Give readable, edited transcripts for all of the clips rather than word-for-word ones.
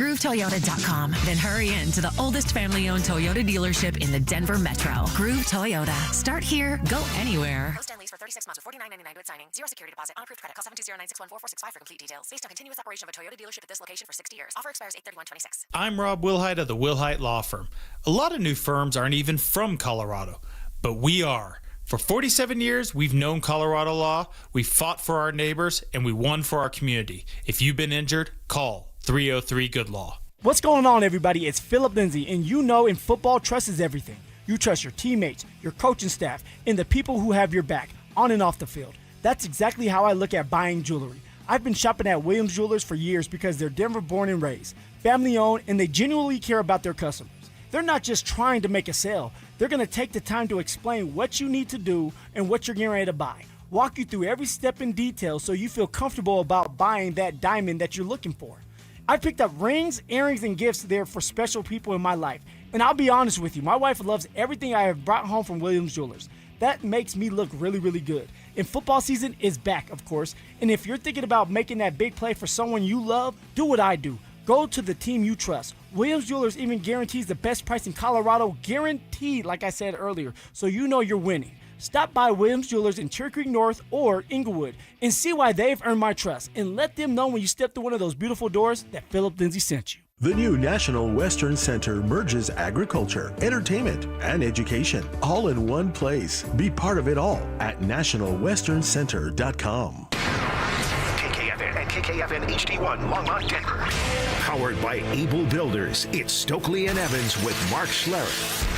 GrooveToyota.com. Then hurry in to the oldest family-owned Toyota dealership in the Denver Metro. Groove Toyota. Start here, go anywhere. Post and lease for 36 months with $49.99 with signing. Zero security deposit. Unapproved credit. Call 720-961-4465 for complete details. Based on continuous operation of a Toyota dealership at this location for 60 years. Offer expires 8/31/26. I'm Rob Wilhite of the Wilhite Law Firm. A lot of new firms aren't even from Colorado, but we are. For 47 years, we've known Colorado law, we fought for our neighbors, and we won for our community. If you've been injured, call 303-GOOD-LAW. What's going on, everybody? It's Philip Lindsay, and you know in football, trust is everything. You trust your teammates, your coaching staff, and the people who have your back, on and off the field. That's exactly how I look at buying jewelry. I've been shopping at Williams Jewelers for years because they're Denver born and raised, family-owned, and they genuinely care about their customers. They're not just trying to make a sale. They're going to take the time to explain what you need to do and what you're getting ready to buy. Walk you through every step in detail so you feel comfortable about buying that diamond that you're looking for. I picked up rings, earrings, and gifts there for special people in my life. And I'll be honest with you, my wife loves everything I have brought home from Williams Jewelers. That makes me look really, really good. And football season is back, of course. And if you're thinking about making that big play for someone you love, do what I do. Go to the team you trust. Williams Jewelers even guarantees the best price in Colorado, guaranteed, like I said earlier, so you know you're winning. Stop by Williams Jewelers in Cherry Creek North or Inglewood and see why they've earned my trust. And let them know when you step through one of those beautiful doors that Philip Lindsay sent you. The new National Western Center merges agriculture, entertainment, and education all in one place. Be part of it all at nationalwesterncenter.com. KKFN and KKFN HD1 Longmont, Denver. Powered by Able Builders, it's Stokely and Evans with Mark Schlereth.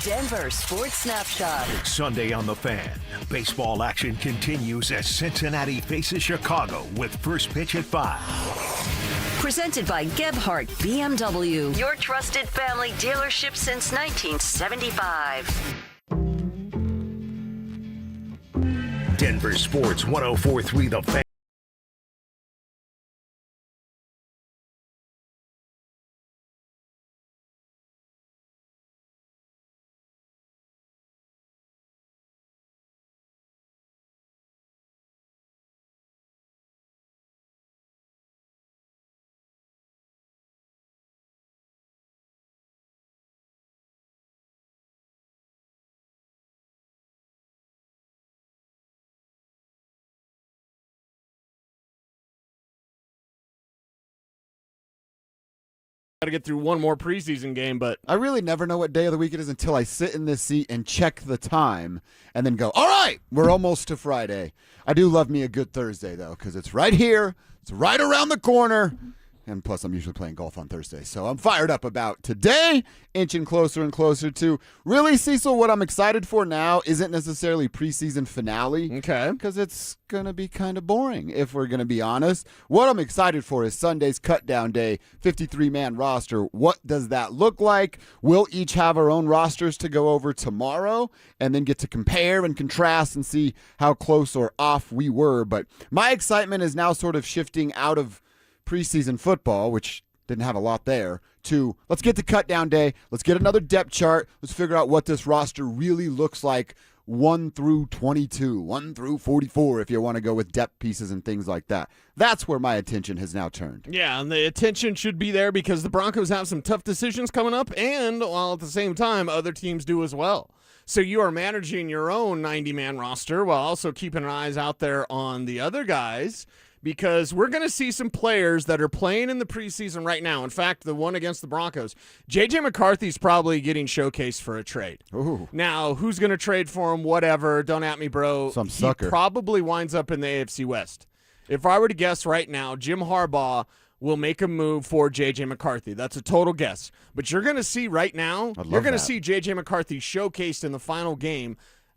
Denver Sports Snapshot. Sunday on the Fan. Baseball action continues as Cincinnati faces Chicago with first pitch at 5. Presented by Gebhardt BMW, your trusted family dealership since 1975. Denver Sports 104.3 The Fan. Got to get through one more preseason game, but I really never know what day of the week it is until I sit in this seat and check the time and then go, all right, we're almost to Friday. I do love me a good Thursday, though, because it's right here. It's right around the corner. And plus, I'm usually playing golf on Thursday. So I'm fired up about today, inching closer and closer to. Really, Cecil, what I'm excited for now isn't necessarily preseason finale. Okay. Because it's going to be kind of boring, if we're going to be honest. What I'm excited for is Sunday's cut-down day, 53-man roster. What does that look like? We'll each have our own rosters to go over tomorrow and then get to compare and contrast and see how close or off we were. But my excitement is now sort of shifting out of preseason football, which didn't have a lot there, to let's get to cut down day. Let's get another depth chart. Let's figure out what this roster really looks like 1 through 22, 1 through 44, if you want to go with depth pieces and things like that. That's where my attention has now turned. Yeah, and the attention should be there because the Broncos have some tough decisions coming up, and while at the same time, other teams do as well. So you are managing your own 90-man roster while also keeping eyes out there on the other guys, because we're going to see some players that are playing in the preseason right now. In fact, the one against the Broncos, J.J. McCarthy's probably getting showcased for a trade. Ooh. Now, who's going to trade for him? Whatever. Don't at me, bro. Some sucker. He probably winds up in the AFC West. If I were to guess right now, Jim Harbaugh will make a move for J.J. McCarthy. That's a total guess. But you're going to see right now, you're going to see J.J. McCarthy showcased in the final game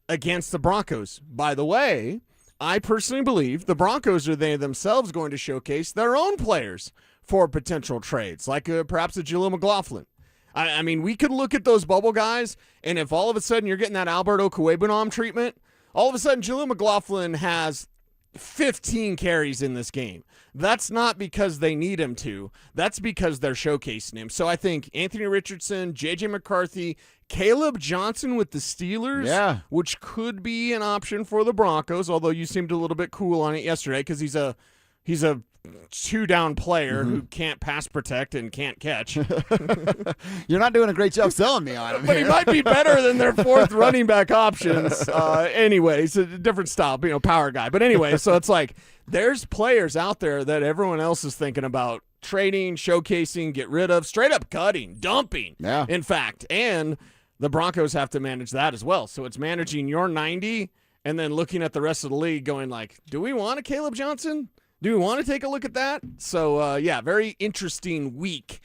against the Broncos. By the way, I personally believe the Broncos are they themselves going to showcase their own players for potential trades, like perhaps a Jaleel McLaughlin. I mean, we could look at those bubble guys, and if all of a sudden you're getting that Alberto Cuebanom treatment, all of a sudden Jaleel McLaughlin has 15 carries in this game. That's not because they need him to. That's because they're showcasing him. So I think Anthony Richardson, J.J. McCarthy, Caleb Johnson with the Steelers, which could be an option for the Broncos, although you seemed a little bit cool on it yesterday because he's a two-down player who can't pass protect and can't catch. You're not doing a great job selling me on him. But he might be better than their fourth running back options. Anyway, he's a different style, power guy. But anyway, so it's like there's players out there that everyone else is thinking about trading, showcasing, get rid of, straight up cutting, dumping, in fact. And the Broncos have to manage that as well. So it's managing your 90 and then looking at the rest of the league going like, do we want a Caleb Johnson? Do we want to take a look at that? So, very interesting week.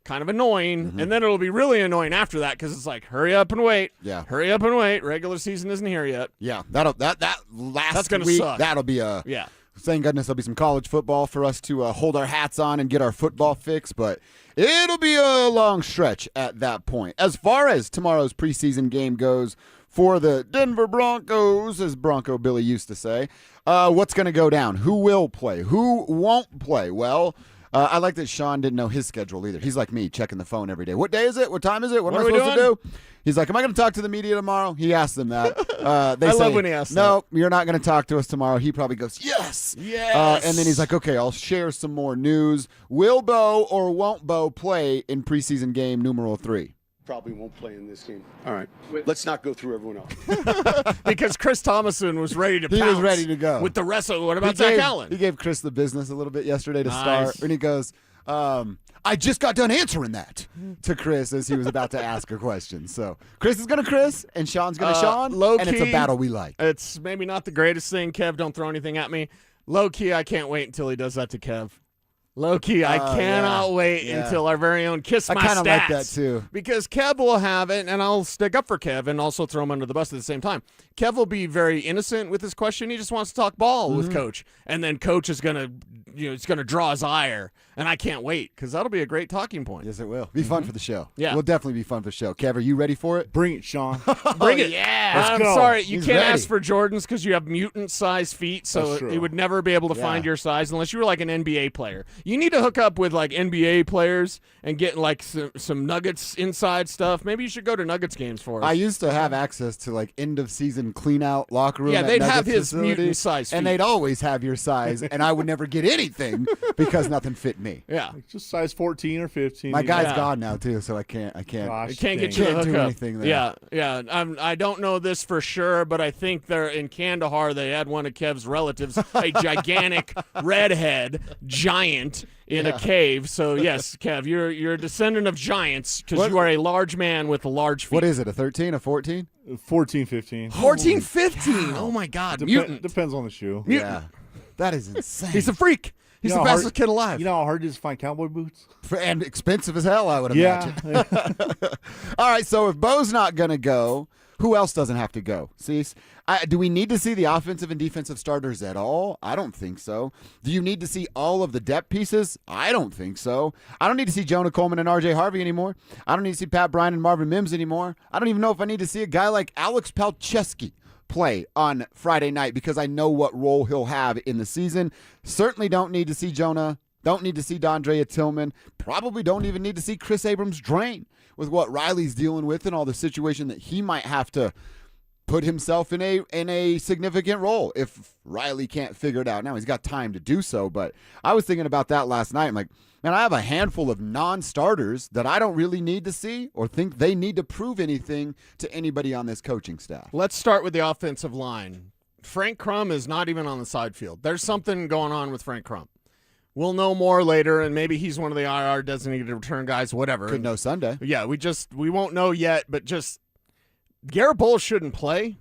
Kind of annoying. And then it'll be really annoying after that because it's like, hurry up and wait. Yeah. Hurry up and wait. Regular season isn't here yet. Yeah, that That's gonna week, suck. that'll be a thank goodness there'll be some college football for us to hold our hats on and get our football fix, but it'll be a long stretch at that point. As far as tomorrow's preseason game goes for the Denver Broncos, as Bronco Billy used to say, what's going to go down? Who will play? Who won't play? Well, I like that Sean didn't know his schedule either. He's like me, checking the phone every day. What day is it? What time is it? What am I supposed to do? He's like, am I going to talk to the media tomorrow? He asked them that. They say, love when he asks no, you're not going to talk to us tomorrow. He probably goes, yes. Yes. And then he's like, okay, I'll share some more news. Will Bo or won't Bo play in preseason game numero 3? Probably won't play in this game. All right. Let's not go through everyone else. Because Chris Thomason was ready to pounce. He was ready to go. With the rest of what about Zach Allen? He gave Chris the business a little bit yesterday to start. And he goes, I just got done answering that to Chris as he was about to ask a question. So Chris is going to Chris, and Sean's going to Sean, and it's a battle we like. It's maybe not the greatest thing. Kev, don't throw anything at me. Low-key, I can't wait until he does that to Kev. Low-key, I cannot wait until our very own Kiss My Stats. I kind of like that, too. Because Kev will have it, and I'll stick up for Kev and also throw him under the bus at the same time. Kev will be very innocent with his question. He just wants to talk ball with Coach. And then Coach is going to it's going to draw his ire, and I can't wait because that'll be a great talking point. Yes, it will. Be fun for the show. Yeah. It will definitely be fun for the show. Kev, are you ready for it? Bring it, Sean. Bring it. Yeah. I'm sorry. You can't ask for Jordans because you have mutunt-sized feet, so he would never be able to find your size unless you were like an NBA player. You need to hook up with like NBA players and get like some Nuggets inside stuff. Maybe you should go to Nuggets games for us. I used to have access to like end-of-season clean-out locker room. Yeah, they'd Nuggets have his facility, mutant-sized feet. and they'd always have your size, and I would never get anything because nothing fit me. Yeah, just size 14 or 15. My guy's gone now too, so I can't get you the can't do hookup. anything there. Yeah. I don't know this for sure, but I think they're in Kandahar. They had one of Kev's relatives, a gigantic redhead giant in a cave. So yes, Kev, you're a descendant of giants because you are a large man with large feet. What is it? A 13? A 14? 14, 15. 14, 15. Oh my God, mutant. Depends on the shoe. Mutant. Yeah, that is insane. He's a freak. He's the fastest kid alive. You know how hard it is to find cowboy boots? And expensive as hell, I would imagine. Yeah. All right, so if Bo's not going to go, who else doesn't have to go? See, do we need to see the offensive and defensive starters at all? I don't think so. Do you need to see all of the depth pieces? I don't think so. I don't need to see Jonah Coleman and R.J. Harvey anymore. I don't need to see Pat Bryant and Marvin Mims anymore. I don't even know if I need to see a guy like Alex Palczewski play on Friday night because I know what role he'll have in the season. Certainly don't need to see Jonah. Don't need to see Dondrea Tillman. Probably don't even need to see Chris Abrams-Drain with what Riley's dealing with and all the situation that he might have to put himself in a significant role if Riley can't figure it out. Now, he's got time to do so, but I was thinking about that last night. I'm like, man, I have a handful of non-starters that I don't really need to see or think they need to prove anything to anybody on this coaching staff. Let's start with the offensive line. Frank Crum is not even on the side field. There's something going on with Frank Crum. We'll know more later, and maybe he's one of the IR designated return guys, whatever. Could know Sunday. Yeah, we won't know yet, but just Garrett Bowles shouldn't play,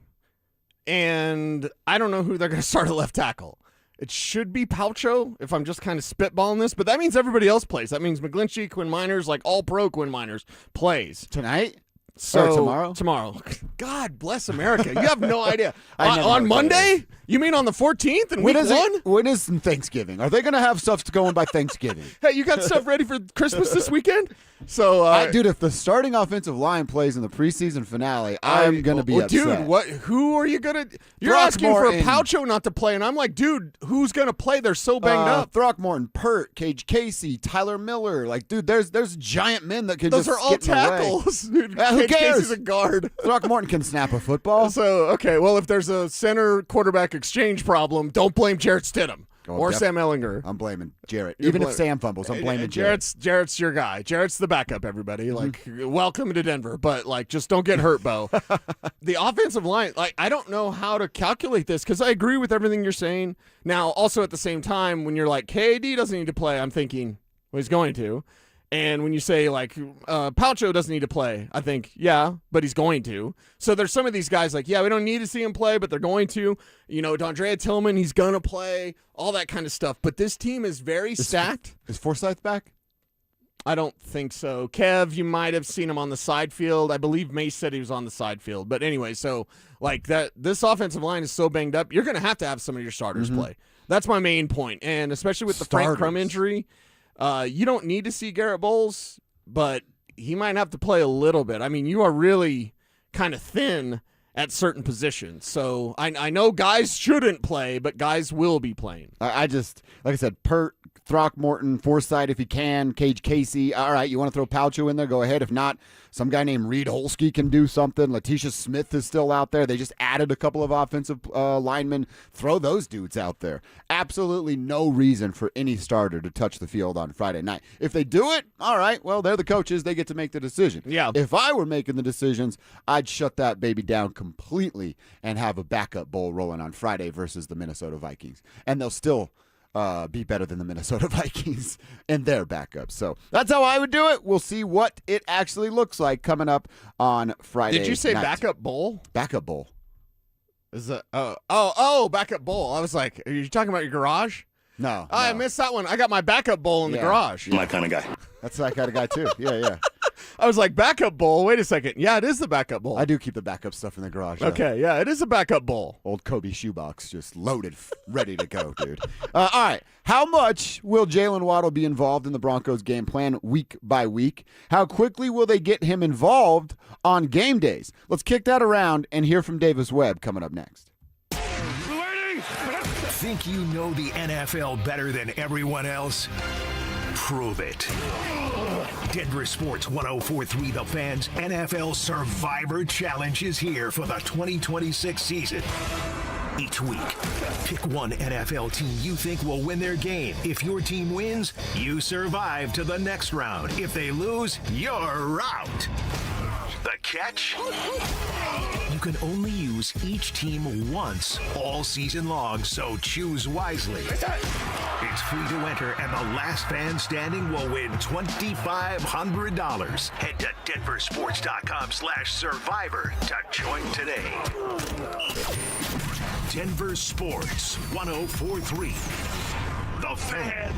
and I don't know who they're going to start at left tackle. It should be Palcho, if I'm just kind of spitballing this, but that means everybody else plays. That means McGlinchey, Quinn Miners, like all-pro Quinn Miners, plays. Tonight? So or tomorrow? Tomorrow. God bless America. You have no idea. I on Monday? You mean on the 14th and week one? When is Thanksgiving? Are they going to have stuff going by Thanksgiving? Hey, you got stuff ready for Christmas this weekend? So, dude, if the starting offensive line plays in the preseason finale, I'm going to be upset. Dude, who are you going to – you're asking for Palcho not to play, and I'm like, dude, who's going to play? They're so banged up. Throckmorton, Pert, Cage Casey, Tyler Miller. Like, dude, there's giant men that can Those just are all skip tackles. Dude, who cares? Casey's a guard. Throckmorton can snap a football. So, okay, well, if there's a center quarterback exchange problem, don't blame Jarrett Stidham. or Sam Ellinger. I'm blaming Jarrett. Even if Sam fumbles, I'm blaming Jarrett. Jarrett's your guy. Jarrett's the backup, everybody. Like, welcome to Denver, but, like, just don't get hurt, Bo. The offensive line, like, I don't know how to calculate this because I agree with everything you're saying. Now, also at the same time, when you're like, KD doesn't need to play, I'm thinking, well, he's going to. And when you say, like, Palcho doesn't need to play, I think, yeah, but he's going to. So there's some of these guys like, yeah, we don't need to see him play, but they're going to. You know, Dondrea Tillman, he's going to play, all that kind of stuff. But this team is very stacked. Is Forsythe back? I don't think so. Kev, you might have seen him on the side field. I believe Mace said he was on the side field. But anyway, so, like, this offensive line is so banged up, you're going to have some of your starters play. That's my main point. And especially with the Frank Crum injury, you don't need to see Garrett Bowles, but he might have to play a little bit. I mean, you are really kind of thin at certain positions. So I know guys shouldn't play, but guys will be playing. I just, like I said, Pert, Throckmorton, Forsythe if he can, Cage Casey. All right, you want to throw Palcho in there? Go ahead. If not, some guy named Reed Holsky can do something. Letitia Smith is still out there. They just added a couple of offensive linemen. Throw those dudes out there. Absolutely no reason for any starter to touch the field on Friday night. If they do it, all right, well, they're the coaches. They get to make the decision. Yeah. If I were making the decisions, I'd shut that baby down completely and have a backup bowl rolling on Friday versus the Minnesota Vikings. And they'll still be better than the Minnesota Vikings and their backup. So that's how I would do it. We'll see what it actually looks like coming up on Friday. Did you say night. backup bowl? Backup bowl. Is that backup bowl? I was like, are you talking about your garage? No. I missed that one. I got my backup bowl in the garage. My kind of guy. That's that kind of guy too. Yeah. I was like, backup bowl? Wait a second. Yeah, it is the backup bowl. I do keep the backup stuff in the garage. Okay, yeah, it is a backup bowl. Old Kobe shoebox just loaded, ready to go, dude. All right. How much will Jalen Waddle be involved in the Broncos game plan week by week? How quickly will they get him involved on game days? Let's kick that around and hear from Davis Webb coming up next. Think you know the NFL better than everyone else? Prove it. Denver Sports 104.3 The Fan's NFL Survivor Challenge is here for the 2026 season. Each week, pick one NFL team you think will win their game. If your team wins, you survive to the next round. If they lose, you're out. The catch? You can only use each team once all season long, so choose wisely. It's free to enter, and the last fan standing will win $2,500. Head to denversports.com/survivor to join today. Denver Sports 104.3 The Fan.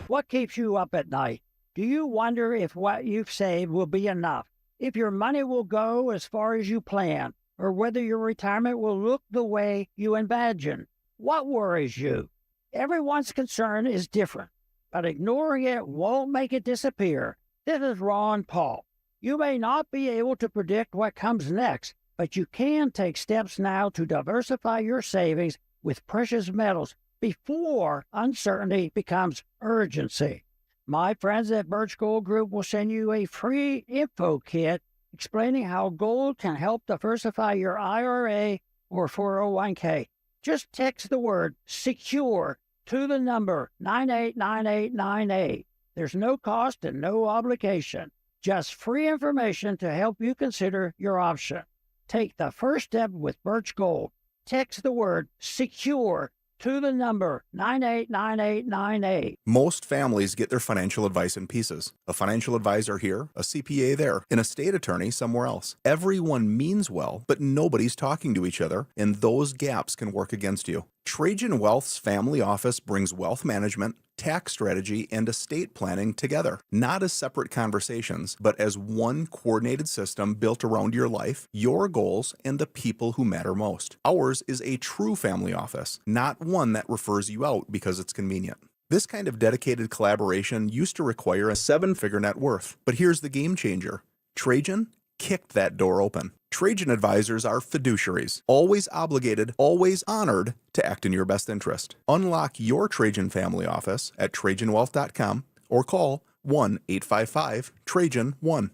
What keeps you up at night? Do you wonder if what you've saved will be enough? If your money will go as far as you plan, or whether your retirement will look the way you imagine? What worries you? Everyone's concern is different, but ignoring it won't make it disappear. This is Ron Paul. You may not be able to predict what comes next, but you can take steps now to diversify your savings with precious metals before uncertainty becomes urgency. My friends at Birch Gold Group will send you a free info kit explaining how gold can help diversify your IRA or 401k. Just text the word SECURE to the number 989898. There's no cost and no obligation. Just free information to help you consider your option. Take the first step with Birch Gold. Text the word SECURE to the number 989898. Most families get their financial advice in pieces. A financial advisor here, a CPA there, an estate attorney somewhere else. Everyone means well, but nobody's talking to each other, and those gaps can work against you. Trajan Wealth's family office brings wealth management, tax strategy, and estate planning together, not as separate conversations, but as one coordinated system built around your life, your goals, and the people who matter most. Ours is a true family office, not one that refers you out because it's convenient. This kind of dedicated collaboration used to require a 7-figure net worth, but here's the game changer. Trajan kicked that door open. Trajan advisors are fiduciaries, always obligated, always honored to act in your best interest. Unlock your Trajan family office at TrajanWealth.com or call 1-855-TRAJAN-1.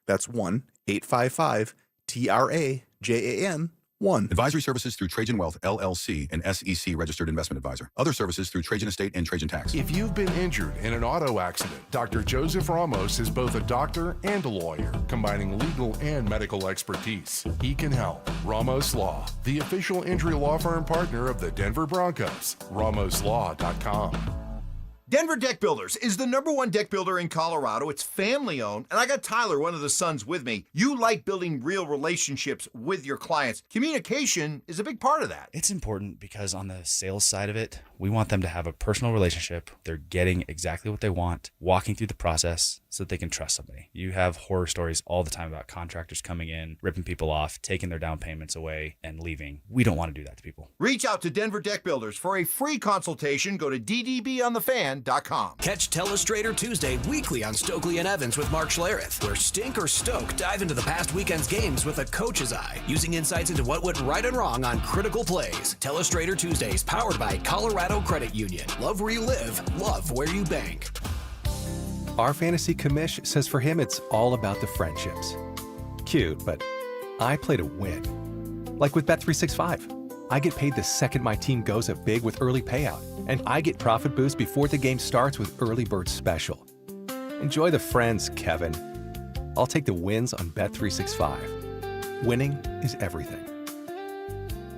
That's 1-855-TRAJAN 1. Advisory services through Trajan Wealth, LLC, an SEC registered investment advisor. Other services through Trajan Estate and Trajan Tax. If you've been injured in an auto accident, Dr. Joseph Ramos is both a doctor and a lawyer, combining legal and medical expertise. He can help. Ramos Law, the official injury law firm partner of the Denver Broncos. RamosLaw.com. Denver Deck Builders is the #1 deck builder in Colorado. It's family owned, and I got Tyler, one of the sons, with me. You like building real relationships with your clients. Communication is a big part of that. It's important because on the sales side of it, we want them to have a personal relationship. They're getting exactly what they want, walking through the process so that they can trust somebody. You have horror stories all the time about contractors coming in, ripping people off, taking their down payments away, and leaving. We don't want to do that to people. Reach out to Denver Deck Builders for a free consultation. Go to ddbonthefan.com. Catch Telestrator Tuesday weekly on Stokely and Evans with Mark Schlereth, where Stink or Stoke dive into the past weekend's games with a coach's eye, using insights into what went right and wrong on critical plays. Telestrator Tuesdays, powered by Colorado Credit Union. Love where you live, love where you bank. Our fantasy commish says for him it's all about the friendships. Cute, but I play to win. Like with Bet365. I get paid the second my team goes up big with early payout, and I get profit boost before the game starts with Early Bird Special. Enjoy the friends, Kevin. I'll take the wins on Bet365. Winning is everything.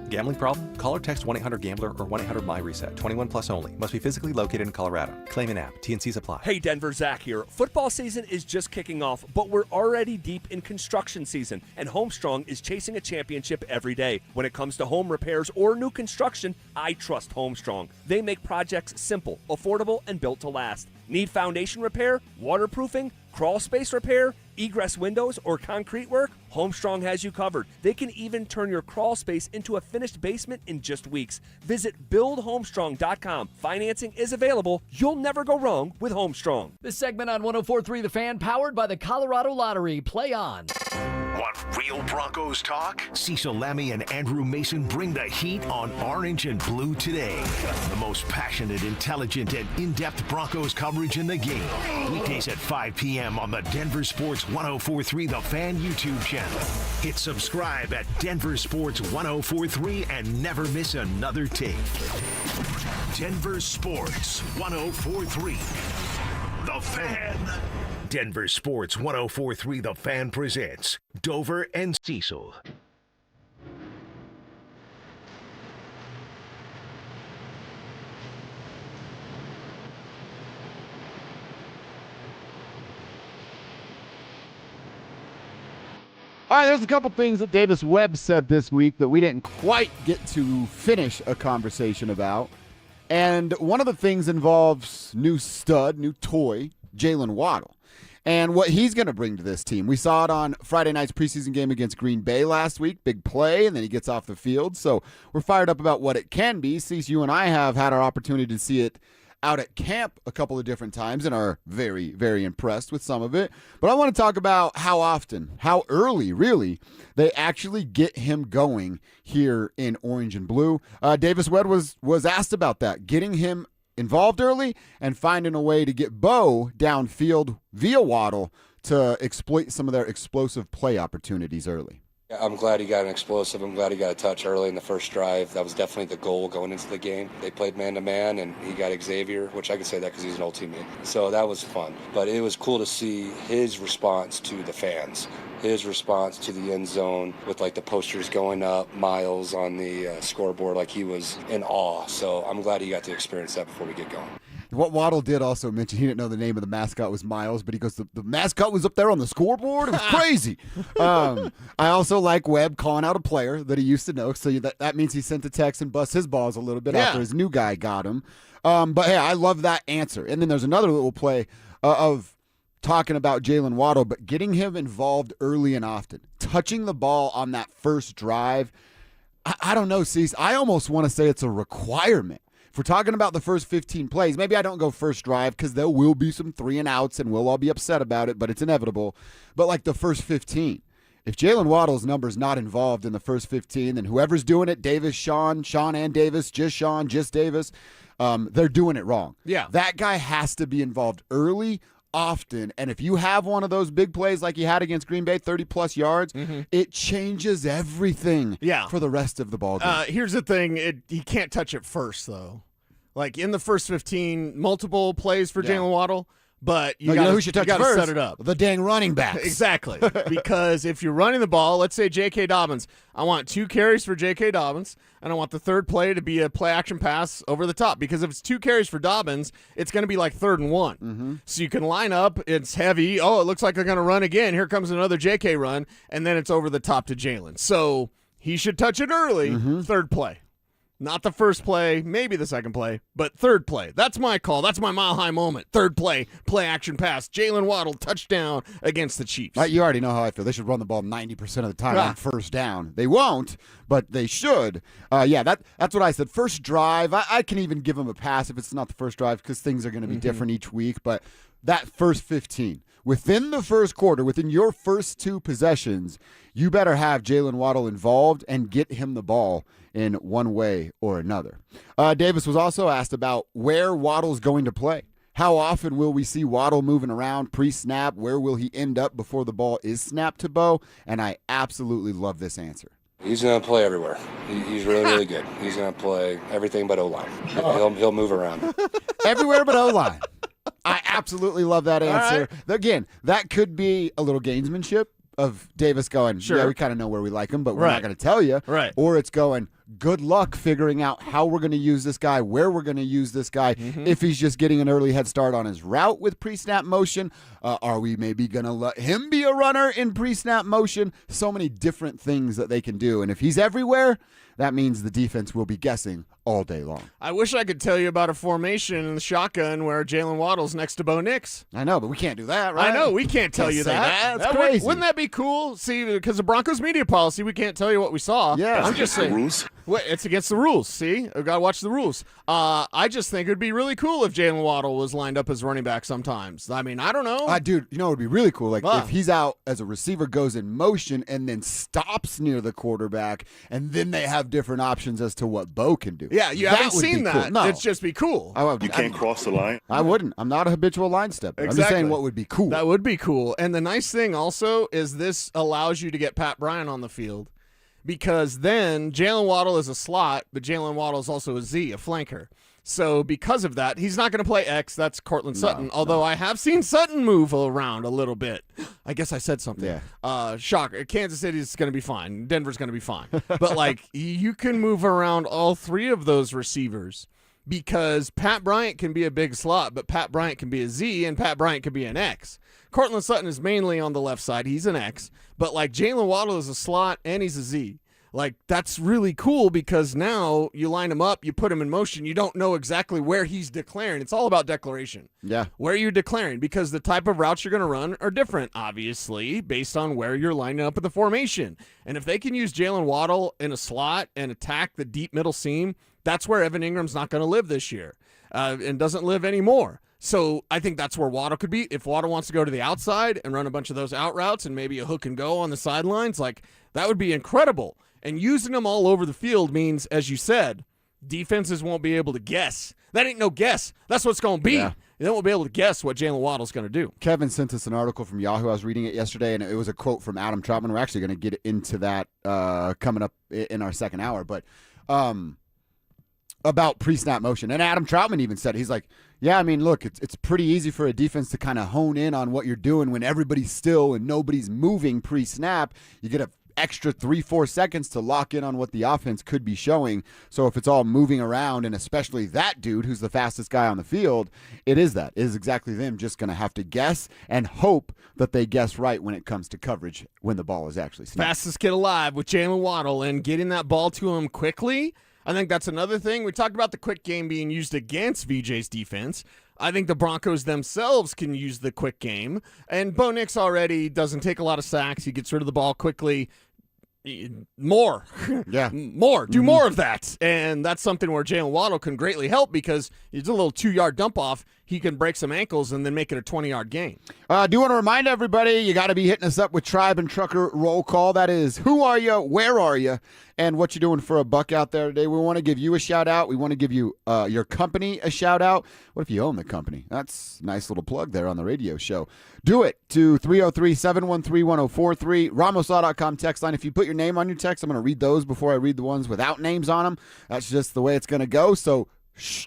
Gambling problem? Call or text 1-800-GAMBLER or 1-800-MyReset. 21 plus only. Must be physically located in Colorado. Claim an app. T&Cs apply. Hey Denver, Zach here. Football season is just kicking off, but we're already deep in construction season, and Homestrong is chasing a championship every day. When it comes to home repairs or new construction, I trust Homestrong. They make projects simple, affordable, and built to last. Need foundation repair, waterproofing, crawl space repair, egress windows, or concrete work? Homestrong has you covered. They can even turn your crawl space into a finished basement in just weeks. Visit buildhomestrong.com. Financing is available. You'll never go wrong with Homestrong. This segment on 104.3 The Fan, powered by the Colorado Lottery. Play on. Want real Broncos talk? Cecil Lammy and Andrew Mason bring the heat on Orange and Blue today. The most passionate, intelligent, and in-depth Broncos coverage in the game. Weekdays at 5 p.m. on the Denver Sports 104.3 The Fan YouTube channel. Hit subscribe at Denver Sports 104.3 and never miss another tape. Denver Sports 104.3 The Fan. Denver Sports 104.3 The Fan presents Dover and Cecil. All right, there's a couple things that Davis Webb said this week that we didn't quite get to finish a conversation about. And one of the things involves new stud, new toy, Jalen Waddle, and what he's going to bring to this team. We saw it on Friday night's preseason game against Green Bay last week. Big play, and then he gets off the field. So we're fired up about what it can be. Cease, you and I have had our opportunity to see it out at camp a couple of different times and are very, very impressed with some of it. But I want to talk about how often, how early, really, they actually get him going here in Orange and Blue. Davis Webb was asked about that, getting him involved early and finding a way to get Bo downfield via Waddle to exploit some of their explosive play opportunities early. Yeah, I'm glad he got an explosive. I'm glad he got a touch early in the first drive. That was definitely the goal going into the game. They played man-to-man, and he got Xavier, which I can say that because he's an old teammate. So that was fun. But it was cool to see his response to the fans, his response to the end zone with, like, the posters going up, Miles on the scoreboard, like he was in awe. So I'm glad he got to experience that before we get going. What Waddle did also mention, he didn't know the name of the mascot was Miles, but he goes, the mascot was up there on the scoreboard? It was crazy. I also like Webb calling out a player that he used to know, so that means he sent a text and bust his balls a little bit after his new guy got him. But, hey, I love that answer. And then there's another little play of talking about Jalen Waddle, but getting him involved early and often, touching the ball on that first drive. I don't know, Cease. I almost want to say it's a requirement. If we're talking about the first 15 plays, maybe I don't go first drive because there will be some 3-and-outs and we'll all be upset about it, but it's inevitable. But like the first 15, if Jalen Waddle's number's not involved in the first 15, then whoever's doing it, Davis, Sean and Davis, just Sean, just Davis, they're doing it wrong. Yeah. That guy has to be involved early, often. And if you have one of those big plays like you had against Green Bay, 30-plus yards, it changes everything for the rest of the ball game. Here's the thing. He can't touch it first, though. Like, in the first 15, multiple plays for Jalen Waddle. But you know who should touch got to first? set it up. The dang running backs. Exactly. Because if you're running the ball, let's say J.K. Dobbins, I want 2 carries for J.K. Dobbins, and I want the third play to be a play-action pass over the top. Because if it's 2 carries for Dobbins, it's going to be like 3rd and 1. So you can line up. It's heavy. Oh, it looks like they're going to run again. Here comes another J.K. run, and then it's over the top to Jalen. So he should touch it early, third play. Not the first play, maybe the second play, but third play. That's my call. That's my mile-high moment. Third play, play-action pass. Jalen Waddle, touchdown against the Chiefs. You already know how I feel. They should run the ball 90% of the time on first down. They won't, but they should. That's what I said. First drive, I can even give them a pass if it's not the first drive because things are going to be different each week, but that first 15, within the first quarter, within your first 2 possessions, you better have Jalen Waddle involved and get him the ball in one way or another. Davis was also asked about where Waddle's going to play. How often will we see Waddle moving around pre-snap? Where will he end up before the ball is snapped to Bo? And I absolutely love this answer. He's going to play everywhere. He's really, really good. He's going to play everything but O-line. He'll move around. Everywhere but O-line. I absolutely love that answer. Again, that could be a little gamesmanship of Davis going, yeah, we kind of know where we like him, but we're not going to tell you. Or it's going, good luck figuring out how we're going to use this guy, where we're going to use this guy. If he's just getting an early head start on his route with pre-snap motion, are we maybe going to let him be a runner in pre-snap motion? So many different things that they can do. And if he's everywhere, that means the defense will be guessing all day long. I wish I could tell you about a formation in the shotgun where Jalen Waddle's next to Bo Nix. I know, but we can't do that, right? I know, we can't tell you that. That's crazy. Wouldn't that be cool? See, because of Broncos media policy, we can't tell you what we saw. Yeah. I'm just saying. Rules. It's against the rules, see? I've got to watch the rules. I just think it would be really cool if Jalen Waddle was lined up as running back sometimes. I mean, I don't know. Dude, you know what would be really cool? Like if he's out as a receiver, goes in motion, and then stops near the quarterback, and then they have different options as to what Bo can do. Yeah, you haven't seen that. Cool. No. It'd just be cool. You can't cross the line. I wouldn't. I'm not a habitual line stepper. Exactly. I'm just saying what would be cool. That would be cool. And the nice thing also is this allows you to get Pat Bryant on the field because then Jalen Waddle is a slot, but Jalen Waddle is also a Z, a flanker. So because of that, he's not going to play X. That's Cortland Sutton. Although I have seen Sutton move around a little bit. I guess I said something. Yeah. Shocker. Kansas City's going to be fine. Denver's going to be fine. But, like, you can move around all 3 of those receivers because Pat Bryant can be a big slot, but Pat Bryant can be a Z, and Pat Bryant can be an X. Cortland Sutton is mainly on the left side. He's an X. But, like, Jalen Waddle is a slot, and he's a Z. Like, that's really cool because now you line him up, you put him in motion, you don't know exactly where he's declaring. It's all about declaration. Yeah. Where you're declaring because the type of routes you're going to run are different, obviously, based on where you're lining up in the formation. And if they can use Jalen Waddle in a slot and attack the deep middle seam, that's where Evan Ingram's not going to live this year and doesn't live anymore. So I think that's where Waddle could be. If Waddle wants to go to the outside and run a bunch of those out routes and maybe a hook and go on the sidelines, like that would be incredible. And using them all over the field means, as you said, defenses won't be able to guess. That ain't no guess. That's what's going to be. Yeah. They won't be able to guess what Jalen Waddle's going to do. Kevin sent us an article from Yahoo. I was reading it yesterday, and it was a quote from Adam Troutman. We're actually going to get into that coming up in our second hour. But about pre-snap motion. And Adam Troutman even said, he's like, yeah, I mean, look, it's pretty easy for a defense to kind of hone in on what you're doing when everybody's still and nobody's moving pre-snap. You get a extra 3-4 seconds to lock in on what the offense could be showing. So if it's all moving around, and especially that dude who's the fastest guy on the field, it is exactly them just going to have to guess and hope that they guess right when it comes to coverage when the ball is actually snapped. Fastest kid alive with Jalen Waddle and getting that ball to him quickly. I think that's another thing. We talked about the quick game being used against VJ's defense. I think the Broncos themselves can use the quick game. And Bo Nix already doesn't take a lot of sacks. He gets rid of the ball quickly. More. Yeah. More. Do more of that. And that's something where Jalen Waddle can greatly help because he's a little 2-yard dump off. he can break some ankles and then make it a 20-yard game. I do want to remind everybody, you got to be hitting us up with Tribe and Trucker Roll Call. That is, who are you, where are you, and what you doing for a buck out there today. We want to give you a shout-out. We want to give you your company a shout-out. What if you own the company? That's a nice little plug there on the radio show. Do it to 303-713-1043, RamosLaw.com text line. If you put your name on your text, I'm going to read those before I read the ones without names on them. That's just the way it's going to go. So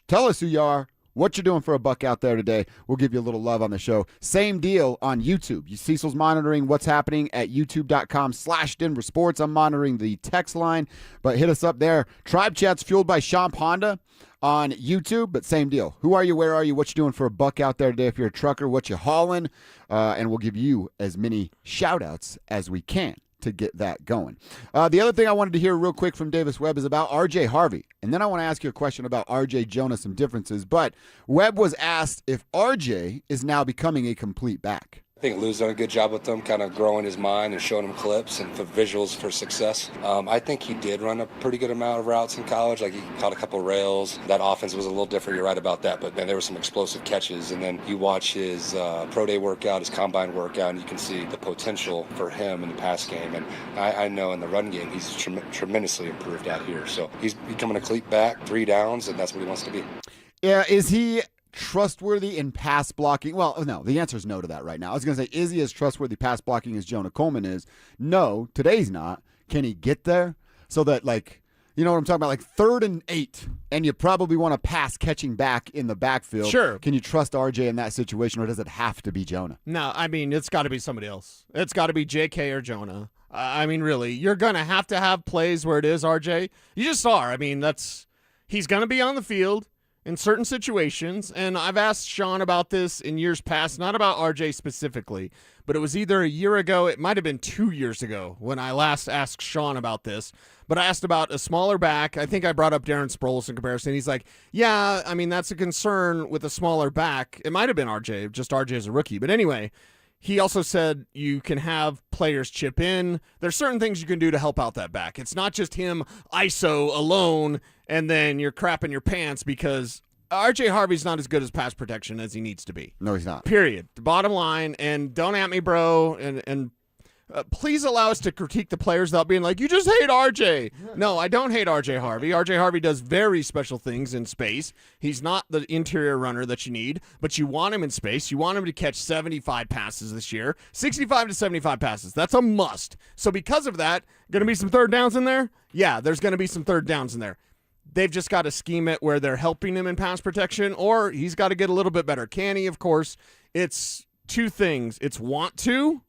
tell us who you are, what you're doing for a buck out there today. We'll give you a little love on the show. Same deal on YouTube. Cecil's monitoring what's happening at youtube.com/DenverSports. I'm monitoring the text line, but hit us up there. Tribe Chat's fueled by Champ Honda on YouTube, but same deal. Who are you? Where are you? What you doing for a buck out there today? If you're a trucker, what you hauling? And we'll give you as many shout-outs as we can to get that going. The other thing I wanted to hear real quick from Davis Webb is about R.J. Harvey. And then I want to ask you a question about R.J. Jonah, some differences. But Webb was asked if R.J. is now becoming a complete back. I think Lou's done a good job with them, kind of growing his mind and showing him clips and the visuals for success. I think he did run a pretty good amount of routes in college. Like, he caught a couple rails. That offense was a little different. You're right about that. But then there were some explosive catches. And then you watch his pro day workout, his combine workout, and you can see the potential for him in the pass game. And I know in the run game, he's tremendously improved out here. So he's becoming a cleat back, 3 downs, and that's what he wants to be. Yeah, is he trustworthy in pass blocking? Well, no, the answer is no to that right now. I was going to say, is he as trustworthy pass blocking as Jonah Coleman is? No, today's not. Can he get there so that, like, you know what I'm talking about, like 3rd and 8, and you probably want a pass catching back in the backfield? Sure. Can you trust RJ in that situation, or does it have to be Jonah? No, I mean, it's got to be somebody else. It's got to be JK or Jonah. I mean, really, you're going to have plays where it is RJ. You just are. I mean, he's going to be on the field in certain situations, and I've asked Sean about this in years past, not about RJ specifically, but it was either a year ago, it might have been 2 years ago when I last asked Sean about this, but I asked about a smaller back. I think I brought up Darren Sproles in comparison. He's like, yeah, I mean, that's a concern with a smaller back. It might have been RJ, just RJ as a rookie, but anyway, he also said you can have players chip in. There's certain things you can do to help out that back. It's not just him ISO alone and then you're crapping your pants because R.J. Harvey's not as good as pass protection as he needs to be. No, he's not. Period. The bottom line, and don't at me, bro, and please allow us to critique the players without being like, you just hate RJ. No, I don't hate RJ Harvey. RJ Harvey does very special things in space. He's not the interior runner that you need, but you want him in space. You want him to catch 75 passes this year, 65 to 75 passes. That's a must. So because of that, going to be some 3rd downs in there? Yeah, there's going to be some 3rd downs in there. They've just got to scheme it where they're helping him in pass protection, or he's got to get a little bit better. Can he? Of course. It's 2 things. It's want to.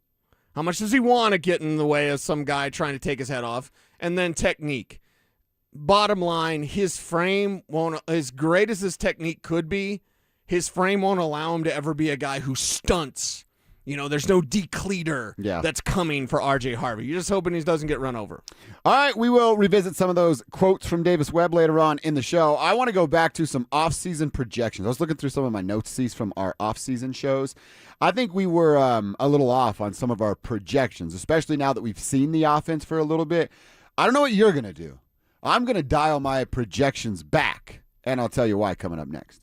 How much does he want to get in the way of some guy trying to take his head off? And then technique. Bottom line, his frame won't, as great as his technique could be, his frame won't allow him to ever be a guy who stunts. You know, there's no decleater that's coming for R.J. Harvey. You're just hoping he doesn't get run over. All right, we will revisit some of those quotes from Davis Webb later on in the show. I want to go back to some off-season projections. I was looking through some of my notes from our off-season shows. I think we were a little off on some of our projections, especially now that we've seen the offense for a little bit. I don't know what you're going to do. I'm going to dial my projections back, and I'll tell you why coming up next.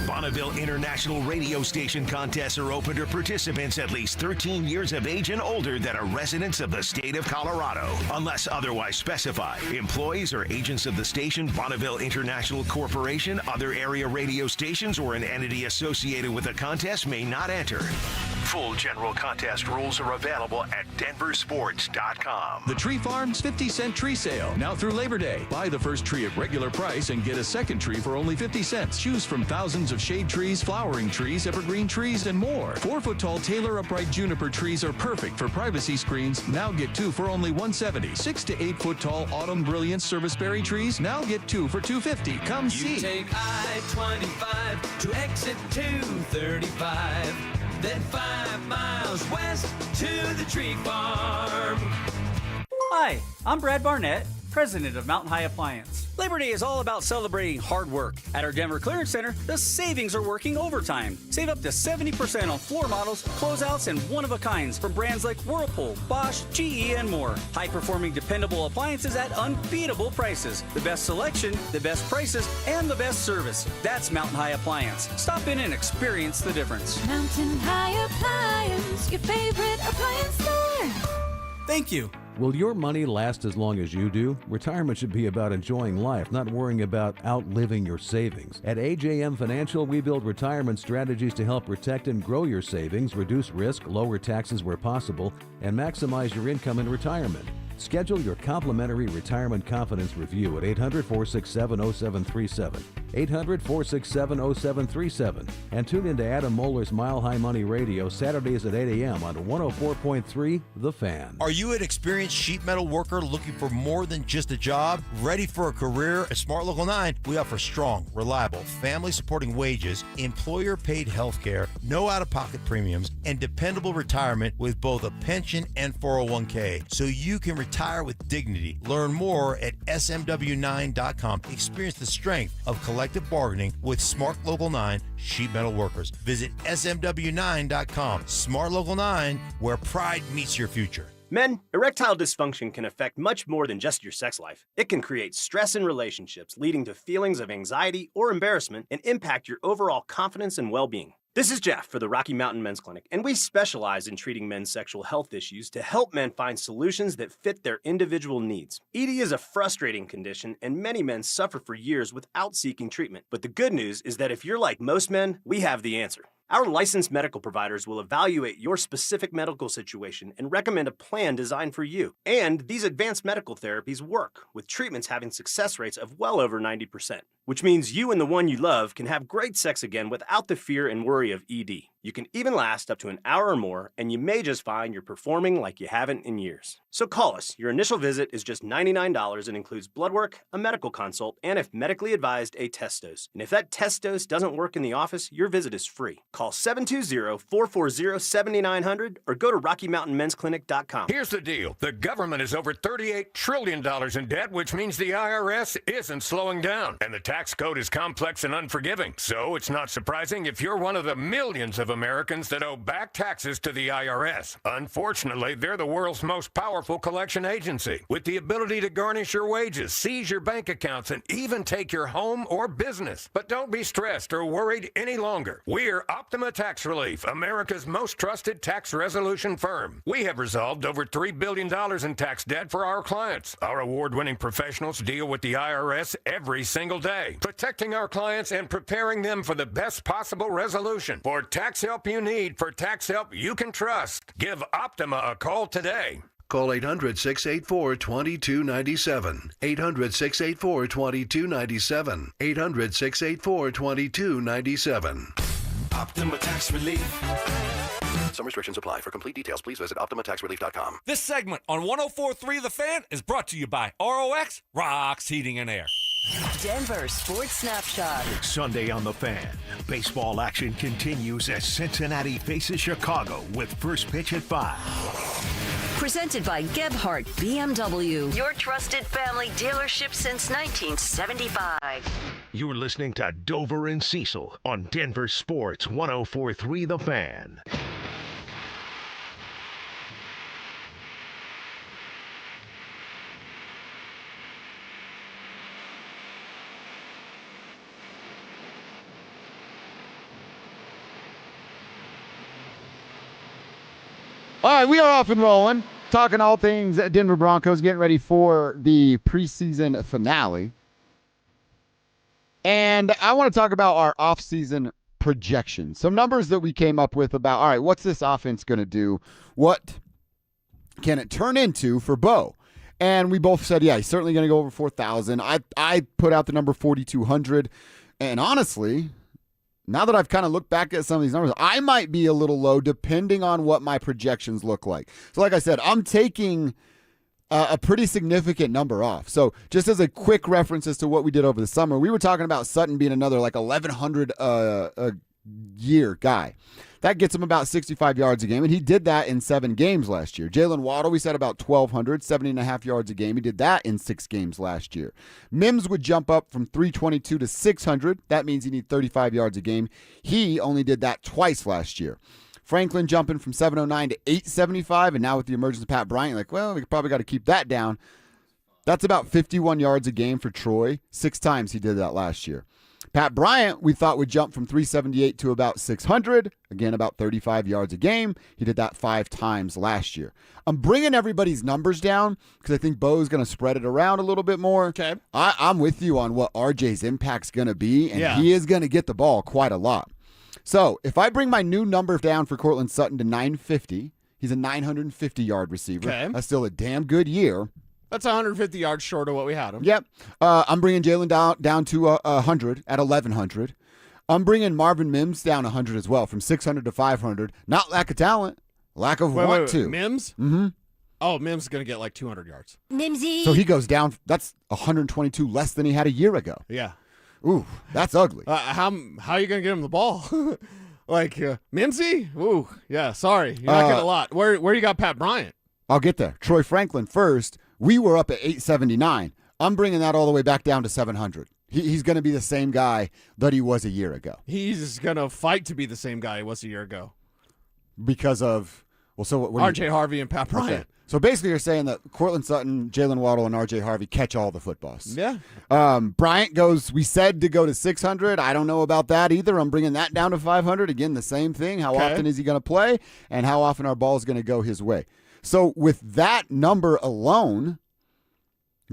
Bonneville International Radio Station contests are open to participants at least 13 years of age and older that are residents of the state of Colorado. Unless otherwise specified, employees or agents of the station, Bonneville International Corporation, other area radio stations, or an entity associated with the contest may not enter. Full general contest rules are available at DenverSports.com. The Tree Farm's 50-cent tree sale, now through Labor Day. Buy the first tree at regular price and get a second tree for only 50 cents. Choose from thousands of shade trees, flowering trees, evergreen trees, and more. 4-foot-tall Taylor upright juniper trees are perfect for privacy screens. Now get 2 for only $170. 6 to 8-foot-tall autumn brilliance serviceberry trees. Now get 2 for $250. Come see. You take I-25 to exit 235. Then 5 miles west to the Tree Farm. Hi, I'm Brad Barnett, president of Mountain High Appliance. Labor Day is all about celebrating hard work. At our Denver Clearance Center, the savings are working overtime. Save up to 70% on floor models, closeouts, and one-of-a-kinds from brands like Whirlpool, Bosch, GE, and more. High-performing, dependable appliances at unbeatable prices. The best selection, the best prices, and the best service. That's Mountain High Appliance. Stop in and experience the difference. Mountain High Appliance, your favorite appliance store. Thank you. Will your money last as long as you do? Retirement should be about enjoying life, not worrying about outliving your savings. At AJM Financial, we build retirement strategies to help protect and grow your savings, reduce risk, lower taxes where possible, and maximize your income in retirement. Schedule your complimentary retirement confidence review at 800-467-0737. 800-467-0737. And tune into Adam Moeller's Mile High Money Radio Saturdays at 8 a.m. on 104.3 The Fan. Are you an experienced sheet metal worker looking for more than just a job? Ready for a career? At Smart Local 9, we offer strong, reliable, family-supporting wages, employer-paid health care, no out-of-pocket premiums, and dependable retirement with both a pension and 401k, so you can retire with dignity. Learn more at smw9.com. Experience the strength of collective bargaining with Smart Local 9 sheet metal workers. Visit smw9.com. Smart Local 9, where pride meets your future. Men, erectile dysfunction can affect much more than just your sex life. It can create stress in relationships, leading to feelings of anxiety or embarrassment, and impact your overall confidence and well-being. This is Jeff for the Rocky Mountain Men's Clinic, and we specialize in treating men's sexual health issues to help men find solutions that fit their individual needs. ED is a frustrating condition, and many men suffer for years without seeking treatment. But the good news is that if you're like most men, we have the answer. Our licensed medical providers will evaluate your specific medical situation and recommend a plan designed for you. And these advanced medical therapies work, with treatments having success rates of well over 90%, which means you and the one you love can have great sex again without the fear and worry of ED. You can even last up to an hour or more, and you may just find you're performing like you haven't in years. So call us. Your initial visit is just $99 and includes blood work, a medical consult, and if medically advised, a test dose. And if that test dose doesn't work in the office, your visit is free. Call 720-440-7900 or go to RockyMountainMen'sClinic.com. Here's the deal. The government is over $38 trillion in debt, which means the IRS isn't slowing down. And the tax code is complex and unforgiving. So it's not surprising if you're one of the millions of Americans that owe back taxes to the IRS. Unfortunately, they're the world's most powerful collection agency, with the ability to garnish your wages, seize your bank accounts, and even take your home or business. But don't be stressed or worried any longer. We're Optima Tax Relief, America's most trusted tax resolution firm. We have resolved over $3 billion in tax debt for our clients. Our award-winning professionals deal with the IRS every single day, protecting our clients and preparing them for the best possible resolution. For tax help you need, for tax help you can trust, give Optima a call today. Call 800-684-2297. 800-684-2297. 800-684-2297. Optima Tax Relief. Some restrictions apply. For complete details, please visit OptimaTaxRelief.com. This segment on 104.3 The Fan is brought to you by ROX, Rocks Heating and Air. Denver Sports Snapshot. Sunday on The Fan. Baseball action continues as Cincinnati faces Chicago with first pitch at 5. Presented by Gebhardt BMW, your trusted family dealership since 1975. You're listening to Dover and Cecil on Denver Sports 104.3 The Fan. All right, we are off and rolling, talking all things Denver Broncos, getting ready for the preseason finale. And I want to talk about our offseason projections. Some numbers that we came up with about, all right, what's this offense going to do? What can it turn into for Bo? And we both said, yeah, he's certainly going to go over 4,000. I put out the number 4,200. And honestly, now that I've kind of looked back at some of these numbers, I might be a little low depending on what my projections look like. So like I said, I'm taking a pretty significant number off. So just as a quick reference as to what we did over the summer, we were talking about Sutton being another like 1,100 year guy. That gets him about 65 yards a game, and he did that in 7 games last year. Jalen Waddle, we said about 1,200, 70.5 yards a game. He did that in 6 games last year. Mims would jump up from 322 to 600. That means he needs 35 yards a game. He only did that twice last year. Franklin jumping from 709 to 875, and now with the emergence of Pat Bryant, like, well, we probably got to keep that down. That's about 51 yards a game for Troy. 6 times he did that last year. Pat Bryant, we thought would jump from 378 to about 600. Again, about 35 yards a game. He did that 5 times last year. I'm bringing everybody's numbers down because I think Bo's going to spread it around a little bit more. Okay. I'm with you on what RJ's impact's going to be, and he is going to get the ball quite a lot. So if I bring my new number down for Cortland Sutton to 950, he's a 950-yard receiver. Okay. That's still a damn good year. That's 150 yards short of what we had him. Yep. I'm bringing Jalen down to 100 at 1,100. I'm bringing Marvin Mims down 100 as well, from 600 to 500. Not lack of talent, lack of want to. Mims? Mm-hmm. Oh, Mims is going to get like 200 yards. Mimsy. So he goes down. That's 122 less than he had a year ago. Yeah. Ooh, that's ugly. How are you going to get him the ball? Mimsy? Ooh, yeah, sorry. You're not getting a lot. Where you got Pat Bryant? I'll get there. Troy Franklin first. We were up at 879. I'm bringing that all the way back down to 700. He's going to be the same guy that he was a year ago. He's going to fight to be the same guy he was a year ago. Because of, R.J. Harvey and Pat Bryant. Okay. So basically you're saying that Cortland Sutton, Jalen Waddle, and R.J. Harvey catch all the footballs. Yeah. Bryant goes, we said to go to 600. I don't know about that either. I'm bringing that down to 500. Again, the same thing. How often is he going to play, and how often our ball is going to go his way. So with that number alone,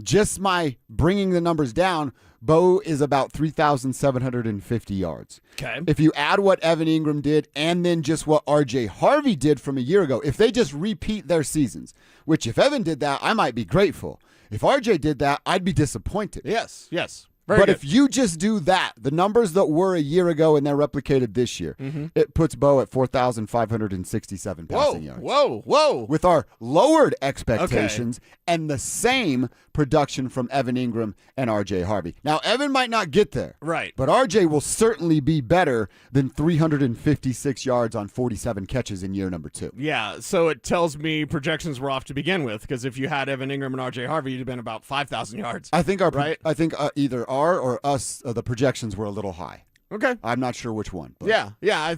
just my bringing the numbers down, Bo is about 3,750 yards. Okay. If you add what Evan Ingram did and then just what R.J. Harvey did from a year ago, if they just repeat their seasons, which if Evan did that, I might be grateful. If R.J. did that, I'd be disappointed. Yes. Very good. If you just do that, the numbers that were a year ago and they're replicated this year, it puts Bo at 4,567 passing yards. Whoa. With our lowered expectations and the same production from Evan Ingram and R.J. Harvey. Now, Evan might not get there. Right. But R.J. will certainly be better than 356 yards on 47 catches in year number 2. Yeah, so it tells me projections were off to begin with, because if you had Evan Ingram and R.J. Harvey, you'd have been about 5,000 yards. I think either our or us, the projections were a little high. Okay. I'm not sure which one. But. Yeah.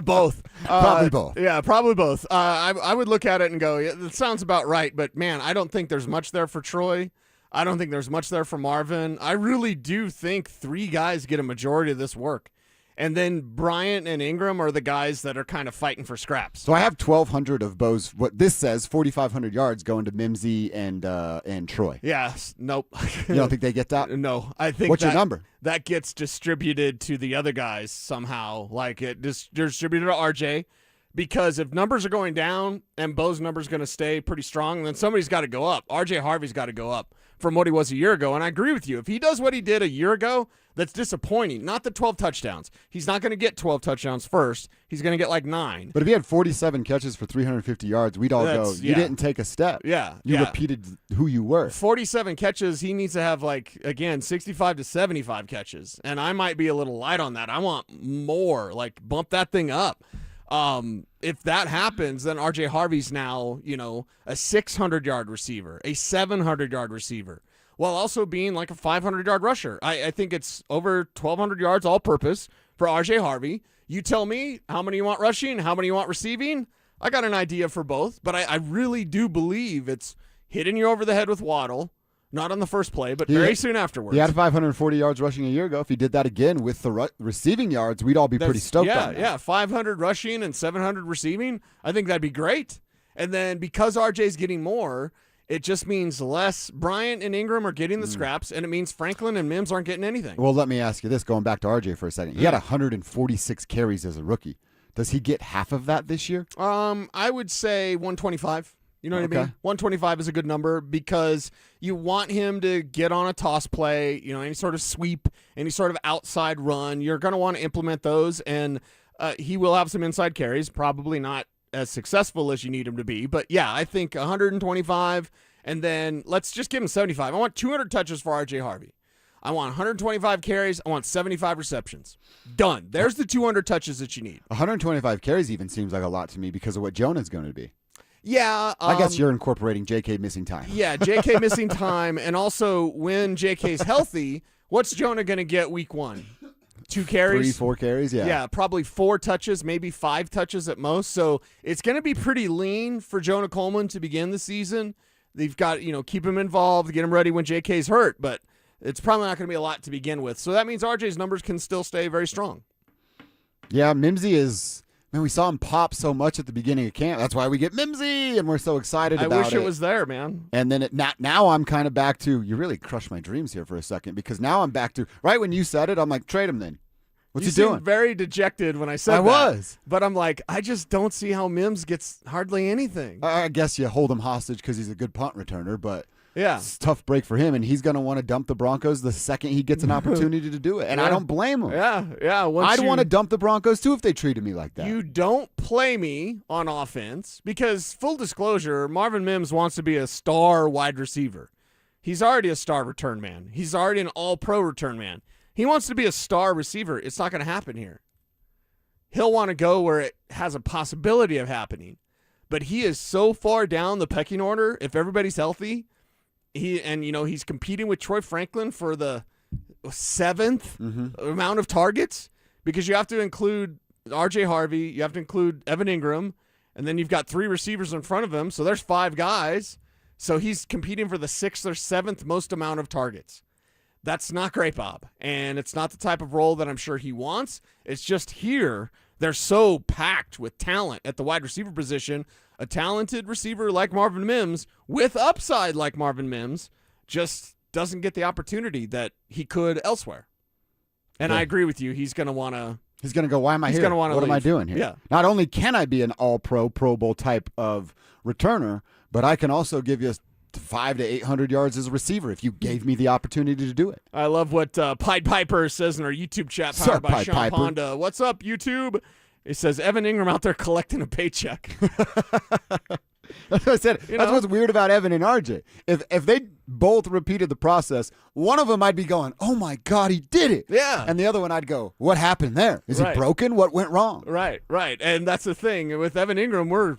Both. Probably both. Yeah, probably both. I would look at it and go, yeah, that sounds about right, but man, I don't think there's much there for Troy. I don't think there's much there for Marvin. I really do think 3 guys get a majority of this work. And then Bryant and Ingram are the guys that are kind of fighting for scraps. So I have 1,200 of Bo's, what this says, 4,500 yards going to Mimsy and Troy. Yes. Nope. You don't think they get that? No. I think What's your number? That gets distributed to the other guys somehow. Like it distributed to RJ. Because if numbers are going down and Bo's number's going to stay pretty strong, then somebody's got to go up. RJ Harvey's got to go up from what he was a year ago. And I agree with you. If he does what he did a year ago, that's disappointing. Not the 12 touchdowns. He's not going to get 12 touchdowns first. He's going to get like 9. But if he had 47 catches for 350 yards, we'd all go, you didn't take a step. Yeah. You repeated who you were. 47 catches, he needs to have, 65 to 75 catches. And I might be a little light on that. I want more. Bump that thing up. If that happens, then R.J. Harvey's now, a 600-yard receiver, a 700-yard receiver, while also being like a 500-yard rusher. I think it's over 1,200 yards all-purpose for R.J. Harvey. You tell me how many you want rushing, how many you want receiving. I got an idea for both, but I really do believe it's hitting you over the head with Waddle. Not on the first play, but very soon afterwards. He had 540 yards rushing a year ago. If he did that again with the receiving yards, we'd all be pretty stoked on that. Yeah, 500 rushing and 700 receiving. I think that'd be great. And then because RJ's getting more, it just means less. Bryant and Ingram are getting the scraps, and it means Franklin and Mims aren't getting anything. Well, let me ask you this, going back to RJ for a second. He had 146 carries as a rookie. Does he get half of that this year? I would say 125. You know what I mean? 125 is a good number because you want him to get on a toss play, any sort of sweep, any sort of outside run. You're going to want to implement those, and he will have some inside carries, probably not as successful as you need him to be. But, yeah, I think 125, and then let's just give him 75. I want 200 touches for R.J. Harvey. I want 125 carries. I want 75 receptions. Done. There's the 200 touches that you need. 125 carries even seems like a lot to me because of what Jonah's going to be. Yeah. I guess you're incorporating JK missing time. Yeah, JK missing time. And also, when JK's healthy, what's Jonah going to get week 1? 2 carries? 3-4 carries, yeah. Yeah, probably 4 touches, maybe 5 touches at most. So it's going to be pretty lean for Jonah Coleman to begin the season. They've got, keep him involved, get him ready when JK's hurt, but it's probably not going to be a lot to begin with. So that means RJ's numbers can still stay very strong. Yeah, Mimsy is, man, we saw him pop so much at the beginning of camp. That's why we get Mimsy, and we're so excited about it. I wish it was there, man. And then now I'm kind of back to, you really crushed my dreams here for a second, because now I'm back to, right when you said it, I'm like, trade him then. What's he doing? You seemed very dejected when I said that. I was. But I'm like, I just don't see how Mims gets hardly anything. I guess you hold him hostage because he's a good punt returner, but yeah, it's a tough break for him, and he's going to want to dump the Broncos the second he gets an opportunity to do it. And I don't blame him. Yeah. I'd want to dump the Broncos, too, if they treated me like that. You don't play me on offense because, full disclosure, Marvin Mims wants to be a star wide receiver. He's already a star return man. He's already an all-pro return man. He wants to be a star receiver. It's not going to happen here. He'll want to go where it has a possibility of happening. But he is so far down the pecking order, if everybody's healthy, he's competing with Troy Franklin for the 7th amount of targets because you have to include R.J. Harvey, you have to include Evan Ingram, and then you've got 3 receivers in front of him, so there's 5 guys. So he's competing for the 6th or 7th most amount of targets. That's not great, Bob, and it's not the type of role that I'm sure he wants. It's just here they're so packed with talent at the wide receiver position. A talented receiver like Marvin Mims with upside like Marvin Mims just doesn't get the opportunity that he could elsewhere. And I agree with you. He's going to want to. He's going to go, why am I here? What am I doing here? Yeah. Not only can I be an all-pro, Pro Bowl type of returner, but I can also give you 500 to 800 yards as a receiver if you gave me the opportunity to do it. I love what Pied Piper says in our YouTube chat powered by Sean Piper. Ponda. What's up, YouTube? It says Evan Ingram out there collecting a paycheck. That's what I said. That's what's weird about Evan and RJ. If they both repeated the process, one of them I'd be going, oh my God, he did it. Yeah. And the other one I'd go, what happened there? Is he broken? What went wrong? Right. And that's the thing. With Evan Ingram, we're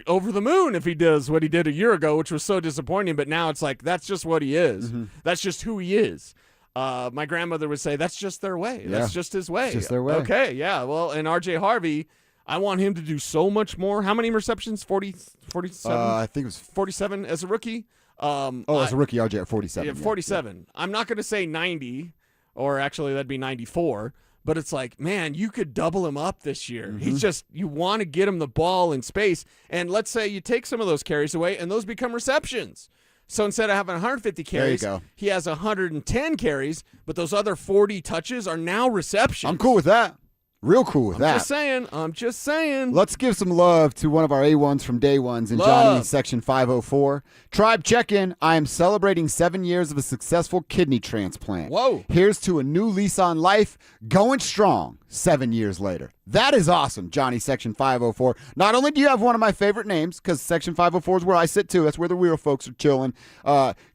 over the moon if he does what he did a year ago, which was so disappointing. But now it's like, that's just what he is. Mm-hmm. That's just who he is. My grandmother would say, that's just their way. Yeah. That's just his way. It's just their way. Okay, yeah. Well, and R.J. Harvey, I want him to do so much more. How many receptions? 47? I think it was 47 as a rookie. As a rookie, RJ at 47. Yeah, 47. Yeah. I'm not going to say 90, or actually that'd be 94. But it's like, man, you could double him up this year. Mm-hmm. He's just, you want to get him the ball in space. And let's say you take some of those carries away, and those become receptions. So instead of having 150 carries, he has 110 carries, but those other 40 touches are now receptions. I'm cool with that. Real cool with that. I'm just saying. Let's give some love to one of our A1s from day ones in Johnny section 504. Tribe check-in. I am celebrating 7 years of a successful kidney transplant. Whoa. Here's to a new lease on life, going strong 7 years later. That is awesome, Johnny section 504. Not only do you have one of my favorite names, because section 504 is where I sit too. That's where the real folks are chilling.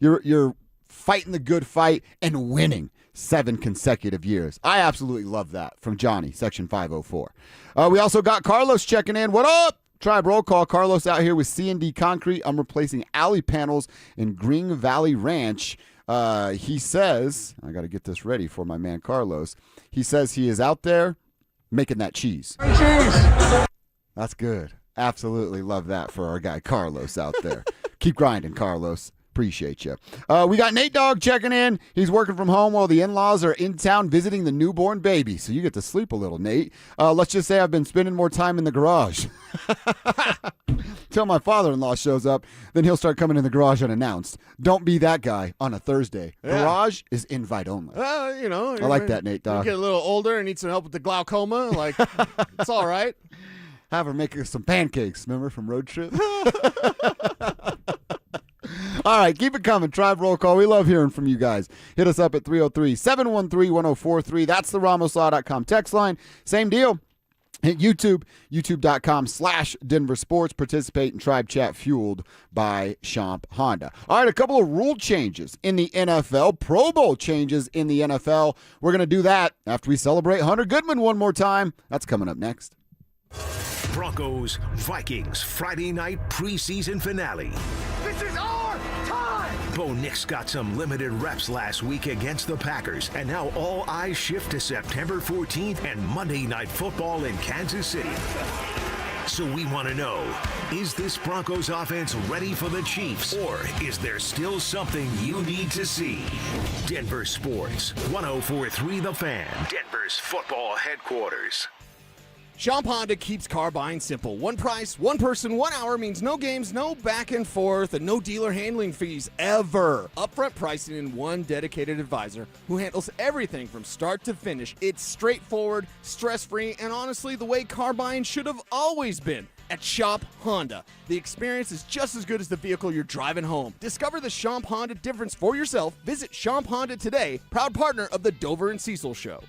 You're fighting the good fight and winning 7 consecutive years. I absolutely love that from Johnny, section 504. We also got Carlos checking in. What up? Tribe roll call. Carlos out here with C&D Concrete. I'm replacing alley panels in Green Valley Ranch. He says, I got to get this ready for my man Carlos. He says he is out there making that cheese. That's good. Absolutely love that for our guy Carlos out there. Keep grinding, Carlos. Appreciate you. We got Nate Dogg checking in. He's working from home while the in-laws are in town visiting the newborn baby. So you get to sleep a little, Nate. Let's just say I've been spending more time in the garage. Till my father-in-law shows up, then he'll start coming in the garage unannounced. Don't be that guy on a Thursday. Yeah. Garage is invite only. I like that, Nate Dogg. You get a little older and need some help with the glaucoma. Like, it's all right. Have her make us some pancakes, remember, from Road Trip? All right, keep it coming. Tribe roll call. We love hearing from you guys. Hit us up at 303-713-1043. That's the RamosLaw.com text line. Same deal. Hit YouTube, youtube.com/DenverSports. Participate in Tribe Chat fueled by Champ Honda. All right, a couple of rule changes in the NFL, Pro Bowl changes in the NFL. We're going to do that after we celebrate Hunter Goodman one more time. That's coming up next. Broncos, Vikings, Friday night preseason finale. This is our time! Bo Nix got some limited reps last week against the Packers, and now all eyes shift to September 14th and Monday Night Football in Kansas City. So we want to know, is this Broncos offense ready for the Chiefs, or is there still something you need to see? Denver Sports, 104.3 The Fan, Denver's football headquarters. Champ Honda keeps car buying simple. One price, one person, 1 hour means no games, no back and forth, and no dealer handling fees ever. Upfront pricing and one dedicated advisor who handles everything from start to finish. It's straightforward, stress-free, and honestly, the way car buying should have always been. At Champ Honda, the experience is just as good as the vehicle you're driving home. Discover the Champ Honda difference for yourself. Visit Champ Honda today, proud partner of the Dover and Cecil Show.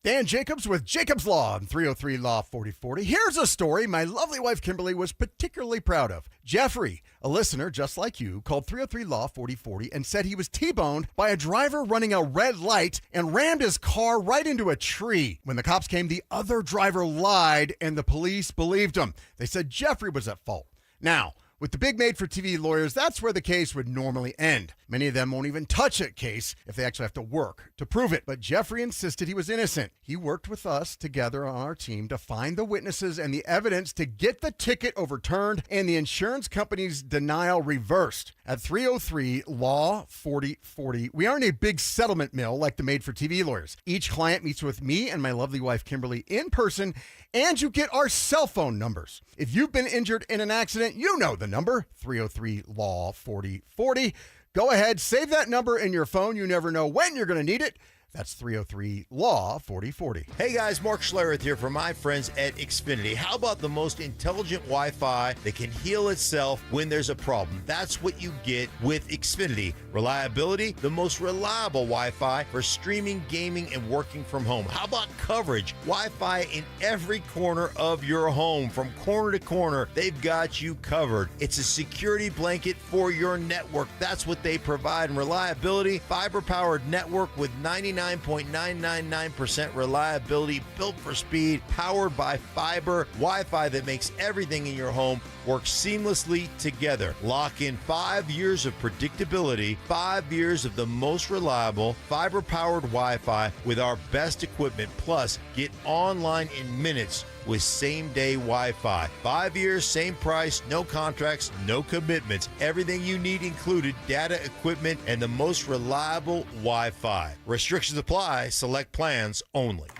Dan Jacobs with Jacobs Law on 303 Law 4040. Here's a story my lovely wife Kimberly was particularly proud of. Jeffrey, a listener just like you, called 303 Law 4040 and said he was T-boned by a driver running a red light and rammed his car right into a tree. When the cops came, the other driver lied and the police believed him. They said Jeffrey was at fault. Now, with the big made-for-TV lawyers, that's where the case would normally end. Many of them won't even touch a case if they actually have to work to prove it. But Jeffrey insisted he was innocent. He worked with us together on our team to find the witnesses and the evidence to get the ticket overturned and the insurance company's denial reversed. At 303 Law 4040, we aren't a big settlement mill like the made-for-TV lawyers. Each client meets with me and my lovely wife Kimberly in person, and you get our cell phone numbers. If you've been injured in an accident, you know the number, 303 Law 4040. Go ahead, save that number in your phone. You never know when you're going to need it. That's 303 Law 4040. Hey guys, Mark Schlereth here from my friends at Xfinity. How about the most intelligent Wi-Fi that can heal itself when there's a problem? That's what you get with Xfinity. Reliability, the most reliable Wi-Fi for streaming, gaming, and working from home. How about coverage? Wi-Fi in every corner of your home. From corner to corner, they've got you covered. It's a security blanket for your network. That's what they provide. And reliability, fiber-powered network with 99.999% reliability, built for speed, powered by fiber, Wi-Fi that makes everything in your home work seamlessly together. Lock in 5 years of predictability, 5 years of the most reliable fiber-powered Wi-Fi with our best equipment. Plus, get online in minutes with same-day Wi-Fi. 5 years, same price, no contracts, no commitments. Everything you need included, data, equipment, and the most reliable Wi-Fi. Restrictions apply. Select plans only.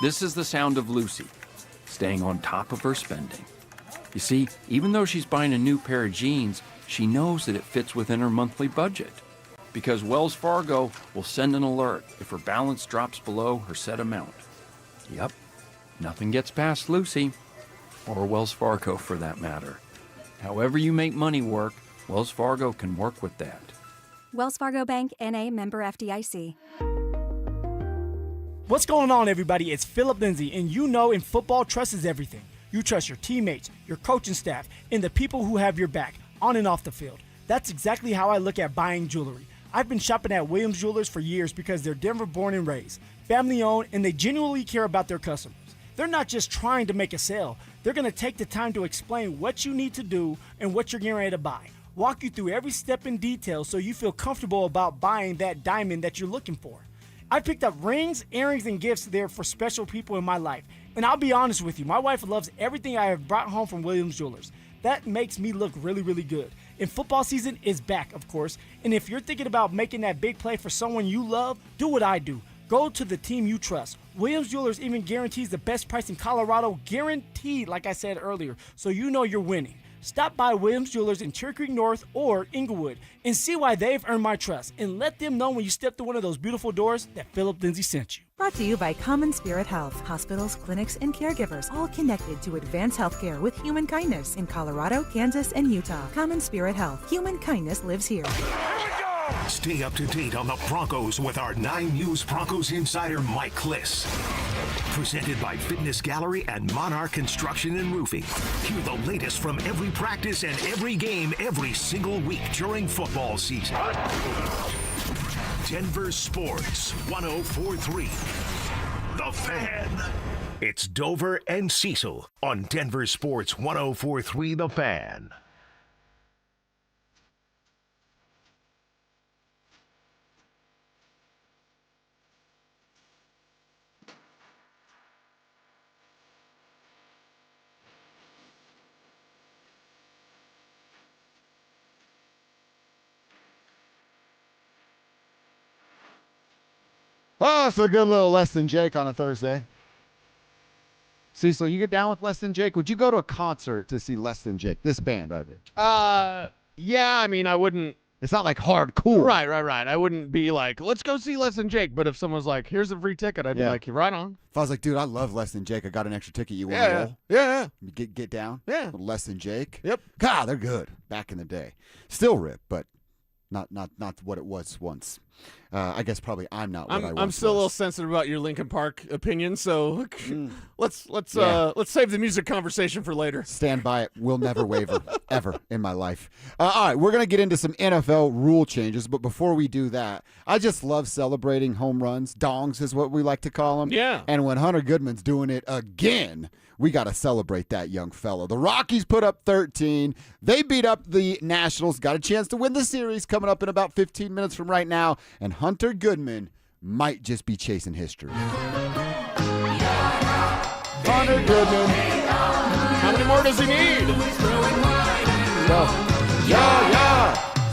This is the sound of Lucy, staying on top of her spending. You see, even though she's buying a new pair of jeans, she knows that it fits within her monthly budget. Because Wells Fargo will send an alert if her balance drops below her set amount. Yep. Nothing gets past Lucy, or Wells Fargo for that matter. However you make money work, Wells Fargo can work with that. Wells Fargo Bank, N.A., member FDIC. What's going on, everybody? It's Philip Lindsay, and you know in football, trust is everything. You trust your teammates, your coaching staff, and the people who have your back, on and off the field. That's exactly how I look at buying jewelry. I've been shopping at Williams Jewelers for years because they're Denver born and raised, family owned, and they genuinely care about their customers. They're not just trying to make a sale. They're going to take the time to explain what you need to do and what you're getting ready to buy. Walk you through every step in detail so you feel comfortable about buying that diamond that you're looking for. I picked up rings, earrings, and gifts there for special people in my life. And I'll be honest with you, my wife loves everything I have brought home from Williams Jewelers. That makes me look really, really good. And football season is back, of course. And if you're thinking about making that big play for someone you love, do what I do. Go to the team you trust. Williams Jewelers even guarantees the best price in Colorado, guaranteed, like I said earlier, so you know you're winning. Stop by Williams Jewelers in Cherry Creek North or Inglewood and see why they've earned my trust. And let them know when you step through one of those beautiful doors that Philip Lindsay sent you. Brought to you by Common Spirit Health. Hospitals, clinics, and caregivers all connected to advanced healthcare with human kindness in Colorado, Kansas, and Utah. Common Spirit Health. Human kindness lives here. Stay up to date on the Broncos with our 9 News Broncos insider Mike Kliss. Presented by Fitness Gallery and Monarch Construction and Roofing. Hear the latest from every practice and every game every single week during football season. Denver Sports 104.3. The Fan. It's Dover and Cecil on Denver Sports 104.3 The Fan. Oh, it's a good little Less Than Jake on a Thursday. Cecil, you get down with Less Than Jake? Would you go to a concert to see Less Than Jake? This band, I think. Yeah, I mean, I wouldn't. It's not like hardcore. Right. I wouldn't be like, let's go see Less Than Jake. But if someone's like, here's a free ticket, I'd be like, you're right on. If I was like, dude, I love Less Than Jake. I got an extra ticket. You want to roll? Yeah. Get down? Yeah. Less Than Jake? Yep. God, they're good. Back in the day. Still rip, but not what it was once. I guess probably I'm not what I was. I'm still a little sensitive about your Linkin Park opinion, so let's save the music conversation for later. Stand by it. We'll never waver ever in my life. All right, we're gonna get into some NFL rule changes, but before we do that, I just love celebrating home runs. Dongs is what we like to call them. Yeah. And when Hunter Goodman's doing it again, we got to celebrate that young fella. The Rockies put up 13. They beat up the Nationals. Got a chance to win the series coming up in about 15 minutes from right now. And Hunter Goodman might just be chasing history. Hunter Goodman. How many more does he need?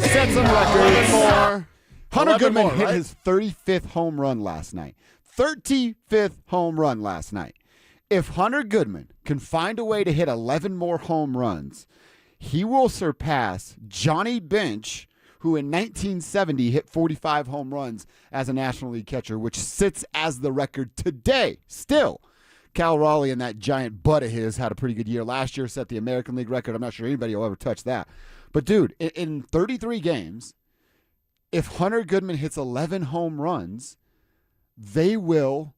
Set some records. More. Hunter Goodman more, hit right? his 35th home run last night. 35th home run last night. If Hunter Goodman can find a way to hit 11 more home runs, he will surpass Johnny Bench, who in 1970 hit 45 home runs as a National League catcher, which sits as the record today. Still, Cal Raleigh and that giant butt of his had a pretty good year last year, set the American League record. I'm not sure anybody will ever touch that. But, dude, in 33 games, if Hunter Goodman hits 11 home runs, he will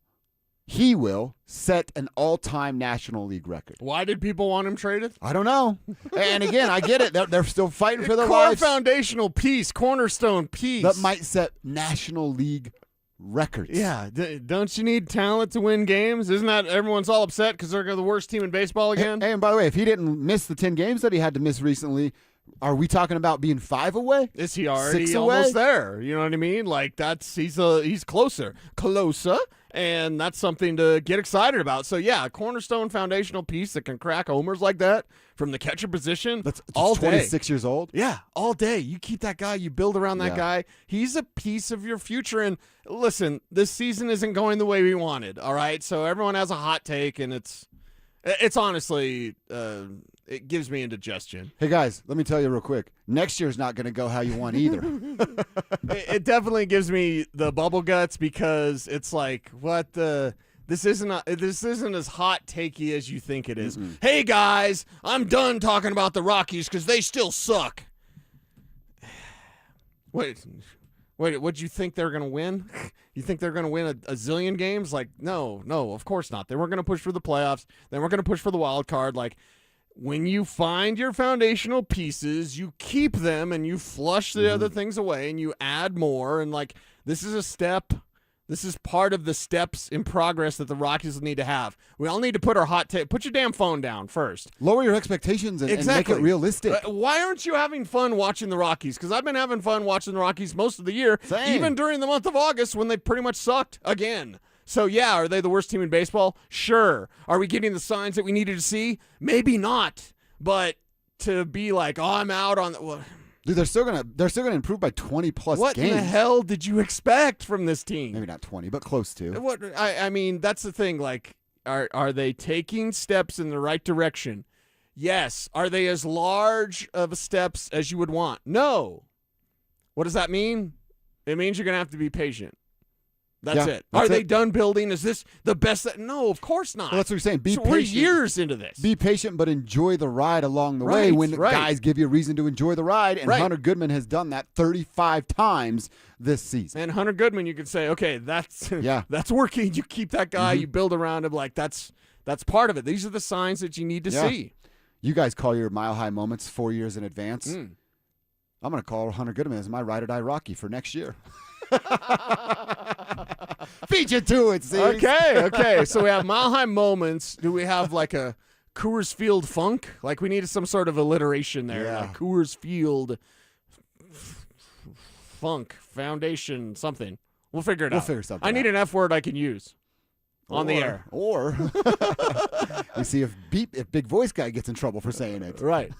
set an all-time National League record. Why did people want him traded? I don't know. And again, I get it. They're still fighting for their Core lives. foundational piece, cornerstone piece. That might set National League records. Yeah. Don't you need talent to win games? Isn't that everyone's all upset because they're the worst team in baseball again? Hey, and by the way, if he didn't miss the 10 games that he had to miss recently, are we talking about being 5 away? Is he already 6 away? almost there? You know what I mean? Like he's closer, and that's something to get excited about. So yeah, a cornerstone foundational piece that can crack homers like that from the catcher position. That's all 26 years old. Yeah, all day. You keep that guy. You build around that guy. He's a piece of your future. And listen, this season isn't going the way we wanted. All right, so everyone has a hot take, and it's honestly. It gives me indigestion. Hey, guys, let me tell you real quick. Next year's not going to go how you want either. It definitely gives me the bubble guts because it's like, this isn't as hot takey as you think it is. Mm-mm. Hey, guys, I'm done talking about the Rockies because they still suck. Wait, what do you think they're going to win? You think they're going to win a zillion games? Like, no, of course not. They weren't going to push for the playoffs. They weren't going to push for the wild card. Like, when you find your foundational pieces, you keep them and you flush the other things away and you add more. And, like, this is a step. This is part of the steps in progress that the Rockies need to have. We all need to put our hot take. Put your damn phone down first. Lower your expectations and make it realistic. Why aren't you having fun watching the Rockies? Because I've been having fun watching the Rockies most of the year, even during the month of August when they pretty much sucked again. So, yeah, are they the worst team in baseball? Sure. Are we getting the signs that we needed to see? Maybe not. But to be like, I'm out on the Dude, they're still gonna improve by 20+ games. What in the hell did you expect from this team? Maybe not 20, but close to. What I mean, that's the thing. Like, are they taking steps in the right direction? Yes. Are they as large of steps as you would want? No. What does that mean? It means you're gonna have to be patient. That's it. Are they done building? Is this the best? No, of course not. Well, that's what you're saying. Be patient. We're years into this. Be patient, but enjoy the ride along the way when guys give you a reason to enjoy the ride. And Hunter Goodman has done that 35 times this season. And Hunter Goodman, you could say, okay, that's working. You keep that guy. You build around him. Like that's part of it. These are the signs that you need to see. You guys call your Mile High moments 4 years in advance. I'm going to call Hunter Goodman as my ride or die Rocky for next year. Beat you to it, see? Okay. So we have Mile High moments. Do we have like a Coors Field funk? Like we needed some sort of alliteration there. Yeah. Like Coors Field funk foundation something. We'll figure it out. We'll figure something I need out. an F word I can use on the air. Or we see if Big Voice Guy gets in trouble for saying it. Right.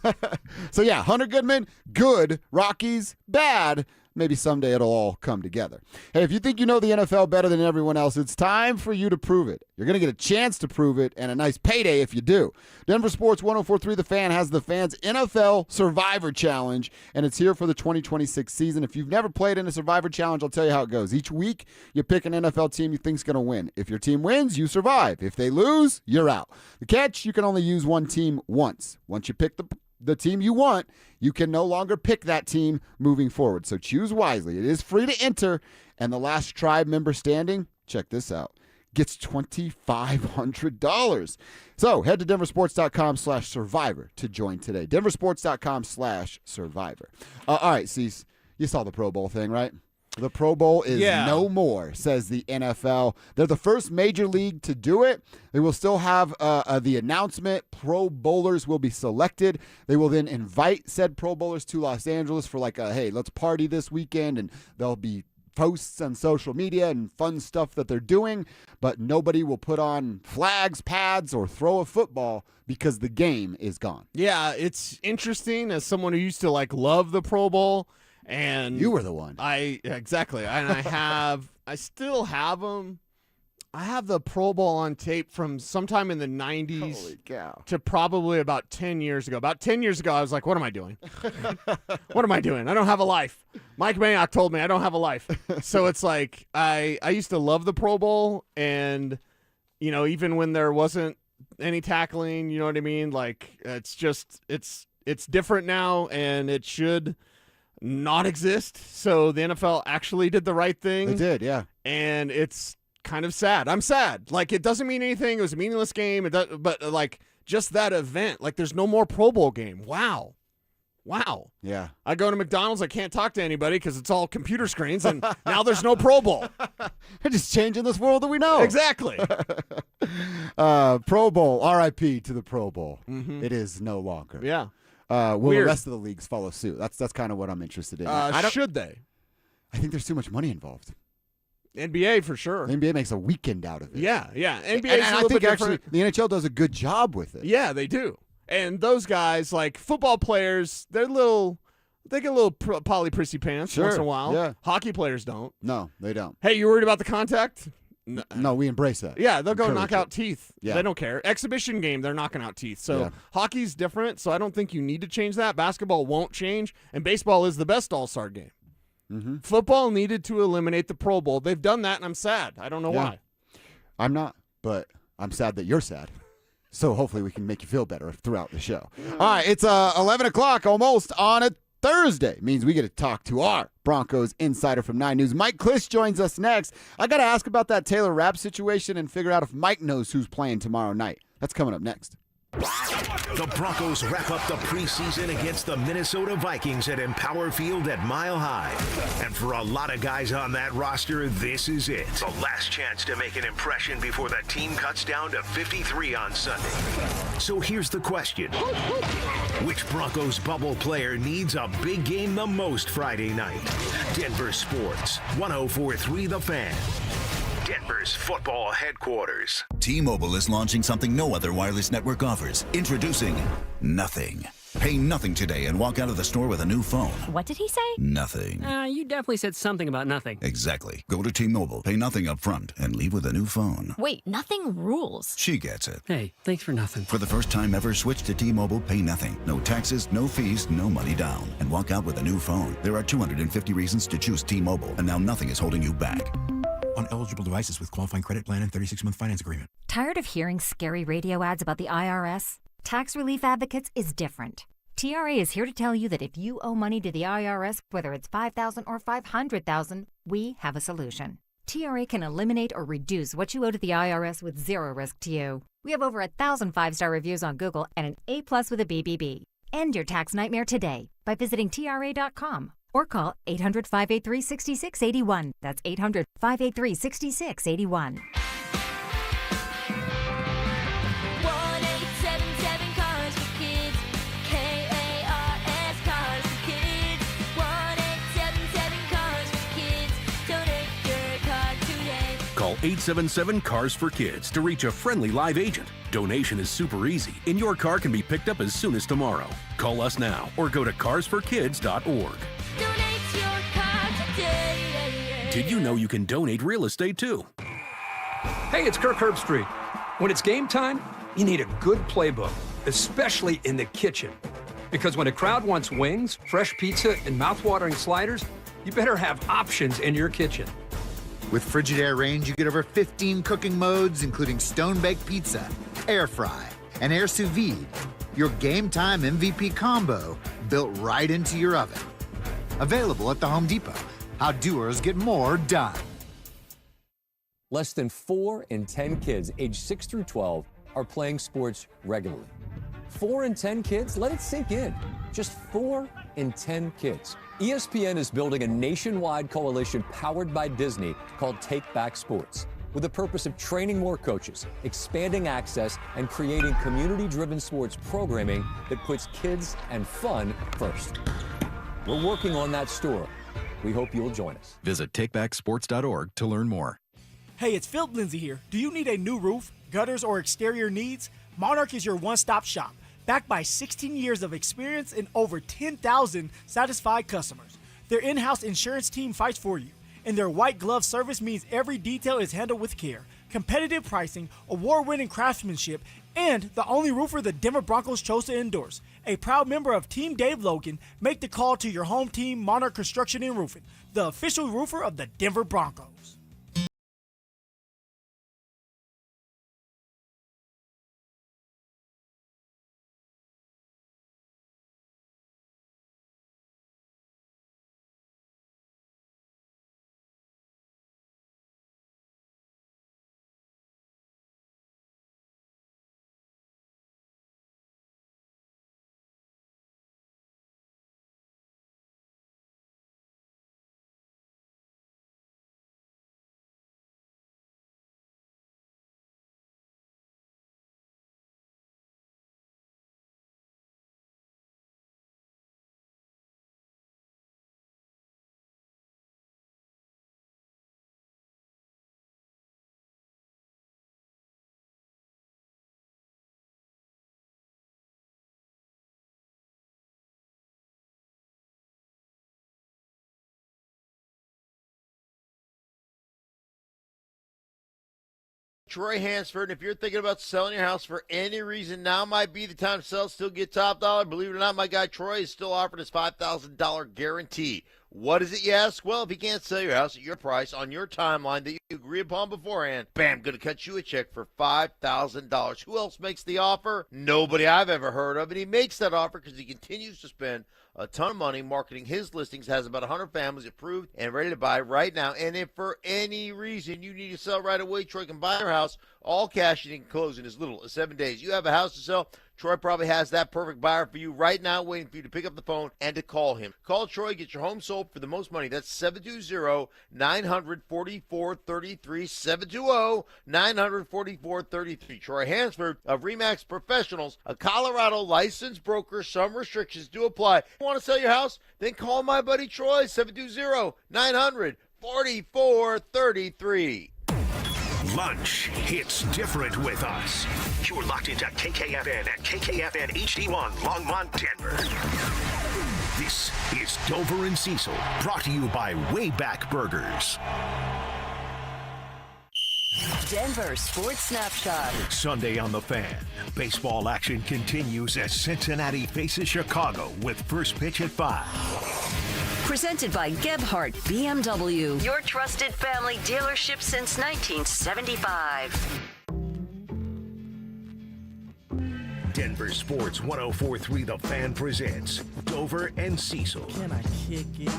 So yeah, Hunter Goodman, good. Rockies, bad. Maybe someday it'll all come together. Hey, if you think you know the NFL better than everyone else, it's time for you to prove it. You're going to get a chance to prove it and a nice payday if you do. Denver Sports 104.3 The Fan has the Fans NFL Survivor Challenge, and it's here for the 2026 season. If you've never played in a Survivor Challenge, I'll tell you how it goes. Each week, you pick an NFL team you think's going to win. If your team wins, you survive. If they lose, you're out. The catch, you can only use one team once. Once you pick the team you want, you can no longer pick that team moving forward. So choose wisely. It is free to enter, and the last tribe member standing, check this out, gets $2,500. So head to DenverSports.com/survivor to join today. DenverSports.com/survivor. All right, Cecil, you saw the Pro Bowl thing, right? The Pro Bowl is no more, says the NFL. They're the first major league to do it. They will still have the announcement. Pro Bowlers will be selected. They will then invite said Pro Bowlers to Los Angeles for like a, hey, let's party this weekend. And there'll be posts on social media and fun stuff that they're doing. But nobody will put on flags, pads, or throw a football because the game is gone. Yeah, it's interesting as someone who used to like love the Pro Bowl. And you were the one. Exactly. And I still have them. I have the Pro Bowl on tape from sometime in the 90s Holy cow. to probably about 10 years ago. About 10 years ago, I was like, what am I doing? What am I doing? I don't have a life. Mike Mayock told me I don't have a life. So it's like I used to love the Pro Bowl. And, you know, even when there wasn't any tackling, you know what I mean? Like, it's just, it's different now, and it should not exist. So the NFL actually did the right thing. They did, yeah. And it's kind of sad. I'm sad. Like, it doesn't mean anything. It was a meaningless game. But like, just that event. Like, there's no more Pro Bowl game. Wow. Yeah. I go to McDonald's. I can't talk to anybody because it's all computer screens. And now there's no Pro Bowl. They're just changing this world that we know. Exactly. Pro Bowl. R.I.P. to the Pro Bowl. Mm-hmm. It is no longer. Yeah. Will Weird. the rest of the leagues follow suit? That's kind of what I'm interested in. Should they? I think there's too much money involved. NBA for sure. The NBA makes a weekend out of it. Yeah. NBA and I think actually the NHL does a good job with it. Yeah, they do. And those guys, like football players, they get a little poly-prissy pants once in a while. Yeah. Hockey players don't. No, they don't. Hey, you worried about the contact? No, we embrace that. Yeah, they'll go knock out teeth. Yeah. They don't care. Exhibition game, they're knocking out teeth. So Yeah. hockey's different, so I don't think you need to change that. Basketball won't change, and baseball is the best all-star game. Mm-hmm. Football needed to eliminate the Pro Bowl. They've done that, and I'm sad. I don't know why. I'm not, but I'm sad that you're sad. So hopefully we can make you feel better throughout the show. All right, it's 11 o'clock almost on a Thursday. Means we get to talk to our Broncos insider from 9 News. Mike Klisch joins us next. I got to ask about that Taylor Rapp situation and figure out if Mike knows who's playing tomorrow night. That's coming up next. The Broncos wrap up the preseason against the Minnesota Vikings at Empower Field at Mile High. And for a lot of guys on that roster, this is it. The last chance to make an impression before the team cuts down to 53 on Sunday. So here's the question. Which Broncos bubble player needs a big game the most Friday night? Denver Sports, 104.3 The Fan. Denver's football headquarters. T-Mobile is launching something no other wireless network offers. Introducing Nothing. Pay nothing today and walk out of the store with a new phone. What did he say? Nothing. You definitely said something about nothing. Exactly. Go to T-Mobile, pay nothing up front, and leave with a new phone. Wait, nothing rules. She gets it. Hey, thanks for nothing. For the first time ever, switch to T-Mobile, pay nothing. No taxes, no fees, no money down. And walk out with a new phone. There are 250 reasons to choose T-Mobile, and now nothing is holding you back. on eligible devices with qualifying credit plan and 36-month finance agreement. Tired of hearing scary radio ads about the IRS? Tax Relief Advocates is different. TRA is here to tell you that if you owe money to the IRS, whether it's $5,000 or $500,000, we have a solution. TRA can eliminate or reduce what you owe to the IRS with zero risk to you. We have over 1,000 5-star reviews on Google and an A+ with a BBB. End your tax nightmare today by visiting TRA.com or call 800-583-6681. That's 800-583-6681. 1-877 Cars for Kids. KARS Cars for Kids. 1-877 Cars for Kids. Donate your car today. Call 877-CARS-FOR-KIDS to reach a friendly live agent. Donation is super easy, and your car can be picked up as soon as tomorrow. Call us now or go to carsforkids.org. Donate your car today. Did you know you can donate real estate too? Hey, it's Kirk Herbstreit. When it's game time, you need a good playbook, especially in the kitchen. Because when a crowd wants wings, fresh pizza, and mouthwatering sliders, you better have options in your kitchen. With Frigidaire Range, you get over 15 cooking modes, including stone-baked pizza, air fry, and air sous vide. Your game time MVP combo built right into your oven. Available at the Home Depot. How doers get more done. Less than 4 in 10 kids aged 6 through 12 are playing sports regularly. 4 in 10 kids? Let it sink in. Just 4 in 10 kids. ESPN is building a nationwide coalition powered by Disney called Take Back Sports, with the purpose of training more coaches, expanding access, and creating community-driven sports programming that puts kids and fun first. We're working on that story. We hope you'll join us. Visit takebacksports.org to learn more. Hey, it's Philip Lindsay here. Do you need a new roof, gutters, or exterior needs? Monarch is your one-stop shop, backed by 16 years of experience and over 10,000 satisfied customers. Their in-house insurance team fights for you, and their white glove service means every detail is handled with care. Competitive pricing, award-winning craftsmanship, and the only roofer the Denver Broncos chose to endorse. A proud member of Team Dave Logan, make the call to your home team, Monarch Construction and Roofing, the official roofer of the Denver Broncos. Troy Hansford, if you're thinking about selling your house for any reason, now might be the time to sell, still get top dollar. Believe it or not, my guy Troy is still offering his $5,000 guarantee. What is it, you ask? Well, if you can't sell your house at your price on your timeline that you agree upon beforehand, bam, going to cut you a check for $5,000. Who else makes the offer? Nobody I've ever heard of, and he makes that offer because he continues to spend a ton of money marketing his listings, has about 100 families approved and ready to buy right now. And if for any reason you need to sell right away, Troy can buy your house, all cash, and can close in as little as 7 days. You have a house to sell, Troy probably has that perfect buyer for you right now, waiting for you to pick up the phone and to call him. Call Troy, get your home sold for the most money. That's 720-900-4433, 720-900-4433. Troy Hansford of RE/MAX Professionals, a Colorado licensed broker. Some restrictions do apply. You want to sell your house? Then call my buddy Troy, 720-900-4433. Lunch hits different with us. You're locked into KKFN at KKFN HD1, Longmont, Denver. This is Dover and Cecil, brought to you by Wayback Burgers. Denver Sports Snapshot. Sunday on the Fan. Baseball action continues as Cincinnati faces Chicago with first pitch at 5. Presented by Gebhardt BMW, your trusted family dealership since 1975. Denver Sports 104.3 The Fan presents Dover and Cecil. Can I kick it?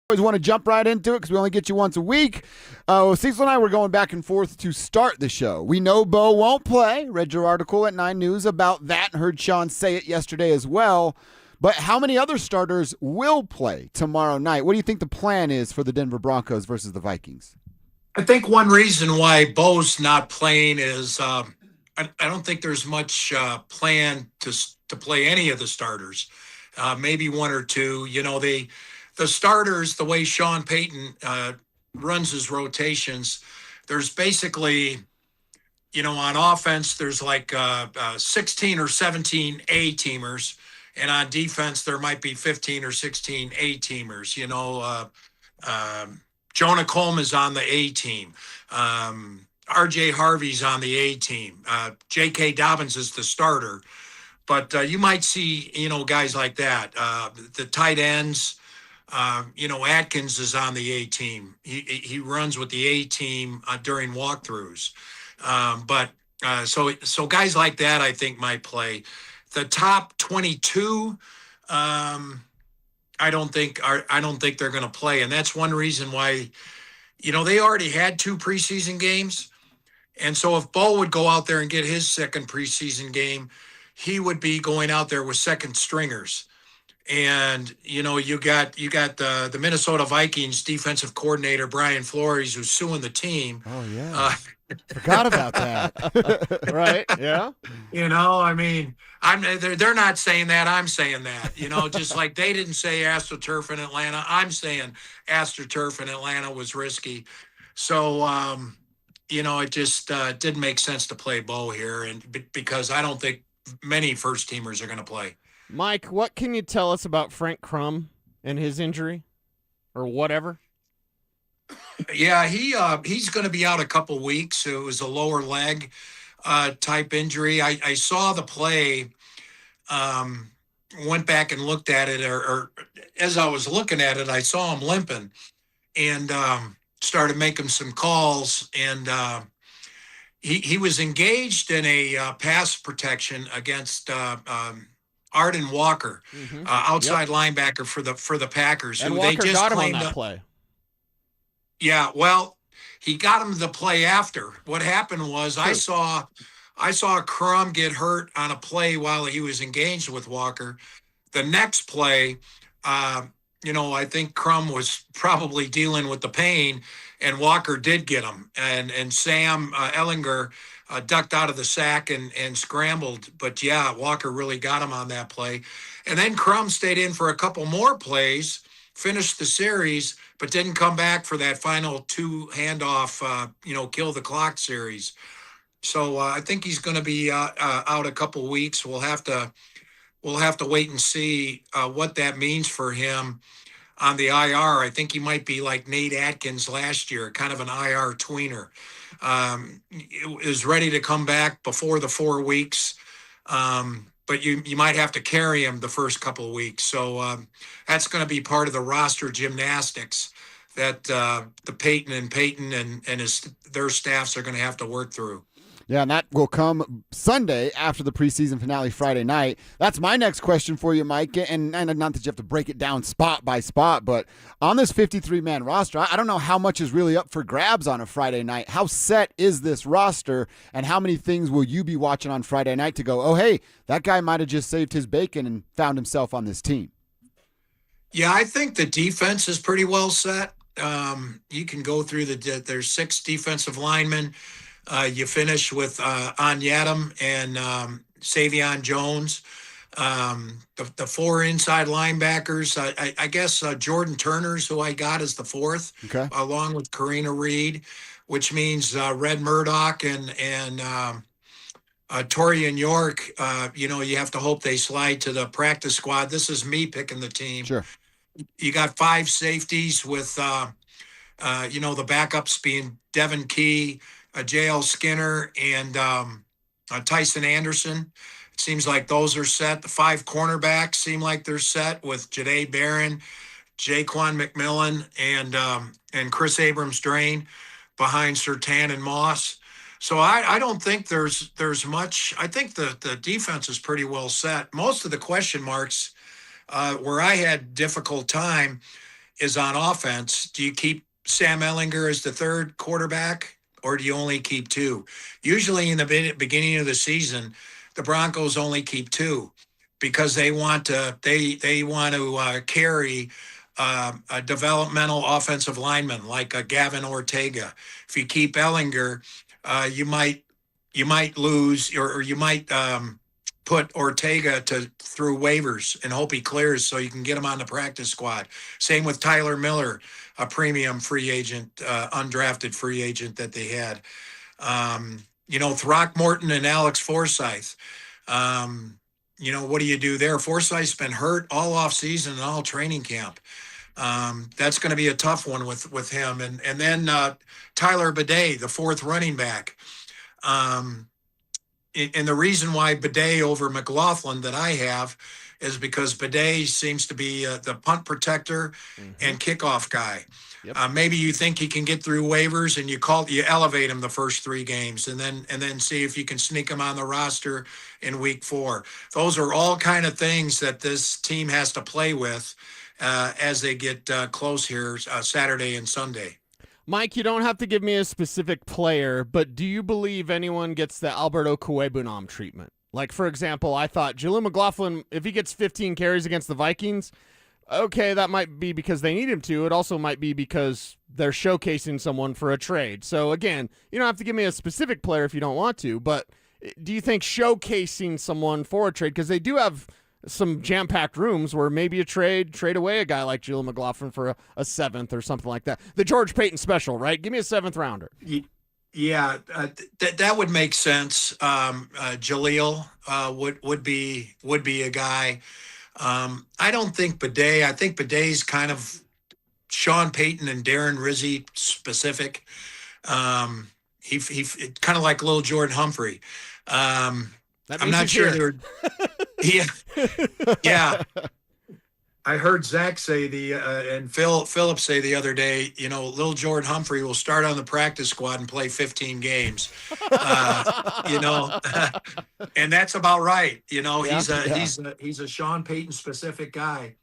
Always want to jump right into it because we only get you once a week. Cecil and I were going back and forth to start the show. We know Bo won't play. Read your article at 9 News about that and heard Sean say it yesterday as well. But how many other starters will play tomorrow night? What do you think the plan is for the Denver Broncos versus the Vikings? I think one reason why Bo's not playing is I don't think there's much plan to play any of the starters. Maybe one or two. You know, the starters, the way Sean Payton runs his rotations, there's basically, you know, on offense, there's like 16 or 17 A-teamers, and on defense, there might be 15 or 16 A-teamers. You know, Jonah Coleman is on the A-team. R.J. Harvey's on the A-team. J.K. Dobbins is the starter. But you might see, you know, guys like that. The tight ends, you know, Atkins is on the A-team. He runs with the A-team during walkthroughs. So guys like that, I think, might play. The top 22, I don't think they're going to play, and that's one reason why. You know, they already had 2 preseason games, and so if Bo would go out there and get his second preseason game, he would be going out there with second stringers. And, you know, you got the Minnesota Vikings defensive coordinator, Brian Flores, who's suing the team. Oh, yeah. Forgot about that. Right, yeah. You know, I mean, they're not saying that. I'm saying that. You know, just like they didn't say AstroTurf in Atlanta, I'm saying AstroTurf in Atlanta was risky. So, you know, it just didn't make sense to play Bo here, and because I don't think many first-teamers are going to play. Mike, what can you tell us about Frank Crum and his injury or whatever? Yeah, he's going to be out a couple weeks. It was a lower leg type injury. I saw the play, went back and looked at it, or as I was looking at it, I saw him limping and started making some calls. And he was engaged in a pass protection against Arden Walker, outside linebacker for the Packers. And who Walker they just got him on claimed that play. Yeah, well, he got him the play after. What happened was I saw Crum get hurt on a play while he was engaged with Walker. The next play, you know, I think Crum was probably dealing with the pain, and Walker did get him. And Sam Ellinger ducked out of the sack and scrambled. But, yeah, Walker really got him on that play. And then Crum stayed in for a couple more plays, finished the series, but didn't come back for that final 2 handoff, you know, kill the clock series. So I think he's going to be out a couple weeks. We'll have to wait and see what that means for him on the IR. I think he might be like Nate Atkins last year, kind of an IR tweener. Is ready to come back before the 4 weeks. But you might have to carry him the first couple of weeks. So that's going to be part of the roster gymnastics that the Payton and their staffs are going to have to work through. Yeah, and that will come Sunday after the preseason finale Friday night. That's my next question for you, Mike. And not that you have to break it down spot by spot, but on this 53-man roster, I don't know how much is really up for grabs on a Friday night. How set is this roster, and how many things will you be watching on Friday night to go, oh, hey, that guy might have just saved his bacon and found himself on this team? Yeah, I think the defense is pretty well set. You can go through there's 6 defensive linemen. You finish with Onyadam and Savion Jones. The four inside linebackers. I guess Jordan Turner's who I got as the fourth, along with Karina Reed, which means Red Murdoch and Torian York. You have to hope they slide to the practice squad. This is me picking the team. Sure. You got five safeties with, the backups being Devin Key, J.L. Skinner, and Tyson Anderson. It seems like those are set. The five cornerbacks seem like they're set with Jade Barron, Jaquan McMillan, and Chris Abrams-Drain behind Surtain and Moss. So I don't think there's much. I think the defense is pretty well set. Most of the question marks where I had difficult time is on offense. Do you keep Sam Ehlinger as the third quarterback, or do you only keep two? Usually in the beginning of the season, the Broncos only keep two because they want to carry a developmental offensive lineman like a Gavin Ortega. If you keep Ehlinger, you might lose or you might put Ortega through waivers and hope he clears so you can get him on the practice squad. Same with Tyler Miller, a premium free agent, undrafted free agent that they had. Throckmorton and Alex Forsythe. What do you do there? Forsythe's been hurt all off season and all training camp. That's going to be a tough one with him. And then Tyler Bidet, the fourth running back. And the reason why Bidet over McLaughlin that I have is because Bidet seems to be the punt protector and kickoff guy. Yep. Maybe you think he can get through waivers and you elevate him the first three games and then see if you can sneak him on the roster in week 4. Those are all kind of things that this team has to play with as they get close here Saturday and Sunday. Mike, you don't have to give me a specific player, but do you believe anyone gets the Alberto Cuebunam treatment? Like, for example, I thought Jaleel McLaughlin, if he gets 15 carries against the Vikings, okay, that might be because they need him to. It also might be because they're showcasing someone for a trade. So, again, you don't have to give me a specific player if you don't want to, but do you think showcasing someone for a trade, because they do have some jam-packed rooms where maybe a trade away a guy like Jaleel McLaughlin for a seventh or something like that. The George Payton special, right? Give me a seventh rounder. Yeah, that would make sense. Jaleel would be a guy. I don't think Bidet. I think Bidet's kind of Sean Payton and Darren Rizzi specific. He kind of like little Jordan Humphrey. I'm not sure they're. Yeah. I heard Zach say and Philip say the other day, little Jordan Humphrey will start on the practice squad and play 15 games, and that's about right. He's a Sean Payton specific guy,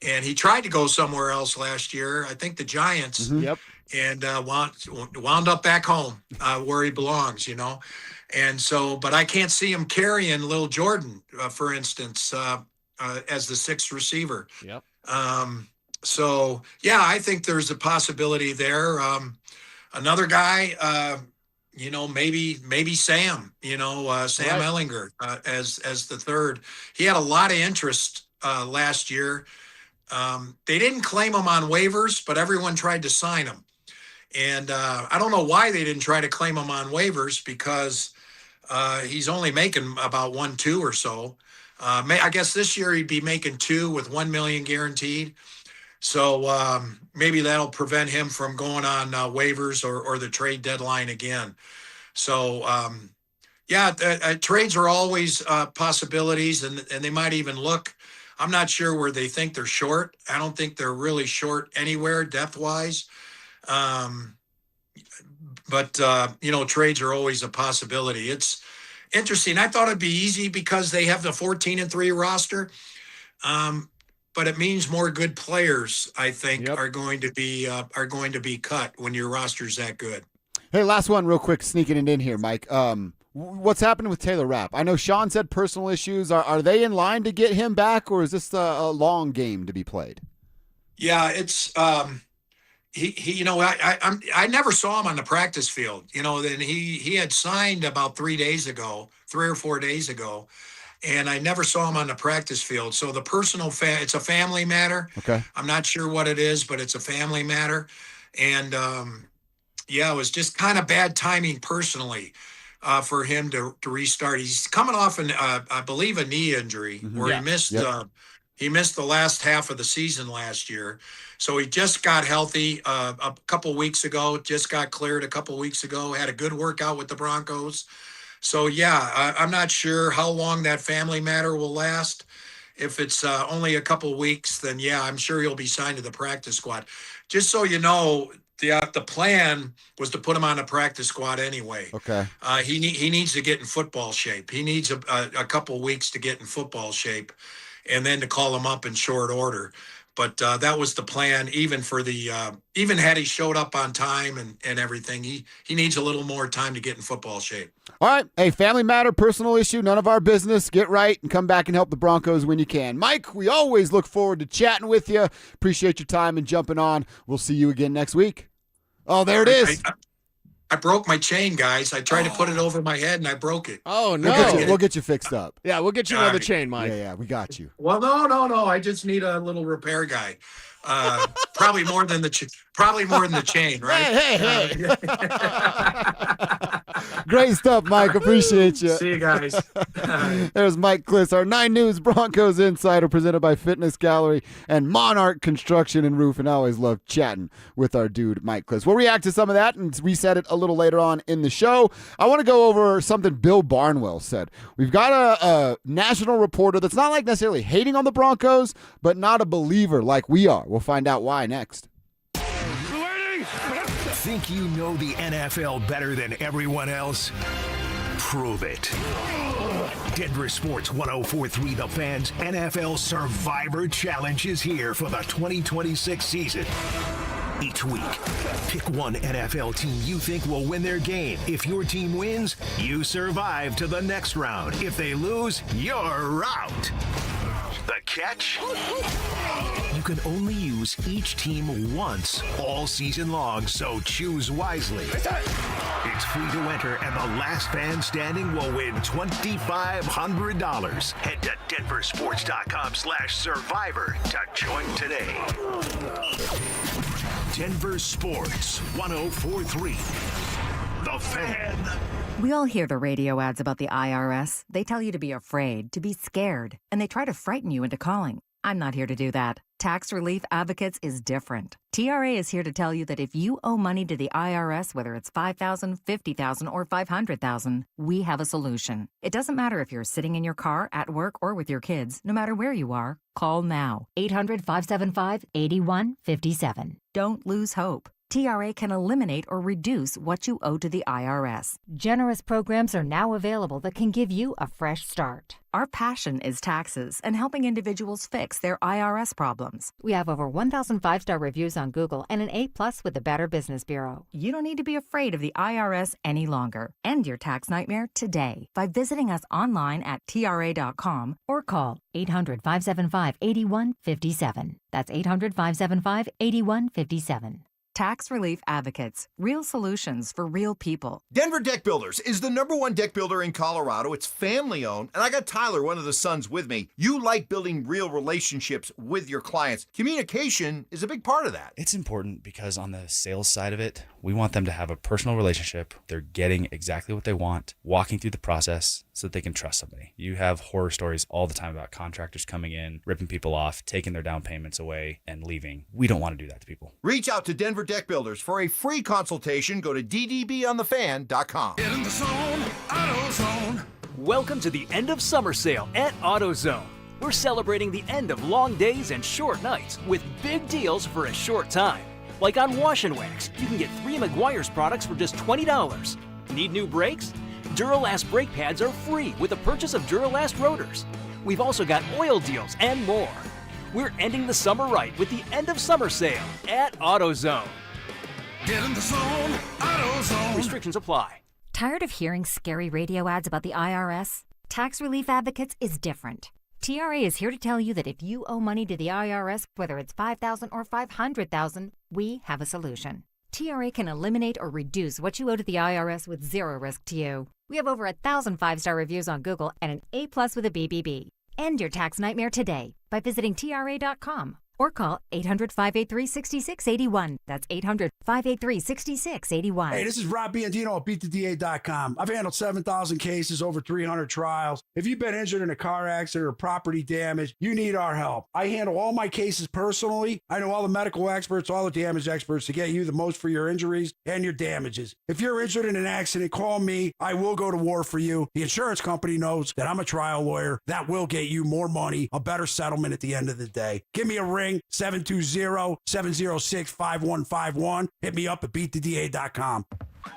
and he tried to go somewhere else last year. I think the Giants. Yep. And wound up back home where he belongs. And so, but I can't see him carrying little Jordan, for instance. As the sixth receiver. Yep. So yeah, I think there's a possibility there. Another guy, maybe Sam, Sam Ehlinger, as the third. He had a lot of interest last year. They didn't claim him on waivers, but everyone tried to sign him. And I don't know why they didn't try to claim him on waivers, because he's only making about 1-2 or so. I guess this year he'd be making 2 with $1 million guaranteed. So maybe that'll prevent him from going on waivers or the trade deadline again. So trades are always possibilities, and they might even look. I'm not sure where they think they're short. I don't think they're really short anywhere depth wise. But trades are always a possibility. It's interesting. I thought it'd be easy because they have the 14-3 roster, but it means more good players, I think, are going to be cut when your roster's that good. Hey, last one, real quick, sneaking it in here, Mike. What's happening with Taylor Rapp? I know Sean said personal issues. Are they in line to get him back, or is this a long game to be played? Yeah, it's. I never saw him on the practice field, and he had signed about 3 or 4 days ago. and I never saw him on the practice field. So the it's a family matter. Okay. I'm not sure what it is, but it's a family matter. And yeah, it was just kind of bad timing personally for him to restart. He's coming off I believe, a knee injury where he missed the last half of the season last year. So he just got healthy a couple weeks ago, just got cleared a couple weeks ago, had a good workout with the Broncos. So, yeah, I'm not sure how long that family matter will last. If it's only a couple weeks, then, yeah, I'm sure he'll be signed to the practice squad. Just so you know, the plan was to put him on the practice squad anyway. Okay. He needs to get in football shape. He needs a couple weeks to get in football shape and then to call him up in short order. But that was the plan, even for even had he showed up on time and everything, he needs a little more time to get in football shape. All right. Hey, family matter, personal issue, none of our business. Get right and come back and help the Broncos when you can. Mike, we always look forward to chatting with you. Appreciate your time and jumping on. We'll see you again next week. Oh, there it is. I broke my chain, guys. I tried to put it over my head, and I broke it. Oh, no. We'll get you fixed up. Yeah, we'll get you another chain, Mike. Yeah, we got you. Well, no. I just need a little repair guy. Probably more than the chain, right? Hey. Great stuff, Mike. Appreciate you. See you guys. There's Mike Kliss, our 9 News Broncos insider, presented by Fitness Gallery and Monarch Construction and Roof. And I always love chatting with our dude, Mike Kliss. We'll react to some of that and reset it a little later on in the show. I want to go over something Bill Barnwell said. We've got a national reporter that's not like necessarily hating on the Broncos, but not a believer like we are. We'll find out why next. Think you know the NFL better than everyone else? Prove it. Denver Sports 1043 The Fans NFL Survivor Challenge is here for the 2026 season. Each week, pick one NFL team you think will win their game. If your team wins, you survive to the next round. If they lose, you're out. The catch? You can only use each team once all season long, so choose wisely. It's free to enter, and the last fan standing will win $2,500. Head to denversports.com/survivor to join today. Denver Sports 1043. The Fan. We all hear the radio ads about the IRS. They tell you to be afraid, to be scared, and they try to frighten you into calling. I'm not here to do that. Tax Relief Advocates is different. TRA is here to tell you that if you owe money to the IRS, whether it's $5,000, $50,000, or $500,000, we have a solution. It doesn't matter if you're sitting in your car, at work, or with your kids. No matter where you are, call now. 800-575-8157. Don't lose hope. TRA can eliminate or reduce what you owe to the IRS. Generous programs are now available that can give you a fresh start. Our passion is taxes and helping individuals fix their IRS problems. We have over 1,000 5-star reviews on Google and an A+ with the Better Business Bureau. You don't need to be afraid of the IRS any longer. End your tax nightmare today by visiting us online at TRA.com or call 800-575-8157. That's 800-575-8157. Tax Relief Advocates. Real solutions for real people. Denver Deck Builders is the #1 deck builder in Colorado. It's family-owned, and I got Tyler, one of the sons, with me. You like building real relationships with your clients. Communication is a big part of that. It's important because on the sales side of it, we want them to have a personal relationship. They're getting exactly what they want, walking through the process so that they can trust somebody. You have horror stories all the time about contractors coming in, ripping people off, taking their down payments away, and leaving. We don't want to do that to people. Reach out to Denver Deck Builders for a free consultation. Go to ddbonthefan.com. Get in the zone, AutoZone. Welcome to the end of summer sale at AutoZone. We're celebrating the end of long days and short nights with big deals for a short time. Like on Wash and Wax, you can get 3 Meguiar's products for just $20. Need new brakes? Duralast brake pads are free with the purchase of Duralast rotors. We've also got oil deals and more. We're ending the summer right with the end of summer sale at AutoZone. Get in the zone, AutoZone. Restrictions apply. Tired of hearing scary radio ads about the IRS? Tax Relief Advocates is different. TRA is here to tell you that if you owe money to the IRS, whether it's $5,000 or $500,000, we have a solution. TRA can eliminate or reduce what you owe to the IRS with zero risk to you. We have over 1,000 five-star reviews on Google and an A+ with a BBB. End your tax nightmare today by visiting TRA.com or call 800-583-6681. That's 800-583-6681. Hey, this is Rob Biandino at BeatTheDA.com. I've handled 7,000 cases, over 300 trials. If you've been injured in a car accident or property damage, you need our help. I handle all my cases personally. I know all the medical experts, all the damage experts to get you the most for your injuries and your damages. If you're injured in an accident, call me. I will go to war for you. The insurance company knows that I'm a trial lawyer. That will get you more money, a better settlement at the end of the day. Give me a ring. 720-706-5151. Hit me up at beattheda.com.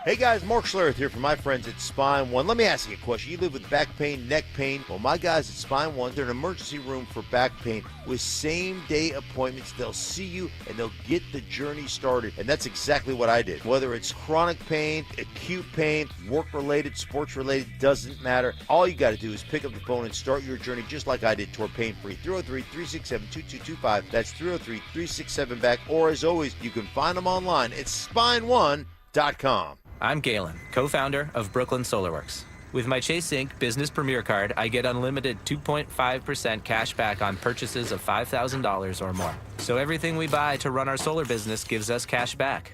Hey guys, Mark Schlereth here from my friends at Spine One. Let me ask you a question. You live with back pain, neck pain. Well, my guys at Spine One, they're an emergency room for back pain with same-day appointments. They'll see you and they'll get the journey started. And that's exactly what I did. Whether it's chronic pain, acute pain, work-related, sports-related, doesn't matter. All you got to do is pick up the phone and start your journey just like I did toward pain-free. 303-367-2225. That's 303-367-BACK. Or as always, you can find them online at spineone.com. I'm Galen, co-founder of Brooklyn SolarWorks. With my Chase Inc. Business Premier Card, I get unlimited 2.5% cash back on purchases of $5,000 or more. So everything we buy to run our solar business gives us cash back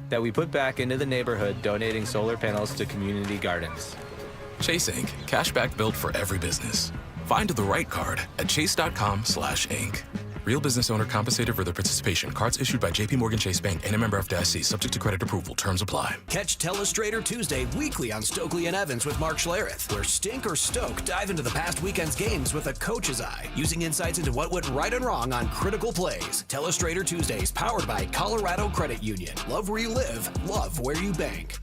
that we put back into the neighborhood, donating solar panels to community gardens. Chase Inc. Cashback built for every business. Find the right card at chase.com/Inc. Real business owner compensated for their participation. Cards issued by JPMorgan Chase Bank and a member FDIC. Subject to credit approval. Terms apply. Catch Telestrator Tuesday weekly on Stokely and Evans with Mark Schlereth, where Stink or Stoke dive into the past weekend's games with a coach's eye, using insights into what went right and wrong on critical plays. Telestrator Tuesdays, powered by Colorado Credit Union. Love where you live, love where you bank.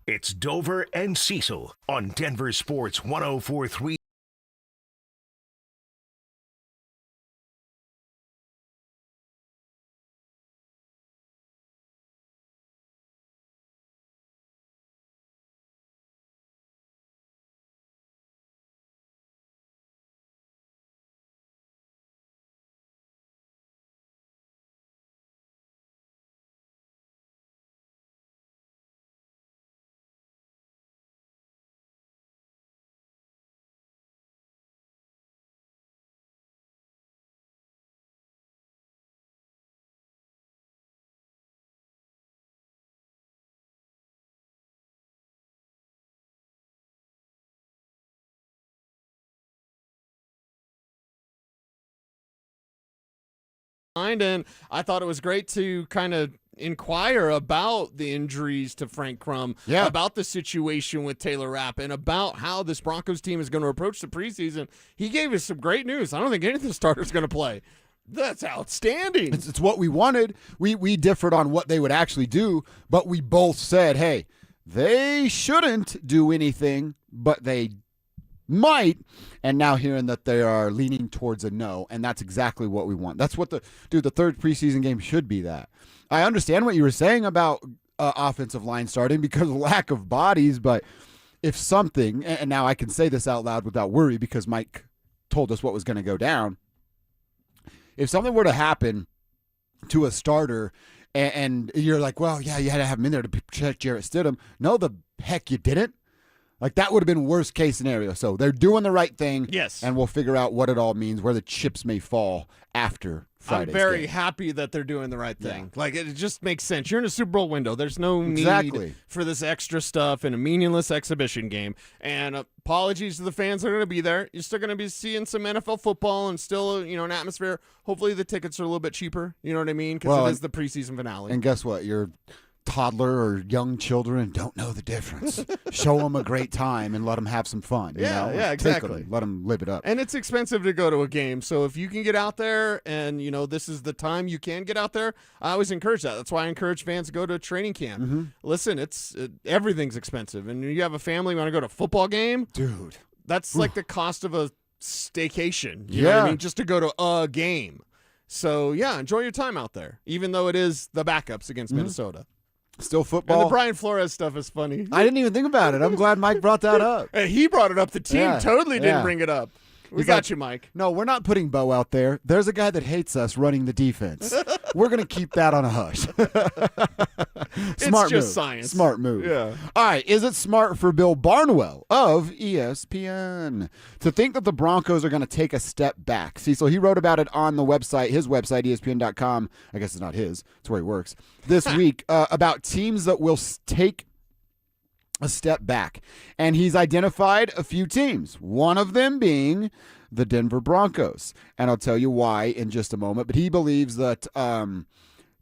It's Dover and Cecil on Denver Sports 104.3. And I thought it was great to kind of inquire about the injuries to Frank Crum, about the situation with Taylor Rapp, and about how this Broncos team is going to approach the preseason. He gave us some great news. I don't think any of the starters going to play. That's outstanding. It's what we wanted. We differed on what they would actually do, but we both said, hey, they shouldn't do anything, but they might. And now hearing that they are leaning towards a no, and that's exactly what we want. That's what the third preseason game should be that. I understand what you were saying about offensive line starting because of lack of bodies, but if something, and now I can say this out loud without worry because Mike told us what was going to go down. If something were to happen to a starter and you're like, well, yeah, you had to have him in there to protect Jarrett Stidham. No, the heck you didn't. Like, that would have been worst case scenario. So they're doing the right thing. Yes. And we'll figure out what it all means, where the chips may fall after Friday's I'm very game. happy that they're doing the right thing. Yeah. Like, it just makes sense. You're in a Super Bowl window. There's no need for this extra stuff in a meaningless exhibition game. And apologies to the fans that are going to be there. You're still going to be seeing some NFL football and still, an atmosphere. Hopefully the tickets are a little bit cheaper. You know what I mean? Because it is the preseason finale. And guess what? You're toddler or young children don't know the difference. Show them a great time and let them have some fun. Yeah, exactly. Let them live it up. And it's expensive to go to a game, so if you can get out there and this is the time you can get out there, I always encourage that. That's why I encourage fans to go to training camp. Mm-hmm. Listen, everything's expensive, and you have a family, you want to go to a football game, dude. That's like the cost of a staycation. You know what I mean? Just to go to a game. So yeah, enjoy your time out there, even though it is the backups against Minnesota. Still football. And the Brian Flores stuff is funny. I didn't even think about it. I'm glad Mike brought that up. Hey, he brought it up. The team totally didn't bring it up. We got you, Mike. No, we're not putting Bo out there. There's a guy that hates us running the defense. We're going to keep that on a hush. It's just science. Smart move. Yeah. All right. Is it smart for Bill Barnwell of ESPN to think that the Broncos are going to take a step back? Cecil, he wrote about it on the website, his website, ESPN.com. I guess it's not his. It's where he works. This week about teams that will take a step back. And he's identified a few teams, one of them being the Denver Broncos. And I'll tell you why in just a moment. But he believes that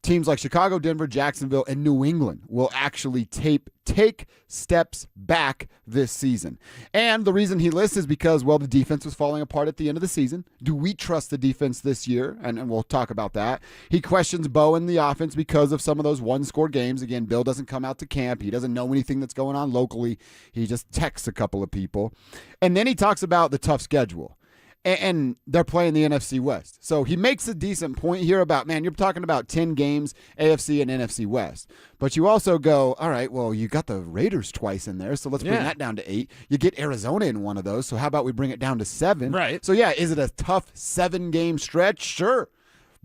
teams like Chicago, Denver, Jacksonville, and New England will actually take steps back this season. And the reason he lists is because, well, the defense was falling apart at the end of the season. Do we trust the defense this year? And we'll talk about that. He questions Bo and the offense because of some of those one-score games. Again, Bill doesn't come out to camp. He doesn't know anything that's going on locally. He just texts a couple of people. And then he talks about the tough schedule. And they're playing the NFC West. So he makes a decent point here about, man, you're talking about 10 games, AFC and NFC West. But you also go, all right, well, you got the Raiders twice in there, so let's bring that down to 8. You get Arizona in one of those, so how about we bring it down to 7? Right. So, yeah, is it a tough 7-game stretch? Sure.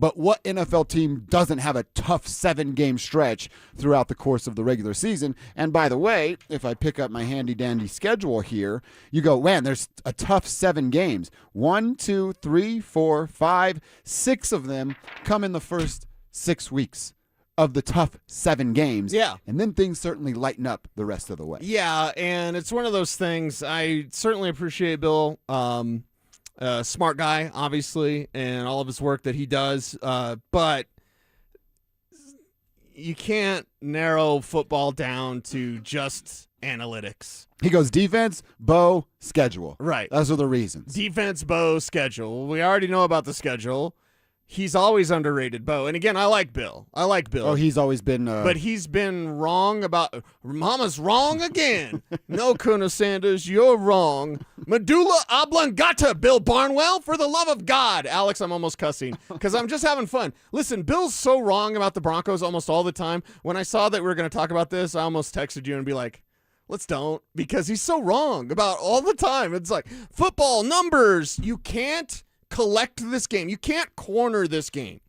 But what NFL team doesn't have a tough 7-game stretch throughout the course of the regular season? And by the way, if I pick up my handy-dandy schedule here, you go, man, there's a tough 7 games. 1, 2, 3, 4, 5, 6 of them come in the first 6 weeks of the tough 7 games. Yeah. And then things certainly lighten up the rest of the way. Yeah, and it's one of those things. I certainly appreciate Bill. Smart guy, obviously, and all of his work that he does. But you can't narrow football down to just analytics. He goes defense, Bo, schedule. Right. Those are the reasons. Defense, Bo, schedule. We already know about the schedule. He's always underrated, Bo. And again, I like Bill. Oh, he's always been. But he's been wrong about. Mama's wrong again. No, Colonel Sanders, you're wrong. Medulla oblongata, Bill Barnwell, for the love of God. Alex, I'm almost cussing because I'm just having fun. Listen, Bill's so wrong about the Broncos almost all the time. When I saw that we were going to talk about this, I almost texted you and be like, let's don't, because he's so wrong about all the time. It's like football numbers. You can't collect this game. You can't corner this game.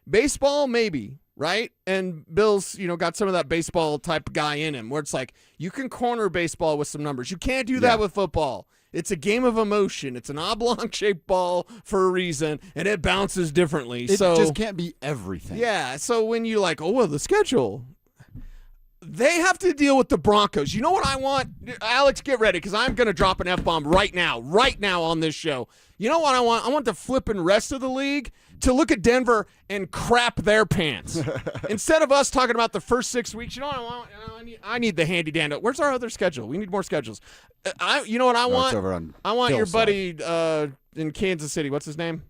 Baseball, maybe, right? And Bill's, got some of that baseball type guy in him where it's like, you can corner baseball with some numbers. You can't do that with football. It's a game of emotion. It's an oblong-shaped ball for a reason, and it bounces differently. It just can't be everything. Yeah, so when you the schedule, they have to deal with the Broncos. You know what I want? Alex, get ready, because I'm going to drop an F-bomb right now on this show. You know what I want? I want the flipping rest of the league to look at Denver and crap their pants. Instead of us talking about the first 6 weeks, you know what I want? I need the handy dandy. Where's our other schedule? We need more schedules. You know what I want? It's over on I want your Hillside. buddy in Kansas City. What's his name?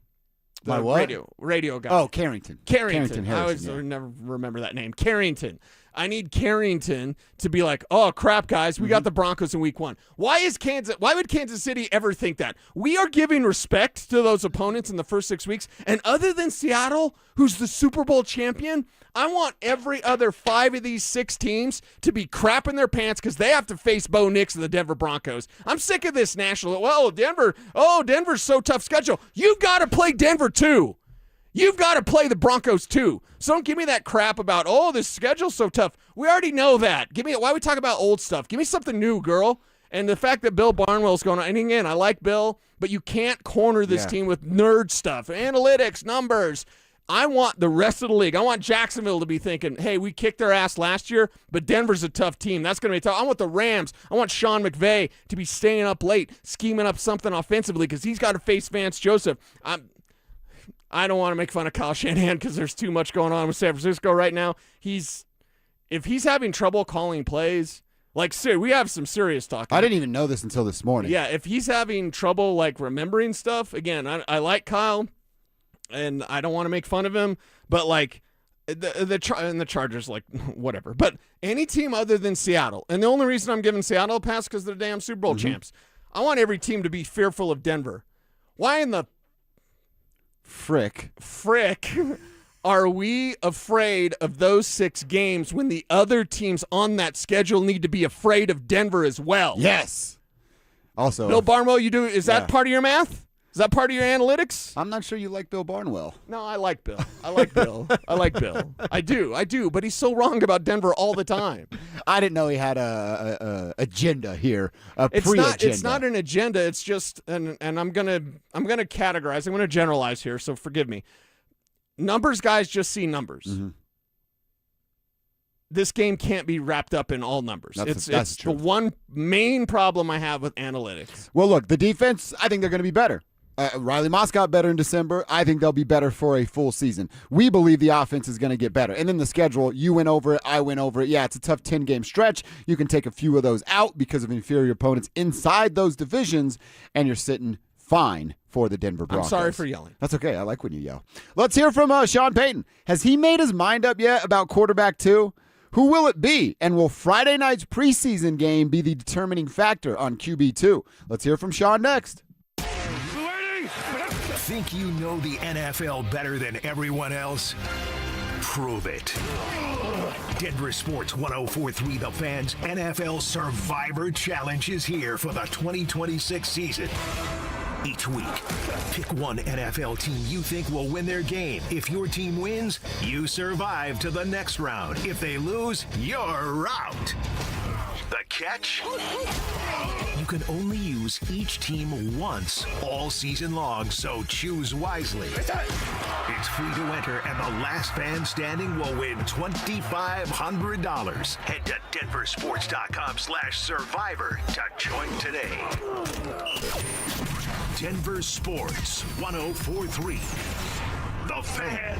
The My what? Radio guy. Oh, Carrington. Carrington. I Harrison, always never remember that name. Carrington. I need Carrington to be like, oh, crap, guys, we got the Broncos in week 1. Why would Kansas City ever think that? We are giving respect to those opponents in the first 6 weeks. And other than Seattle, who's the Super Bowl champion, I want every other 5 of these 6 teams to be crapping their pants because they have to face Bo Nix and the Denver Broncos. I'm sick of this national. Well, Denver's so tough schedule. You've got to play Denver too. You've got to play the Broncos too. So don't give me that crap about, this schedule's so tough. We already know that. Why we talk about old stuff? Give me something new, girl. And the fact that Bill Barnwell's going on, and again, I like Bill, but you can't corner this team with nerd stuff, analytics, numbers. I want the rest of the league. I want Jacksonville to be thinking, hey, we kicked their ass last year, but Denver's a tough team. That's going to be tough. I want the Rams. I want Sean McVay to be staying up late, scheming up something offensively because he's got to face Vance Joseph. I don't want to make fun of Kyle Shanahan because there's too much going on with San Francisco right now. If he's having trouble calling plays, we have some serious talk. I didn't even know this until this morning. Yeah, if he's having trouble remembering stuff, again, I like Kyle, and I don't want to make fun of him, but the Chargers, whatever. But any team other than Seattle, and the only reason I'm giving Seattle a pass because they're the damn Super Bowl champs. I want every team to be fearful of Denver. Why in the frick are we afraid of those 6 games when the other teams on that schedule need to be afraid of Denver as well? Yes. Also, Bill Barnwell, is that part of your math? Is that part of your analytics? I'm not sure you like Bill Barnwell. No, I like Bill. I like Bill. I do. But he's so wrong about Denver all the time. I didn't know he had a agenda here. Pre-agenda. It's not an agenda. It's just, and I'm gonna categorize. I'm gonna generalize here. So forgive me. Numbers guys just see numbers. Mm-hmm. This game can't be wrapped up in all numbers. That's the one main problem I have with analytics. Well, look, the defense, I think they're going to be better. Riley Moss got better in December. I think they'll be better for a full season. We believe the offense is going to get better. And then the schedule, you went over it, I went over it. Yeah, it's a tough 10-game stretch. You can take a few of those out because of inferior opponents inside those divisions, and you're sitting fine for the Denver Broncos. I'm sorry for yelling. That's okay. I like when you yell. Let's hear from Sean Payton. Has he made his mind up yet about quarterback 2? Who will it be? And will Friday night's preseason game be the determining factor on QB2? Let's hear from Sean next. Think you know the NFL better than everyone else? Prove it. Denver Sports 104.3 The Fans NFL Survivor Challenge is here for the 2026 season. Each week, pick one NFL team you think will win their game. If your team wins, you survive to the next round. If they lose, you're out. The catch? You can only use each team once all season long, so choose wisely. It's free to enter, and the last fan standing will win $2,500. Head to denversports.com/survivor to join today. Denver Sports 104.3 The Fan.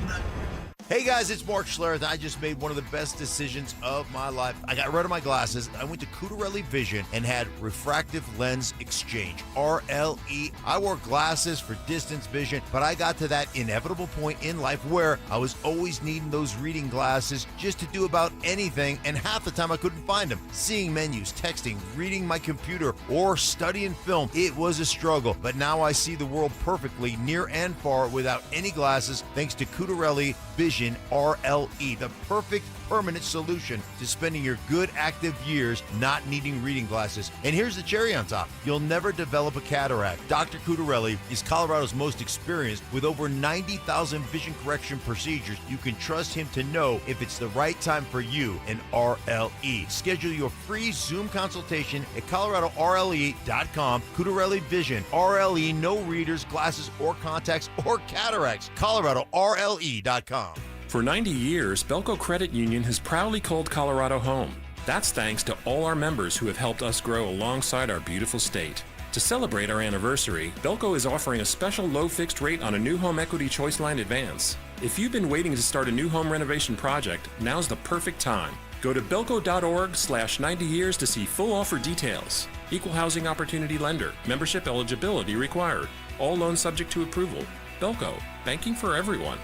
Hey guys, it's Mark Schlereth. I just made one of the best decisions of my life. I got rid of my glasses. I went to Cutarelli Vision and had refractive lens exchange, RLE. I wore glasses for distance vision, but I got to that inevitable point in life where I was always needing those reading glasses just to do about anything, and half the time I couldn't find them. Seeing menus, texting, reading my computer, or studying film, it was a struggle. But now I see the world perfectly, near and far, without any glasses, thanks to Cutarelli Vision RLE, the perfect permanent solution to spending your good active years not needing reading glasses. And here's the cherry on top. You'll never develop a cataract. Dr. Cutarelli is Colorado's most experienced with over 90,000 vision correction procedures. You can trust him to know if it's the right time for you and RLE. Schedule your free Zoom consultation at coloradorle.com. Cutarelli Vision, RLE, no readers, glasses, or contacts, or cataracts. coloradorle.com. For 90 years, Belco Credit Union has proudly called Colorado home. That's thanks to all our members who have helped us grow alongside our beautiful state. To celebrate our anniversary, Belco is offering a special low fixed rate on a new home equity choice line advance. If you've been waiting to start a new home renovation project, now's the perfect time. Go to belco.org/90 years to see full offer details. Equal housing opportunity lender. Membership eligibility required. All loans subject to approval. Belco, banking for everyone.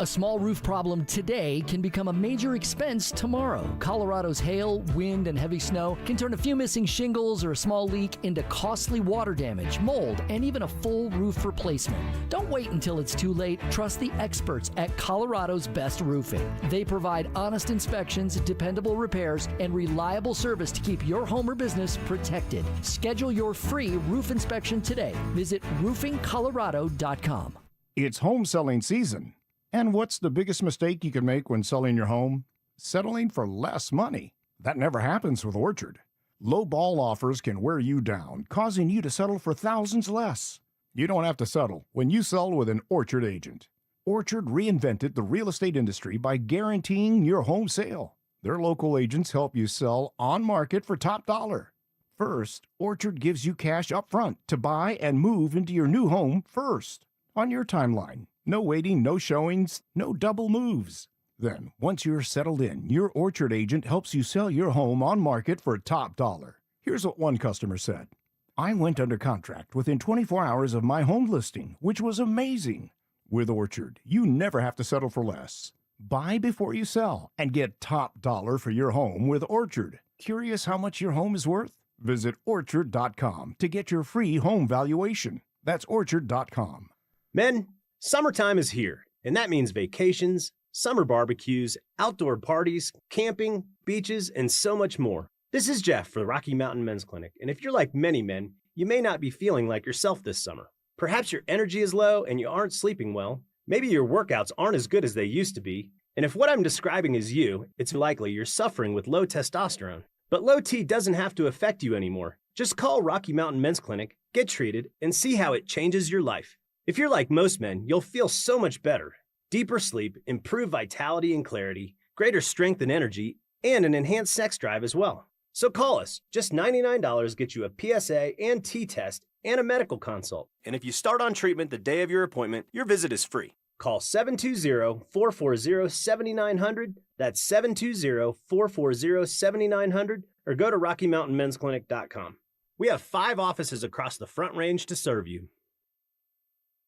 A small roof problem today can become a major expense tomorrow. Colorado's hail, wind, and heavy snow can turn a few missing shingles or a small leak into costly water damage, mold, and even a full roof replacement. Don't wait until it's too late. Trust the experts at Colorado's Best Roofing. They provide honest inspections, dependable repairs, and reliable service to keep your home or business protected. Schedule your free roof inspection today. Visit roofingcolorado.com. It's home selling season. And what's the biggest mistake you can make when selling your home? Settling for less money. That never happens with Orchard. Low ball offers can wear you down, causing you to settle for thousands less. You don't have to settle when you sell with an Orchard agent. Orchard reinvented the real estate industry by guaranteeing your home sale. Their local agents help you sell on market for top dollar. First, Orchard gives you cash up front to buy and move into your new home first, on your timeline. No waiting, no showings, no double moves. Then, once you're settled in, your Orchard agent helps you sell your home on market for top dollar. Here's what one customer said. I went under contract within 24 hours of my home listing, which was amazing. With Orchard, you never have to settle for less. Buy before you sell and get top dollar for your home with Orchard. Curious how much your home is worth? Visit orchard.com to get your free home valuation. That's orchard.com. Men, summertime is here, and that means vacations, summer barbecues, outdoor parties, camping, beaches, and so much more. This is Jeff for the Rocky Mountain Men's Clinic, and if you're like many men, You may not be feeling like yourself this summer. Perhaps your energy is low and you aren't sleeping well. Maybe your workouts aren't as good as they used to be. And if what I'm describing is you, it's likely you're suffering with low testosterone. But low T doesn't have to affect you anymore. Just call Rocky Mountain Men's Clinic, get treated, and see how it changes your life. If you're like most men, you'll feel so much better. Deeper sleep, improved vitality and clarity, greater strength and energy, and an enhanced sex drive as well. So call us. Just $99 gets you a PSA and T-test and a medical consult. And if you start on treatment the day of your appointment, your visit is free. Call 720-440-7900. That's 720-440-7900. Or go to RockyMountainMen'sClinic.com. We have 5 offices across the Front Range to serve you.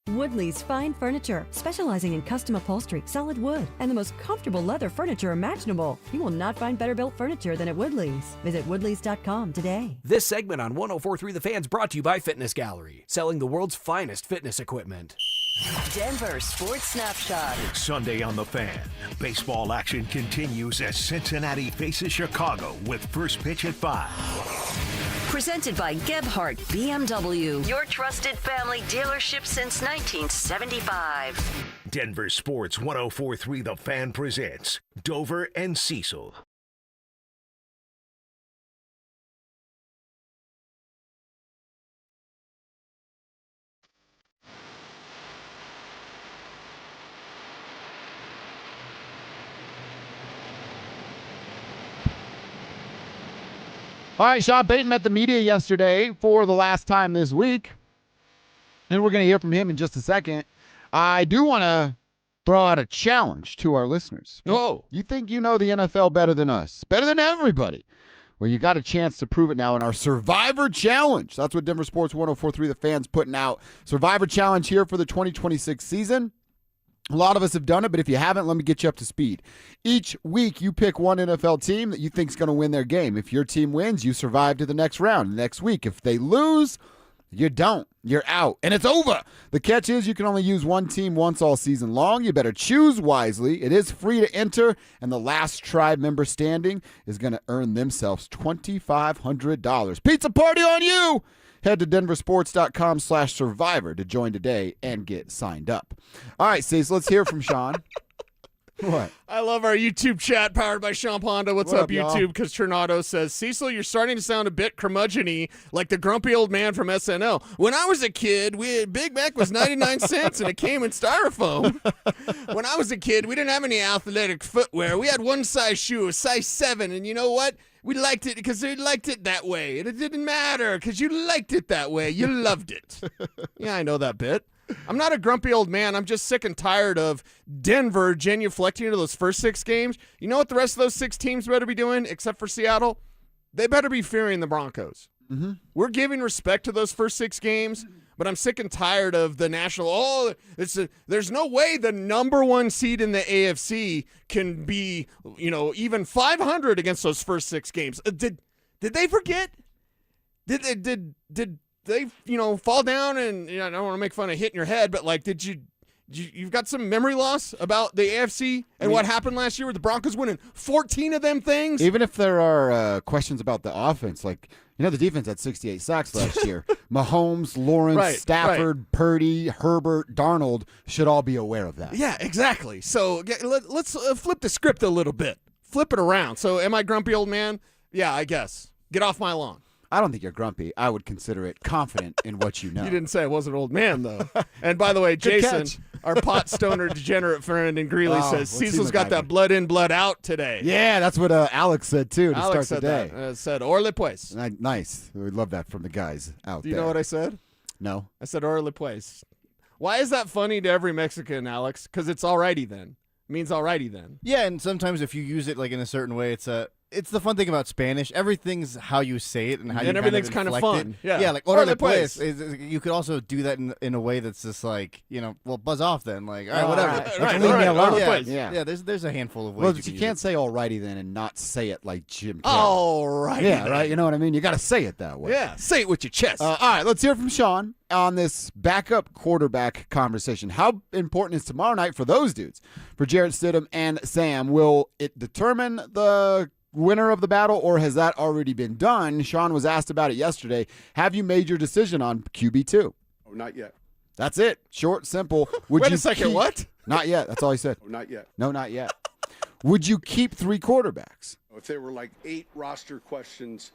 Woodley's Fine Furniture, specializing in custom upholstery, solid wood, and the most comfortable leather furniture imaginable. You will not find better built furniture than at Woodley's. Visit Woodleys.com today. This segment on 104.3 The Fan's brought to you by Fitness Gallery, selling the world's finest fitness equipment. Denver Sports Snapshot. It's Sunday on The Fan. Baseball action continues as Cincinnati faces Chicago with first pitch at 5. Presented by Gebhardt BMW, your trusted family dealership since 1975. Denver Sports 104.3 The Fan presents Dover and Cecil. All right, Sean Payton met the media yesterday for the last time this week, and we're going to hear from him in just a second. I do want to throw out a challenge to our listeners. Oh. You think you know the NFL better than us, better than everybody? Well, you got a chance to prove it now in our Survivor Challenge. That's what Denver Sports 104.3 The Fan's putting out. Survivor Challenge here for the 2026 season. A lot of us have done it, but if you haven't, let me get you up to speed. Each week, you pick one NFL team that you think is going to win their game. If your team wins, you survive to the next round. Next week, if they lose, you don't. You're out, and it's over. The catch is you can only use one team once all season long. You better choose wisely. It is free to enter, and the last tribe member standing is going to earn themselves $2,500. Pizza party on you! Head to denversports.com/survivor to join today and get signed up. All right, Cecil, let's hear from Sean. What? I love our YouTube chat powered by Sean Ponda. What's What up, up, y'all? YouTube? Because Tornado says, Cecil, you're starting to sound a bit curmudgeon-y, like the grumpy old man from SNL. When I was a kid, Big Mac was 99 cents and it came in styrofoam. When I was a kid, we didn't have any athletic footwear. We had one size shoe, a size 7, and you know what? We liked it because we liked it that way. And it didn't matter because you liked it that way. You loved it. Yeah, I know that bit. I'm not a grumpy old man. I'm just sick and tired of Denver genuflecting into those first 6 games. You know what the rest of those 6 teams better be doing, except for Seattle? They better be fearing the Broncos. Mm-hmm. We're giving respect to those first 6 games, but I'm sick and tired of the national, there's no way the number 1 seed in the AFC can be, even 500 against those first 6 games. Did they forget? Did they fall down and I don't want to make fun of hitting your head, but like, you've got some memory loss about the AFC and what happened last year with the Broncos winning 14 of them things? Even if there are questions about the offense, like, the defense had 68 sacks last year. Mahomes, Lawrence, Stafford, Purdy, Herbert, Darnold should all be aware of that. Yeah, exactly. So let's flip the script a little bit. Flip it around. So am I grumpy old man? Yeah, I guess. Get off my lawn. I don't think you're grumpy. I would consider it confident in what you know. You didn't say I was an old man, though. And by the way, Jason, our pot stoner degeneraate friend in Greeley says, Cecil's got that blood in, blood out today. Yeah, that's what Alex said, too, to Alex start said the day. That. Said, Orle pues. Nice. We love that from the guys out there. Do you know what I said? No. I said Orle pues. Why is that funny to every Mexican, Alex? Because it's alrighty then. It means alrighty then. Yeah, and sometimes if you use it like in a certain way, it's the fun thing about Spanish. Everything's how you say it and how you everything's kind of fun. Yeah, like orale pues. You could also do that in a way that's just like, buzz off then. Like, all right, whatever. Leave me alone. Yeah, there's a handful of ways. Well, but you can't say alrighty then and not say it like Jim Carrey. Alrighty. Yeah, right. You know what I mean? You got to say it that way. Yeah, say it with your chest. All right, let's hear from Sean on this backup quarterback conversation. How important is tomorrow night for those dudes? For Jarrett Stidham and Sam, will it determine the winner of the battle, or has that already been done? Sean was asked about it yesterday. Have you made your decision on QB2? Oh, not yet. That's it. Short, simple. Would Wait you a second, keep- what? Not yet. That's all he said. Oh, not yet. No, not yet. Would you keep 3 quarterbacks? If there were like 8 roster questions,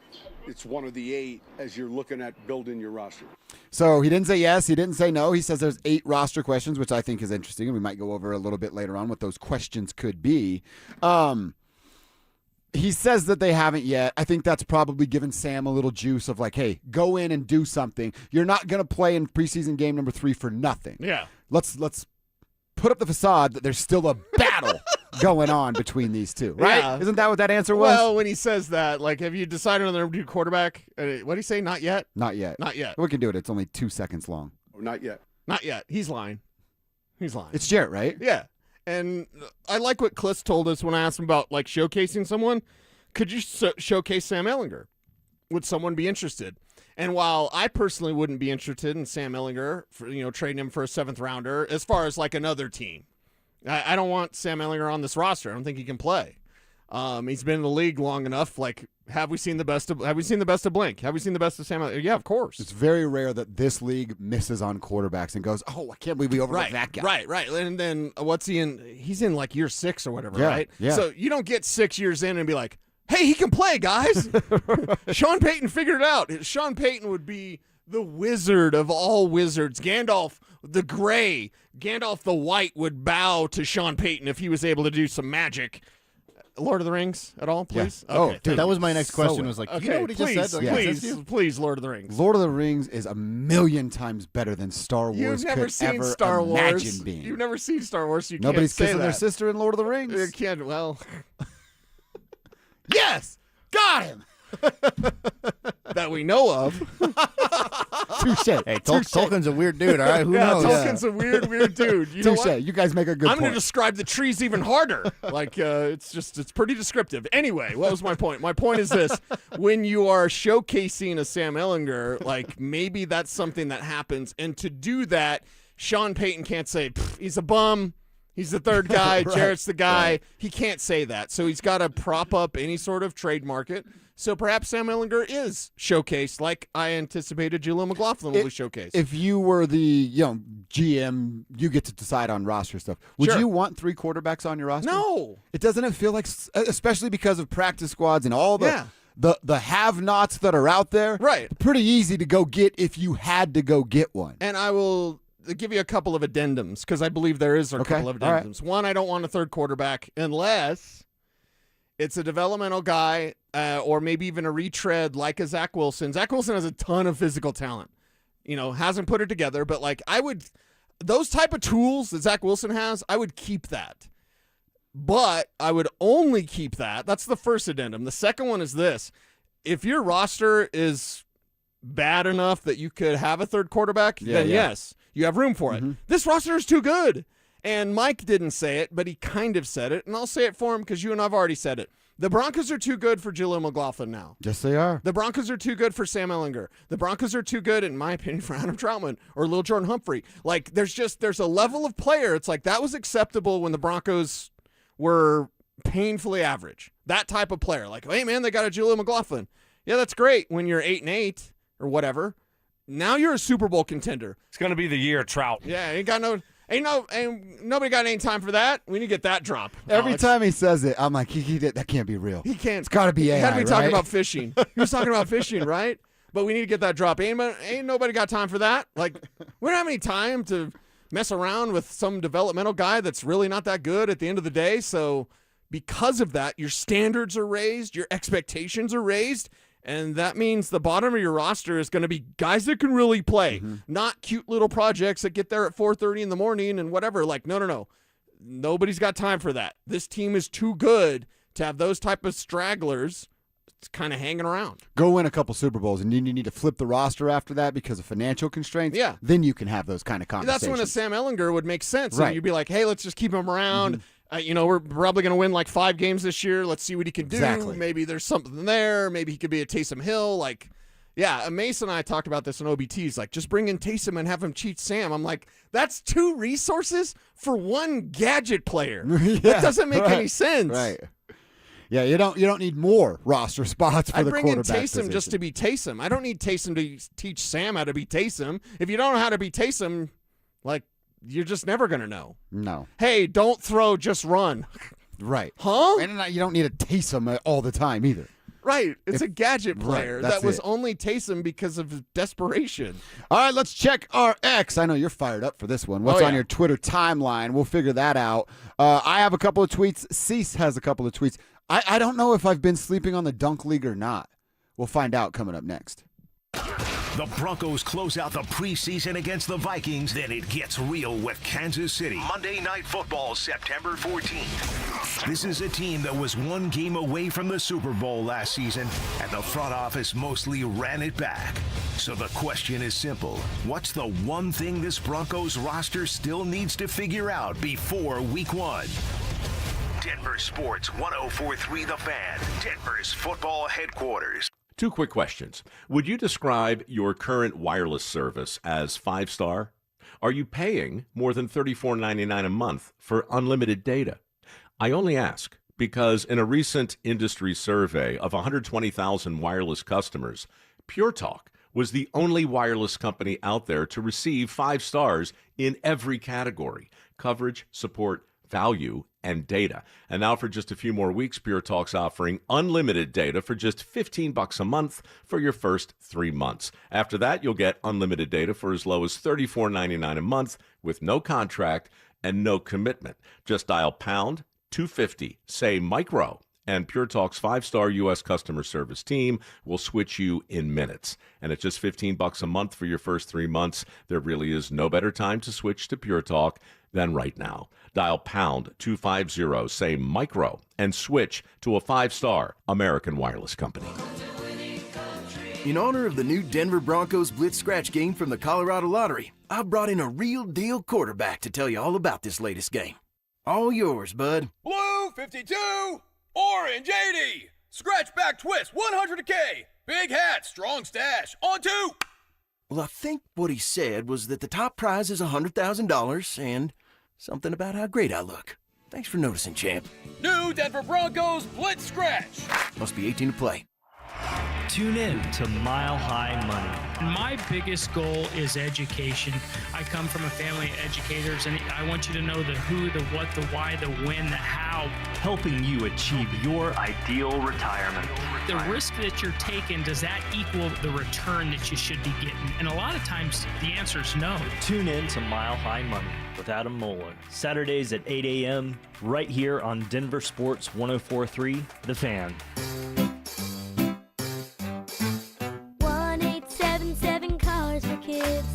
it's one of the 8 as you're looking at building your roster. So he didn't say yes. He didn't say no. He says there's 8 roster questions, which I think is interesting, and we might go over a little bit later on what those questions could be. He says that they haven't yet. I think that's probably given Sam a little juice of like, hey, go in and do something. You're not going to play in preseason game number 3 for nothing. Yeah. Let's put up the facade that there's still a battle going on between these two, right? Yeah. Isn't that what that answer was? Well, when he says that, like, have you decided on the number 2 quarterback? What did he say? Not yet? Not yet. Not yet. We can do it. It's only 2 seconds long. Oh, not yet. Not yet. He's lying. He's lying. It's Jarrett, right? Yeah. And I like what Kliss told us when I asked him about, like, showcasing someone. Could you showcase Sam Ehlinger? Would someone be interested? And while I personally wouldn't be interested in Sam Ehlinger, for, trading him for a 7th rounder, as far as, like, another team, I don't want Sam Ehlinger on this roster. I don't think he can play. He's been in the league long enough. Like, have we seen the best of Blink? Have we seen the best of Sam Ehlinger? Yeah, of course. It's very rare that this league misses on quarterbacks and goes, oh, I can't believe we overlooked that guy. Right. And then what's he in? He's in like year 6 or whatever, Yeah, right? yeah. So you don't get 6 years in and be like, hey, he can play, guys. Sean Payton figured it out. Sean Payton would be the wizard of all wizards. Gandalf the Gray, Gandalf the White would bow to Sean Payton if he was able to do some magic. Lord of the Rings at all, please? Yeah. Okay, dude, that was my next question. So was like, okay, you know what he please, just said? Like, please, Lord of the Rings. Lord of the Rings is a million times better than Star Wars You've never could seen ever Star Wars. imagine being. You've never seen Star Wars, so you Nobody's can't say kissing that. their sister in Lord of the Rings. You can't, well. Yes! Got him! That we know of. Touche. Hey, Tolkien's a weird dude, all right? Who yeah, knows? Tolkien's a weird dude. You know Touche. what? You guys make a good I'm point. going to describe the trees even harder. Like, it's pretty descriptive. Anyway, what was my point? My point is this. When you are showcasing a Sam Ehlinger, like, maybe that's something that happens. And to do that, Sean Payton can't say, he's a bum. He's the 3rd guy. Right, Jarrett's the guy. right. He can't say that. So he's got to prop up any sort of trade market. So perhaps Sam Ehlinger is showcased like I anticipated Jaleel McLaughlin will be showcased. If you were the GM, you get to decide on roster stuff. Would Sure. you want 3 quarterbacks on your roster? No. It doesn't feel like, especially because of practice squads and all the Yeah. the have-nots that are out there. Right. Pretty easy to go get if you had to go get one. And I will give you a couple of addendums because I believe there is a couple of all right. addendums. One, I don't want a 3rd quarterback unless it's a developmental guy or maybe even a retread like a Zach Wilson. Zach Wilson has a ton of physical talent. Hasn't put it together, but like those type of tools that Zach Wilson has, I would keep that. But I would only keep that. That's the first addendum. The second one is this. If your roster is bad enough that you could have a 3rd quarterback, then yes, you have room for it. This roster is too good. And Mike didn't say it, but he kind of said it, and I'll say it for him because you and I've already said it. The Broncos are too good for Jaleel McLaughlin now. Yes, they are. The Broncos are too good for Sam Ehlinger. The Broncos are too good, in my opinion, for Adam Troutman or Lil Jordan Humphrey. Like, there's a level of player. It's like that was acceptable when the Broncos were painfully average. That type of player. Like, hey, man, they got a Jaleel McLaughlin. Yeah, that's great when you're 8-8 or whatever. Now you're a Super Bowl contender. It's going to be the year of Trout. Yeah, ain't nobody got any time for that. We need to get that drop. Every time he says it, I'm like, that can't be real. He can't. It's got to be AI, He had to be talking right? about fishing. He was talking about fishing, right? But we need to get that drop. Ain't nobody got time for that. Like, we don't have any time to mess around with some developmental guy that's really not that good at the end of the day. So because of that, your standards are raised, your expectations are raised, and that means the bottom of your roster is going to be guys that can really play, not cute little projects that get there at 4:30 in the morning and whatever. Like, no. Nobody's got time for that. This team is too good to have those type of stragglers kind of hanging around. Go win a couple Super Bowls, and then you need to flip the roster after that because of financial constraints. Yeah. Then you can have those kind of conversations. That's when a Sam Ehlinger would make sense. Right. And you'd be like, hey, let's just keep him around. We're probably going to win like 5 games this year. Let's see what he can do. Exactly. Maybe there's something there. Maybe he could be a Taysom Hill. Like, yeah, Mason and I talked about this in OBTs. Like, just bring in Taysom and have him cheat Sam. I'm like, that's 2 resources for 1 gadget player. That doesn't make any sense. Right. Yeah, you don't need more roster spots for I'd the bring in quarterback Taysom position. just to be Taysom. I don't need Taysom to teach Sam how to be Taysom. If you don't know how to be Taysom, like, you're just never going to know. No. Hey, don't throw, just run. Right. Huh? And you don't need to Taysom all the time either. Right. It's a gadget player that's that was it. only Taysom because of desperation. All right, let's check our X. I know you're fired up for this one. What's on your Twitter timeline? We'll figure that out. I have a couple of tweets. Cecil has a couple of tweets. I don't know if I've been sleeping on the Dunk League or not. We'll find out coming up next. The Broncos close out the preseason against the Vikings. Then it gets real with Kansas City. Monday Night Football, September 14th. This is a team that was one game away from the Super Bowl last season, and the front office mostly ran it back. So the question is simple. What's the one thing this Broncos roster still needs to figure out before Week 1? Denver Sports 104.3 The Fan, Denver's football headquarters. 2 quick questions. Would you describe your current wireless service as 5-star? Are you paying more than $34.99 a month for unlimited data? I only ask because in a recent industry survey of 120,000 wireless customers, Pure Talk was the only wireless company out there to receive 5 stars in every category: coverage, support, value, and data. And now for just a few more weeks, Pure Talk's offering unlimited data for just $15 a month for your first 3 months. After that, you'll get unlimited data for as low as $34.99 a month with no contract and no commitment. Just dial pound 250, say micro, and Pure Talk's 5-star U.S. customer service team will switch you in minutes. And at just $15 a month for your first 3 months, there really is no better time to switch to Pure Talk than right now. Dial pound 250, say micro, and switch to a 5-star American wireless company. In honor of the new Denver Broncos Blitz Scratch game from the Colorado Lottery, I've brought in a real deal quarterback to tell you all about this latest game. All yours, bud. Blue 52, orange 80, scratch back twist 100K, big hat, strong stash, on 2. Well, I think what he said was that the top prize is $100,000 and something about how great I look. Thanks for noticing, champ. New Denver Broncos Blitz Scratch. Must be 18 to play. Tune in to Mile High Money. My biggest goal is education. I come from a family of educators, and I want you to know the who, the what, the why, the when, the how. Helping you achieve your ideal retirement. The risk that you're taking, does that equal the return that you should be getting? And a lot of times, the answer is no. Tune in to Mile High Money with Adam Moeller. Saturdays at 8 a.m. right here on Denver Sports 104.3 The Fan. 1-877 Cars for Kids.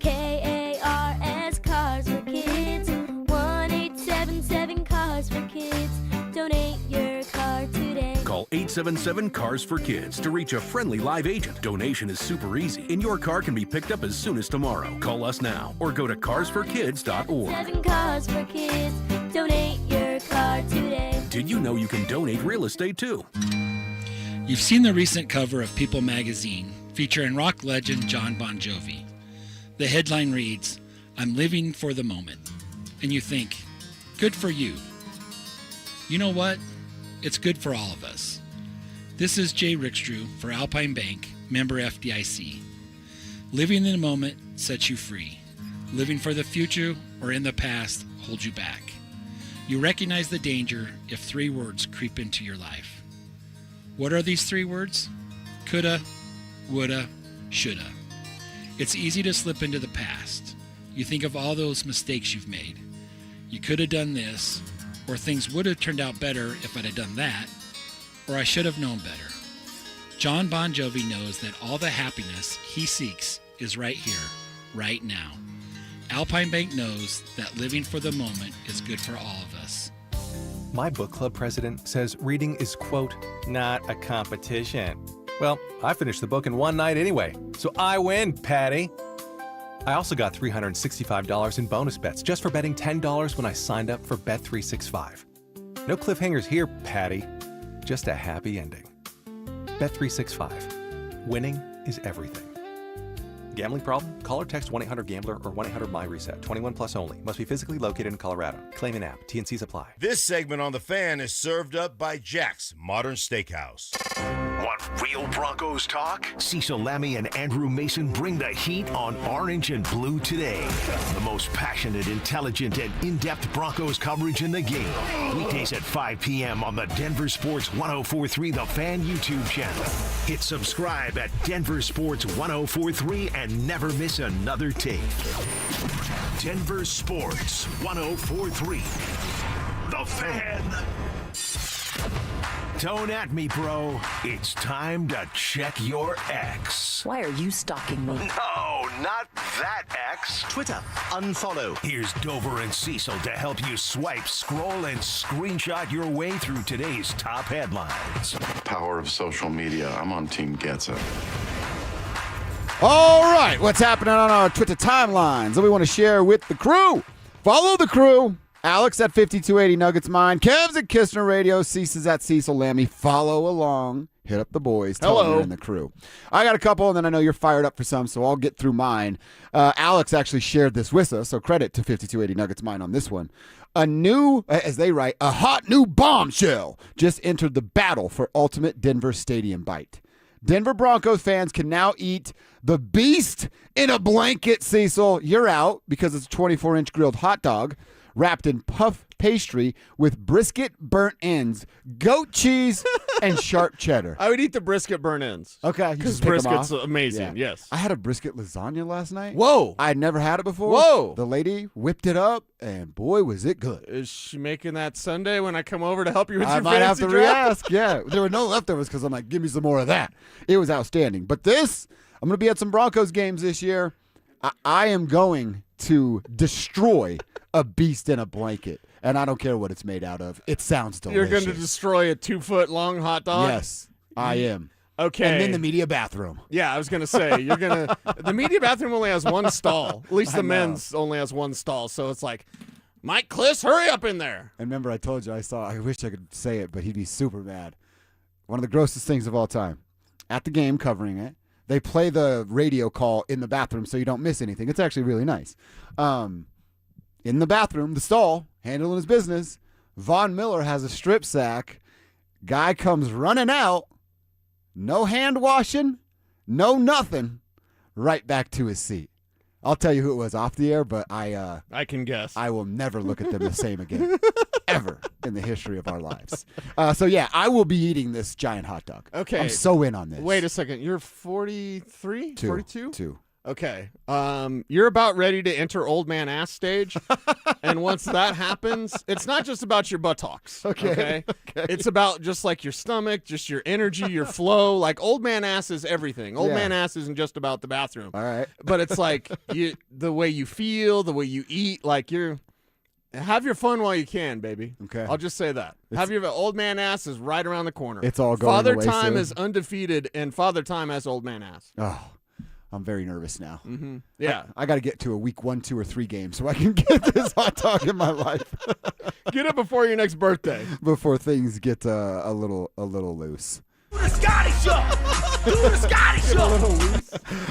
KARS Cars for Kids. 1-877 Cars for Kids. Donate your car today. Call 877 Cars for Kids to reach a friendly live agent. Donation is super easy, and your car can be picked up as soon as tomorrow. Call us now or go to carsforkids.org. 7 Cars for Kids. Donate your car today. Did you know you can donate real estate too? You've seen the recent cover of People magazine featuring rock legend John Bon Jovi. The headline reads, "I'm living for the moment." And you think, good for you. You know what? It's good for all of us. This is Jay Rickstrew for Alpine Bank, member FDIC. Living in the moment sets you free. Living for the future or in the past holds you back. You recognize the danger if 3 words creep into your life. What are these 3 words? Coulda, woulda, shoulda. It's easy to slip into the past. You think of all those mistakes you've made. You could have done this, or things would have turned out better if I'd have done that, or I should have known better. John Bon Jovi knows that all the happiness he seeks is right here, right now. Alpine Bank knows that living for the moment is good for all of us. My book club president says reading is, quote, not a competition. Well, I finished the book in one night anyway, so I win, Patty. I also got $365 in bonus bets just for betting $10 when I signed up for Bet365. No cliffhangers here, Patty. Just a happy ending. Bet365. Winning is everything. Gambling problem? Call or text 1-800-GAMBLER or 1-800-MyReset. 21 plus only. Must be physically located in Colorado. Claim an app. T&Cs apply. This segment on The Fan is served up by Jack's Modern Steakhouse. Want real Broncos talk? Cecil Lammey and Andrew Mason bring the heat on Orange and Blue today. The most passionate, intelligent, and in-depth Broncos coverage in the game. Weekdays at 5 p.m. on the Denver Sports 104.3 The Fan YouTube channel. Hit subscribe at Denver Sports 104.3 and never miss another take. Denver Sports 104.3 The Fan. Don't at me, bro. It's time to check your ex. Why are you stalking me? No, not that ex. Twitter, unfollow. Here's Dover and Cecil to help you swipe, scroll, and screenshot your way through today's top headlines. Power of social media. I'm on Team Gets It. All right, what's happening on our Twitter timelines that we want to share with the crew? Follow the crew. Alex at 5280 Nuggets Mine. Kev's at Kistner Radio. Cease's at Cecil Lammey. Follow along. Hit up the boys. Tell them you're in the crew. I got a couple, and then I know you're fired up for some, so I'll get through mine. Alex actually shared this with us, so credit to 5280 Nuggets Mine on this one. A new, as they write, a hot new bombshell just entered the battle for ultimate Denver stadium bite. Denver Broncos fans can now eat the beast in a blanket, Cecil. You're out because it's a 24-inch grilled hot dog wrapped in puff pastry with brisket burnt ends, goat cheese, and sharp cheddar. I would eat the brisket burnt ends. Okay. Because brisket's amazing, yes. I had a brisket lasagna last night. Whoa. I had never had it before. Whoa. The lady whipped it up, and boy, was it good. Is she making that Sunday when I come over to help you with I your might have fancy to draft? re-ask. Yeah, there were no leftovers because I'm like, give me some more of that. It was outstanding. But this, I'm going to be at some Broncos games this year. I am going to destroy a beast in a blanket, and I don't care what it's made out of. It sounds delicious. You're going to destroy a 2-foot-long hot dog? Yes, I am. Okay. And then the media bathroom. Yeah, I was going to say, you're going to – the media bathroom only has one stall. At least the men's only has one stall, so it's like, Mike Kliss, hurry up in there. And remember, I told you I wish I could say it, but he'd be super mad. One of the grossest things of all time. At the game covering it, they play the radio call in the bathroom so you don't miss anything. It's actually really nice. In the bathroom, the stall, handling his business, Von Miller has a strip sack. Guy comes running out. No hand washing. No nothing. Right back to his seat. I'll tell you who it was off the air, but I can guess. I will never look at them the same again, ever in the history of our lives. So, yeah, I will be eating this giant hot dog. Okay. I'm so in on this. Wait a second. You're 43? 42? 2. Okay. You're about ready to enter old man ass stage. And once that happens, it's not just about your buttocks. Okay. It's about just like your stomach, just your energy, your flow. Like old man ass is everything. Old man ass isn't just about the bathroom. All right. But it's like the way you feel, the way you eat, like have your fun while you can, baby. Okay. I'll just say that. Have your old man ass is right around the corner. It's all going Father away Time soon. is undefeated, and Father Time has old man ass. Oh, I'm very nervous now. Mm-hmm. Yeah. I got to get to a week 1, 2, or 3 game so I can get this hot dog in my life. Get it before your next birthday. Before things get a little loose. Do the Scotty Show! Do the Scotty Show!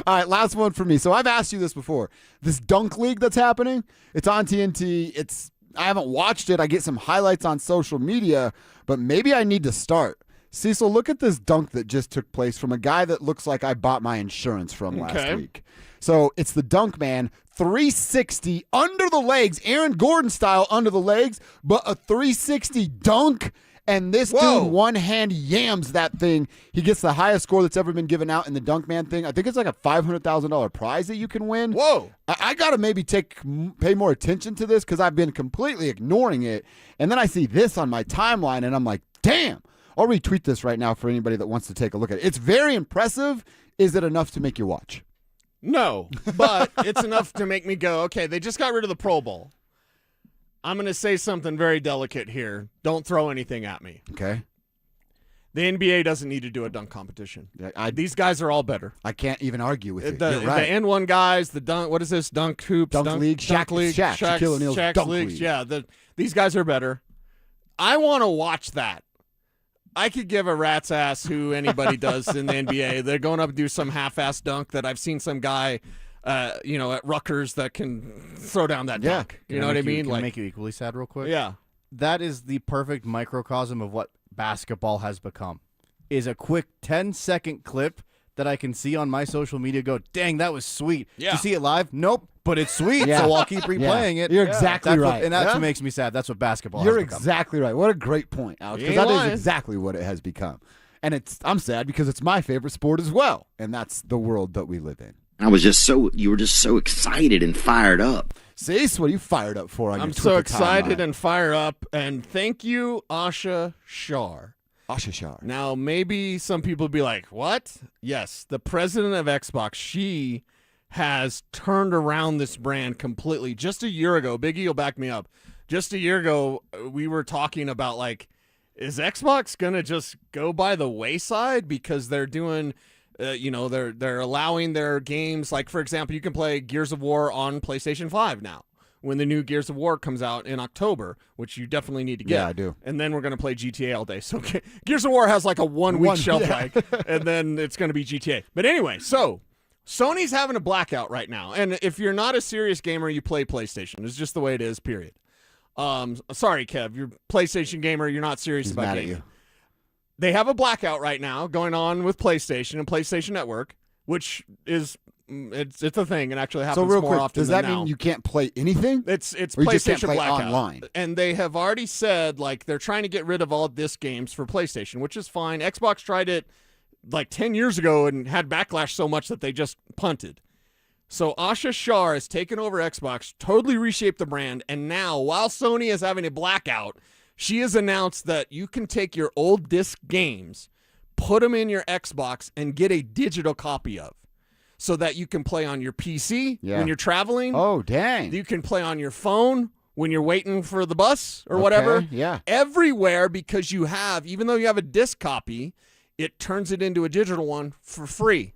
All right, last one for me. So I've asked you this before. This dunk league that's happening, it's on TNT. I haven't watched it. I get some highlights on social media, but maybe I need to start. Cecil, look at this dunk that just took place from a guy that looks like I bought my insurance from last week. So it's the dunk man, 360 under the legs, Aaron Gordon style under the legs, but a 360 dunk. And this dude one-hand yams that thing. He gets the highest score that's ever been given out in the dunk man thing. I think it's like a $500,000 prize that you can win. Whoa. I got to maybe pay more attention to this because I've been completely ignoring it. And then I see this on my timeline, and I'm like, damn. I'll retweet this right now for anybody that wants to take a look at it. It's very impressive. Is it enough to make you watch? No, but it's enough to make me go, okay, they just got rid of the Pro Bowl. I'm going to say something very delicate here. Don't throw anything at me. Okay. The NBA doesn't need to do a dunk competition. These guys are all better. I can't even argue with you. You're right. The N1 guys, the dunk, what is this? Dunk hoops? Dunk league. Shaq league. Shaquille O'Neal's Shaq's dunk leagues. league. Yeah, these guys are better. I want to watch that. I could give a rat's ass who anybody does in the NBA. They're going up and do some half-ass dunk that I've seen some guy, at Rutgers that can throw down that dunk. You know what I mean? Can I make you equally sad real quick? Yeah. That is the perfect microcosm of what basketball has become. Is a quick 10-second clip that I can see on my social media go, dang, that was sweet. Yeah. Did you see it live? Nope, but it's sweet, Yeah. so I'll keep replaying it. You're exactly right. And that's what makes me sad. That's what basketball You're has become. exactly right. What a great point, Alex, because that is exactly what it has become. And I'm sad because it's my favorite sport as well, and that's the world that we live in. You were just so excited and fired up. Cecil, what are you fired up for on your I'm so Twitter excited timeline? and fired up, and thank you, Asha Shar. Asha Shar. Now, maybe some people be like, what? Yes, the president of Xbox, she has turned around this brand completely. Just a year ago, Big E will back me up. Just a year ago, we were talking about, like, is Xbox going to just go by the wayside because they're doing, they're allowing their games, like, for example, you can play Gears of War on PlayStation 5 now. When the new Gears of War comes out in October, which you definitely need to get. Yeah, I do. And then we're going to play GTA all day. So Gears of War has like a one-week shelf life, and then it's going to be GTA. But anyway, so Sony's having a blackout right now. And if you're not a serious gamer, you play PlayStation. It's just the way it is, period. Sorry, Kev. You're a PlayStation gamer. You're not serious He's about mad at gaming. you. They have a blackout right now going on with PlayStation and PlayStation Network, which is... It's a thing. It actually happens So real more quick, often does than that now. mean you can't play anything? It's Or you just can't PlayStation play blackout. online? And they have already said, like, they're trying to get rid of all disc games for PlayStation, which is fine. Xbox tried it like 10 years ago and had backlash so much that they just punted. So Asha Shar has taken over Xbox, totally reshaped the brand, and now, while Sony is having a blackout, she has announced that you can take your old disc games, put them in your Xbox, and get a digital copy of. So that you can play on your PC when you're traveling. Oh, dang. You can play on your phone when you're waiting for the bus or whatever. Yeah. Everywhere, because you have, even though you have a disc copy, it turns it into a digital one for free.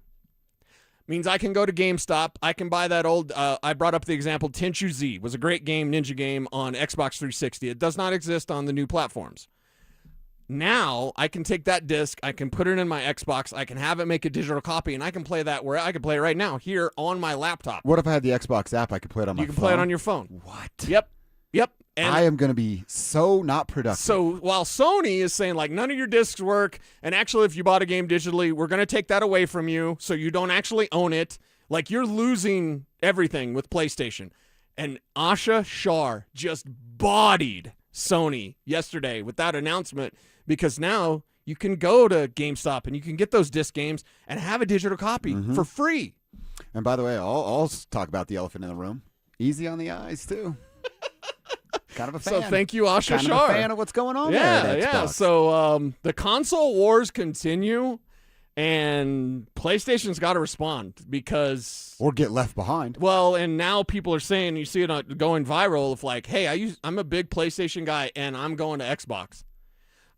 Means I can go to GameStop. I can buy that old, I brought up the example, Tenchu Z was a great game, ninja game on Xbox 360. It does not exist on the new platforms. Now I can take that disc, I can put it in my Xbox, I can have it make a digital copy, and I can play that where I can play it right now here on my laptop. What if I had the Xbox app? I could play it on my phone. You can play it on your phone. What? Yep. And I am going to be so not productive. so while Sony is saying, like, none of your discs work, and actually if you bought a game digitally, we're going to take that away from you so you don't actually own it. Like, you're losing everything with PlayStation. And Asha Shar just bodied Sony yesterday with that announcement, because now you can go to GameStop and you can get those disc games and have a digital copy for free. And by the way, I'll talk about the elephant in the room. Easy on the eyes, too. Kind of a fan. So thank you, Asha kind Shar. Of a fan of what's going on there at Yeah. Xbox. So the console wars continue, and PlayStation's got to respond because... Or get left behind. Well, and now people are saying, you see it going viral, of like, hey, I'm a big PlayStation guy, and I'm going to Xbox.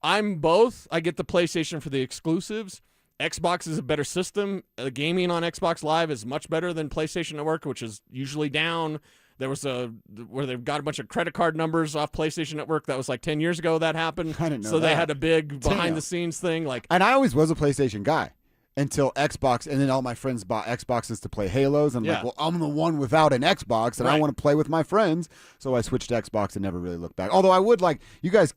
I'm both. I get the PlayStation for the exclusives. Xbox is a better system. Gaming on Xbox Live is much better than PlayStation Network, which is usually down. There was where they've got a bunch of credit card numbers off PlayStation Network. That was like 10 years ago that happened. I didn't know so that. they had a big behind-the-scenes thing. And I always was a PlayStation guy until Xbox, and then all my friends bought Xboxes to play Halos. And I'm like, well, I'm the one without an Xbox, and I want to play with my friends. So I switched to Xbox and never really looked back. Although I would like, you guys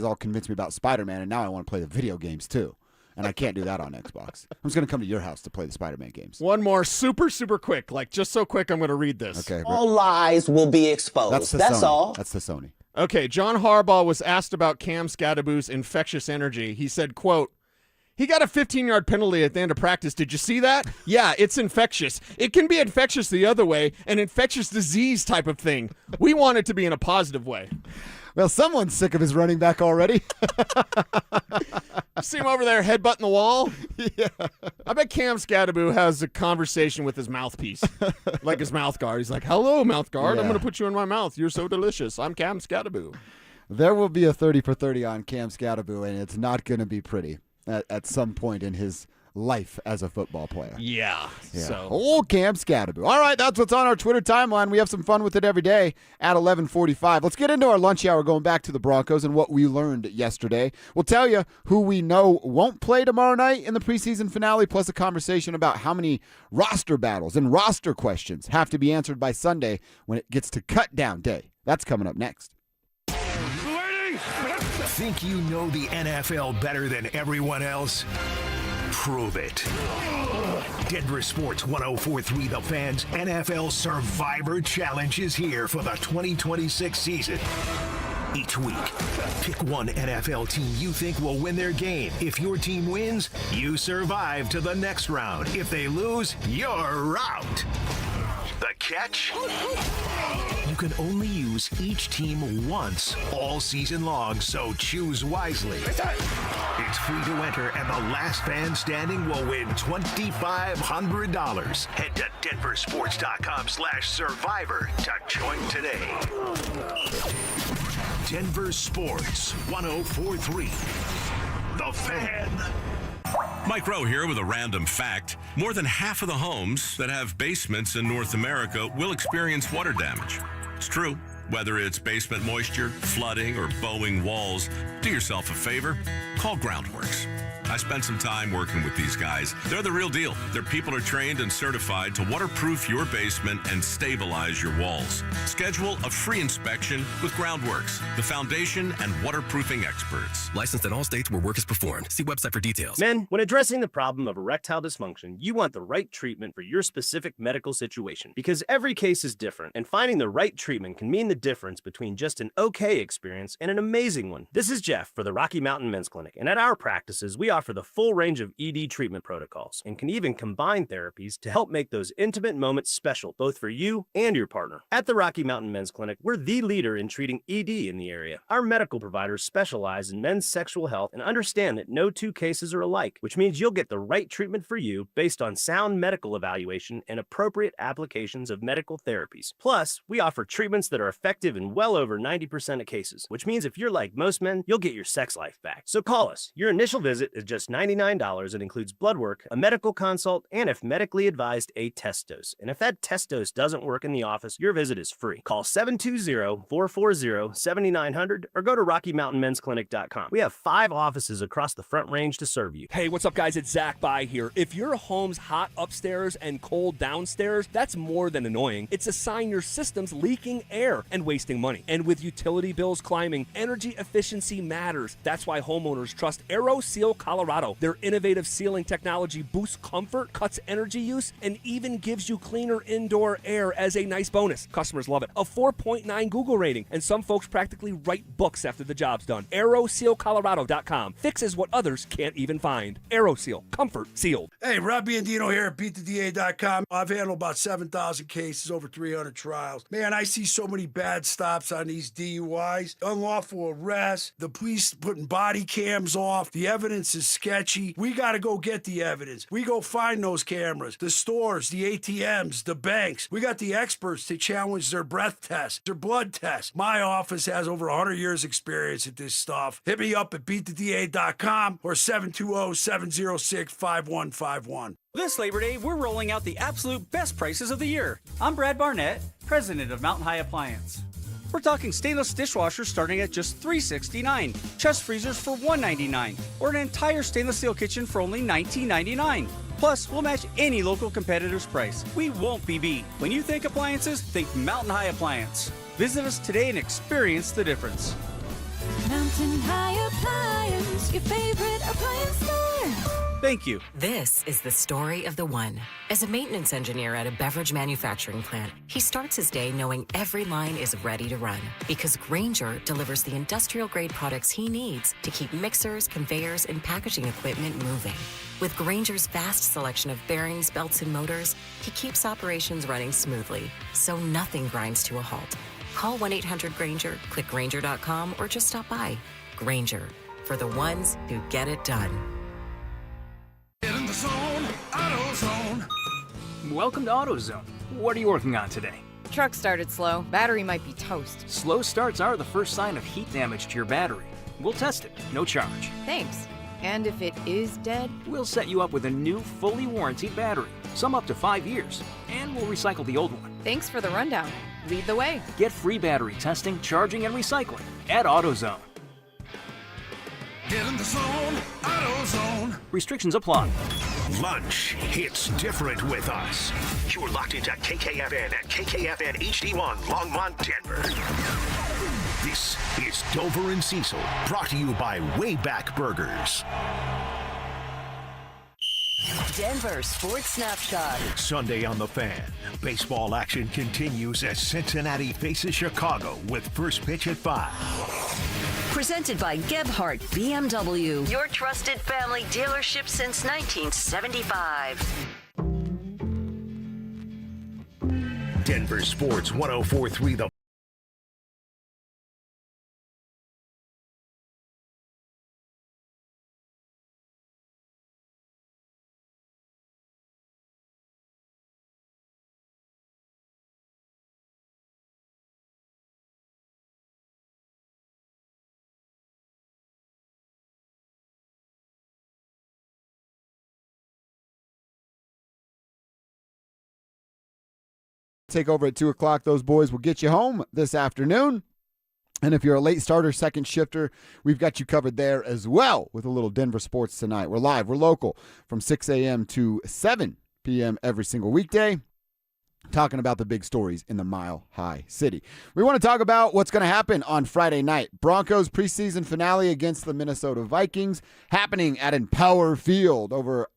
all convinced me about Spider-Man, and now I want to play the video games too. And I can't do that on Xbox. I'm just going to come to your house to play the Spider-Man games. One more super, super quick. Like, just so quick, I'm going to read this. Okay. All lies will be exposed. That's all. That's the Sony. Okay, John Harbaugh was asked about Cam Scadaboo's infectious energy. He said, quote, he got a 15-yard penalty at the end of practice. Did you see that? Yeah, it's infectious. It can be infectious the other way, an infectious disease type of thing. We want it to be in a positive way. Well, someone's sick of his running back already. See him over there headbutting the wall? Yeah. I bet Cam Scadaboo has a conversation with his mouthpiece, like his mouth guard. He's like, hello, mouth guard. I'm going to put you in my mouth. You're so delicious. I'm Cam Scadaboo. There will be a 30 for 30 on Cam Scadaboo, and it's not going to be pretty at some point in his life as a football player. Yeah. So. Old Cam Scatterbo. All right, that's what's on our Twitter timeline. We have some fun with it every day at 11:45. Let's get into our lunch hour going back to the Broncos and what we learned yesterday. We'll tell you who we know won't play tomorrow night in the preseason finale, plus a conversation about how many roster battles and roster questions have to be answered by Sunday when it gets to cut down day. That's coming up next. Think you know the NFL better than everyone else? Prove it. Denver Sports 1043 The Fans NFL Survivor Challenge is here for the 2026 season. Each week, pick one NFL team you think will win their game. If your team wins, you survive to the next round. If they lose, you're out. The catch? You can only use each team once all season long, so choose wisely. It's free to enter, and the last fan standing will win $2,500. Head to denversports.com/survivor to join today. Denver Sports 1043. The Fan. Mike Rowe here with a random fact. More than half of the homes that have basements in North America will experience water damage. It's true. Whether it's basement moisture, flooding, or bowing walls, do yourself a favor. Call Groundworks. I spent some time working with these guys. They're the real deal. Their people are trained and certified to waterproof your basement and stabilize your walls. Schedule a free inspection with Groundworks, the foundation and waterproofing experts. Licensed in all states where work is performed. See website for details. Men, when addressing the problem of erectile dysfunction, you want the right treatment for your specific medical situation because every case is different, and finding the right treatment can mean the difference between just an okay experience and an amazing one. This is Jeff for the Rocky Mountain Men's Clinic, and at our practices, we offer the full range of ED treatment protocols and can even combine therapies to help make those intimate moments special, both for you and your partner. At the Rocky Mountain Men's Clinic, we're the leader in treating ED in the area. Our medical providers specialize in men's sexual health and understand that no two cases are alike, which means you'll get the right treatment for you based on sound medical evaluation and appropriate applications of medical therapies. Plus, we offer treatments that are effective in well over 90% of cases, which means if you're like most men, you'll get your sex life back. So call us. Your initial visit is just $99 and includes blood work, a medical consult, and if medically advised, a test dose. And if that test dose doesn't work in the office, your visit is free. Call 720-440-7900 or go to RockyMountainMen'sClinic.com. We have 5 offices across the Front Range to serve you. Hey, what's up, guys? It's Zach By here. If your home's hot upstairs and cold downstairs, that's more than annoying. It's a sign your system's leaking air and wasting money. And with utility bills climbing, energy efficiency matters. That's why homeowners trust AeroSeal Colorado. Their innovative sealing technology boosts comfort, cuts energy use, and even gives you cleaner indoor air as a nice bonus. Customers love it. A 4.9 Google rating, and some folks practically write books after the job's done. AeroSealColorado.com fixes what others can't even find. AeroSeal, comfort sealed. Hey, Rob Biandino here at BeatTheDA.com. I've handled about 7,000 cases, over 300 trials. Man, I see so many bad stops on these DUIs, unlawful arrests, the police putting body cams off, the evidence is sketchy. We got to go get the evidence. We go find those cameras, the stores, the ATMs, the banks. We got the experts to challenge their breath tests, their blood tests. My office has over 100 years experience at this stuff. Hit me up at BeatTheDA.com or 720-706-5151. This Labor Day, we're rolling out the absolute best prices of the year. I'm Brad Barnett, president of Mountain High Appliance. We're talking stainless dishwashers starting at just $369, chest freezers for $199, or an entire stainless steel kitchen for only $19.99. Plus, we'll match any local competitor's price. We won't be beat. When you think appliances, think Mountain High Appliance. Visit us today and experience the difference. Mountain High Appliance, your favorite appliance store. Thank you. This is the story of the one. As a maintenance engineer at a beverage manufacturing plant, he starts his day knowing every line is ready to run because Grainger delivers the industrial-grade products he needs to keep mixers, conveyors, and packaging equipment moving. With Grainger's vast selection of bearings, belts, and motors, he keeps operations running smoothly, so nothing grinds to a halt. Call 1-800-GRAINGER, click Grainger.com, or just stop by. Grainger, for the ones who get it done. In the zone, AutoZone. Welcome to AutoZone. What are you working on today? Truck started slow. Battery might be toast. Slow starts are the first sign of heat damage to your battery. We'll test it, no charge. Thanks. And if it is dead? We'll set you up with a new, fully warranted battery, some up to 5 years, and we'll recycle the old one. Thanks for the rundown. Lead the way. Get free battery testing, charging, and recycling at AutoZone. Get in the zone, AutoZone. Restrictions apply. Lunch hits different with us. You're locked into KKFN at KKFN HD1 Longmont, Denver. This is Dover and Cecil, brought to you by Wayback Burgers. Denver Sports Snapshot. Sunday on the Fan. Baseball action continues as Cincinnati faces Chicago with first pitch at 5. Presented by Gebhardt BMW, your trusted family dealership since 1975. Denver Sports 104.3 The Take over at 2 o'clock. Those boys will get you home this afternoon. And if you're a late starter, second shifter, we've got you covered there as well with a little Denver sports tonight. We're live, we're local from 6 a.m. to 7 p.m. every single weekday, talking about the big stories in the Mile High City. We want to talk about what's going to happen on Friday night. Broncos preseason finale against the Minnesota Vikings happening at Empower Field over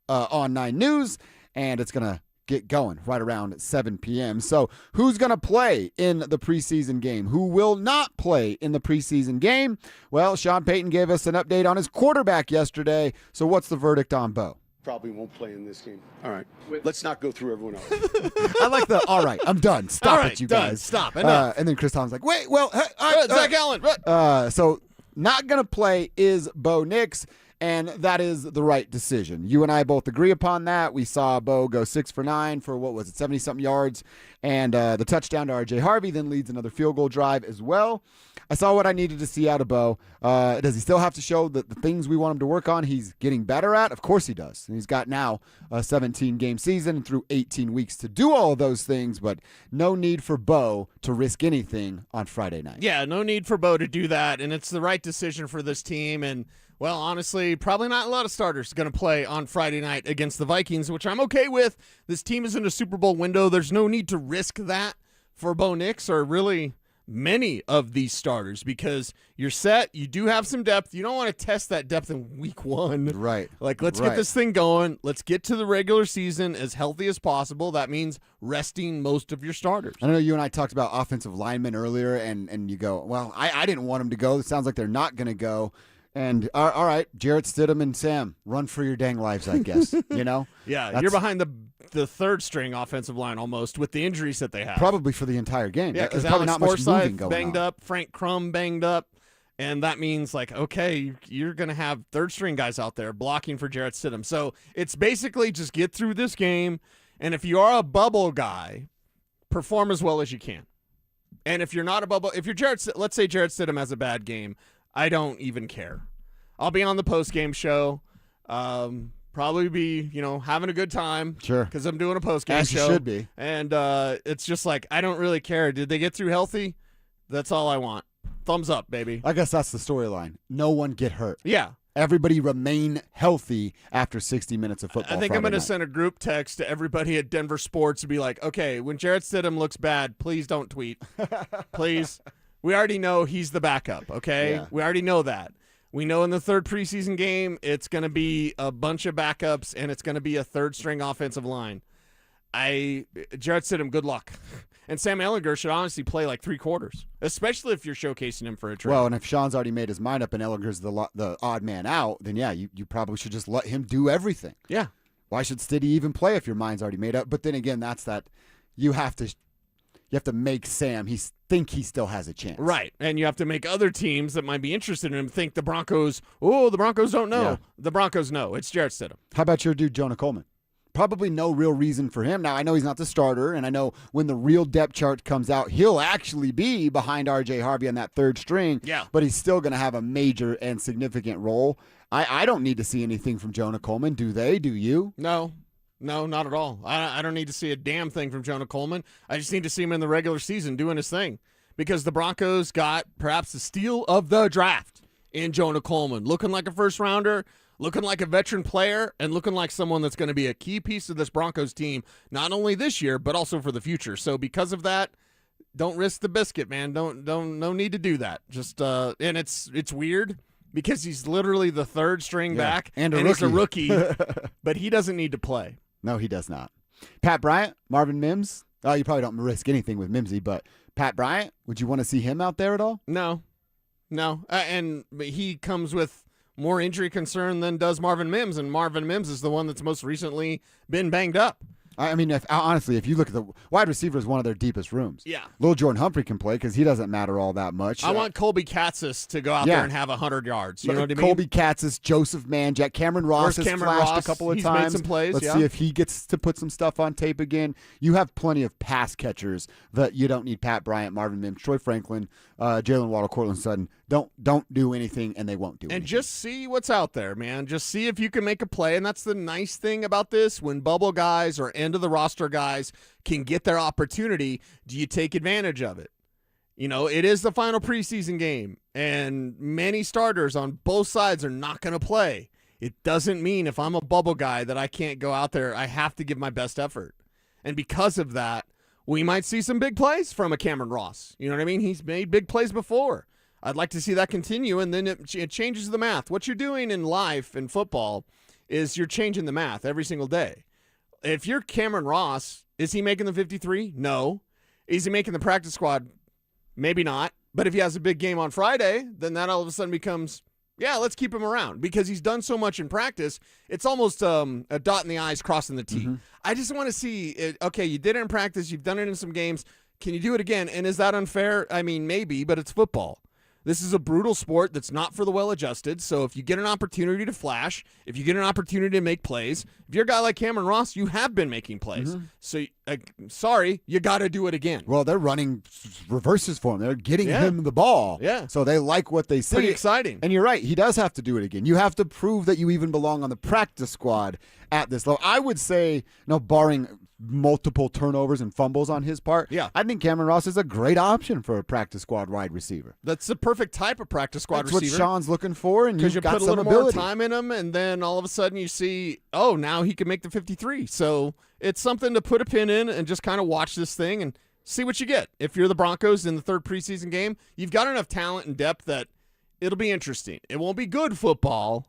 on 9 News, and it's going to get going right around 7 p.m. So who's going to play in the preseason game? Who will not play in the preseason game? Well, Sean Payton gave us an update on his quarterback yesterday. So what's the verdict on Bo? Probably won't play in this game. All right. Let's not go through everyone else. I like the, all right, I'm done. Stop right, it, you done. guys. Stop. Enough. And then Chris Tomlin's like, wait, well, Zach Allen. So not going to play is Bo Nix. And that is the right decision. You and I both agree upon that. We saw Bo go 6 for 9 for, 70-something yards. And the touchdown to R.J. Harvey then leads another field goal drive as well. I saw what I needed to see out of Bo. Does he still have to show the things we want him to work on he's getting better at? Of course he does. And he's got now a 17-game season through 18 weeks to do all of those things, but no need for Bo to risk anything on Friday night. Yeah, no need for Bo to do that, and it's the right decision for this team. And well, honestly, probably not a lot of starters going to play on Friday night against the Vikings, which I'm okay with. This team is in a Super Bowl window. There's no need to risk that for Bo Nix or really many of these starters because you're set. You do have some depth. You don't want to test that depth in week 1. Right. Like, let's get this thing going. Let's get to the regular season as healthy as possible. That means resting most of your starters. I know you and I talked about offensive linemen earlier, and you go, well, I didn't want them to go. It sounds like they're not going to go. And all right, Jarrett Stidham and Sam, run for your dang lives, I guess. You know? Yeah, you're behind the third string offensive line almost with the injuries that they have. Probably for the entire game. Yeah, because probably Alex not much moving Forsythe going banged on. up, Frank Crum banged up, and that means like, okay, you're going to have third string guys out there blocking for Jarrett Stidham. So it's basically just get through this game, and if you are a bubble guy, perform as well as you can. And if you're not a bubble, if you're let's say Jarrett Stidham has a bad game, I don't even care. I'll be on the post-game show, probably be, having a good time. Sure. Because I'm doing a post-game show. As you should be. And it's just like, I don't really care. Did they get through healthy? That's all I want. Thumbs up, baby. I guess that's the storyline. No one get hurt. Yeah. Everybody remain healthy after 60 minutes of football. I think I'm going to send a group text to everybody at Denver Sports to be like, okay, when Jarrett Stidham looks bad, please don't tweet. Please. We already know he's the backup, okay? Yeah. We already know that. We know in the third preseason game, it's going to be a bunch of backups, and it's going to be a third-string offensive line. Jarrett Stidham, good luck. And Sam Ehlinger should honestly play like 3 quarters, especially if you're showcasing him for a trade. Well, and if Sean's already made his mind up and Ehlinger's the odd man out, then yeah, you probably should just let him do everything. Yeah. Why should Stiddy even play if your mind's already made up? But then again, that's that you have to make Sam think he still has a chance. Right. And you have to make other teams that might be interested in him think the Broncos don't know. Yeah. The Broncos know. It's Jarrett Stidham. How about your dude, Jonah Coleman? probably no real reason for him. Now, I know he's not the starter, and I know when the real depth chart comes out, he'll actually be behind R.J. Harvey on that third string, but he's still going to have a major and significant role. I don't need to see anything from Jonah Coleman. Do they? Do you? No, not at all. I don't need to see a damn thing from Jonah Coleman. I just need to see him in the regular season doing his thing, because the Broncos got perhaps the steal of the draft in Jonah Coleman, looking like a first-rounder, looking like a veteran player, and looking like someone that's going to be a key piece of this Broncos team, not only this year, but also for the future. So because of that, don't risk the biscuit, man. No need to do that. Just and it's weird because he's literally the third string back, and he's a rookie, but he doesn't need to play. No, he does not. Pat Bryant, Marvin Mims. Oh, you probably don't risk anything with Mimsy, but Pat Bryant, would you want to see him out there at all? No. And he comes with more injury concern than does Marvin Mims, and Marvin Mims is the one that's most recently been banged up. I mean, honestly, if you look at the wide receiver is one of their deepest rooms. Yeah. Lil Jordan Humphrey can play because he doesn't matter all that much. I want Colby Katzis to go out there and have 100 yards. You know what I mean? Colby Katzis, Joseph Manjack, Cameron Ross has flashed a couple of He's times. Made some plays, Let's see if he gets to put some stuff on tape again. You have plenty of pass catchers that you don't need. Pat Bryant, Marvin Mims, Troy Franklin, Jalen Waddle, Cortland Sutton. Don't do anything, and they won't do anything. And just see what's out there, man. Just see if you can make a play. And that's the nice thing about this. When bubble guys or end of the roster guys can get their opportunity, do you take advantage of it? You know, it is the final preseason game, and many starters on both sides are not going to play. It doesn't mean if I'm a bubble guy that I can't go out there. I have to give my best effort. And because of that, we might see some big plays from a Cameron Ross. You know what I mean? He's made big plays before. I'd like to see that continue, and then it changes the math. What you're doing in life and football is you're changing the math every single day. If you're Cameron Ross, is he making the 53? No. Is he making the practice squad? Maybe not. But if he has a big game on Friday, then that all of a sudden becomes, yeah, let's keep him around because he's done so much in practice. It's almost a dot in the I's, crossing the T. Mm-hmm. I just want to see, okay, you did it in practice. You've done it in some games. Can you do it again? And is that unfair? I mean, maybe, but it's football. This is a brutal sport that's not for the well-adjusted, so if you get an opportunity to flash, if you get an opportunity to make plays, if you're a guy like Cameron Ross, you have been making plays. Mm-hmm. So, sorry, you got to do it again. Well, they're running reverses for him. They're getting him the ball. Yeah. So they like what they see. Pretty exciting. And you're right. He does have to do it again. You have to prove that you even belong on the practice squad at this level. I would say, barring multiple turnovers and fumbles on his part, I think Cameron Ross is a great option for a practice squad wide receiver. That's the perfect type of practice squad receiver. That's what Sean's looking for, and you've got put a some little ability. more time in him, and then all of a sudden you see, oh, now he can make the 53. So it's something to put a pin in and just kind of watch this thing and see what you get. If you're the Broncos in the third preseason game, you've got enough talent and depth that it'll be interesting. It won't be good football,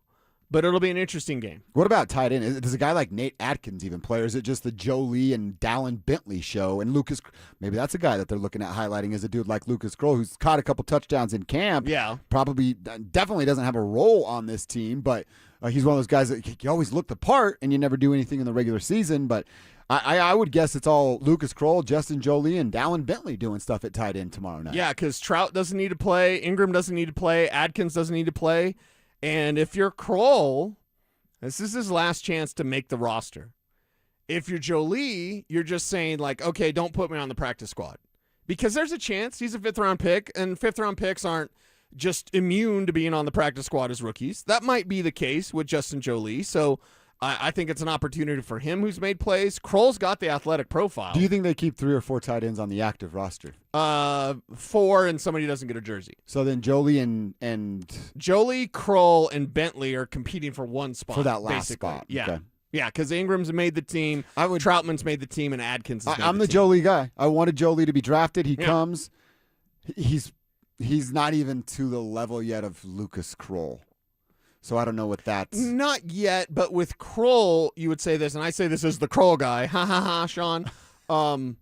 but it'll be an interesting game. What about tight end? Does a guy like Nate Atkins even play, or is it just the Joe Lee and Dallin Bentley show? And Lucas, maybe that's a guy that they're looking at highlighting as a dude like Lucas Kroll, who's caught a couple touchdowns in camp. Yeah. Definitely doesn't have a role on this team, but he's one of those guys that you always look the part and you never do anything in the regular season. But I would guess it's all Lucas Kroll, Justin Jolie, and Dallin Bentley doing stuff at tight end tomorrow night. Yeah, because Trout doesn't need to play, Ingram doesn't need to play, Adkins doesn't need to play. And if you're Kroll, this is his last chance to make the roster. If you're Jolie, you're just saying, like, okay, don't put me on the practice squad. Because there's a chance he's a fifth-round pick, and fifth-round picks aren't just immune to being on the practice squad as rookies. That might be the case with Justin Jolie. So I think it's an opportunity for him who's made plays. Kroll's got the athletic profile. Do you think they keep 3 or 4 tight ends on the active roster? 4, and somebody doesn't get a jersey. So then Jolie and Jolie, Kroll, and Bentley are competing for one spot. For that last basically. spot. Yeah. Okay. Yeah, because Ingram's made the team, Troutman's made the team, and Adkins has made I'm the the team. Jolie guy. I wanted Jolie to be drafted. He comes. He's not even to the level yet of Lucas Kroll. So I don't know what that's. Not yet, but with Kroll, you would say this, and I say this as the Kroll guy. Ha ha ha, Sean.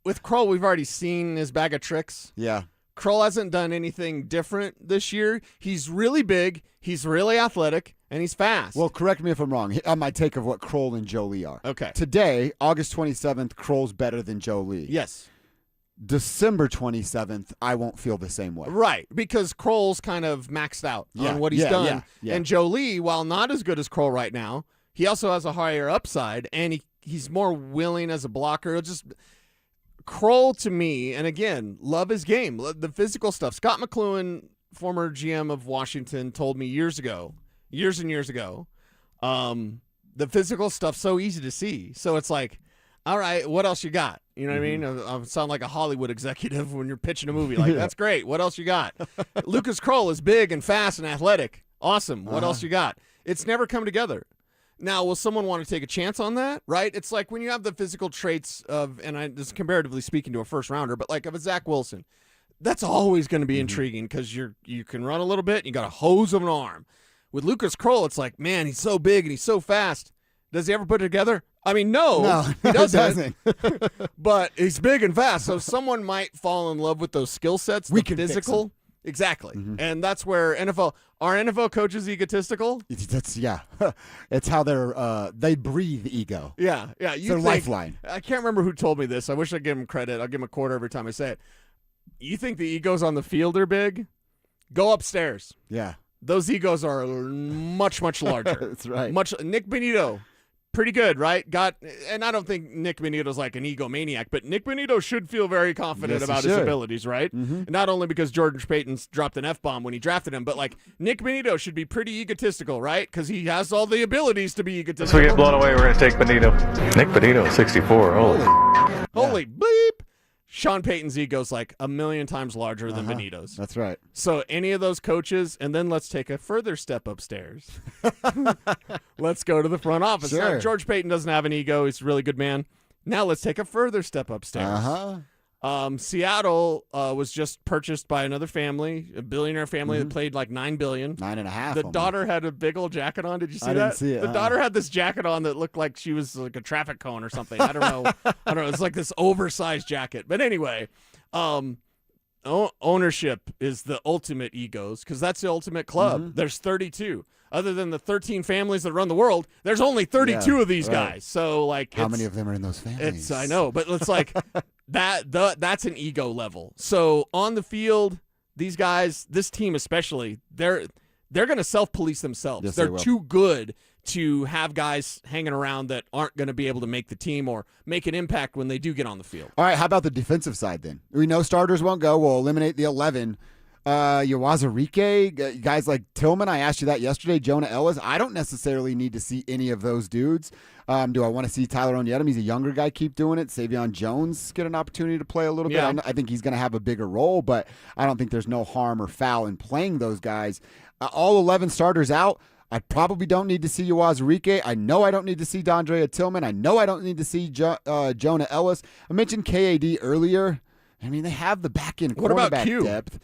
With Kroll, we've already seen his bag of tricks. Yeah. Kroll hasn't done anything different this year. He's really big, he's really athletic, and he's fast. Well, correct me if I'm wrong on my take of what Kroll and Jolie are. Okay. Today, August 27th, Kroll's better than Jolie. Yes. December 27th, I won't feel the same way. Right, because Kroll's kind of maxed out on what he's done. Yeah. And Jolie, while not as good as Kroll right now, he also has a higher upside, and he's more willing as a blocker. Kroll, to me, and again, love his game, the physical stuff. Scott McLuhan, former GM of Washington, told me years and years ago, the physical stuff's so easy to see. So it's like, all right, what else you got? You know what I mean? I sound like a Hollywood executive when you're pitching a movie. Like, that's great. What else you got? Lucas Kroll is big and fast and athletic. Awesome. What else you got? It's never come together. Now, will someone want to take a chance on that? Right? It's like when you have the physical traits of, and this is comparatively speaking to a first rounder, but like of a Zach Wilson, that's always going to be intriguing because you can run a little bit and you got a hose of an arm. With Lucas Kroll, it's like, man, he's so big and he's so fast. Does he ever put it together? I mean, no he doesn't. But he's big and fast, so someone might fall in love with those skill sets. We can physical. Fix him. Exactly. And that's where are NFL coaches egotistical? It's how they breathe ego. Yeah. It's their lifeline. I can't remember who told me this. I wish I'd give him credit. I'll give him a quarter every time I say it. You think the egos on the field are big? Go upstairs. Yeah. Those egos are much, much larger. That's right. Nick Bonito, pretty good, right? And I don't think Nick Bonito's like an egomaniac, but Nick Bonito should feel very confident about his abilities, right? Not only because George Payton's dropped an F-bomb when he drafted him, but like Nick Bonito should be pretty egotistical, right? Because he has all the abilities to be egotistical. If we get blown away, we're going to take Bonito. Nick Bonito, 64. Holy bleep. Sean Payton's ego's like a million times larger than Benito's. That's right. So any of those coaches, and then let's take a further step upstairs. Let's go to the front office. Sure. Now, George Payton doesn't have an ego. He's a really good man. Now let's take a further step upstairs. Seattle was just purchased by another family, a billionaire family that played like $9 billion. $9.5. The daughter had a big old jacket on. Did you see that? I didn't see it. The daughter had this jacket on that looked like she was like a traffic cone or something. I don't know. It's like this oversized jacket. But anyway, ownership is the ultimate egos because that's the ultimate club. There's 32. Other than the 13 families that run the world, there's only 32 of these guys. So like, how many of them are in those families? I know, but it's like that's an ego level. So on the field, these guys, this team especially, they're going to self-police themselves. Yes, they're they too good to have guys hanging around that aren't going to be able to make the team or make an impact when they do get on the field. All right, how about the defensive side then? We know starters won't go. We'll eliminate the 11. Uwazurike, guys like Tillman, I asked you that yesterday, Jonah Ellis. I don't necessarily need to see any of those dudes. Do I want to see Tyler Onyedem? He's a younger guy. Keep doing it. Savion Jones get an opportunity to play a little bit. I think he's going to have a bigger role, but I don't think there's no harm or foul in playing those guys. All 11 starters out. I probably don't need to see Uwazurike. I know I don't need to see Dondrea Tillman. I know I don't need to see Jonah Ellis. I mentioned KAD earlier. I mean, they have the back-end quarterback depth.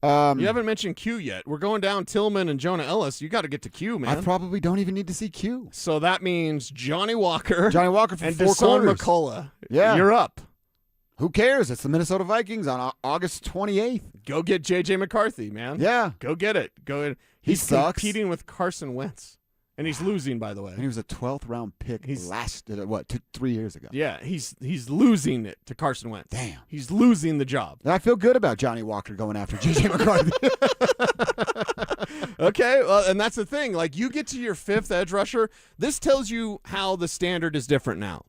You haven't mentioned Q yet. We're going down Tillman and Jonah Ellis. You got to get to Q, man. I probably don't even need to see Q. So that means Johnny Walker. For and 4 Deshaun quarters. McCullough. Yeah. You're up. Who cares? It's the Minnesota Vikings on August 28th. Go get J.J. McCarthy, man. Yeah. Go get it. He sucks. Competing with Carson Wentz. And he's losing, by the way. And he was a 12th round pick 3 years ago. Yeah, he's losing it to Carson Wentz. Damn. He's losing the job. And I feel good about Johnny Walker going after J.J. McCarthy. Okay, well, and that's the thing. Like, you get to your 5th edge rusher. This tells you how the standard is different now.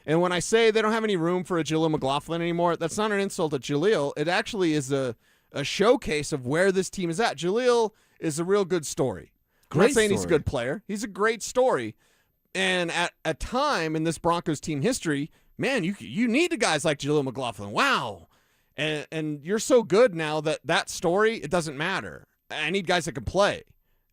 And when I say they don't have any room for a Jaleel McLaughlin anymore, that's not an insult to Jaleel. It actually is a showcase of where this team is at. Jaleel is a real good story. I'm not saying he's a good player. He's a great story. And at a time in this Broncos team history, man, you need guys like Jaleel McLaughlin. Wow. And you're so good now that story, it doesn't matter. I need guys that can play.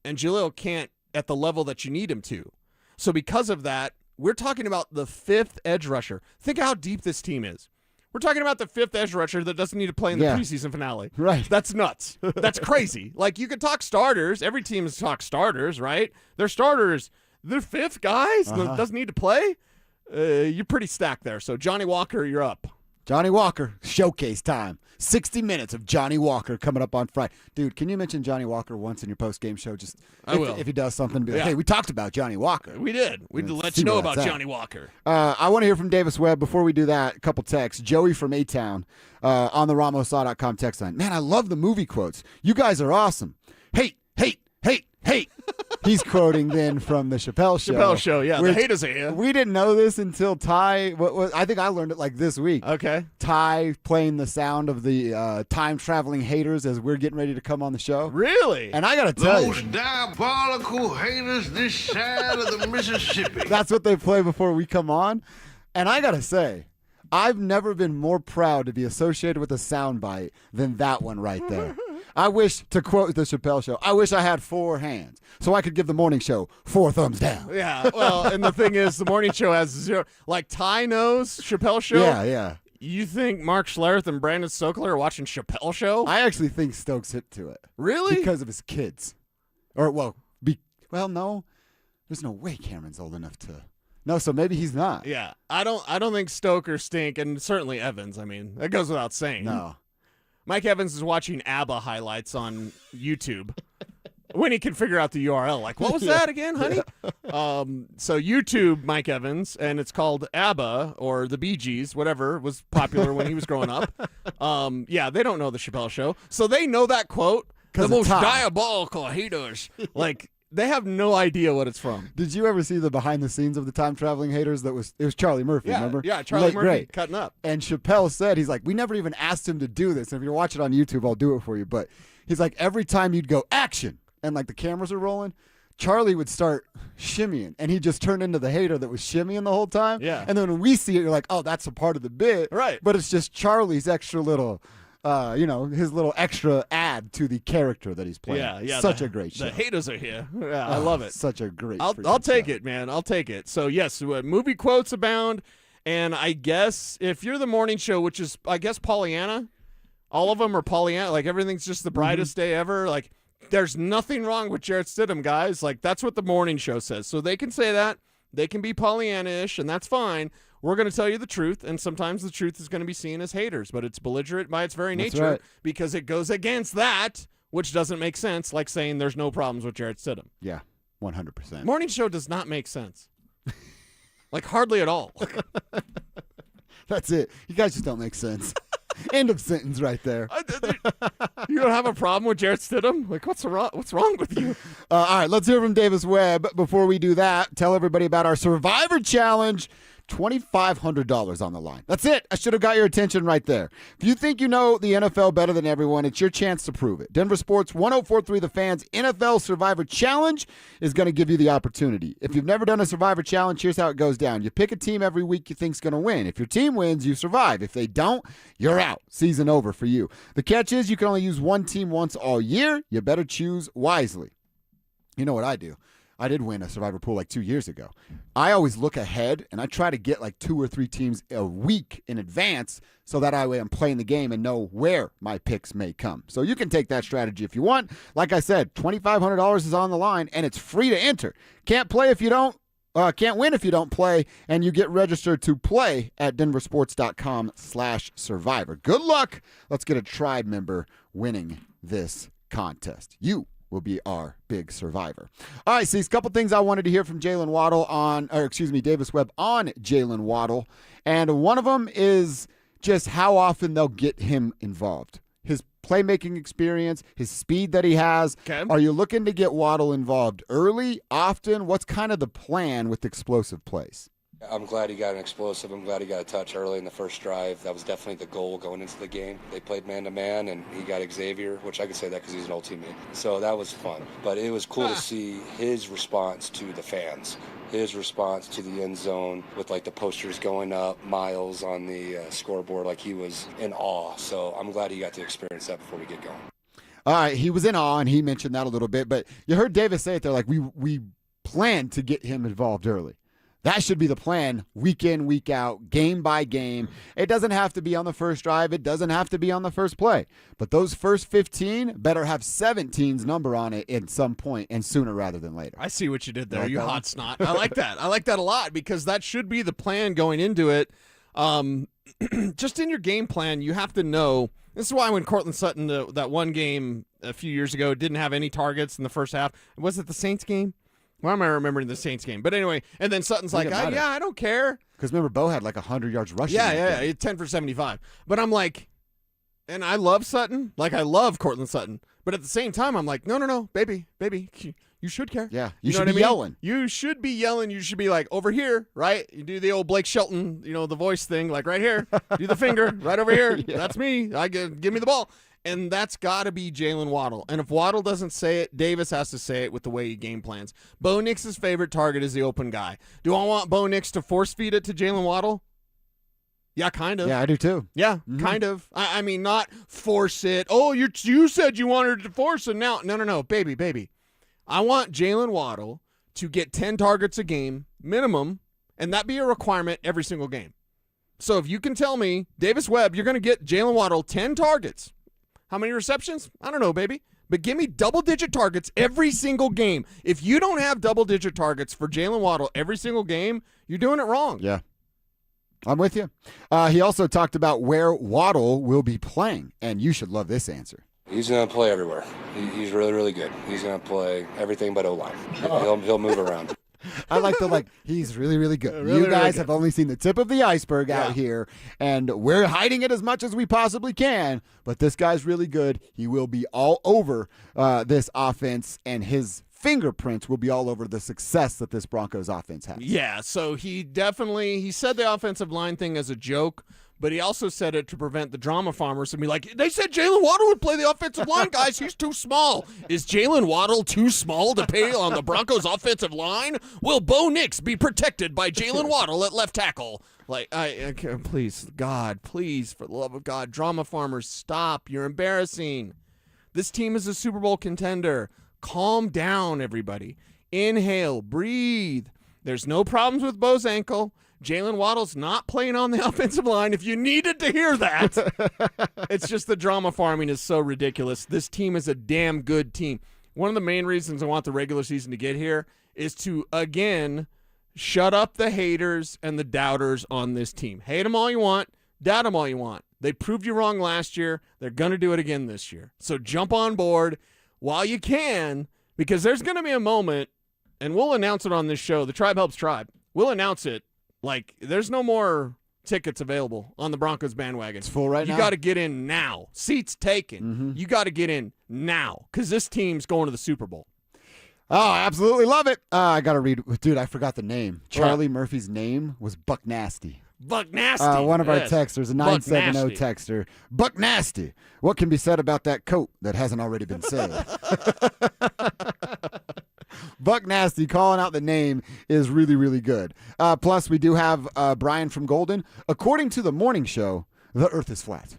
And Jaleel can't at the level that you need him to. So because of that, we're talking about the 5th edge rusher. Think how deep this team is. We're talking about the 5th edge rusher that doesn't need to play in the preseason finale. Right. That's nuts. That's crazy. Like, you could talk starters. Every team talks starters, right? They're starters. They're 5th guys that doesn't need to play. You're pretty stacked there. So, Johnny Walker, you're up. Johnny Walker, showcase time. 60 minutes of Johnny Walker coming up on Friday. Dude, can you mention Johnny Walker once in your post-game show? Just if he does something, be like, hey, we talked about Johnny Walker. We did. We'd let you know about Johnny Walker. I want to hear from Davis Webb. Before we do that, a couple texts. Joey from A-Town on the RamosLaw.com text line. Man, I love the movie quotes. You guys are awesome. Hate, hate, hate, hate. He's quoting then from the Chappelle Show. Chappelle Show, yeah. The haters are here. We didn't know this until Ty. I think I learned it like this week. Okay. Ty playing the sound of the time-traveling haters as we're getting ready to come on the show. Really? And I got to tell you. Most diabolical haters this side of the Mississippi. That's what they play before we come on. And I got to say, I've never been more proud to be associated with a soundbite than that one right there. I wish, to quote the Chappelle Show, I wish I had 4 hands so I could give the morning show 4 thumbs down. Yeah, well, and the thing is, the morning show has 0. Like, Ty knows Chappelle Show. Yeah. You think Mark Schlereth and Brandon Stokely are watching Chappelle Show? I actually think Stokes hip to it. Really? Because of his kids. No. There's no way Cameron's old enough to. No, so maybe he's not. Yeah, I don't think Stoke or Stink, and certainly Evans. I mean, that goes without saying. No. Mike Evans is watching ABBA highlights on YouTube when he can figure out the URL. Like, what was that again, honey? So YouTube Mike Evans, and it's called ABBA or the Bee Gees, whatever was popular when he was growing up. They don't know the Chappelle Show, so they know that quote. The most diabolical haters. Like, they have no idea what it's from. Did you ever see the behind the scenes of the time traveling haters? It was Charlie Murphy, remember? Yeah, Charlie Murphy cutting up. And Chappelle said, he's like, we never even asked him to do this. And if you're watching on YouTube, I'll do it for you. But he's like, every time you'd go action and like the cameras are rolling, Charlie would start shimmying, and he just turned into the hater that was shimmying the whole time. Yeah. And then when we see it, you're like, oh, that's a part of the bit. Right. But it's just Charlie's extra little his little extra add to the character that he's playing. Yeah. Such a great show. The haters are here. Yeah, I love it. Such a great I'll take it, man. I'll take it. So, yes, movie quotes abound. And I guess if you're the morning show, which is, I guess, Pollyanna, all of them are Pollyanna. Like, everything's just the brightest day ever. Like, there's nothing wrong with Jarrett Stidham, guys. Like, that's what the morning show says. So they can say that. They can be Pollyanna-ish, and that's fine. We're going to tell you the truth, and sometimes the truth is going to be seen as haters, but it's belligerent by its very nature because it goes against that, which doesn't make sense, like saying there's no problems with Jarrett Stidham. Yeah, 100%. Morning show does not make sense. Like, hardly at all. That's it. You guys just don't make sense. End of sentence right there. You don't have a problem with Jarrett Stidham? Like, what's wrong with you? All right, let's hear from Davis Webb. Before we do that, tell everybody about our Survivor Challenge. $2,500 on the line. That's it. I should have got your attention right there. If you think you know the NFL better than everyone, it's your chance to prove it. Denver Sports 104.3 The Fans NFL Survivor Challenge is going to give you the opportunity. If you've never done a Survivor Challenge, here's how it goes down. You pick a team every week you think's going to win. If your team wins, you survive. If they don't, you're out. Season over for you. The catch is you can only use one team once all year. You better choose wisely. You know what I do? I did win a Survivor pool like 2 years ago. I always look ahead, and I try to get like 2 or 3 teams a week in advance so that way I'm playing the game and know where my picks may come. So you can take that strategy if you want. Like I said, $2,500 is on the line, and it's free to enter. Can't win if you don't play, and you get registered to play at denversports.com/survivor. Good luck. Let's get a tribe member winning this contest. You will be our big survivor. All right, a couple things I wanted to hear from Davis Webb on Jalen Waddle. And one of them is just how often they'll get him involved. His playmaking experience, his speed that he has. Okay. Are you looking to get Waddle involved early, often? What's kind of the plan with explosive plays? I'm glad he got an explosive. I'm glad he got a touch early in the first drive. That was definitely the goal going into the game. They played man-to-man, and he got Xavier, which I can say that because he's an old teammate. So that was fun. But it was cool to see his response to the fans, his response to the end zone with, like, the posters going up, miles on the scoreboard, like he was in awe. So I'm glad he got to experience that before we get going. All right, he was in awe, and he mentioned that a little bit. But you heard Davis say it there, like we planned to get him involved early. That should be the plan, week in, week out, game by game. It doesn't have to be on the first drive. It doesn't have to be on the first play. But those first 15 better have 17's number on it at some point, and sooner rather than later. I see what you did there, you hot snot. I like that. I like that a lot because that should be the plan going into it. Just in your game plan, you have to know. This is why when Cortland Sutton, that one game a few years ago, didn't have any targets in the first half. Was it the Saints game? Why am I remembering the Saints game? But anyway, and then Sutton's like, I don't care. Because remember, Bo had like 100 yards rushing. Yeah, 10 for 75. But I'm like, and I love Sutton. Like, I love Cortland Sutton. But at the same time, I'm like, no, baby, you should care. Yeah, you should know be what I mean? yelling. You should be yelling. You should be like, over here, right? You do the old Blake Shelton, the voice thing, like right here. Do the finger, right over here. Yeah. That's me. Give me the ball. And that's got to be Jalen Waddle. And if Waddle doesn't say it, Davis has to say it with the way he game plans. Bo Nix's favorite target is the open guy. Do I want Bo Nix to force feed it to Jalen Waddle? Yeah, kind of. Yeah, I do too. Yeah, kind of. I mean, not force it. Oh, you said you wanted to force it now. No, baby. I want Jalen Waddle to get 10 targets a game, minimum, and that be a requirement every single game. So if you can tell me, Davis Webb, you're going to get Jalen Waddle 10 targets. How many receptions? I don't know, baby. But give me double-digit targets every single game. If you don't have double-digit targets for Jalen Waddle every single game, you're doing it wrong. Yeah. I'm with you. He also talked about where Waddle will be playing, and you should love this answer. He's going to play everywhere. He's really, really good. He's going to play everything but O-line. He'll move around. I like he's really, really good. Really, you guys really good. have only seen the tip of the iceberg out here, and we're hiding it as much as we possibly can, but this guy's really good. He will be all over this offense, and his fingerprints will be all over the success that this Broncos offense has. Yeah, so he said the offensive line thing as a joke, but he also said it to prevent the drama farmers and be like, they said Jalen Waddle would play the offensive line, guys. He's too small. Is Jalen Waddle too small to play on the Broncos offensive line? Will Bo Nix be protected by Jalen Waddle at left tackle? Please, for the love of God, drama farmers, stop. You're embarrassing. This team is a Super Bowl contender. Calm down, everybody. Inhale, breathe. There's no problems with Bo's ankle. Jalen Waddle's not playing on the offensive line. If you needed to hear that, it's just the drama farming is so ridiculous. This team is a damn good team. One of the main reasons I want the regular season to get here is to, again, shut up the haters and the doubters on this team. Hate them all you want. Doubt them all you want. They proved you wrong last year. They're going to do it again this year. So jump on board while you can, because there's going to be a moment, and we'll announce it on this show. The Tribe Helps Tribe. We'll announce it. There's no more tickets available on the Broncos bandwagon. It's full right now. You got to get in now. Seats taken. You got to get in now because this team's going to the Super Bowl. Oh, I absolutely love it. I got to read. Dude, I forgot the name. Charlie Murphy's name was Buck Nasty. Buck Nasty. One of our texters, a 970 texter. Buck Nasty. What can be said about that coat that hasn't already been said? Buck Nasty calling out the name is really, really good. Plus, we do have Brian from Golden. According to the morning show, the earth is flat.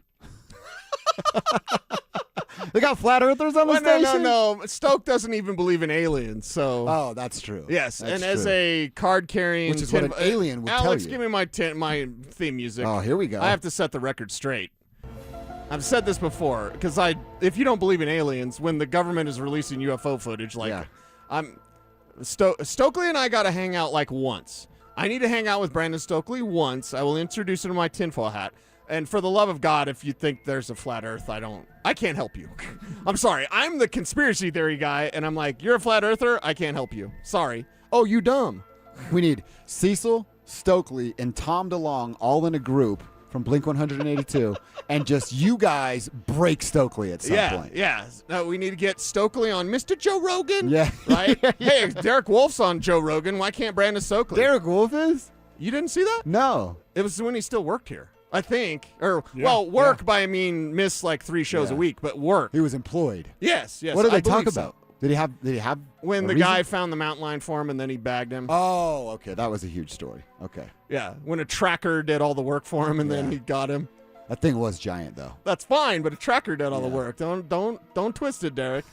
They got flat earthers on the station? No. Stoke doesn't even believe in aliens, so. Oh, that's true. Yes, that's and true. as a card-carrying... Which is what an alien would tell you. Alex, give me my theme music. Oh, here we go. I have to set the record straight. I've said this before, because if you don't believe in aliens, when the government is releasing UFO footage, Stokely and I got to hang out once. I need to hang out with Brandon Stokely once. I will introduce him to my tinfoil hat. And for the love of God, if you think there's a flat earth, I can't help you. I'm sorry. I'm the conspiracy theory guy, and I'm like, you're a flat earther? I can't help you. Sorry. Oh, you dumb. We need Cecil, Stokely, and Tom DeLonge all in a group from Blink-182, and just you guys break Stokely at some point. Yeah. No, we need to get Stokely on Mr. Joe Rogan. Yeah. Right? Hey, Derek Wolf's on Joe Rogan. Why can't Brandon Stokely? Derek Wolf is? You didn't see that? No. It was when he still worked here. I think, by I mean miss 3 shows a week, but work. He was employed. Yes. What did they talk about? Did he have when the guy found the mountain lion for him and then he bagged him? Oh, okay, that was a huge story. Okay. Yeah, when a tracker did all the work for him and then he got him. That thing was giant though. That's fine, but a tracker did all the work. Don't twist it, Derek.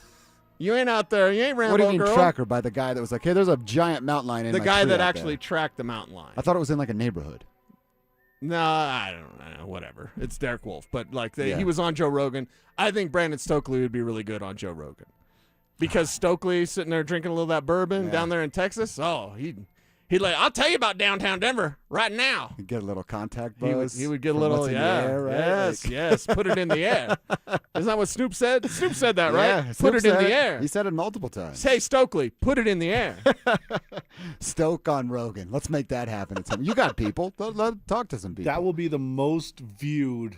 You ain't out there. You ain't Rambo, What do you mean girl. tracker? By the guy that was like, hey, there's a giant mountain lion in the my guy tree that out actually there. tracked the mountain lion. I thought it was in a neighborhood. No, I don't know. Whatever. It's Derek Wolf. But he was on Joe Rogan. I think Brandon Stokely would be really good on Joe Rogan. Because Stokely sitting there drinking a little of that bourbon down there in Texas. Oh, he'd I'll tell you about downtown Denver right now. He'd get a little contact buzz. He would get a from little, what's in the air, right? Yes. Put it in the air. Isn't that what Snoop said? Snoop said that, right? Yeah, put Snoop it in said the air. He said it multiple times. Hey, Stokely, put it in the air. Stoke on Rogan. Let's make that happen. You got people. Talk to some people. That will be the most viewed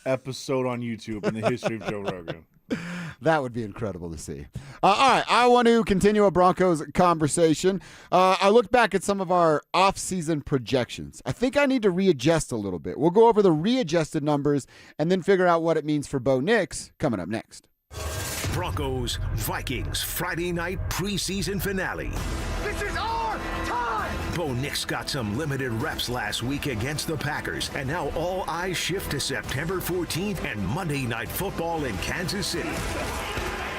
episode on YouTube in the history of Joe Rogan. That would be incredible to see. All right, I want to continue a Broncos conversation. I looked back at some of our off-season projections. I think I need to readjust a little bit. We'll go over the readjusted numbers and then figure out what it means for Bo Nix coming up next. Broncos, Vikings, Friday night preseason finale. This is our time! Bo Nix got some limited reps last week against the Packers, and now all eyes shift to September 14th and Monday Night Football in Kansas City.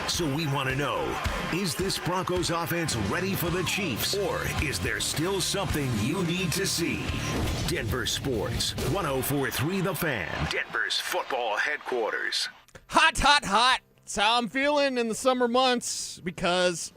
So we want to know, is this Broncos offense ready for the Chiefs, or is there still something you need to see? Denver Sports, 104.3 The Fan, Denver's football headquarters. Hot, hot, hot. That's how I'm feeling in the summer months because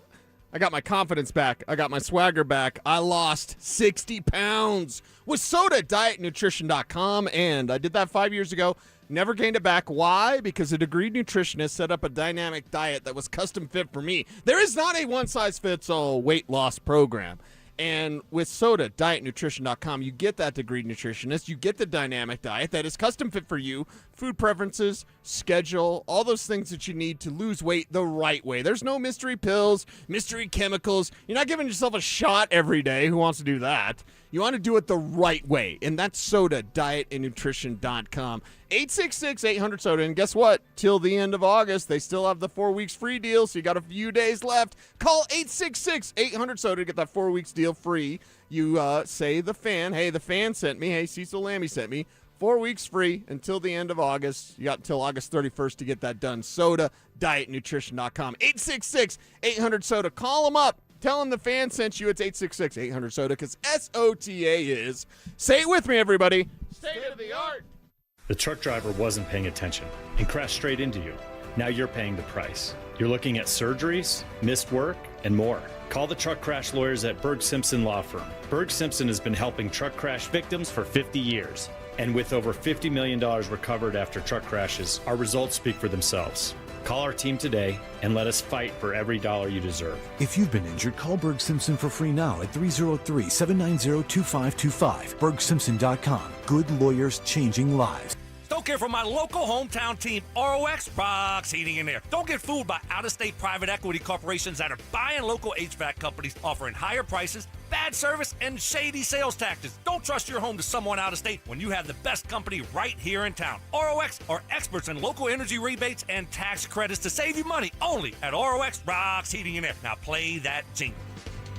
I got my confidence back. I got my swagger back. I lost 60 pounds with soda, dietnutrition.com, and I did that 5 years ago. Never gained it back. Why? Because a degreed nutritionist set up a dynamic diet that was custom fit for me. There is not a one-size-fits-all weight loss program. And with soda, dietnutrition.com, you get that degreed nutritionist. You get the dynamic diet that is custom fit for you, food preferences, schedule, all those things that you need to lose weight the right way. There's no mystery pills, mystery chemicals. You're not giving yourself a shot every day. Who wants to do that? You want to do it the right way, and that's soda, dietandnutrition.com. 866-800-SODA, and guess what? Till the end of August, they still have the 4 weeks free deal, so you got a few days left. Call 866-800-SODA to get that 4 weeks deal free. You say the fan, hey, the fan sent me, hey, Cecil Lammy sent me. 4 weeks free until the end of August. You got until August 31st to get that done. Soda, dietandnutrition.com. 866-800-SODA. Call them up. Tell them the fan sent you. It's 866-800-SODA because SOTA is, say it with me, everybody, state of the art. The truck driver wasn't paying attention and crashed straight into you. Now you're paying the price. You're looking at surgeries, missed work, and more. Call the truck crash lawyers at Berg Simpson Law Firm. Berg Simpson has been helping truck crash victims for 50 years. And with over $50 million recovered after truck crashes, our results speak for themselves. Call our team today and let us fight for every dollar you deserve. If you've been injured, call Berg Simpson for free now at 303-790-2525. BergSimpson.com. Good lawyers changing lives. Don't care for my local hometown team, ROX Rocks Heating and Air. Don't get fooled by out-of-state private equity corporations that are buying local HVAC companies, offering higher prices, bad service, and shady sales tactics. Don't trust your home to someone out of state when you have the best company right here in town. ROX are experts in local energy rebates and tax credits to save you money only at ROX Rocks Heating and Air. Now play that jingle.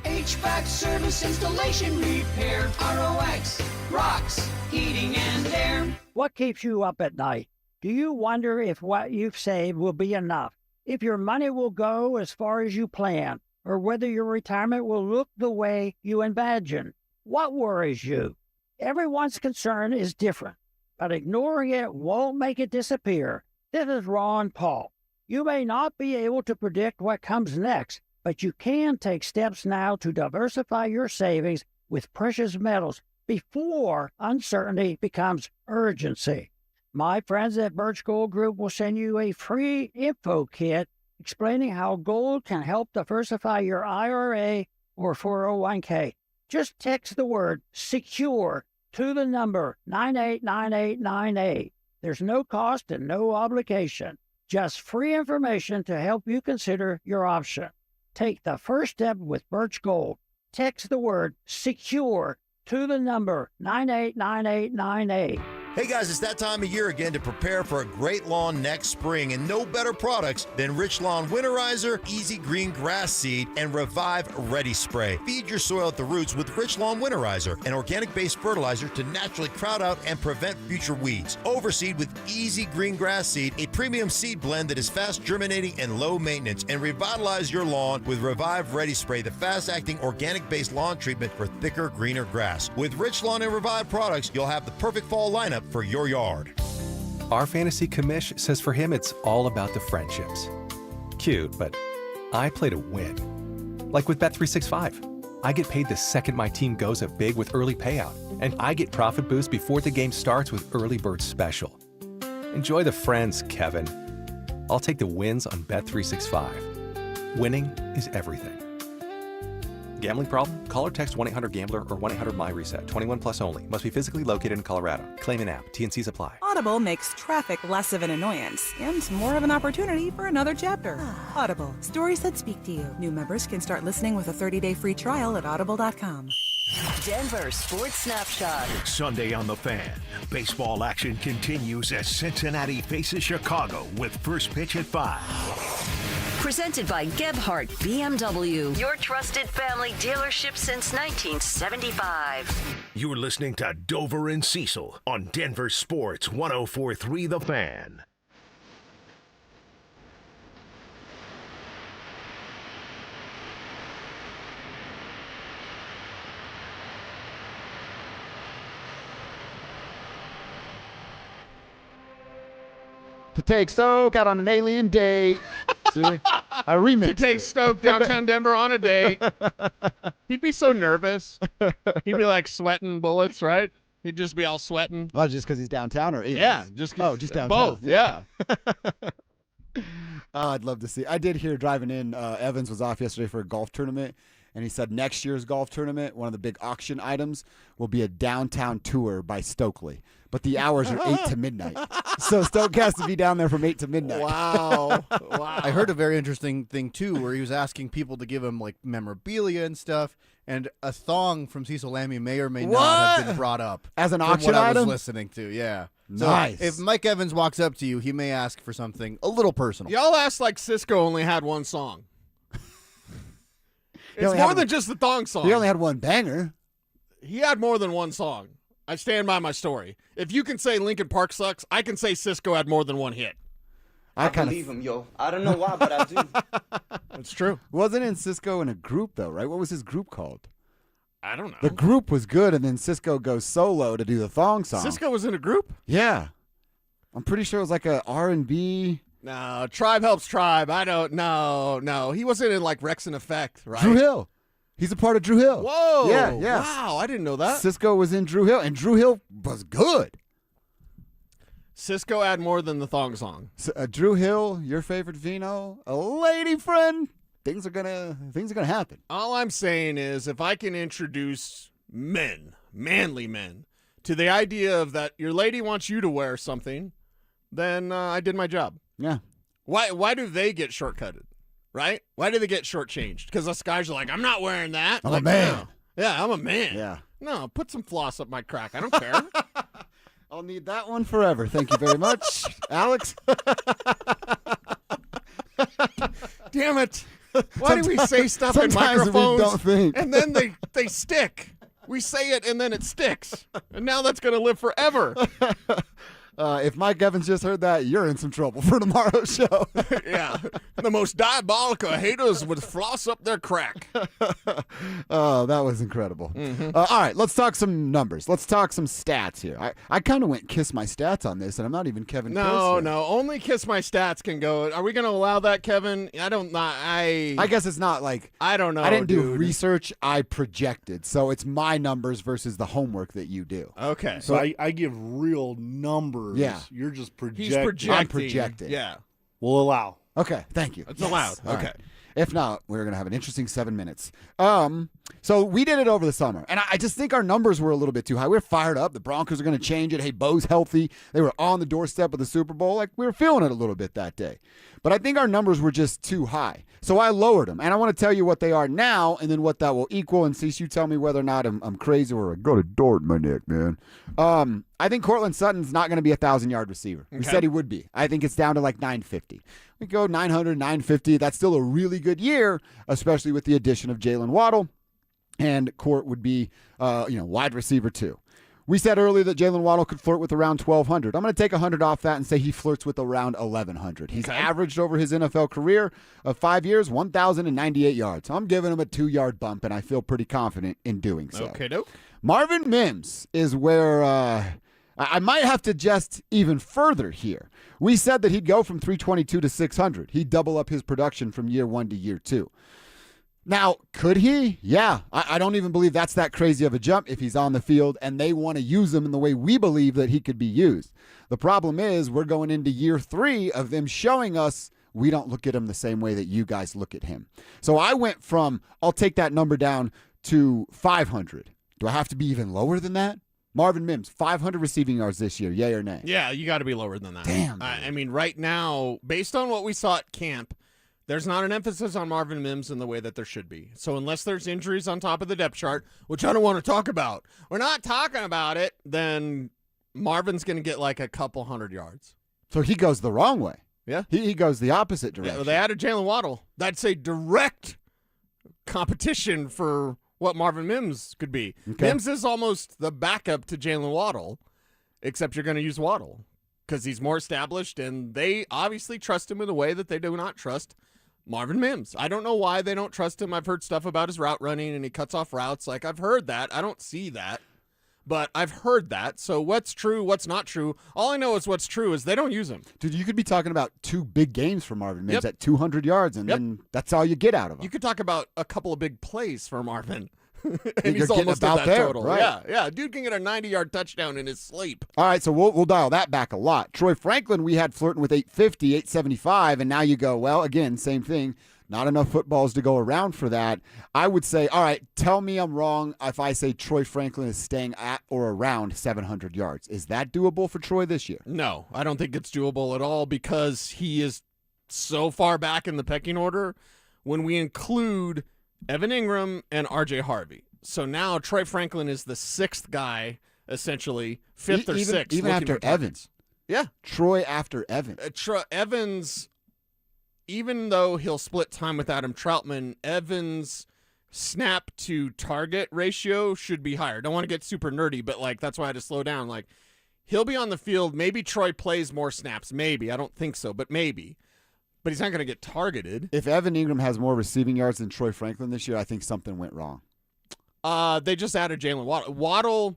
HVAC service, installation, repair. ROX Rocks Heating and Air. What keeps you up at night? Do you wonder if what you've saved will be enough? If your money will go as far as you plan? Or whether your retirement will look the way you imagine? What worries you? Everyone's concern is different, but ignoring it won't make it disappear. This is Ron Paul. You may not be able to predict what comes next, but you can take steps now to diversify your savings with precious metals before uncertainty becomes urgency. My friends at Birch Gold Group will send you a free info kit explaining how gold can help diversify your IRA or 401k. Just text the word SECURE to the number 989898. There's no cost and no obligation. Just free information to help you consider your option. Take the first step with Birch Gold. Text the word SECURE to the number 989898. Hey guys, it's that time of year again to prepare for a great lawn next spring, and no better products than Rich Lawn Winterizer, Easy Green Grass Seed, and Revive Ready Spray. Feed your soil at the roots with Rich Lawn Winterizer, an organic-based fertilizer to naturally crowd out and prevent future weeds. Overseed with Easy Green Grass Seed, a premium seed blend that is fast germinating and low maintenance, and revitalize your lawn with Revive Ready Spray, the fast-acting organic-based lawn treatment for thicker, greener grass. With Rich Lawn and Revive products, you'll have the perfect fall lineup for your yard. Our fantasy commish says for him it's all about the friendships. Cute, but I play to win. Like with Bet365. I get paid the second my team goes up big with early payout, and I get profit boost before the game starts with Early Bird Special. Enjoy the friends, Kevin. I'll take the wins on Bet365. Winning is everything. Gambling problem? Call or text 1-800-GAMBLER or 1-800-MyReset. 21 plus only. Must be physically located in Colorado. Claim in app. T&Cs apply. Audible makes traffic less of an annoyance and more of an opportunity for another chapter. Audible. Stories that speak to you. New members can start listening with a 30-day free trial at audible.com. Denver Sports Snapshot. Sunday on the Fan. Baseball action continues as Cincinnati faces Chicago with first pitch at 5. Presented by Gebhardt BMW, your trusted family dealership since 1975. You're listening to Dover and Cecil on Denver Sports 104.3 The Fan. To take Stoke out on an alien date. I remixed To take Stoke downtown Denver on a date. He'd be so nervous. He'd be like sweating bullets, right? He'd just be all sweating. Well, just because he's downtown, or is? Yeah, just downtown. both. Yeah. I'd love to see. I did hear driving in. Evans was off yesterday for a golf tournament, and he said next year's golf tournament, one of the big auction items will be a downtown tour by Stokely. But the hours are 8 to midnight. So Stoke has to be down there from 8 to midnight. Wow. Wow. I heard a very interesting thing, too, where he was asking people to give him, like, memorabilia and stuff, and a thong from Cecil Lammey may or may not have been brought up. As an from auction what item? I was listening to, yeah. Nice. So if Mike Evans walks up to you, he may ask for something a little personal. Y'all asked like Cisco only had one song. It's more than just the thong song. He only had one banger. He had more than one song. I stand by my story. If you can say Linkin Park sucks, I can say Cisco had more than one hit. I believe him, yo. I don't know why, but I do. It's true. Wasn't in Cisco in a group, though, right? What was his group called? I don't know. The group was good, and then Cisco goes solo to do the thong song. Cisco was in a group? Yeah. I'm pretty sure it was like a R&B. No, Tribe Helps Tribe. I don't know. No, he wasn't in like Rex and Effect, right? Drew Hill. He's a part of Drew Hill. Whoa. Yeah. Wow, I didn't know that. Cisco was in Drew Hill, and Drew Hill was good. Cisco had more than the thong song. So, Drew Hill, your favorite vino, a lady friend. Things are gonna happen. All I'm saying is, if I can introduce men, manly men, to the idea of that your lady wants you to wear something, then I did my job. Yeah. Why do they get shortcutted? Right? Why do they get shortchanged? Because us guys are like, I'm not wearing that. I'm like, a man. No. Yeah, I'm a man. Yeah. No, put some floss up my crack. I don't care. I'll need that one forever. Thank you very much, Alex. Damn it. Why do we say stuff in sometimes microphones we don't think. and then they stick? We say it and then it sticks. And now that's going to live forever. If Mike Evans just heard that, you're in some trouble for tomorrow's show. Yeah. The most diabolical haters would floss up their crack. Oh, that was incredible. Mm-hmm. All right, let's talk some numbers. Let's talk some stats here. I kind of went kiss my stats on this, and I'm not even Kevin Chris. No. Only Kiss My Stats can go. Are we going to allow that, Kevin? I guess it's not like. I don't know. I didn't do dude. research. I projected. So it's my numbers versus the homework that you do. Okay. So I give real numbers. Yeah. You're just projecting. He's projecting. I'm projecting. Yeah. We'll allow. Okay, thank you. It's allowed. All Okay. right. If not, we're going to have an interesting 7 minutes. So we did it over the summer, and I just think our numbers were a little bit too high. We were fired up. The Broncos are going to change it. Hey, Bo's healthy. They were on the doorstep of the Super Bowl. Like, we were feeling it a little bit that day. But I think our numbers were just too high. So I lowered them, and I want to tell you what they are now and then what that will equal, and Cece, you tell me whether or not I'm crazy or I got a dart in my neck, man. I think Cortland Sutton's not going to be a 1,000-yard receiver. We said he would be. I think it's down to like 950. We go 900, 950. That's still a really good year, especially with the addition of Jalen Waddle. And Court would be, wide receiver too. We said earlier that Jalen Waddle could flirt with around 1,200. I'm going to take 100 off that and say he flirts with around 1,100. He's averaged over his NFL career of 5 years, 1,098 yards. I'm giving him a 2-yard bump, and I feel pretty confident in doing so. Okay, dope. Marvin Mims is where I might have to just even further here. We said that he'd go from 322 to 600. He'd double up his production from year 1 to year 2. Now, could he? Yeah. I don't even believe that's that crazy of a jump if he's on the field and they want to use him in the way we believe that he could be used. The problem is we're going into year 3 of them showing us we don't look at him the same way that you guys look at him. So I went from, I'll take that number down to 500. Do I have to be even lower than that? Marvin Mims, 500 receiving yards this year, yay or nay? Yeah, you got to be lower than that. Damn. I mean, right now, based on what we saw at camp, there's not an emphasis on Marvin Mims in the way that there should be. So unless there's injuries on top of the depth chart, which I don't want to talk about, we're not talking about it, then Marvin's going to get like a couple hundred yards. So he goes the wrong way. Yeah. He goes the opposite direction. Yeah, they added Jalen Waddle. That's a direct competition for what Marvin Mims could be. Okay. Mims is almost the backup to Jalen Waddle, except you're going to use Waddle because he's more established, and they obviously trust him in a way that they do not trust Marvin Mims. I don't know why they don't trust him. I've heard stuff about his route running, and he cuts off routes. Like, I've heard that. I don't see that, but I've heard that. So what's true, what's not true? All I know is what's true is they don't use him. Dude, you could be talking about 2 big games for Marvin Mims at 200 yards, and then that's all you get out of him. You could talk about a couple of big plays for Marvin. And he's you're almost getting at about that there, total. right. Yeah. Dude can get a 90-yard touchdown in his sleep. All right, so we'll dial that back a lot. Troy Franklin, we had flirting with 850, 875, and now you go, well, again, same thing. Not enough footballs to go around for that. I would say, all right, tell me I'm wrong if I say Troy Franklin is staying at or around 700 yards. Is that doable for Troy this year? No, I don't think it's doable at all because he is so far back in the pecking order when we include Evan Ingram and R.J. Harvey. So now Troy Franklin is the 6th guy, essentially, 5th or 6th. Even after Evans. Yeah. Troy after Evans. Evans, even though he'll split time with Adam Troutman, Evans' snap to target ratio should be higher. Don't want to get super nerdy, but like that's why I had to slow down. Like he'll be on the field. Maybe Troy plays more snaps. Maybe. I don't think so, but maybe. But he's not going to get targeted. If Evan Ingram has more receiving yards than Troy Franklin this year, I think something went wrong. They just added Jalen Waddle. Waddle,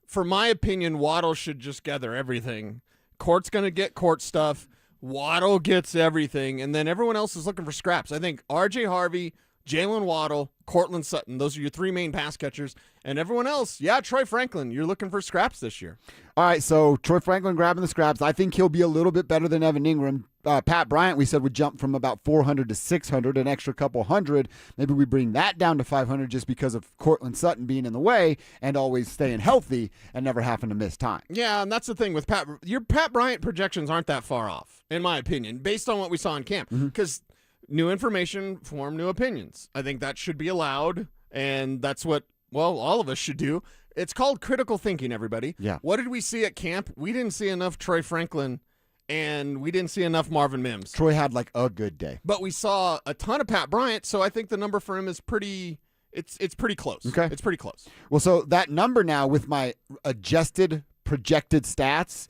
for my opinion, Waddle should just gather everything. Court's going to get Court stuff. Waddle gets everything, and then everyone else is looking for scraps. I think R.J. Harvey, Jalen Waddle, Cortland Sutton, those are your 3 main pass catchers. And everyone else, Troy Franklin, you're looking for scraps this year. All right, so Troy Franklin grabbing the scraps. I think he'll be a little bit better than Evan Ingram. Pat Bryant, we said, would jump from about 400 to 600, an extra couple hundred. Maybe we bring that down to 500 just because of Cortland Sutton being in the way and always staying healthy and never having to miss time. Yeah, and that's the thing with Pat. Your Pat Bryant projections aren't that far off, in my opinion, based on what we saw in camp. Because new information form new opinions. I think that should be allowed, and that's what, all of us should do. It's called critical thinking, everybody. Yeah. What did we see at camp? We didn't see enough Troy Franklin, and we didn't see enough Marvin Mims. Troy had like a good day. But we saw a ton of Pat Bryant, so I think the number for him is pretty it's pretty close. Okay. It's pretty close. Well, so that number now with my adjusted projected stats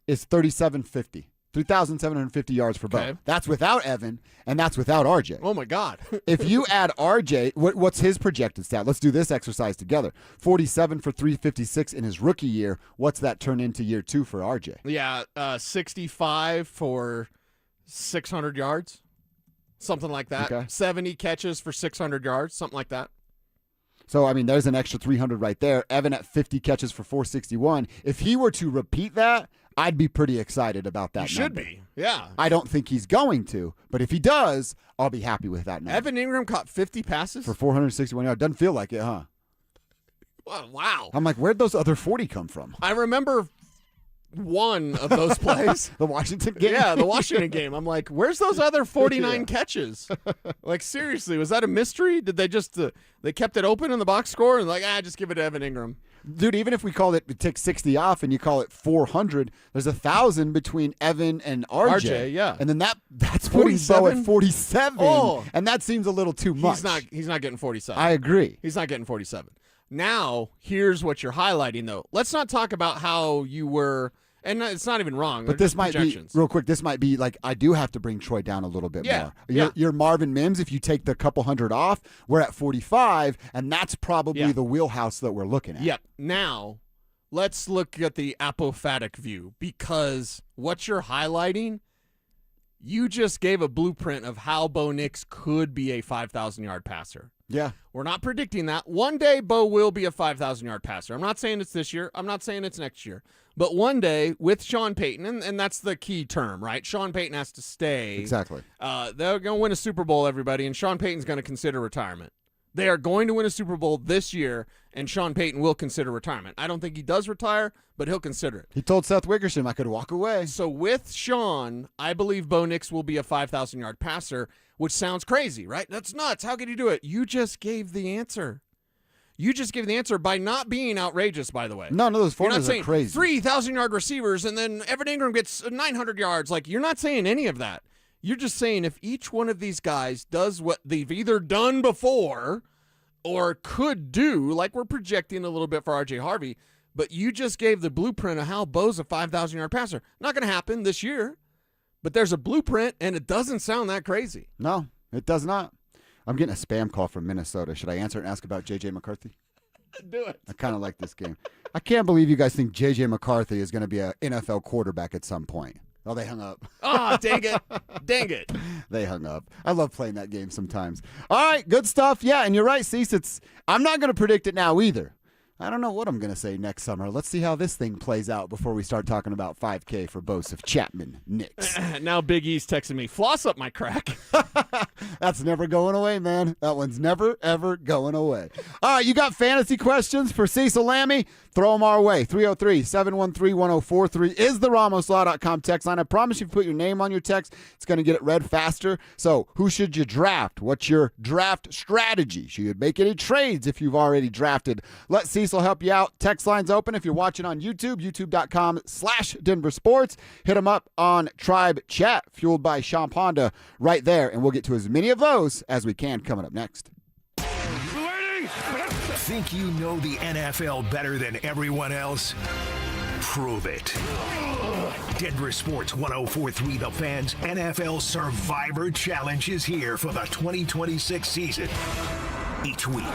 is 3,750. 3,750 yards for both. Okay. That's without Evan, and that's without RJ. Oh, my God. If you add RJ, what's his projected stat? Let's do this exercise together. 47 for 356 in his rookie year. What's that turn into year 2 for RJ? Yeah, 65 for 600 yards, something like that. Okay. 70 catches for 600 yards, something like that. So, I mean, there's an extra 300 right there. Evan at 50 catches for 461. If he were to repeat that, I'd be pretty excited about that. He should be, yeah. I don't think he's going to, but if he does, I'll be happy with that number. Evan Ingram caught 50 passes? For 461 yards. Doesn't feel like it, huh? Wow. I'm like, where'd those other 40 come from? I remember one of those plays. The Washington game? Yeah, the Washington game. I'm like, where's those other 49 catches? Like, seriously, was that a mystery? Did they just, they kept it open in the box score and like, just give it to Evan Ingram? Dude, even if we call it, take 60 off and you call it 400, there's 1,000 between Evan and RJ. Yeah. And then that's putting Bo at 47. Oh. And that seems a little too much. He's not getting 47. I agree. He's not getting 47. Now, here's what you're highlighting, though. Let's not talk about how you were, and it's not even wrong. But this might be, real quick, this might be like, I do have to bring Troy down a little bit more. You're Marvin Mims, if you take the couple hundred off, we're at 45, and that's probably the wheelhouse that we're looking at. Yep. Now, let's look at the apophatic view, because what you're highlighting You just gave a blueprint of how Bo Nix could be a 5,000-yard passer. Yeah. We're not predicting that. One day, Bo will be a 5,000-yard passer. I'm not saying it's this year. I'm not saying it's next year. But one day, with Sean Payton, and that's the key term, right? Sean Payton has to stay. Exactly. They're going to win a Super Bowl, everybody, and Sean Payton's going to consider retirement. They are going to win a Super Bowl this year, and Sean Payton will consider retirement. I don't think he does retire, but he'll consider it. He told Seth Wickersham I could walk away. So with Sean, I believe Bo Nix will be a 5,000-yard passer, which sounds crazy, right? That's nuts. How could you do it? You just gave the answer. You just gave the answer by not being outrageous, by the way. No, those formulas are crazy. 3,000-yard receivers, and then Evan Ingram gets 900 yards. Like, you're not saying any of that. You're just saying if each one of these guys does what they've either done before or could do, like we're projecting a little bit for R.J. Harvey, but you just gave the blueprint of how Bo's a 5,000-yard passer. Not going to happen this year, but there's a blueprint, and it doesn't sound that crazy. No, it does not. I'm getting a spam call from Minnesota. Should I answer and ask about J.J. McCarthy? Do it. I kind of like this game. I can't believe you guys think J.J. McCarthy is going to be an NFL quarterback at some point. Oh, they hung up. Oh, dang it. Dang it. They hung up. I love playing that game sometimes. All right, good stuff. Yeah, and you're right, Cease. I'm not going to predict it now either. I don't know what I'm going to say next summer. Let's see how this thing plays out before we start talking about 5K for Bosef Chapman Nix. Now Big E's texting me, floss up my crack. That's never going away, man. That one's never, ever going away. All right, you got fantasy questions for Cecil Lammey? Throw them our way. 303-713-1043 is the RamosLaw.com text line. I promise you, if you put your name on your text, it's going to get it read faster. So who should you draft? What's your draft strategy? Should you make any trades if you've already drafted? Let Cecil help you out. Text line's open if you're watching on YouTube, youtube.com/DenverSports. Hit them up on Tribe Chat, fueled by Sean Honda, right there, and we'll get to as many of those as we can coming up next. Think you know the NFL better than everyone else? Prove it. Denver Sports 1043 The Fans NFL Survivor Challenge is here for the 2026 season. Each week,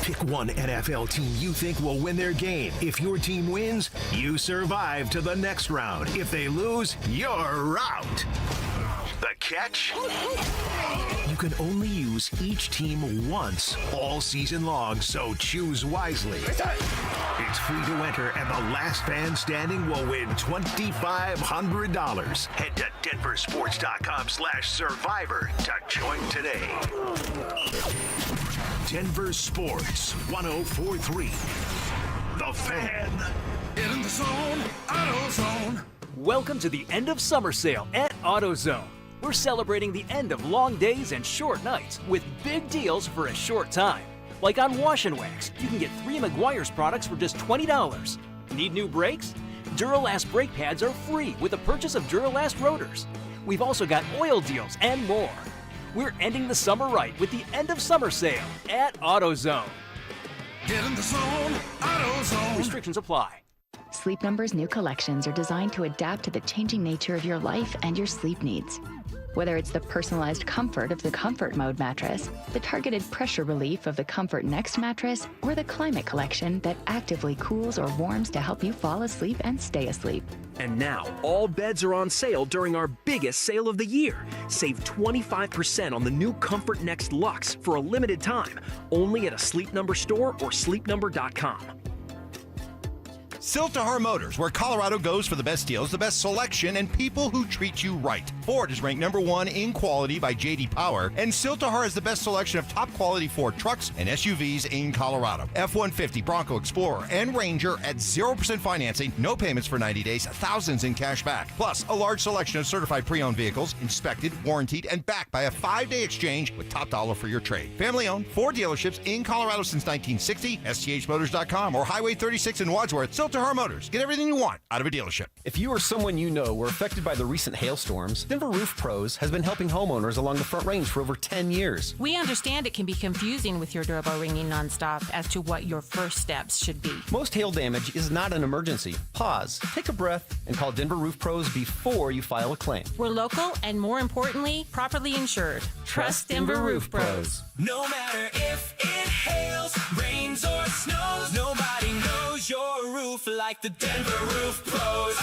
pick one NFL team you think will win their game. If your team wins, you survive to the next round. If they lose, you're out. The catch? You can only use each team once all season long, so choose wisely. It's free to enter, and the last fan standing will win $2,500. Head to DenverSports.com/survivor to join today. Denver Sports 1043. The Fan. Get in the zone, AutoZone. Welcome to the end of summer sale at AutoZone. We're celebrating the end of long days and short nights with big deals for a short time. Like on Wash and Wax, you can get 3 Meguiar's products for just $20. Need new brakes? Duralast brake pads are free with the purchase of Duralast rotors. We've also got oil deals and more. We're ending the summer right with the end of summer sale at AutoZone. Get in the zone, AutoZone. Restrictions apply. Sleep Number's new collections are designed to adapt to the changing nature of your life and your sleep needs. Whether it's the personalized comfort of the Comfort Mode mattress, the targeted pressure relief of the Comfort Next mattress, or the Climate Collection that actively cools or warms to help you fall asleep and stay asleep. And now, all beds are on sale during our biggest sale of the year. Save 25% on the new Comfort Next Luxe for a limited time, only at a Sleep Number store or sleepnumber.com. Siltahar Motors, where Colorado goes for the best deals, the best selection, and people who treat you right. Ford is ranked #1 in quality by J.D. Power, and Siltahar has the best selection of top-quality Ford trucks and SUVs in Colorado. F-150, Bronco Explorer, and Ranger at 0% financing, no payments for 90 days, thousands in cash back. Plus, a large selection of certified pre-owned vehicles, inspected, warrantied, and backed by a 5-day exchange with top dollar for your trade. Family-owned, Ford dealerships in Colorado since 1960, sthmotors.com, or Highway 36 in Wadsworth. Siltahar Motors. Get everything you want out of a dealership. If you or someone you know were affected by the recent hailstorms, Denver Roof Pros has been helping homeowners along the Front Range for over 10 years. We understand it can be confusing with your doorbell ringing nonstop as to what your first steps should be. Most hail damage is not an emergency. Pause, take a breath, and call Denver Roof Pros before you file a claim. We're local and, more importantly, properly insured. Trust Denver Roof Pros. No matter if it hails, rains, or snows, nobody knows your roof roof like the Denver Roof Pros.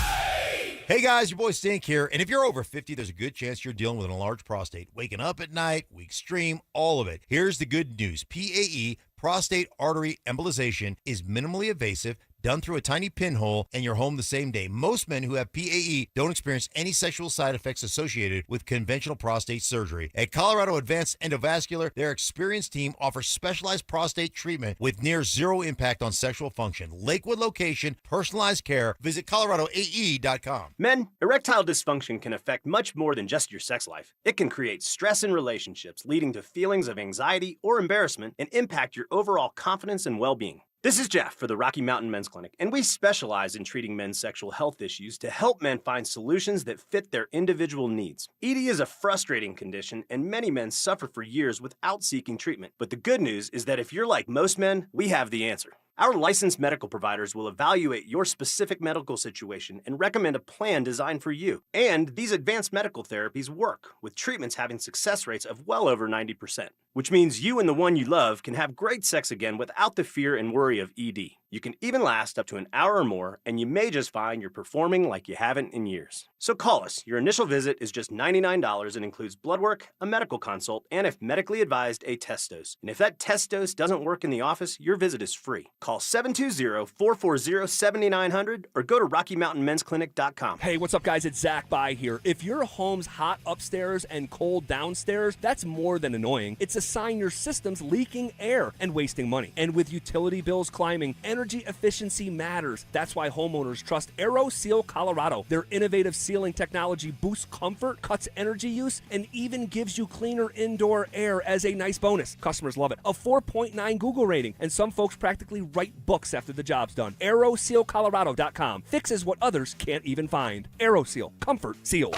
Hey guys, your boy Stink here, and if you're over 50, there's a good chance you're dealing with an enlarged prostate. Waking up at night, weak stream, all of it. Here's the good news. PAE, prostate artery embolization, is minimally invasive, done through a tiny pinhole, and you're home the same day. Most men who have PAE don't experience any sexual side effects associated with conventional prostate surgery. At Colorado Advanced Endovascular, their experienced team offers specialized prostate treatment with near zero impact on sexual function. Lakewood location, personalized care. Visit coloradoae.com. Men, erectile dysfunction can affect much more than just your sex life. It can create stress in relationships, leading to feelings of anxiety or embarrassment, and impact your overall confidence and well-being. This is Jeff for the Rocky Mountain Men's Clinic, and we specialize in treating men's sexual health issues to help men find solutions that fit their individual needs. ED is a frustrating condition, and many men suffer for years without seeking treatment. But the good news is that if you're like most men, we have the answer. Our licensed medical providers will evaluate your specific medical situation and recommend a plan designed for you. And these advanced medical therapies work, with treatments having success rates of well over 90%, which means you and the one you love can have great sex again without the fear and worry of ED. You can even last up to an hour or more, and you may just find you're performing like you haven't in years. So call us. Your initial visit is just $99 and includes blood work, a medical consult, and if medically advised, a test dose. And if that test dose doesn't work in the office, your visit is free. Call 720-440-7900 or go to RockyMountainMen'sClinic.com. Hey, what's up, guys? It's Zach By here. If your home's hot upstairs and cold downstairs, that's more than annoying. It's a sign your system's leaking air and wasting money. And with utility bills climbing, energy efficiency matters. That's why homeowners trust AeroSeal Colorado. Their innovative sealing technology boosts comfort, cuts energy use, and even gives you cleaner indoor air as a nice bonus. Customers love it. A 4.9 Google rating, and some folks practically write books after the job's done. AeroSealColorado.com fixes what others can't even find. AeroSeal. Comfort Seal.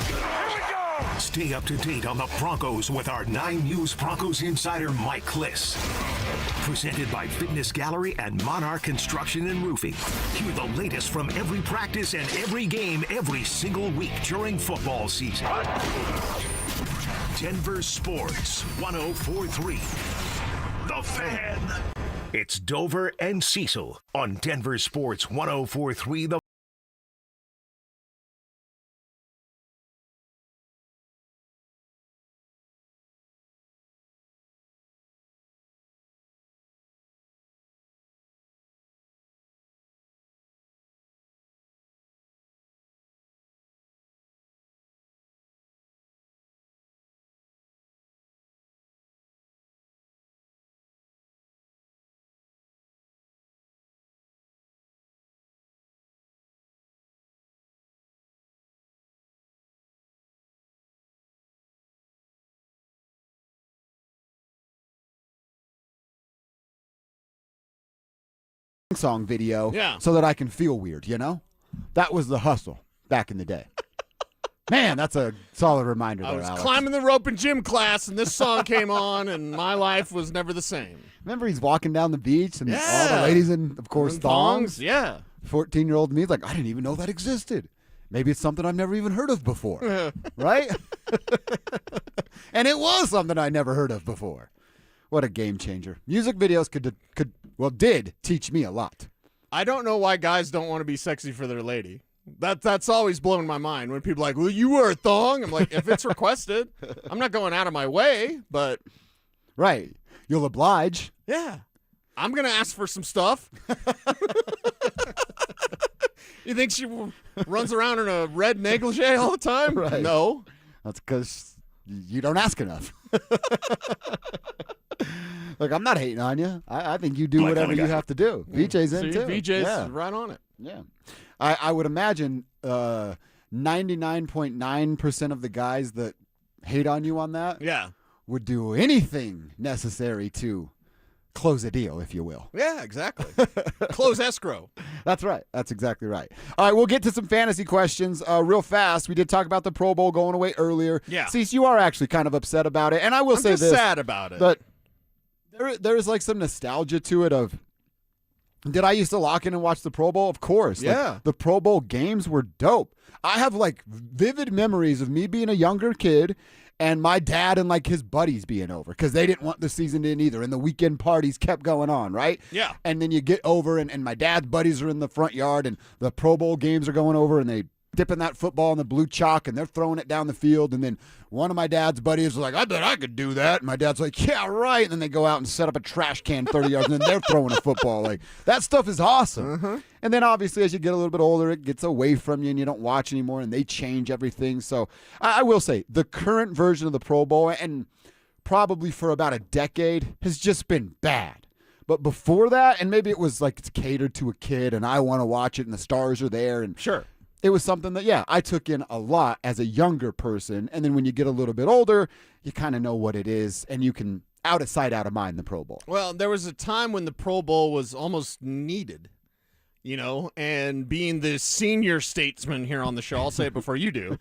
Stay up to date on the Broncos with our 9 News Broncos insider Mike Kliss. Presented by Fitness Gallery and Monarch Construction and Roofing. Hear the latest from every practice and every game every single week during football season. Denver Sports 104.3. The Fan. It's Dover and Cecil on Denver Sports 104.3 The song video Yeah. so that I can feel weird, you know? That was the hustle back in the day. Man, that's a solid reminder I there, was Alex. climbing the rope in gym class, and this song came on, and my life was never the same. Remember he's walking down the beach and all Yeah. the ladies in, of course, In thongs? thongs, yeah. 14-year-old me's like, I didn't even know that existed. Maybe it's something I've never even heard of before. Right? And it was something I never heard of before. What a game changer. Music videos did teach me a lot. I don't know why guys don't want to be sexy for their lady. That's always blown my mind when people are like, well, you wear a thong. I'm like, if it's requested, I'm not going out of my way, but. Right. You'll oblige. Yeah. I'm going to ask for some stuff. You think she runs around in a red negligee all the time? Right. No. That's because you don't ask enough. Look, I'm not hating on you. I think you do whatever you have to do. VJ's in too. VJ's right on it. Yeah. I would imagine 99.9% of the guys that hate on you on that would do anything necessary to close a deal, if you will. Yeah, exactly. Close escrow. That's right. That's exactly right. All right, we'll get to some fantasy questions real fast. We did talk about the Pro Bowl going away earlier. Yeah. Cease, you are actually kind of upset about it, and I will say just this. sad about it. But there's like some nostalgia to it of Did I used to lock in and watch the Pro Bowl? Of course. Yeah. Like, the Pro Bowl games were dope. I have like vivid memories of me being a younger kid and my dad and like his buddies being over because they didn't want the season to end either. And the weekend parties kept going on, right? Yeah. And then you get over and my dad's buddies are in the front yard and the Pro Bowl games are going over and they dipping that football in the blue chalk and they're throwing it down the field. And then one of my dad's buddies was like, I bet I could do that. And my dad's like, yeah, right. And then they go out and set up a trash can 30 yards and then they're throwing a football. Like, that stuff is awesome. And then obviously as you get a little bit older, it gets away from you and you don't watch anymore and they change everything. So I will say the current version of the Pro Bowl, and probably for about a decade, has just been bad. But before that, and maybe it was like it's catered to a kid and I want to watch it and the stars are there. And sure. It was something that, yeah, I took in a lot as a younger person. And then when you get a little bit older, you kind of know what it is and you can out of sight, out of mind the Pro Bowl. Well, there was a time when the Pro Bowl was almost needed, you know, and being the senior statesman here on the show, I'll say it before you do.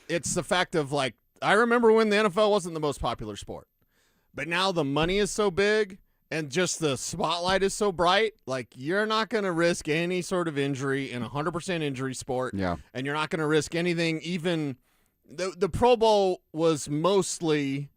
It's the fact of like, I remember when the NFL wasn't the most popular sport, but now the money is so big and just the spotlight is so bright, like you're not going to risk any sort of injury in a 100% injury sport. Yeah. And you're not going to risk anything. Even the Pro Bowl was mostly,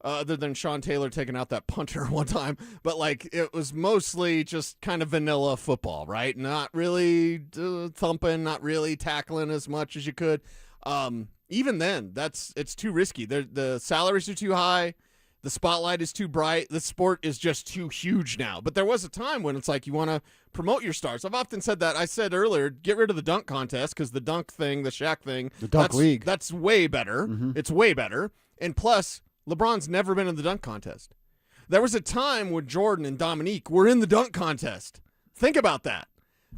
other than Sean Taylor taking out that punter one time, but like it was mostly just kind of vanilla football, right? Not really thumping, not really tackling as much as you could. Even then, it's too risky. The salaries are too high. The spotlight is too bright. The sport is just too huge now. But there was a time when it's like you want to promote your stars. I've often said that. I said earlier, get rid of the dunk contest because the dunk thing, the Shaq thing, the dunk league, that's way better. It's way better. And plus, LeBron's never been in the dunk contest. There was a time when Jordan and Dominique were in the dunk contest. Think about that.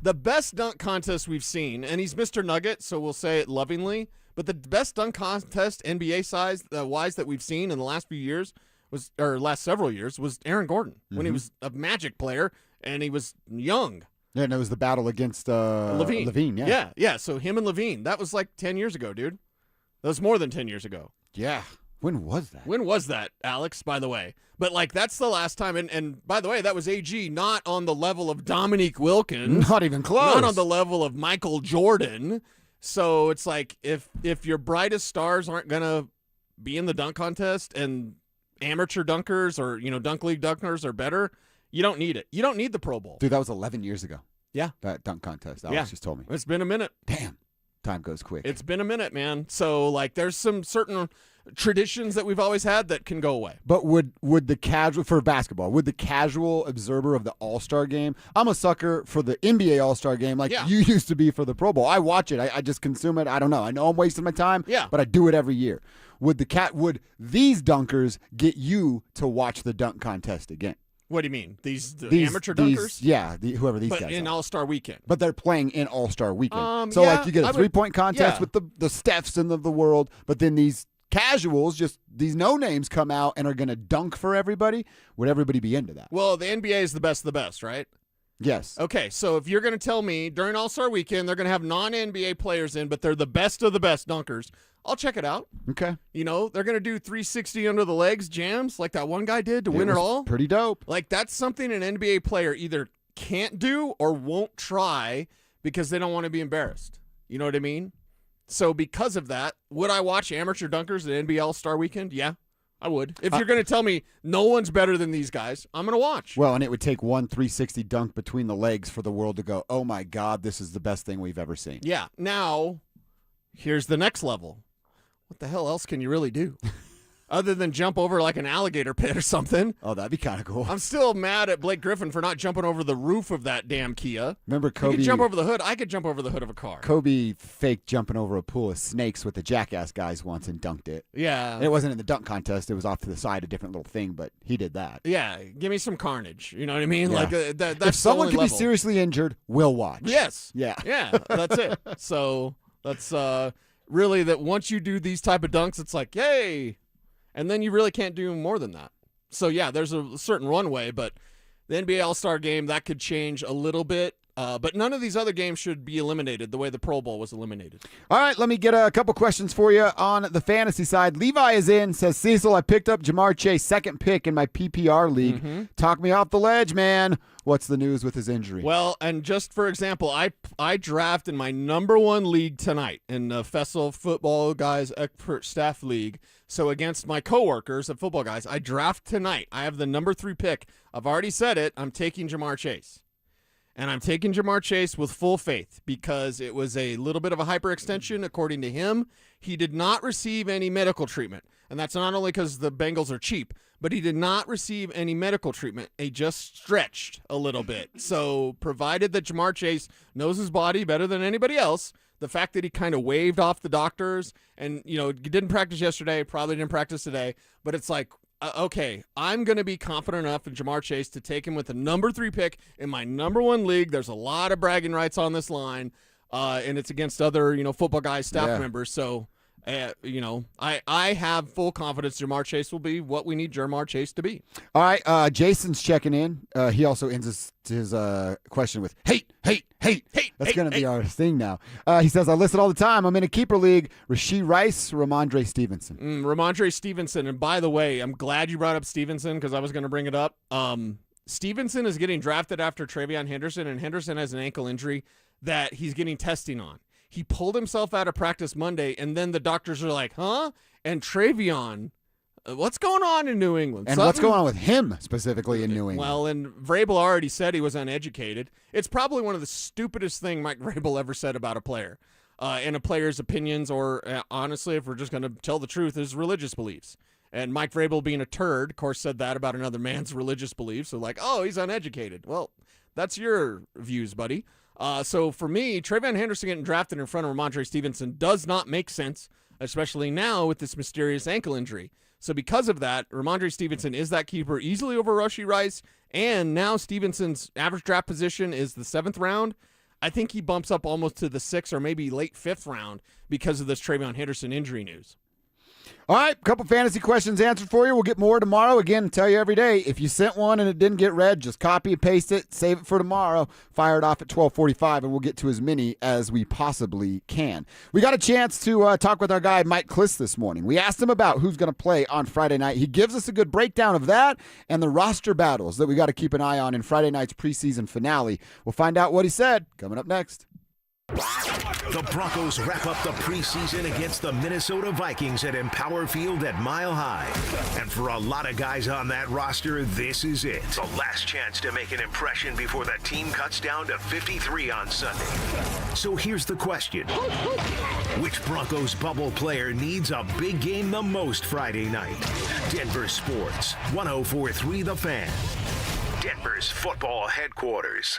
The best dunk contest we've seen, and he's Mr. Nugget, so we'll say it lovingly, but the best dunk contest NBA wise that we've seen in the last few years last several years was Aaron Gordon when he was a Magic player and he was young. Yeah, and it was the battle against Levine. Yeah. So him and Levine, that was like 10 years ago, dude. That was more than 10 years ago. Yeah. When was that? When was that, Alex, by the way? But, like, that's the last time. And by the way, that was AG, not on the level of Dominique Wilkins. Not even close. Not on the level of Michael Jordan. So it's like if your brightest stars aren't going to be in the dunk contest and amateur dunkers or, dunk league dunkers are better, you don't need it. You don't need the Pro Bowl. Dude, that was 11 years ago. Yeah. That dunk contest. Alex just told me. It's been a minute. Damn. Time goes quick. It's been a minute, man. So, like, there's some certain traditions that we've always had that can go away. But would the casual, for basketball, would the casual observer of the All-Star game, I'm a sucker for the NBA All-Star game like you used to be for the Pro Bowl. I watch it. I just consume it. I don't know. I know I'm wasting my time, but I do it every year. Would these dunkers get you to watch the dunk contest again? What do you mean? These amateur dunkers? Whoever these guys are. in All-Star Weekend. But they're playing in All-Star Weekend. So, like, you get a three-point contest with the Stephs in the world, but then these casuals, just these no-names come out and are going to dunk for everybody. Would everybody be into that? Well, the NBA is the best of the best, right? Yes. Okay, so if you're going to tell me during All-Star Weekend they're going to have non-NBA players in, but they're the best of the best dunkers, I'll check it out. Okay. They're going to do 360 under the legs jams like that one guy did to win it all. Pretty dope. Like, that's something an NBA player either can't do or won't try because they don't want to be embarrassed. You know what I mean? So because of that, would I watch amateur dunkers at NBA All-Star Weekend? Yeah, I would. If you're going to tell me no one's better than these guys, I'm going to watch. Well, and it would take one 360 dunk between the legs for the world to go, oh, my God, this is the best thing we've ever seen. Yeah. Now, here's the next level. What the hell else can you really do? Other than jump over like an alligator pit or something. Oh, that'd be kind of cool. I'm still mad at Blake Griffin for not jumping over the roof of that damn Kia. Remember Kobe? He could jump over the hood. I could jump over the hood of a car. Kobe faked jumping over a pool of snakes with the Jackass guys once and dunked it. Yeah. And it wasn't in the dunk contest. It was off to the side, a different little thing, but he did that. Yeah. Give me some carnage. You know what I mean? Yeah. Like that's if someone could be seriously injured, we'll watch. Yes. Yeah. Yeah. That's it. So that's really that once you do these type of dunks, it's like, yay. And then you really can't do more than that. So, yeah, there's a certain runway, but the NBA All-Star Game, that could change a little bit. But none of these other games should be eliminated the way the Pro Bowl was eliminated. All right, let me get a couple questions for you on the fantasy side. Levi is in, says, Cecil, I picked up Jamar Chase, second pick in my PPR league. Talk me off the ledge, man. What's the news with his injury? Well, and just for example, I drafted my number 1 league tonight in the Fessel Football Guys Expert Staff League. So against my coworkers at Football Guys, I draft tonight. I have the number 3 pick. I've already said it. I'm taking Jamar Chase. And I'm taking Jamar Chase with full faith because it was a little bit of a hyperextension, according to him. He did not receive any medical treatment. And that's not only because the Bengals are cheap, but he did not receive any medical treatment. He just stretched a little bit. So provided that Jamar Chase knows his body better than anybody else, the fact that he kind of waved off the doctors and, he didn't practice yesterday, probably didn't practice today, but it's like, okay, I'm going to be confident enough in Jamar Chase to take him with the number 3 pick in my number 1 league. There's a lot of bragging rights on this line, and it's against other, Football Guys staff members. So, I have full confidence Jamar Chase will be what we need Jamar Chase to be. All right, Jason's checking in. He also ends his question with, hate. That's going to be our thing now. He says, I listen all the time. I'm in a keeper league. Rashee Rice, Ramondre Stevenson. Ramondre Stevenson. And by the way, I'm glad you brought up Stevenson because I was going to bring it up. Stevenson is getting drafted after Travion Henderson, and Henderson has an ankle injury that he's getting testing on. He pulled himself out of practice Monday, and then the doctors are like, huh? And Travion, what's going on in New England? And what's going on with him specifically in New England? Well, and Vrabel already said he was uneducated. It's probably one of the stupidest things Mike Vrabel ever said about a player. And a player's opinions, or honestly, if we're just going to tell the truth, his religious beliefs. And Mike Vrabel, being a turd, of course, said that about another man's religious beliefs. So like, oh, he's uneducated. Well, that's your views, buddy. So for me, Travion Henderson getting drafted in front of Ramondre Stevenson does not make sense, especially now with this mysterious ankle injury. So because of that, Ramondre Stevenson is that keeper easily over Rashee Rice, and now Stevenson's average draft position is the 7th round. I think he bumps up almost to the 6th or maybe late 5th round because of this Travion Henderson injury news. All right, couple fantasy questions answered for you. We'll get more tomorrow. Again, tell you every day, if you sent one and it didn't get read, just copy and paste it, save it for tomorrow, fire it off at 12:45, and we'll get to as many as we possibly can. We got a chance to talk with our guy, Mike Kliss, this morning. We asked him about who's going to play on Friday night. He gives us a good breakdown of that and the roster battles that we got to keep an eye on in Friday night's preseason finale. We'll find out what he said coming up next. The Broncos wrap up the preseason against the Minnesota Vikings at Empower Field at Mile High. And for a lot of guys on that roster, this is it. The last chance to make an impression before the team cuts down to 53 on Sunday. So here's the question. Which Broncos bubble player needs a big game the most Friday night? Denver Sports, 104.3 The Fan. Denver's football headquarters.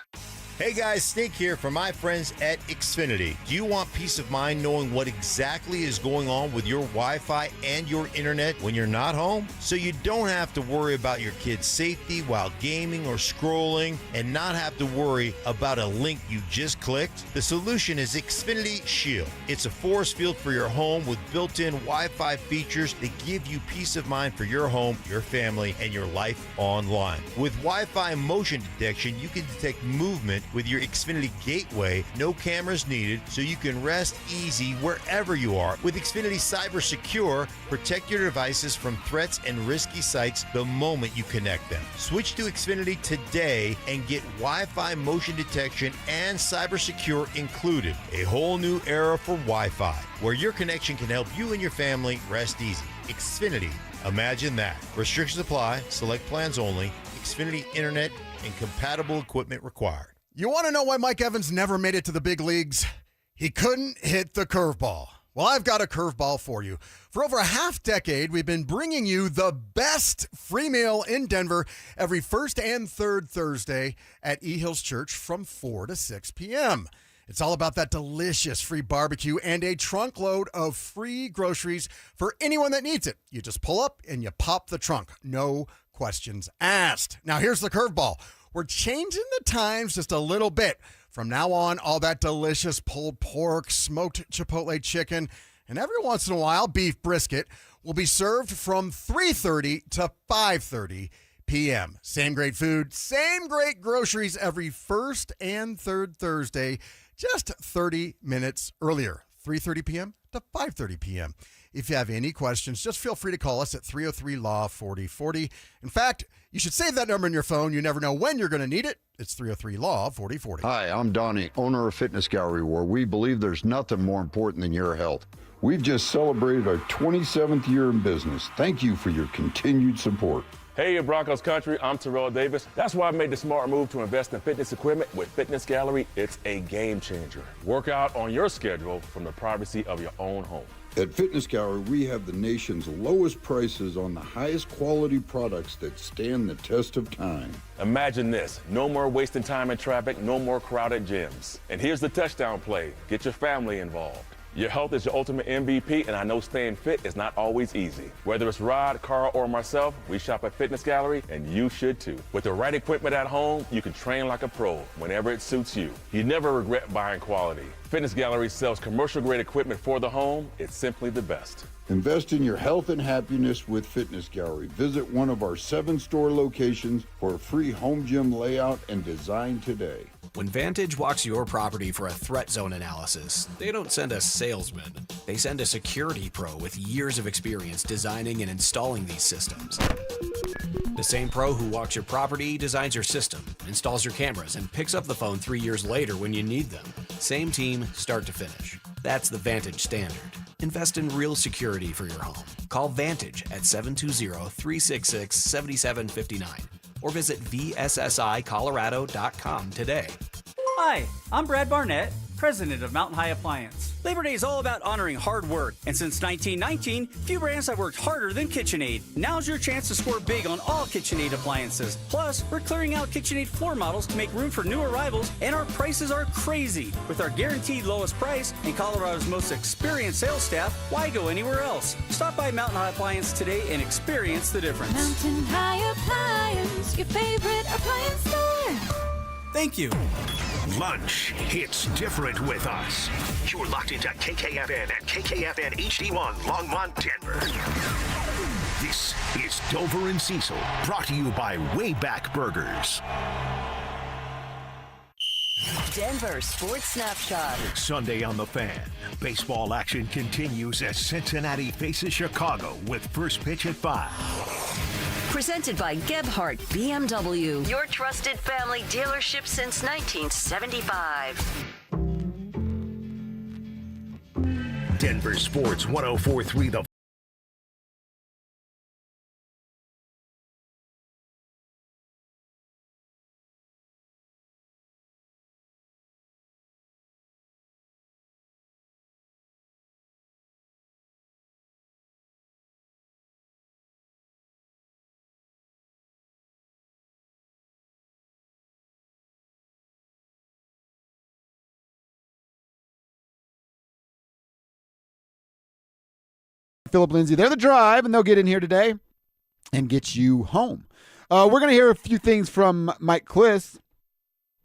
Hey guys, Snake here from my friends at Xfinity. Do you want peace of mind knowing what exactly is going on with your Wi-Fi and your internet when you're not home? So you don't have to worry about your kids' safety while gaming or scrolling and not have to worry about a link you just clicked? The solution is Xfinity Shield. It's a force field for your home with built-in Wi-Fi features that give you peace of mind for your home, your family, and your life online. With Wi-Fi motion detection, you can detect movement with your Xfinity Gateway. No cameras needed, so you can rest easy wherever you are. With Xfinity Cyber Secure, protect your devices from threats and risky sites the moment you connect them. Switch to Xfinity today and get Wi-Fi motion detection and Cyber Secure included. A whole new era for Wi-Fi, where your connection can help you and your family rest easy. Xfinity. Imagine that. Restrictions apply. Select plans only. Xfinity Internet and compatible equipment required. You want to know why Mike Evans never made it to the big leagues? He couldn't hit the curveball. Well, I've got a curveball for you. For over a half decade, we've been bringing you the best free meal in Denver every first and third Thursday at E Hills Church from 4 to 6 p.m. It's all about that delicious free barbecue and a trunk load of free groceries for anyone that needs it. You just pull up and you pop the trunk. No questions asked. Now, here's the curveball. We're changing the times just a little bit. From now on, all that delicious pulled pork, smoked chipotle chicken, and every once in a while, beef brisket will be served from 3:30 to 5:30 p.m. Same great food, same great groceries every first and third Thursday, just 30 minutes earlier, 3:30 p.m. to 5:30 p.m. If you have any questions, just feel free to call us at 303-LAW-4040. In fact, you should save that number in your phone. You never know when you're going to need it. It's 303-LAW-4040. Hi, I'm Donnie, owner of Fitness Gallery, where we believe there's nothing more important than your health. We've just celebrated our 27th year in business. Thank you for your continued support. Hey, Broncos country, I'm Terrell Davis. That's why I made the smart move to invest in fitness equipment with Fitness Gallery. It's a game changer. Work out on your schedule from the privacy of your own home. At Fitness Gallery, we have the nation's lowest prices on the highest quality products that stand the test of time. Imagine this, no more wasting time in traffic, no more crowded gyms. And here's the touchdown play, get your family involved. Your health is your ultimate MVP, and I know staying fit is not always easy. Whether it's Rod, Carl, or myself, we shop at Fitness Gallery, and you should too. With the right equipment at home, you can train like a pro whenever it suits you. You never regret buying quality. Fitness Gallery sells commercial-grade equipment for the home. It's simply the best. Invest in your health and happiness with Fitness Gallery. Visit one of our 7 store locations for a free home gym layout and design today. When Vantage walks your property for a threat zone analysis, they don't send a salesman. They send a security pro with years of experience designing and installing these systems. The same pro who walks your property, designs your system, installs your cameras, and picks up the phone 3 years later when you need them. Same team, start to finish. That's the Vantage standard. Invest in real security for your home. Call Vantage at 720-366-7759 or visit vssicolorado.com today. Hi, I'm Brad Barnett, president of Mountain High Appliance. Labor Day is all about honoring hard work, and since 1919, few brands have worked harder than KitchenAid. Now's your chance to score big on all KitchenAid appliances. Plus, we're clearing out KitchenAid floor models to make room for new arrivals, and our prices are crazy. With our guaranteed lowest price and Colorado's most experienced sales staff, why go anywhere else? Stop by Mountain High Appliance today and experience the difference. Mountain High Appliance, your favorite appliance store. Thank you. Lunch hits different with us. You're locked into KKFN and KKFN HD1 Longmont, Denver. This is Dover and Cecil, brought to you by Wayback Burgers. Denver Sports Snapshot. Sunday on the Fan. Baseball action continues as Cincinnati faces Chicago with first pitch at 5. Presented by Gebhardt BMW, your trusted family dealership since 1975. Denver Sports 104.3 The Philip Lindsay. They're the Drive, and they'll get in here today and get you home. We're going to hear a few things from Mike Kliss,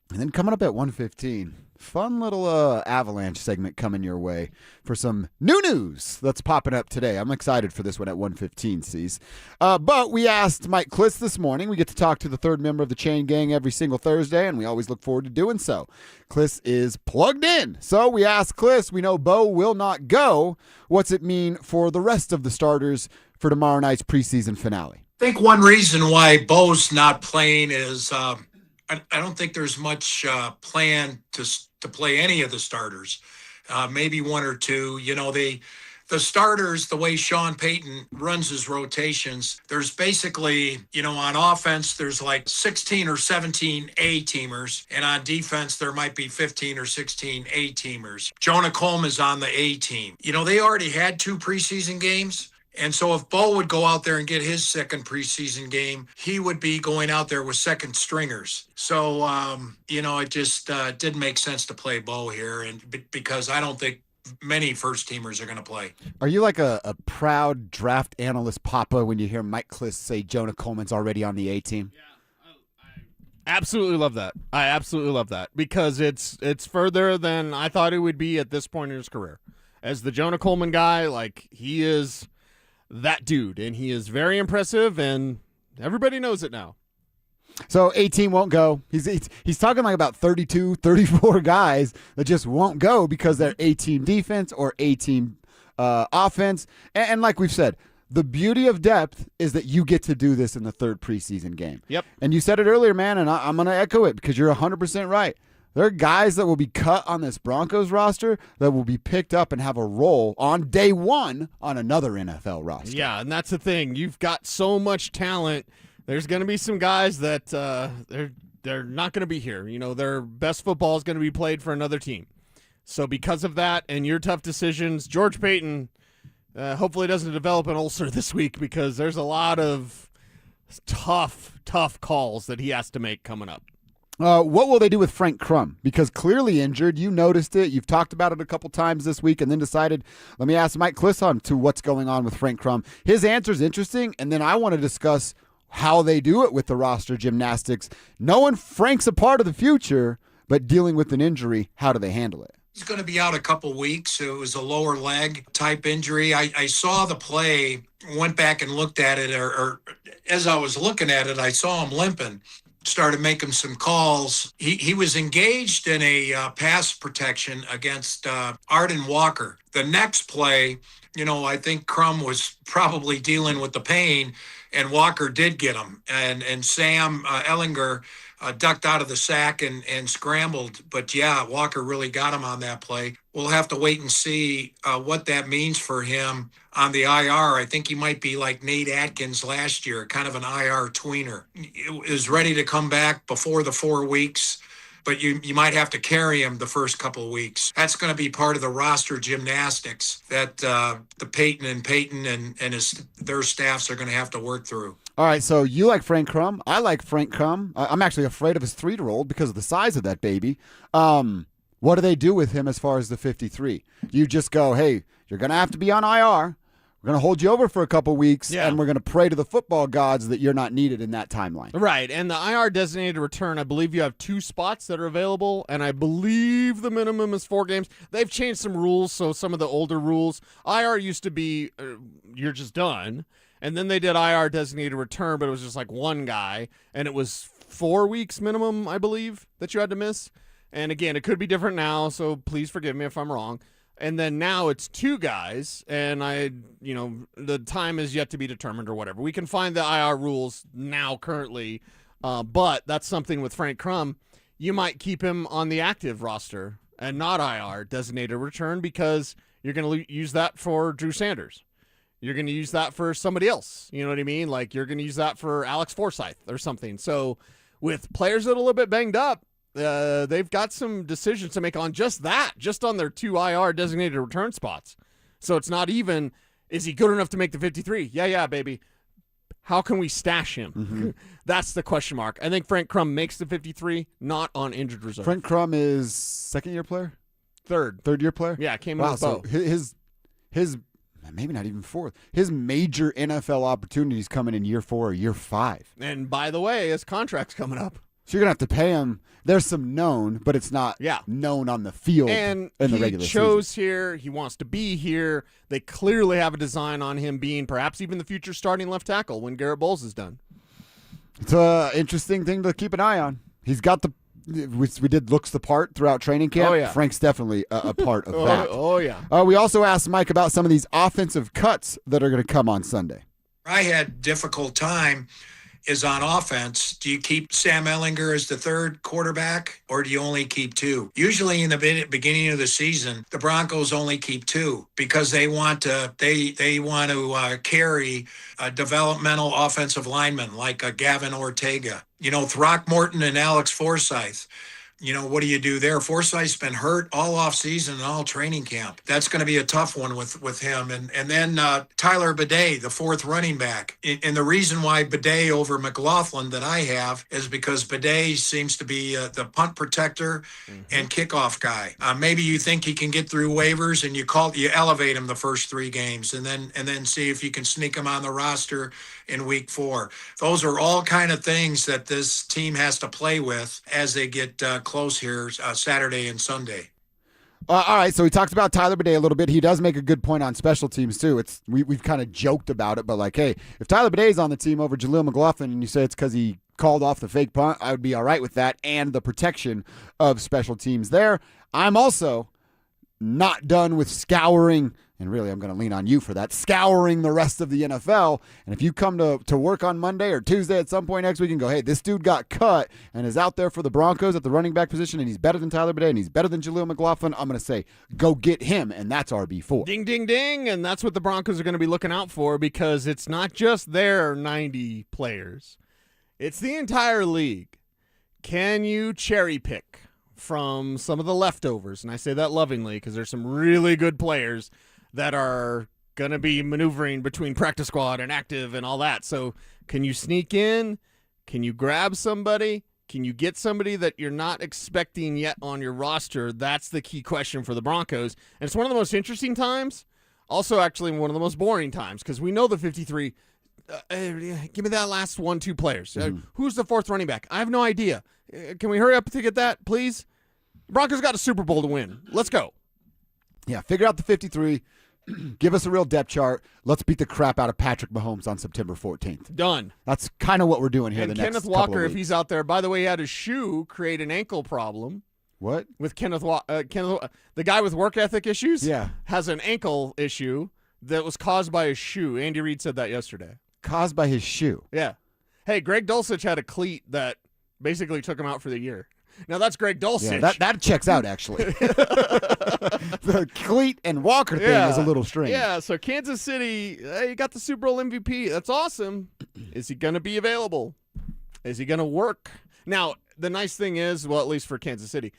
and then coming up at 1:15, fun little Avalanche segment coming your way for some new news that's popping up today. I'm excited for this one at 1:15, C's. But we asked Mike Kliss this morning. We get to talk to the third member of the Chain Gang every single Thursday, and we always look forward to doing so. Kliss is plugged in. So we asked Kliss, we know Bo will not go. What's it mean for the rest of the starters for tomorrow night's preseason finale? I think one reason why Bo's not playing is I don't think there's much plan to play any of the starters. Maybe one or two. You know, the starters, the way Sean Payton runs his rotations, there's basically, you know, on offense, there's like 16 or 17 A-teamers, and on defense, there might be 15 or 16 A-teamers. Jonah Coleman is on the A-team. You know, they already had 2 preseason games. And so if Bo would go out there and get his second preseason game, he would be going out there with second stringers. So, you know, it just didn't make sense to play Bo here, and because I don't think many first teamers are going to play. Are you like a proud draft analyst papa when you hear Mike Kliss say Jonah Coleman's already on the A-team? Absolutely love that. I absolutely love that because it's further than I thought it would be at this point in his career. As the Jonah Coleman guy, like, he is that dude, and he is very impressive, and Everybody knows it now. So 18 won't go. He's talking like about 32, 34 guys that just won't go because they're 18 defense or 18 offense. And like we've said, the beauty of depth is that you get to do this in the third preseason game. Yep. And you said it earlier, man, and I'm going to echo it because you're 100% right. There are guys that will be cut on this Broncos roster that will be picked up and have a role on day one on another NFL roster. Yeah, and that's the thing. You've got so much talent. There's going to be some guys that they're not going to be here. You know, their best football is going to be played for another team. So because of that and your tough decisions, George Payton hopefully doesn't develop an ulcer this week because there's a lot of tough calls that he has to make coming up. What will they do with Frank Crum? Because clearly injured. You noticed it. You've talked about it a couple times this week and then decided, let me ask Mike Clisson to what's going on with Frank Crum. His answer is interesting, and then I want to discuss how they do it with the roster gymnastics. Knowing Frank's a part of the future, but dealing with an injury, how do they handle it? He's going to be out a couple weeks. It was a lower leg type injury. I saw the play, went back and looked at it, or as I was looking at it, I saw him limping. Started making some calls. He was engaged in a pass protection against Arden Walker. The next play, I think Crum was probably dealing with the pain, and Walker did get him. And Sam Ellinger ducked out of the sack and scrambled. But, yeah, Walker really got him on that play. We'll have to wait and see what that means for him on the IR. I think he might be like Nate Atkins last year, kind of an IR tweener. It is ready to come back before the 4 weeks, but you might have to carry him the first couple of weeks. That's going to be part of the roster gymnastics that the Payton and their staffs are going to have to work through. All right, so you like Frank Crum. I like Frank Crum. I'm actually afraid of his 3-year-old because of the size of that baby. What do they do with him as far as the 53? You just go, hey, you're going to have to be on IR. We're going to hold you over for a couple weeks, and we're going to pray to the football gods that you're not needed in that timeline. Right, and the IR designated return, I believe you have 2 spots that are available, and I believe the minimum is 4 games. They've changed some rules, so some of the older rules. IR used to be you're just done, and then they did IR designated return, but it was just like 1 guy, and it was 4 weeks minimum, I believe, that you had to miss. And again, it could be different now, so please forgive me if I'm wrong. And then now it's 2 guys, and the time is yet to be determined or whatever. We can find the IR rules now currently, but that's something with Frank Crum. You might keep him on the active roster and not IR, designated return, because you're going to use that for Drew Sanders. You're going to use that for somebody else. You know what I mean? Like you're going to use that for Alex Forsythe or something. So with players that are a little bit banged up, they've got some decisions to make on just on their 2 IR designated return spots. So it's not even, is he good enough to make the 53? Yeah, baby. How can we stash him? Mm-hmm. That's the question mark. I think Frank Crum makes the 53, not on injured reserve. Frank Crum is second-year player? Third-year player? Yeah, came in with so his maybe not even 4th. His major NFL opportunities coming in year 4 or year 5. And by the way, his contract's coming up. So you're going to have to pay him. There's some known, but it's not known on the field and in the regular season. He chose here. He wants to be here. They clearly have a design on him being perhaps even the future starting left tackle when Garrett Bowles is done. It's an interesting thing to keep an eye on. He's got we did looks the part throughout training camp. Oh, yeah. Frank's definitely a part of that. Oh, yeah. We also asked Mike about some of these offensive cuts that are going to come on Sunday. I had difficult time is on offense. Do you keep Sam Ellinger as the 3rd quarterback, or do you only keep 2? Usually in the beginning of the season, the Broncos only keep 2 because they want to carry a developmental offensive lineman like a Gavin Ortega. Throckmorton and Alex Forsythe. What do you do there? Forsythe's been hurt all offseason and all training camp. That's going to be a tough one with him. And then Tyler Bidet, the 4th running back. And the reason why Bidet over McLaughlin that I have is because Bidet seems to be the punt protector and kickoff guy. Maybe you think he can get through waivers and you elevate him the first 3 games and then see if you can sneak him on the roster in week 4. Those are all kind of things that this team has to play with as they get close here Saturday and Sunday. All right, so we talked about Tyler Bidet a little bit. He does make a good point on special teams, too. We've kind of joked about it, but like, hey, if Tyler Bidet's on the team over Jaleel McLaughlin and you say it's because he called off the fake punt, I would be all right with that and the protection of special teams there. I'm also not done with scouring, and really I'm going to lean on you for that, scouring the rest of the NFL. And if you come to work on Monday or Tuesday at some point next week and go, hey, this dude got cut and is out there for the Broncos at the running back position and he's better than Tyler Bidet and he's better than Jaleel McLaughlin, I'm going to say, go get him, and that's RB4. Ding, ding, ding, and that's what the Broncos are going to be looking out for, because it's not just their 90 players. It's the entire league. Can you cherry pick from some of the leftovers? And I say that lovingly because there's some really good players that are going to be maneuvering between practice squad and active and all that. So can you sneak in? Can you grab somebody? Can you get somebody that you're not expecting yet on your roster? That's the key question for the Broncos. And it's one of the most interesting times. Also, actually, one of the most boring times, because we know the 53. Give me that last 1-2 players. Who's the fourth running back? I have no idea. Can we hurry up to get that, please? Broncos got a Super Bowl to win. Let's go. Yeah, figure out the 53. Give us a real depth chart. Let's beat the crap out of Patrick Mahomes on September 14th. Done. That's kind of what we're doing here. And the Kenneth next Walker, couple of if he's out there, by the way, he had his shoe create an ankle problem. What? With Kenneth Walker. The guy with work ethic issues Yeah. has an ankle issue that was caused by his shoe. Andy Reid said that yesterday. Caused by his shoe. Yeah. Hey, Greg Dulcich had a cleat that basically took him out for the year. Now, that's Greg Dulcich. Yeah, that checks out, actually. The cleat and Walker thing is a little strange. Yeah, so Kansas City, you got the Super Bowl MVP. That's awesome. Is he going to be available? Is he going to work? Now, the nice thing is, well, at least for Kansas City,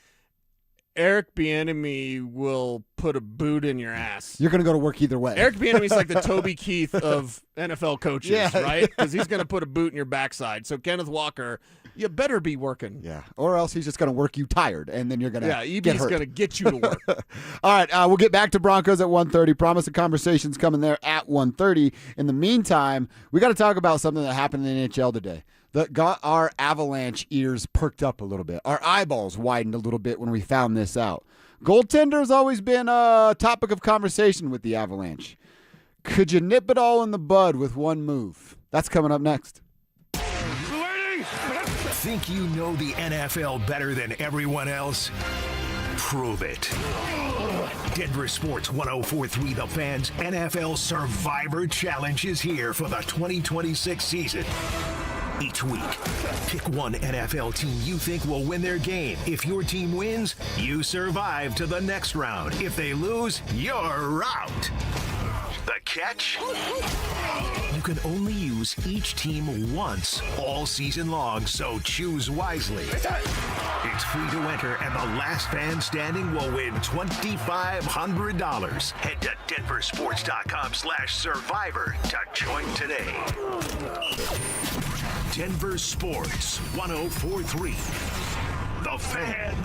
Eric Bieniemy will put a boot in your ass. You're going to go to work either way. Eric Bieniemy's like the Toby Keith of NFL coaches, Yeah. right? Because he's going to put a boot in your backside. So Kenneth Walker, you better be working. Yeah, or else he's just going to work you tired, and then you're going to EB's going to get you to work. All right, we'll get back to Broncos at 1:30. Promise the conversation's coming there at 1:30. In the meantime, we got to talk about something that happened in the NHL today that got our Avalanche ears perked up a little bit. Our eyeballs widened a little bit when we found this out. Goaltender's always been a topic of conversation with the Avalanche. Could you nip it all in the bud with one move? That's coming up next. Think you know the NFL better than everyone else? Prove it. Denver Sports 104.3 The Fans NFL Survivor Challenge is here for the 2026 season. Each week, pick one NFL team you think will win their game. If your team wins, you survive to the next round. If they lose, you're out. The catch? You can only use each team once all season long, so choose wisely. It's free to enter, and the last fan standing will win $2,500. Head to denversports.com/survivor to join today. Denver Sports 104.3 The Fan.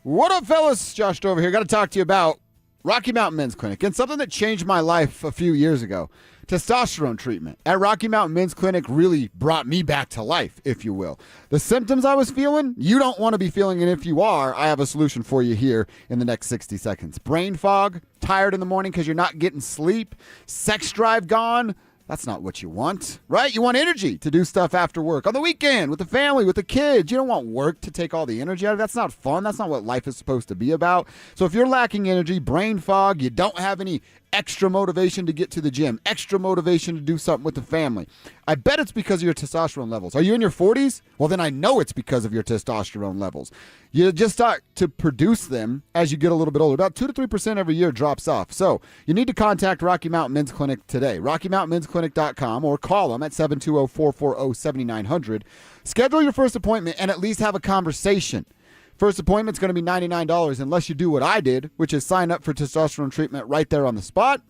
What up, fellas? Josh Dover here. Got to talk to you about Rocky Mountain Men's Clinic and something that changed my life a few years ago. Testosterone treatment at Rocky Mountain Men's Clinic really brought me back to life, if you will. The symptoms I was feeling, you don't want to be feeling it. If you are, I have a solution for you here in the next 60 seconds. Brain fog, tired in the morning because you're not getting sleep, sex drive gone. That's not what you want, right? You want energy to do stuff after work, on the weekend, with the family, with the kids. You don't want work to take all the energy out of it. That's not fun. That's not what life is supposed to be about. So if you're lacking energy, brain fog, you don't have any extra motivation to get to the gym, extra motivation to do something with the family, I bet it's because of your testosterone levels. Are you in your 40s? Well, then I know it's because of your testosterone levels. You just start to produce them as you get a little bit older. About 2 to 3% every year drops off. So you need to contact Rocky Mountain Men's Clinic today. RockyMountainMen'sClinic.com or call them at 720-440-7900. Schedule your first appointment and at least have a conversation. First appointment's going to be $99 unless you do what I did, which is sign up for testosterone treatment right there on the spot.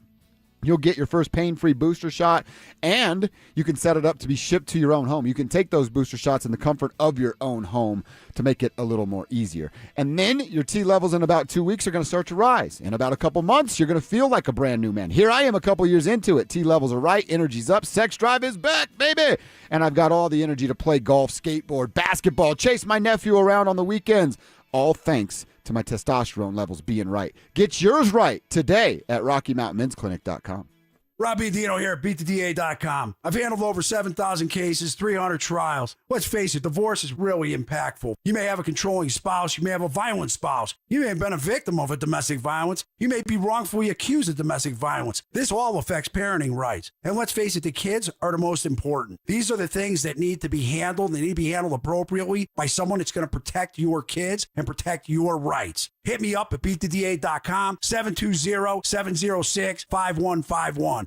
You'll get your first pain-free booster shot, and you can set it up to be shipped to your own home. You can take those booster shots in the comfort of your own home to make it a little more easier. And then your T levels in about 2 weeks are going to start to rise. In about a couple months, you're going to feel like a brand new man. Here I am a couple years into it. T levels are right, energy's up, sex drive is back, baby. And I've got all the energy to play golf, skateboard, basketball, chase my nephew around on the weekends. all thanks to my testosterone levels being right. Get yours right today at RockyMountainMen'sClinic.com. Robbie Dino here at BeatTheDA.com. I've handled over 7,000 cases, 300 trials. Let's face it, divorce is really impactful. You may have a controlling spouse. You may have a violent spouse. You may have been a victim of a domestic violence. You may be wrongfully accused of domestic violence. This all affects parenting rights. And let's face it, the kids are the most important. These are the things that need to be handled. They need to be handled appropriately by someone that's going to protect your kids and protect your rights. Hit me up at BeatTheDA.com, 720-706-5151.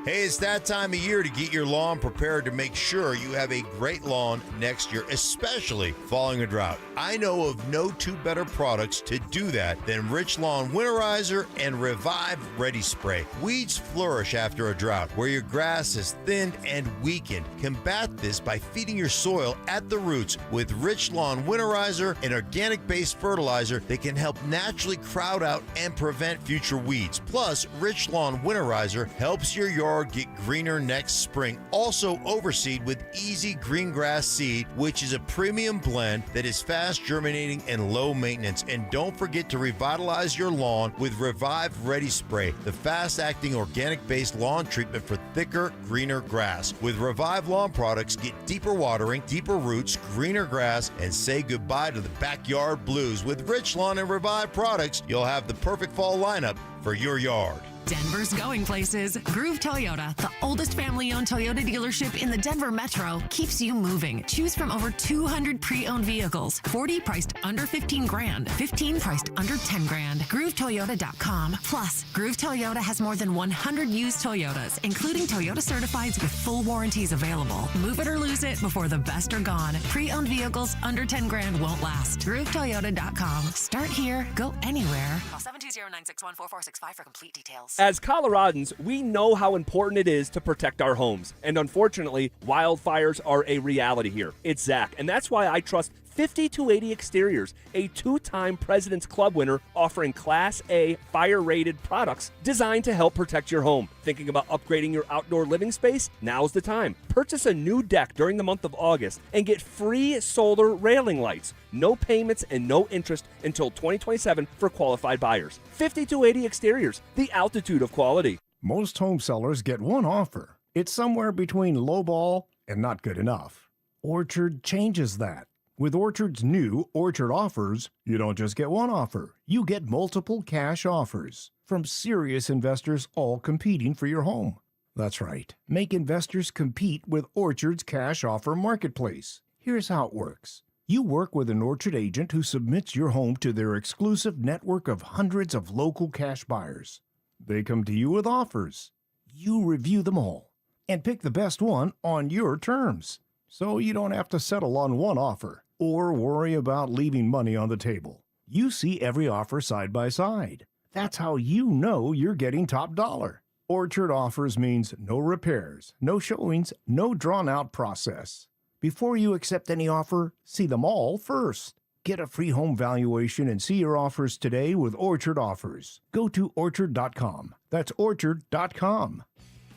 Hey, it's that time of year to get your lawn prepared to make sure you have a great lawn next year, especially following a drought. I know of no two better products to do that than Rich Lawn Winterizer and Revive Ready Spray. Weeds flourish after a drought where your grass is thinned and weakened. Combat this by feeding your soil at the roots with Rich Lawn Winterizer, an organic-based fertilizer that can help naturally crowd out and prevent future weeds. Plus, Rich Lawn Winterizer helps your yard get greener next spring. Also overseed with Easy Green Grass Seed, which is a premium blend that is fast germinating and low maintenance. And don't forget to revitalize your lawn with Revive Ready Spray, the fast-acting organic-based lawn treatment for thicker, greener grass. With Revive Lawn products, get deeper watering, deeper roots, greener grass, and say goodbye to the backyard blues. With Rich Lawn and Revive products, you'll have the perfect fall lineup for your yard. Denver's going places. Groove Toyota, the oldest family-owned Toyota dealership in the Denver metro, keeps you moving. Choose from over 200 pre-owned vehicles. 40 priced under 15 grand, 15 priced under 10 grand. GrooveToyota.com. Plus, Groove Toyota has more than 100 used Toyotas, including Toyota certifieds with full warranties available. Move it or lose it before the best are gone. Pre-owned vehicles under 10 grand won't last. GrooveToyota.com. Start here, go anywhere. Call 720-961-4465 for complete details. As Coloradans, we know how important it is to protect our homes. And unfortunately, wildfires are a reality here. It's Zach, and that's why I trust 5280 Exteriors, a two-time President's Club winner offering Class A fire-rated products designed to help protect your home. Thinking about upgrading your outdoor living space? Now's the time. Purchase a new deck during the month of August and get free solar railing lights. No payments and no interest until 2027 for qualified buyers. 5280 Exteriors, the altitude of quality. Most home sellers get one offer. It's somewhere between lowball and not good enough. Orchard changes that. With Orchard's new Orchard Offers, you don't just get one offer. You get multiple cash offers from serious investors all competing for your home. That's right. Make investors compete with Orchard's cash offer marketplace. Here's how it works. You work with an Orchard agent who submits your home to their exclusive network of hundreds of local cash buyers. They come to you with offers. You review them all and pick the best one on your terms. So you don't have to settle on one offer or worry about leaving money on the table. You see every offer side by side. That's how you know you're getting top dollar. Orchard Offers means no repairs, no showings, no drawn-out process. Before you accept any offer, see them all first. Get a free home valuation and see your offers today with Orchard Offers. Go to Orchard.com. That's Orchard.com.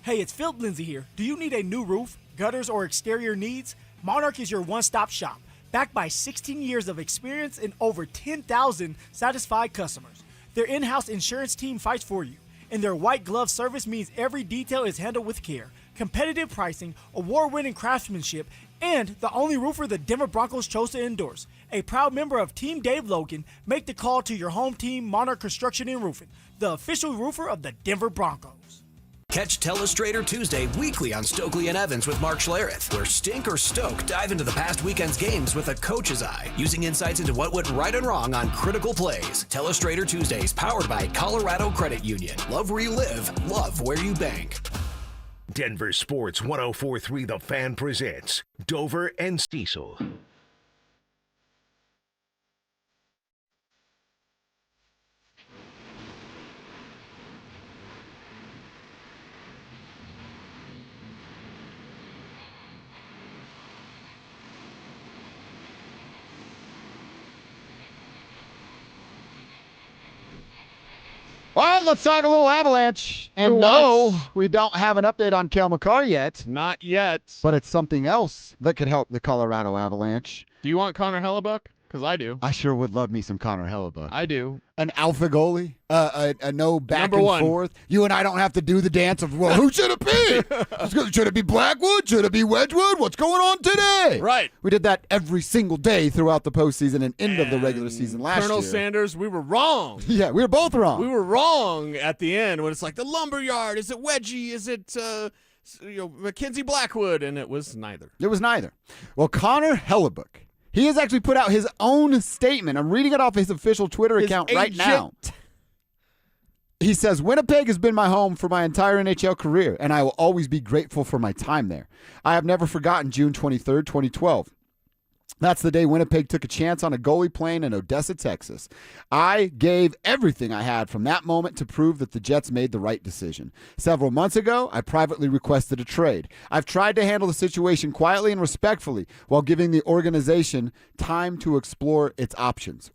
Hey, it's Phil Lindsay here. Do you need a new roof, gutters, or exterior needs? Monarch is your one-stop shop, backed by 16 years of experience and over 10,000 satisfied customers. Their in-house insurance team fights for you, and their white glove service means every detail is handled with care. Competitive pricing, award-winning craftsmanship, and the only roofer the Denver Broncos chose to endorse. A proud member of Team Dave Logan, make the call to your home team, Monarch Construction and Roofing, the official roofer of the Denver Broncos. Catch Telestrator Tuesday weekly on Stokely and Evans with Mark Schlereth, where Stink or Stoke dive into the past weekend's games with a coach's eye, using insights into what went right and wrong on critical plays. Telestrator Tuesdays, powered by Colorado Credit Union. Love where you live, love where you bank. Denver Sports 104.3 The Fan presents Dover and Cecil. All right, let's talk a little Avalanche. And no, we don't have an update on Cale Makar yet. Not yet. But it's something else that could help the Colorado Avalanche. Do you want Connor Hellebuck? Because I do. I sure would love me some Connor Hellebuck. I do. An alpha goalie, a no back Number and one. forth. You and I don't have to do the dance of, well, who should it be? Should it be Blackwood? Should it be Wedgwood? What's going on today? Right. We did that every single day throughout the postseason and end of the regular season last Colonel year. Sanders, we were wrong. Yeah, we were both wrong. We were wrong at the end when it's like the lumberyard. Is it Wedgie? Is it Mackenzie Blackwood? And it was neither. It was neither. Well, Connor Hellebuck, he has actually put out his own statement. I'm reading it off his official Twitter account right now. He says, Winnipeg has been my home for my entire NHL career, and I will always be grateful for my time there. I have never forgotten June 23rd, 2012. That's the day Winnipeg took a chance on a goalie plane in Odessa, Texas. I gave everything I had from that moment to prove that the Jets made the right decision. Several months ago, I privately requested a trade. I've tried to handle the situation quietly and respectfully while giving the organization time to explore its options.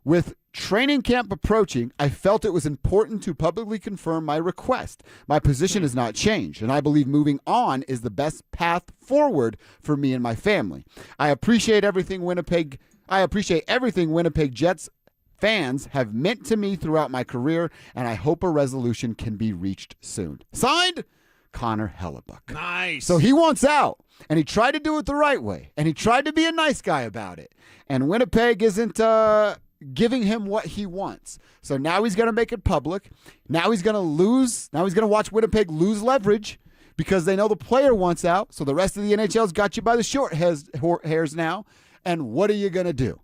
With training camp approaching, I felt it was important to publicly confirm my request. My position has not changed, and I believe moving on is the best path forward for me and my family. I appreciate everything Winnipeg Jets fans have meant to me throughout my career, and I hope a resolution can be reached soon. Signed, Connor Hellebuck. Nice. So he wants out, and he tried to do it the right way, and he tried to be a nice guy about it. And Winnipeg isn't giving him what he wants. So now he's going to make it public. Now he's going to lose. Now he's going to watch Winnipeg lose leverage because they know the player wants out. So the rest of the NHL's got you by the short hairs now. And what are you going to do?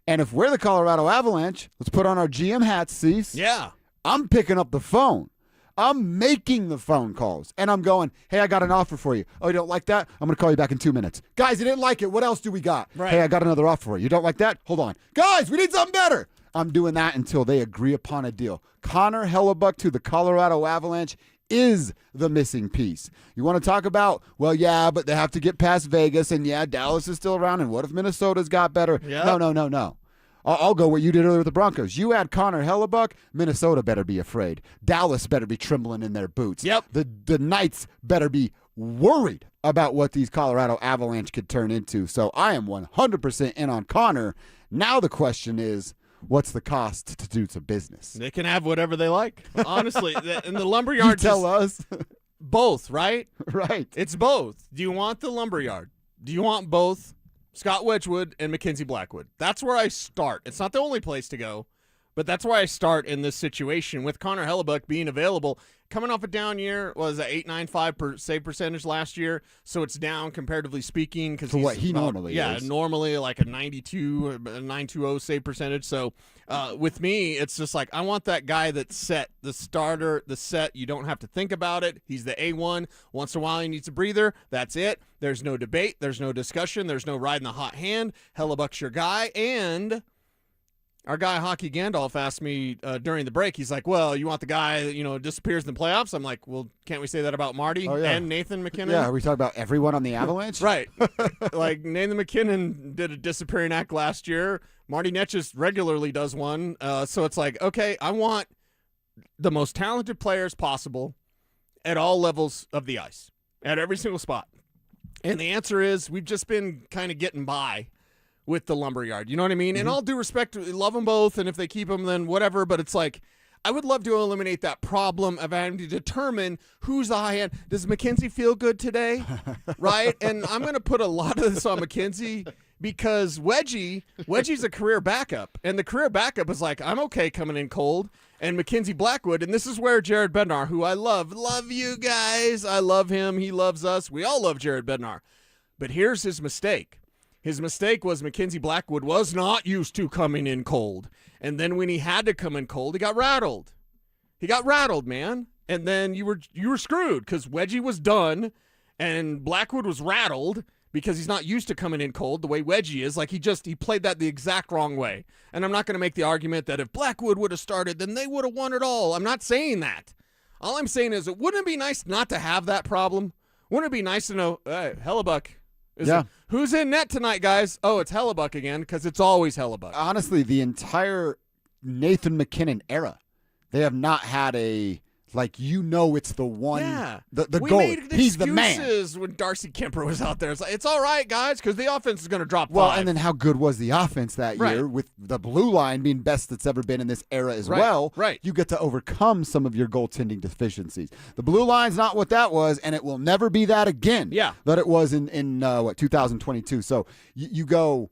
And if we're the Colorado Avalanche, let's put on our GM hats, Cease. Yeah. I'm picking up the phone. I'm making the phone calls. And I'm going, hey, I got an offer for you. Oh, you don't like that? I'm going to call you back in 2 minutes. Guys, you didn't like it. What else do we got? Right. Hey, I got another offer for you. You don't like that? Hold on. Guys, we need something better. I'm doing that until they agree upon a deal. Connor Hellebuck to the Colorado Avalanche is the missing piece. You want to talk about, well, yeah, but they have to get past Vegas, and yeah, Dallas is still around, and what if Minnesota's got better? Yep. No. I'll go what you did earlier with the Broncos. You add Connor Hellebuck, Minnesota better be afraid. Dallas better be trembling in their boots. Yep. The Knights better be worried about what these Colorado Avalanche could turn into. So I am 100% in on Connor. Now the question is, what's the cost to do some business? They can have whatever they like. Honestly, in the lumberyard. You tell us. Both, right? Right. It's both. Do you want the lumberyard? Do you want both Scott Wedgwood and Mackenzie Blackwood? That's where I start. It's not the only place to go, but that's where I start in this situation with Connor Hellebuck being available. Coming off a down year, was an .895 save percentage last year, so it's down comparatively speaking. To what he normally is. Yeah, normally like a 92, a 920 save percentage. So with me, it's just like I want that guy that's set, the starter, the set. You don't have to think about it. He's the A1. Once in a while he needs a breather. That's it. There's no debate. There's no discussion. There's no riding the hot hand. Hellebuck's your guy, and our guy Hockey Gandalf asked me during the break. He's like, "Well, you want the guy that disappears in the playoffs?" I'm like, "Well, can't we say that about Marty and Nathan McKinnon?" Yeah, are we talking about everyone on the Avalanche? Right. Like Nathan McKinnon did a disappearing act last year. Marty Netches regularly does one. So it's like, okay, I want the most talented players possible at all levels of the ice, at every single spot. And the answer is we've just been kind of getting by with the lumberyard. You know what I mean? Mm-hmm. And all due respect, love them both, and if they keep them, then whatever. But it's like, I would love to eliminate that problem of having to determine who's the high end. Does Mackenzie feel good today? Right? And I'm going to put a lot of this on Mackenzie because Wedgie's a career backup. And the career backup is like, I'm okay coming in cold. And Mackenzie Blackwood, and this is where Jared Bednar, who I love you guys. I love him. He loves us. We all love Jared Bednar. But here's his mistake. His mistake was Mackenzie Blackwood was not used to coming in cold. And then when he had to come in cold, he got rattled. He got rattled, man. And then you were screwed because Wedgie was done and Blackwood was rattled because he's not used to coming in cold the way Wedgie is. Like he played that the exact wrong way. And I'm not going to make the argument that if Blackwood would have started, then they would have won it all. I'm not saying that. All I'm saying is, wouldn't it be nice not to have that problem? Wouldn't it be nice to know, Hellebuck, who's in net tonight, guys? Oh, it's Hellebuck again, because it's always Hellebuck. Honestly, the entire Nathan McKinnon era, they have not had a Like, it's the one, the we goal. Made He's the man. excuses when Darcy Kemper was out there. It's like, it's all right, guys, because the offense is going to drop Well, 5. and then how good was the offense that year with the blue line being best that's ever been in this era as well? Right. You get to overcome some of your goaltending deficiencies. The blue line's not what that was, and it will never be that again. Yeah. That it was in 2022. So you go,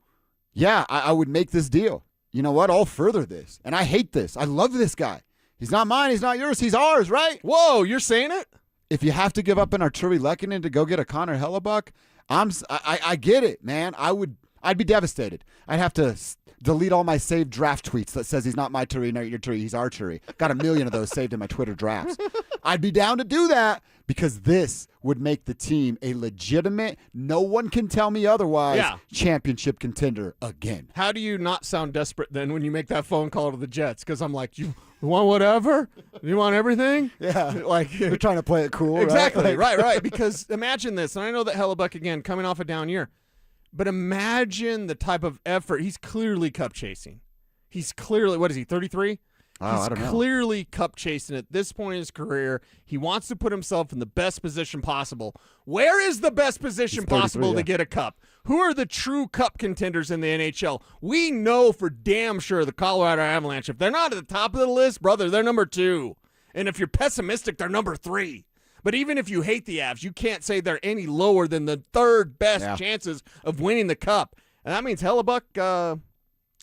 I would make this deal. You know what? I'll further this. And I hate this. I love this guy. He's not mine. He's not yours. He's ours, right? Whoa, you're saying it? If you have to give up an Arturi Lehkonen to go get a Connor Hellebuck, I get it, man. I'd be devastated. I'd have to delete all my saved draft tweets that says he's not my Turi, not your Turi, he's our Turi. Got 1 million of those saved in my Twitter drafts. I'd be down to do that because this would make the team a legitimate, no one can tell me otherwise, championship contender again. How do you not sound desperate then when you make that phone call to the Jets? Because I'm like, you want whatever? You want everything? Yeah. Like, they're trying to play it cool, exactly. right? Right. Because imagine this, and I know that Hellebuck, again, coming off a down year, but imagine the type of effort. He's clearly cup chasing. He's clearly, what is he, 33? Oh, I don't know. He's clearly cup chasing at this point in his career. He wants to put himself in the best position possible. Where is the best position possible to get a cup? Who are the true cup contenders in the NHL? We know for damn sure the Colorado Avalanche, if they're not at the top of the list, brother, they're number 2. And if you're pessimistic, they're number 3. But even if you hate the Avs, you can't say they're any lower than the 3rd best chances of winning the cup. And that means Hellebuck,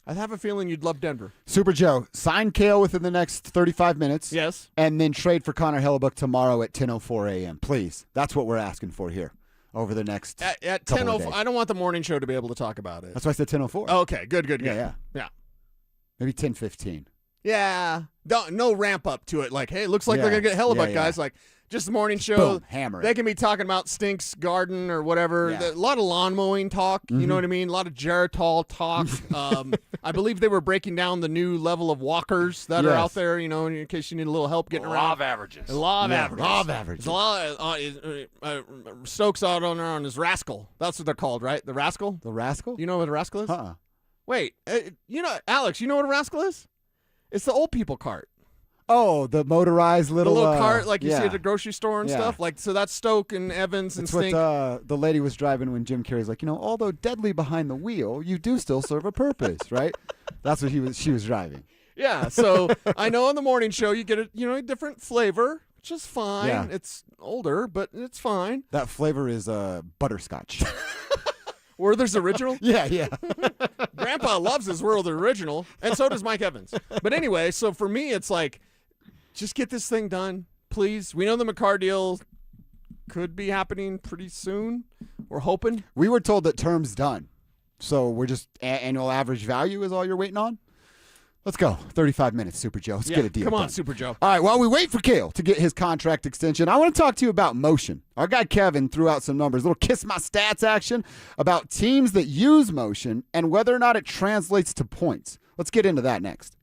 I have a feeling you'd love Denver. Super Joe, sign Kale within the next 35 minutes. Yes. And then trade for Connor Hellebuck tomorrow at 10:04 a.m. Please. That's what we're asking for here over the next At couple of 10:04, days. I don't want the morning show to be able to talk about it. That's why I said 10:04. Okay, good. Yeah. Maybe 10:15. Yeah. No ramp up to it. Like, hey, it looks like they're going to get Hellebuck, guys. Like, just the morning show. Boom, hammer it. They can be talking about Stink's garden or whatever. Yeah. A lot of lawn mowing talk. You know what I mean? A lot of Geritol talk. I believe they were breaking down the new level of walkers that are out there, in case you need a little help getting around. Law of averages. Law of averages. Law of averages. There's a lot of, Stokes out on his Rascal. That's what they're called, right? The Rascal? The Rascal? You know what a Rascal is? Uh-uh. Wait, Alex, you know what a Rascal is? It's the old people cart. Oh, the motorized little cart like you see at the grocery store and stuff. Like, so that's Stoke and Evans and Stink. What the lady was driving when Jim Carrey's like, although deadly behind the wheel, you do still serve a purpose, right? That's what she was driving. Yeah, so I know on the morning show you get a different flavor, which is fine. Yeah. It's older, but it's fine. That flavor is butterscotch. Werther's Original? Yeah. Grandpa loves his Werther Original, and so does Mike Evans. But anyway, so for me, it's like, just get this thing done, please. We know the McCarr deal could be happening pretty soon. We're hoping. We were told that term's done. So we're just annual average value is all you're waiting on? Let's go. 35 minutes, Super Joe. Let's get a deal Come on, done. Super Joe. All right, while we wait for Kale to get his contract extension, I want to talk to you about motion. Our guy Kevin threw out some numbers, little kiss my stats action about teams that use motion and whether or not it translates to points. Let's get into that next.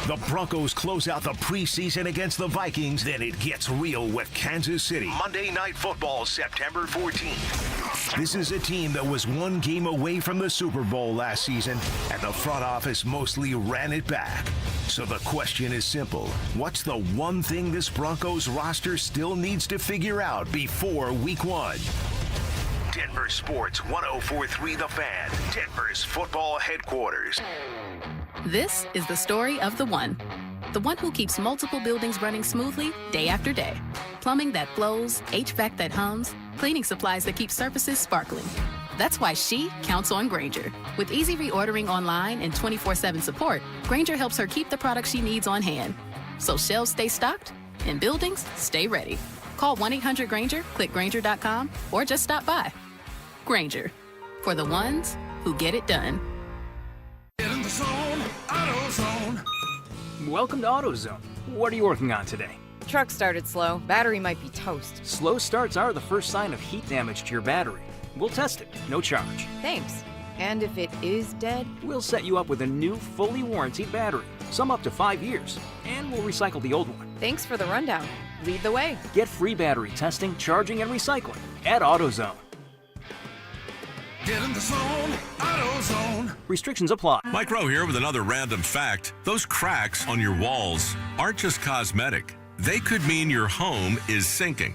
The Broncos close out the preseason against the Vikings. Then it gets real with Kansas City. Monday Night Football, September 14th. This is a team that was one game away from the Super Bowl last season, and the front office mostly ran it back. So the question is simple. What's the one thing this Broncos roster still needs to figure out before Week 1? Denver Sports 104.3 The Fan, Denver's football headquarters. This is the story of the one who keeps multiple buildings running smoothly day after day. Plumbing that flows, HVAC that hums, cleaning supplies that keep surfaces sparkling. That's why she counts on Grainger. With easy reordering online and 24/7 support, Grainger helps her keep the products she needs on hand. So shelves stay stocked and buildings stay ready. Call 1-800-GRAINGER, click Grainger.com, or just stop by. Grainger, for the ones who get it done. Get in the zone, AutoZone. Welcome to AutoZone. What are you working on today? Truck started slow. Battery might be toast. Slow starts are the first sign of heat damage to your battery. We'll test it, no charge. Thanks. And if it is dead? We'll set you up with a new, fully warranted battery, some up to 5 years, and we'll recycle the old one. Thanks for the rundown. Lead the way. Get free battery testing, charging, and recycling at AutoZone. Get in the zone, AutoZone. Restrictions apply. Mike Rowe here with another random fact. Those cracks on your walls aren't just cosmetic. they could mean your home is sinking.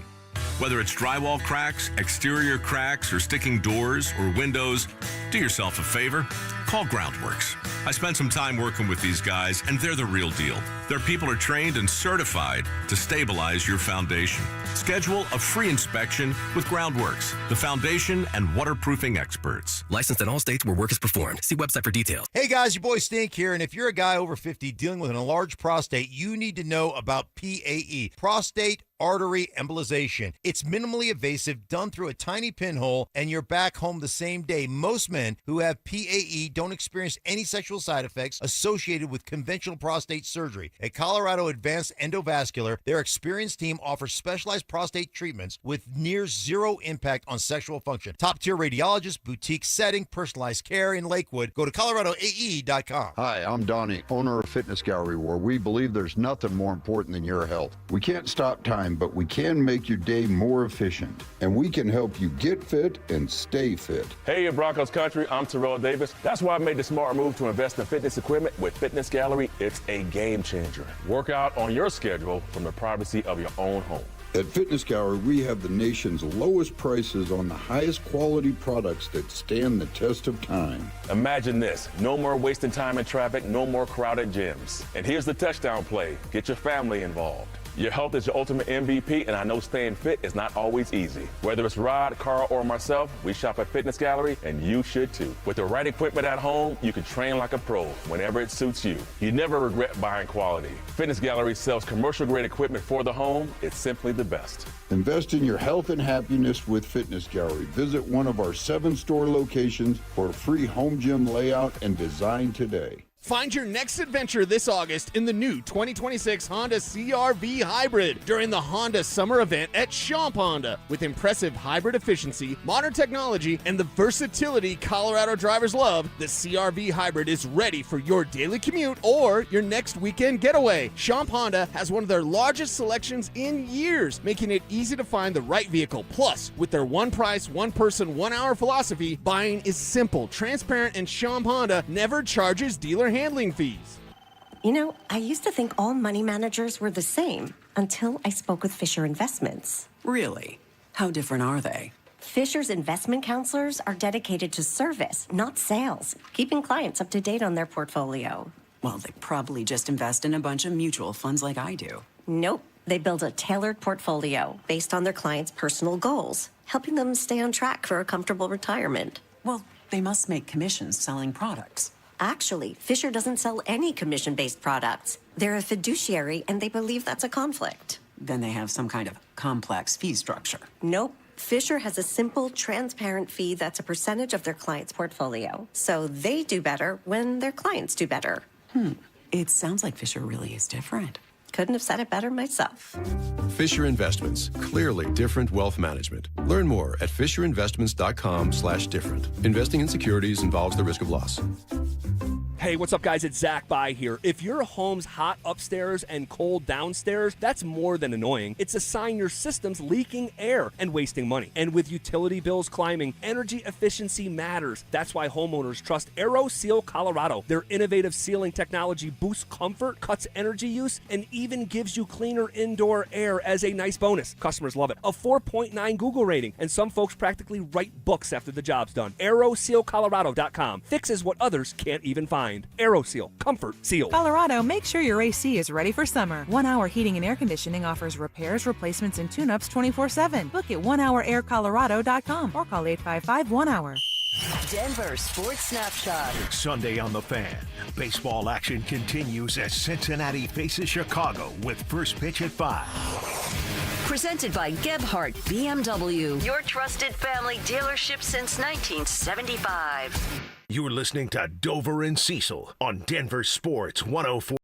Whether it's drywall cracks, exterior cracks, or sticking doors or windows, do yourself a favor. Call Groundworks. I spent some time working with these guys, and they're the real deal. Their people are trained and certified to stabilize your foundation. Schedule a free inspection with Groundworks, the foundation and waterproofing experts. Licensed in all states where work is performed. See website for details. Hey guys, your boy Stink here, and if you're a guy over 50 dealing with an enlarged prostate, you need to know about PAE, prostate artery embolization. It's minimally invasive, done through a tiny pinhole, and you're back home the same day. Most men who have PAE don't experience any sexual side effects associated with conventional prostate surgery. At Colorado Advanced Endovascular, their experienced team offers specialized prostate treatments with near zero impact on sexual function. Top-tier radiologists, boutique setting, personalized care in Lakewood. Go to coloradoae.com. Hi, I'm Donnie, owner of Fitness Gallery, where we believe there's nothing more important than your health. We can't stop time, but we can make your day more efficient, and we can help you get fit and stay fit. Hey, Broncos country, I'm Terrell Davis. That's why I made the smart move to invest in fitness equipment with Fitness Gallery. It's a game changer. Work out on your schedule from the privacy of your own home. At Fitness Gallery, we have the nation's lowest prices on the highest quality products that stand the test of time. Imagine this, no more wasting time in traffic, no more crowded gyms. And here's the touchdown play, get your family involved. Your health is your ultimate MVP, and I know staying fit is not always easy. Whether it's Rod, Carl, or myself, we shop at Fitness Gallery, and you should too. With the right equipment at home, you can train like a pro whenever it suits you. You never regret buying quality. Fitness Gallery sells commercial-grade equipment for the home. It's simply the best. Invest in your health and happiness with Fitness Gallery. Visit one of our 7 store locations for a free home gym layout and design today. Find your next adventure this August in the new 2026 Honda CR-V Hybrid during the Honda Summer Event at Champ Honda. With impressive hybrid efficiency, modern technology, and the versatility Colorado drivers love, the CR-V Hybrid is ready for your daily commute or your next weekend getaway. Champ Honda has one of their largest selections in years, making it easy to find the right vehicle. Plus, with their one price, one person, 1 hour philosophy, buying is simple, transparent, and Champ Honda never charges dealer handling fees. You know, I used to think all money managers were the same until I spoke with Fisher Investments. Really? How different are they? Fisher's investment counselors are dedicated to service, not sales, keeping clients up to date on their portfolio. Well, they probably just invest in a bunch of mutual funds like I do. Nope. They build a tailored portfolio based on their clients' personal goals, helping them stay on track for a comfortable retirement. Well, they must make commissions selling products. Actually, Fisher doesn't sell any commission-based products. They're a fiduciary, and they believe that's a conflict. Then they have some kind of complex fee structure. Nope. Fisher has a simple, transparent fee that's a percentage of their client's portfolio. So they do better when their clients do better. It sounds like Fisher really is different. Couldn't have said it better myself. Fisher Investments. Clearly different wealth management. Learn more at fisherinvestments.com/different. Investing in securities involves the risk of loss. Hey, what's up, guys? It's Zach By here. If your home's hot upstairs and cold downstairs, that's more than annoying. It's a sign your system's leaking air and wasting money. And with utility bills climbing, energy efficiency matters. That's why homeowners trust AeroSeal Colorado. Their innovative sealing technology boosts comfort, cuts energy use, and even gives you cleaner indoor air as a nice bonus. Customers love it. A 4.9 Google rating, and some folks practically write books after the job's done. AeroSealColorado.com fixes what others can't even find. AeroSeal. Comfort seal. Colorado, make sure your AC is ready for summer. 1 Hour Heating and Air Conditioning offers repairs, replacements, and tune-ups 24/7. Book at onehouraircolorado.com or call 855-1-HOUR. Denver Sports Snapshot. Sunday on the Fan. Baseball action continues as Cincinnati faces Chicago with first pitch at 5. Presented by Gebhardt BMW, your trusted family dealership since 1975. You're listening to Dover and Cecil on Denver Sports 104.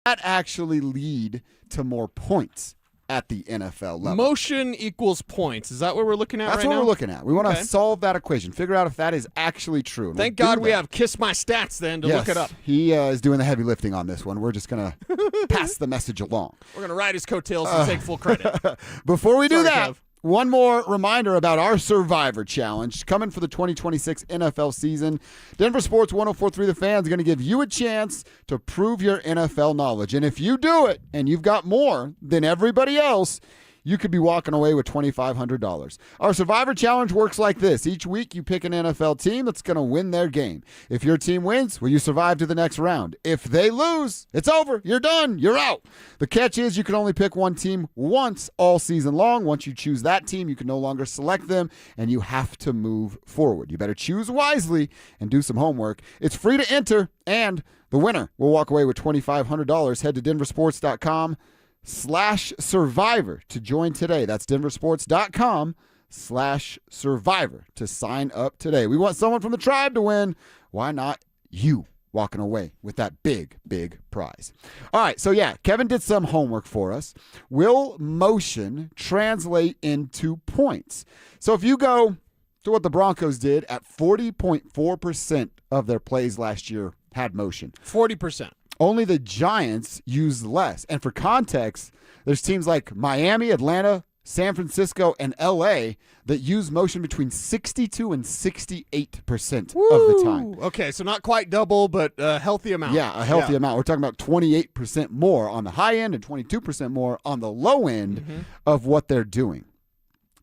that actually lead to more points at the NFL level? Motion equals points. Is that what we're looking at That's right what now? we're looking at. We want to Okay. solve that equation, figure out if that is actually true. And Thank we'll do God we that. have Kiss My Stats then to Yes, look it up. He is doing the heavy lifting on this one. We're just going to pass the message along. We're going to ride his coattails and take full credit. Before we do Sorry, that, Kev. one more reminder about our Survivor Challenge coming for the 2026 NFL season. Denver Sports 104.3 The Fan is going to give you a chance to prove your NFL knowledge. And if you do it and you've got more than everybody else, you could be walking away with $2,500. Our Survivor Challenge works like this. Each week, you pick an NFL team that's going to win their game. If your team wins, well, you survive to the next round. If they lose, it's over. You're done. You're out. The catch is you can only pick one team once all season long. Once you choose that team, you can no longer select them, and you have to move forward. You better choose wisely and do some homework. It's free to enter, and the winner will walk away with $2,500. Head to DenverSports.com/survivor to join today. That's DenverSports.com/survivor to sign up today. We want someone from the tribe to win. Why not you walking away with that big, big prize? All right, so yeah, Kevin did some homework for us. Will motion translate into points? So if you go to what the Broncos did at 40.4% of their plays last year had motion. 40%. Only the Giants used less. And for context, there's teams like Miami, Atlanta, San Francisco, and LA that use motion between 62 and 68% of the time. Okay, so not quite double, but a healthy amount. Yeah, a healthy amount. We're talking about 28% more on the high end and 22% more on the low end of what they're doing.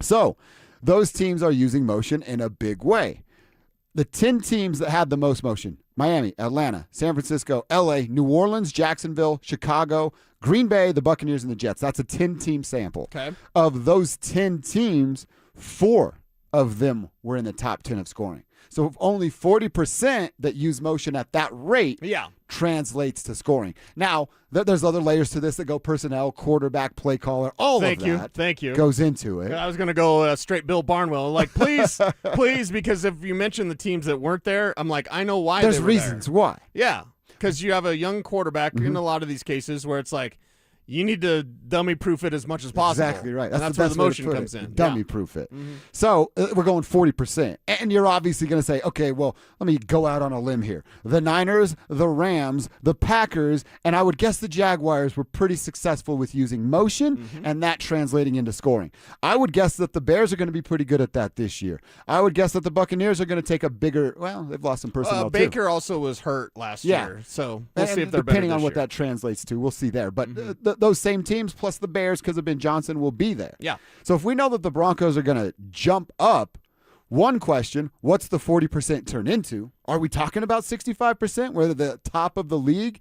So those teams are using motion in a big way. The 10 teams that had the most motion: Miami, Atlanta, San Francisco, LA, New Orleans, Jacksonville, Chicago, Green Bay, the Buccaneers, and the Jets. That's a 10-team sample. Okay. Of those 10 teams, 4 of them were in the top 10 of scoring. So if only 40% that use motion at that rate translates to scoring. Now, there's other layers to this that go personnel, quarterback, play caller, all of that Thank you. goes into it. I was going to go straight Bill Barnwell. Like, please, please, because if you mention the teams that weren't there, I'm like, I know why There's they were reasons there. why. Yeah, because you have a young quarterback in a lot of these cases where it's like, you need to dummy-proof it as much as possible. Exactly right. And that's where the motion comes in. Dummy-proof it. So we're going 40%. And you're obviously going to say, okay, well, let me go out on a limb here. The Niners, the Rams, the Packers, and I would guess the Jaguars were pretty successful with using motion and that translating into scoring. I would guess that the Bears are going to be pretty good at that this year. I would guess that the Buccaneers are going to take a bigger, well, they've lost some personnel too. Baker also was hurt last year, so we'll see if they're better depending on this what year. that translates to, we'll see there. But those same teams plus the Bears, because of Ben Johnson, will be there. Yeah. So if we know that the Broncos are going to jump up, one question, what's the 40% turn into? Are we talking about 65%, where they're the top of the league?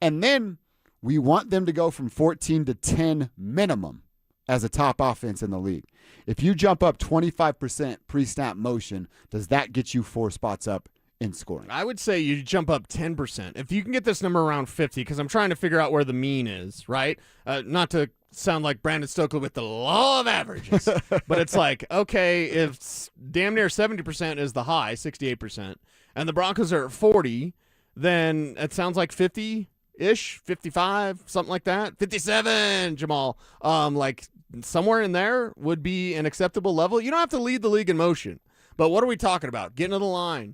And then we want them to go from 14 to 10 minimum as a top offense in the league. If you jump up 25% pre-snap motion, does that get you 4 spots up in scoring? I would say you jump up 10%. If you can get this number around 50, because I'm trying to figure out where the mean is, right? Not to sound like Brandon Stokely with the law of averages, but it's like, okay, if damn near 70% is the high, 68%, and the Broncos are at 40, then it sounds like 50-ish, 55, something like that. 57, Jamal. Like somewhere in there would be an acceptable level. You don't have to lead the league in motion, but what are we talking about? Getting to the line.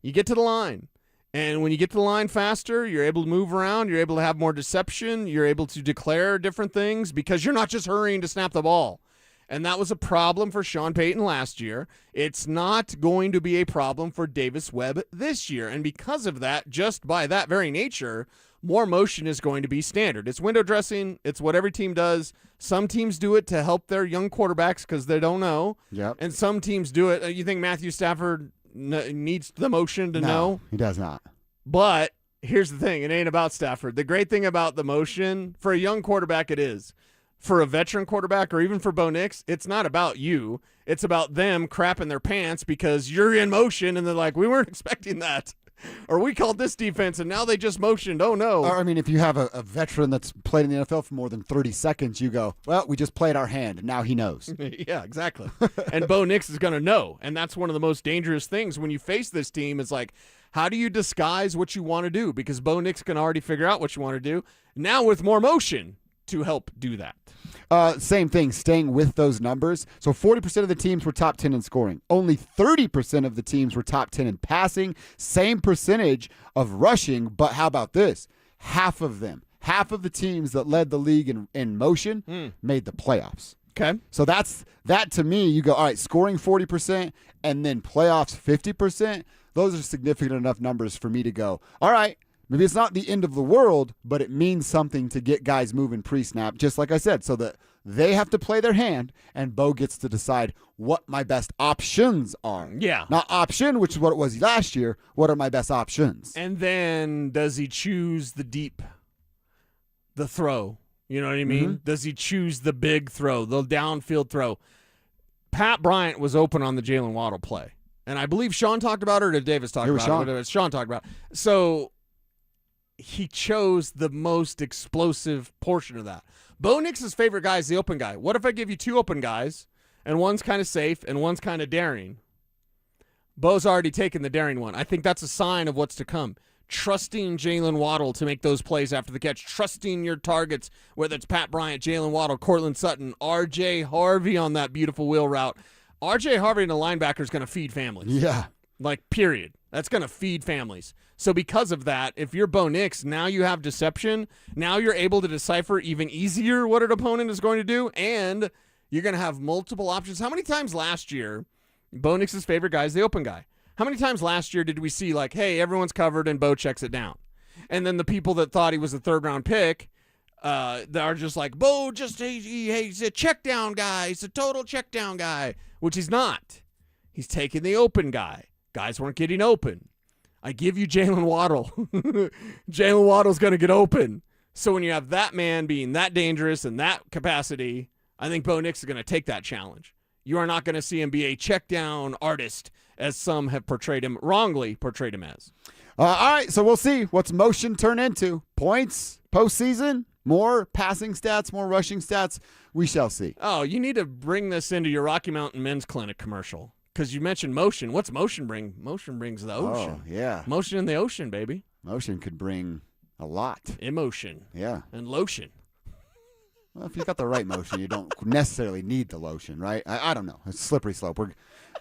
You get to the line, and when you get to the line faster, you're able to move around, you're able to have more deception, you're able to declare different things because you're not just hurrying to snap the ball. And that was a problem for Sean Payton last year. It's not going to be a problem for Davis Webb this year, and because of that, just by that very nature, more motion is going to be standard. It's window dressing. It's what every team does. Some teams do it to help their young quarterbacks because they don't know, and some teams do it. You think Matthew Stafford needs the motion to know? He does not. But here's the thing. It ain't about Stafford. The great thing about the motion, for a young quarterback it is. For a veteran quarterback or even for Bo Nix, it's not about you. It's about them crapping their pants because you're in motion and they're like, we weren't expecting that. Or we called this defense, and now they just motioned. Oh, no. Or, I mean, if you have a veteran that's played in the NFL for more than 30 seconds, you go, well, we just played our hand, and now he knows. Yeah, exactly. And Bo Nix is going to know, and that's one of the most dangerous things when you face this team is like, how do you disguise what you want to do? Because Bo Nix can already figure out what you want to do. Now with more motion to help do that. Same thing, staying with those numbers. So 40% of the teams were top 10 in scoring. Only 30% of the teams were top 10 in passing. Same percentage of rushing, but how about this? Half of the teams that led the league in motion made the playoffs. Okay. So that to me, you go, all right, scoring 40% and then playoffs 50%. Those are significant enough numbers for me to go, all right, maybe it's not the end of the world, but it means something to get guys moving pre-snap, just like I said, so that they have to play their hand and Bo gets to decide what my best options are. Yeah. Not option, which is what it was last year. What are my best options? And then does he choose the throw? You know what I mean? Does he choose the big throw, the downfield throw? Pat Bryant was open on the Jalen Waddle play. And I believe Sean talked about it, or did Davis talk about it? Sean talked about it. So he chose the most explosive portion of that. Bo Nix's favorite guy is the open guy. What if I give you two open guys, and one's kind of safe and one's kind of daring? Bo's already taken the daring one. I think that's a sign of what's to come. Trusting Jalen Waddle to make those plays after the catch. Trusting your targets, whether it's Pat Bryant, Jalen Waddle, Cortland Sutton, R.J. Harvey on that beautiful wheel route. R.J. Harvey and a linebacker is going to feed families. Yeah. Like, period. That's going to feed families. So because of that, if you're Bo Nix, now you have deception. Now you're able to decipher even easier what an opponent is going to do, and you're going to have multiple options. How many times last year, Bo Nix's favorite guy is the open guy? How many times last year did we see, like, hey, everyone's covered and Bo checks it down? And then the people that thought he was a third-round pick, that are just like, Bo, he's a check down guy. He's a total check down guy, which he's not. He's taking the open guy. Guys weren't getting open. I give you Jalen Waddle. Jalen Waddle's going to get open. So when you have that man being that dangerous and that capacity, I think Bo Nix is going to take that challenge. You are not going to see him be a check down artist, as some have wrongly portrayed him as. All right, so we'll see what's motion turn into. Points, postseason, more passing stats, more rushing stats. We shall see. Oh, you need to bring this into your Rocky Mountain Men's Clinic commercial, because you mentioned motion. What's motion bring? Motion brings the ocean. Oh, yeah. Motion in the ocean, baby. Motion could bring a lot. Emotion. Yeah. And lotion. Well, if you've got the right motion, you don't necessarily need the lotion, right? I don't know. It's a slippery slope.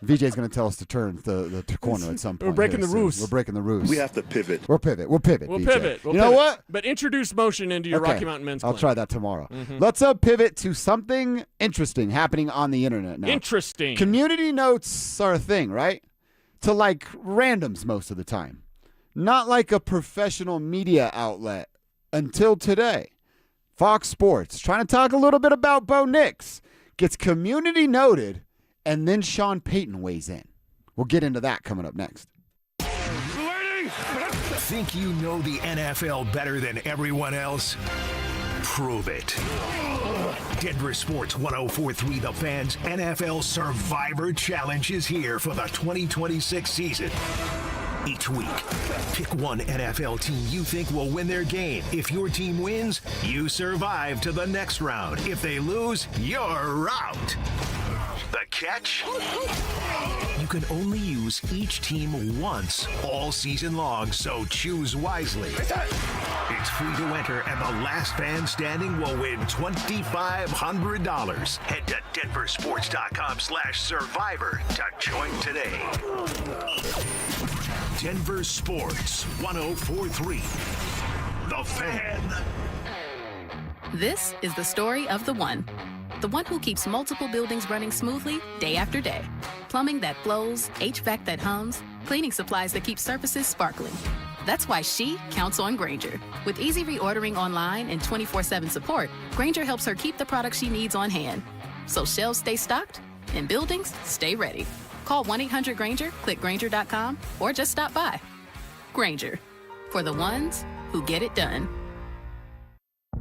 VJ's going to tell us to turn the corner at some point. We're breaking the roost. We're breaking the roost. We have to pivot. We'll pivot. We'll VJ. pivot. You know what? But introduce motion into your Rocky Mountain Men's Clinic. I'll try that tomorrow. Mm-hmm. Let's pivot to something interesting happening on the internet now. Interesting. Community notes are a thing, right? To like randoms most of the time. Not like a professional media outlet until today. Fox Sports, trying to talk a little bit about Bo Nix, gets community noted, and then Sean Payton weighs in. We'll get into that coming up next. Think you know the NFL better than everyone else? Prove it. Denver Sports 104.3 The Fans NFL Survivor Challenge is here for the 2026 season. Each week, pick one NFL team you think will win their game. If your team wins, you survive to the next round. If they lose, you're out. The catch? You can only use each team once all season long, so choose wisely. It's free to enter, and the last fan standing will win $2,500. Head to denversports.com/survivor to join today. Denver Sports 104.3 The Fan. This is the story of the one who keeps multiple buildings running smoothly day after day. Plumbing that flows, HVAC that hums, cleaning supplies that keep surfaces sparkling. That's why she counts on Grainger. With easy reordering online and 24/7 support, Grainger helps her keep the products she needs on hand. So shelves stay stocked and buildings stay ready. Call 1-800-GRAINGER, click Grainger.com, or just stop by. Grainger, for the ones who get it done.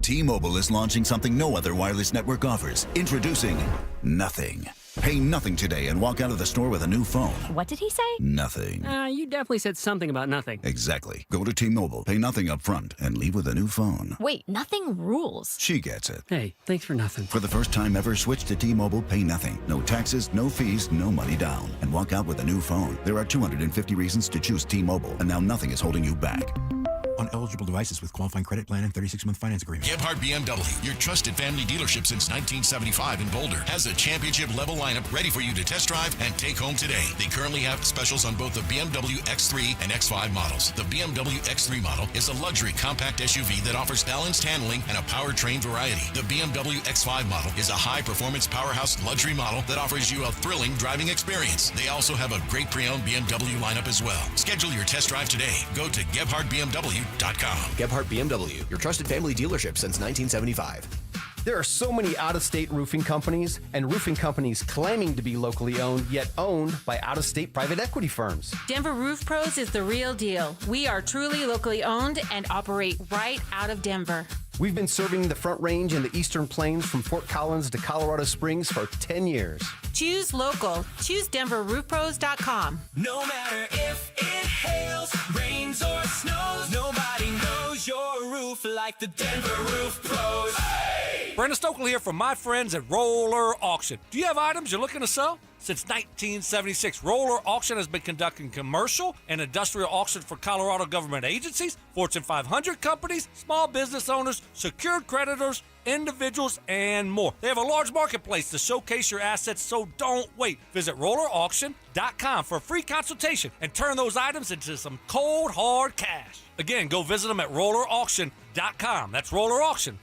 T-Mobile is launching something no other wireless network offers. Introducing Nothing. Pay nothing today and walk out of the store with a new phone. What did he say? Nothing. You definitely said something about nothing. Exactly. Go to T-Mobile, pay nothing up front, and leave with a new phone. Wait, nothing rules. She gets it. Hey, thanks for nothing. For the first time ever, switch to T-Mobile, pay nothing. No taxes, no fees, no money down. And walk out with a new phone. There are 250 reasons to choose T-Mobile, and now nothing is holding you back. On eligible devices with qualifying credit plan and 36-month finance agreement. Gebhardt BMW, your trusted family dealership since 1975 in Boulder, has a championship-level lineup ready for you to test drive and take home today. They currently have specials on both the BMW X3 and X5 models. The BMW X3 model is a luxury compact SUV that offers balanced handling and a powertrain variety. The BMW X5 model is a high-performance powerhouse luxury model that offers you a thrilling driving experience. They also have a great pre-owned BMW lineup as well. Schedule your test drive today. Go to GebhardtBMW.com. Gebhardt BMW, your trusted family dealership since 1975. There are so many out-of-state roofing companies and roofing companies claiming to be locally owned, yet owned by out-of-state private equity firms. Denver Roof Pros is the real deal. We are truly locally owned and operate right out of Denver. We've been serving the Front Range and the Eastern Plains from Fort Collins to Colorado Springs for 10 years. Choose local. Choose DenverRoofPros.com. No matter if it hails, rains, or snows, nobody knows your roof like the Denver Roof Pros. Hey! Brandon Stokely here from my friends at Roller Auction. Do you have items you're looking to sell? Since 1976, Roller Auction has been conducting commercial and industrial auctions for Colorado government agencies, Fortune 500 companies, small business owners, secured creditors, individuals, and more. They have a large marketplace to showcase your assets, so don't wait. Visit rollerauction.com for a free consultation and turn those items into some cold, hard cash. Again, go visit them at rollerauction.com. That's rollerauction.com.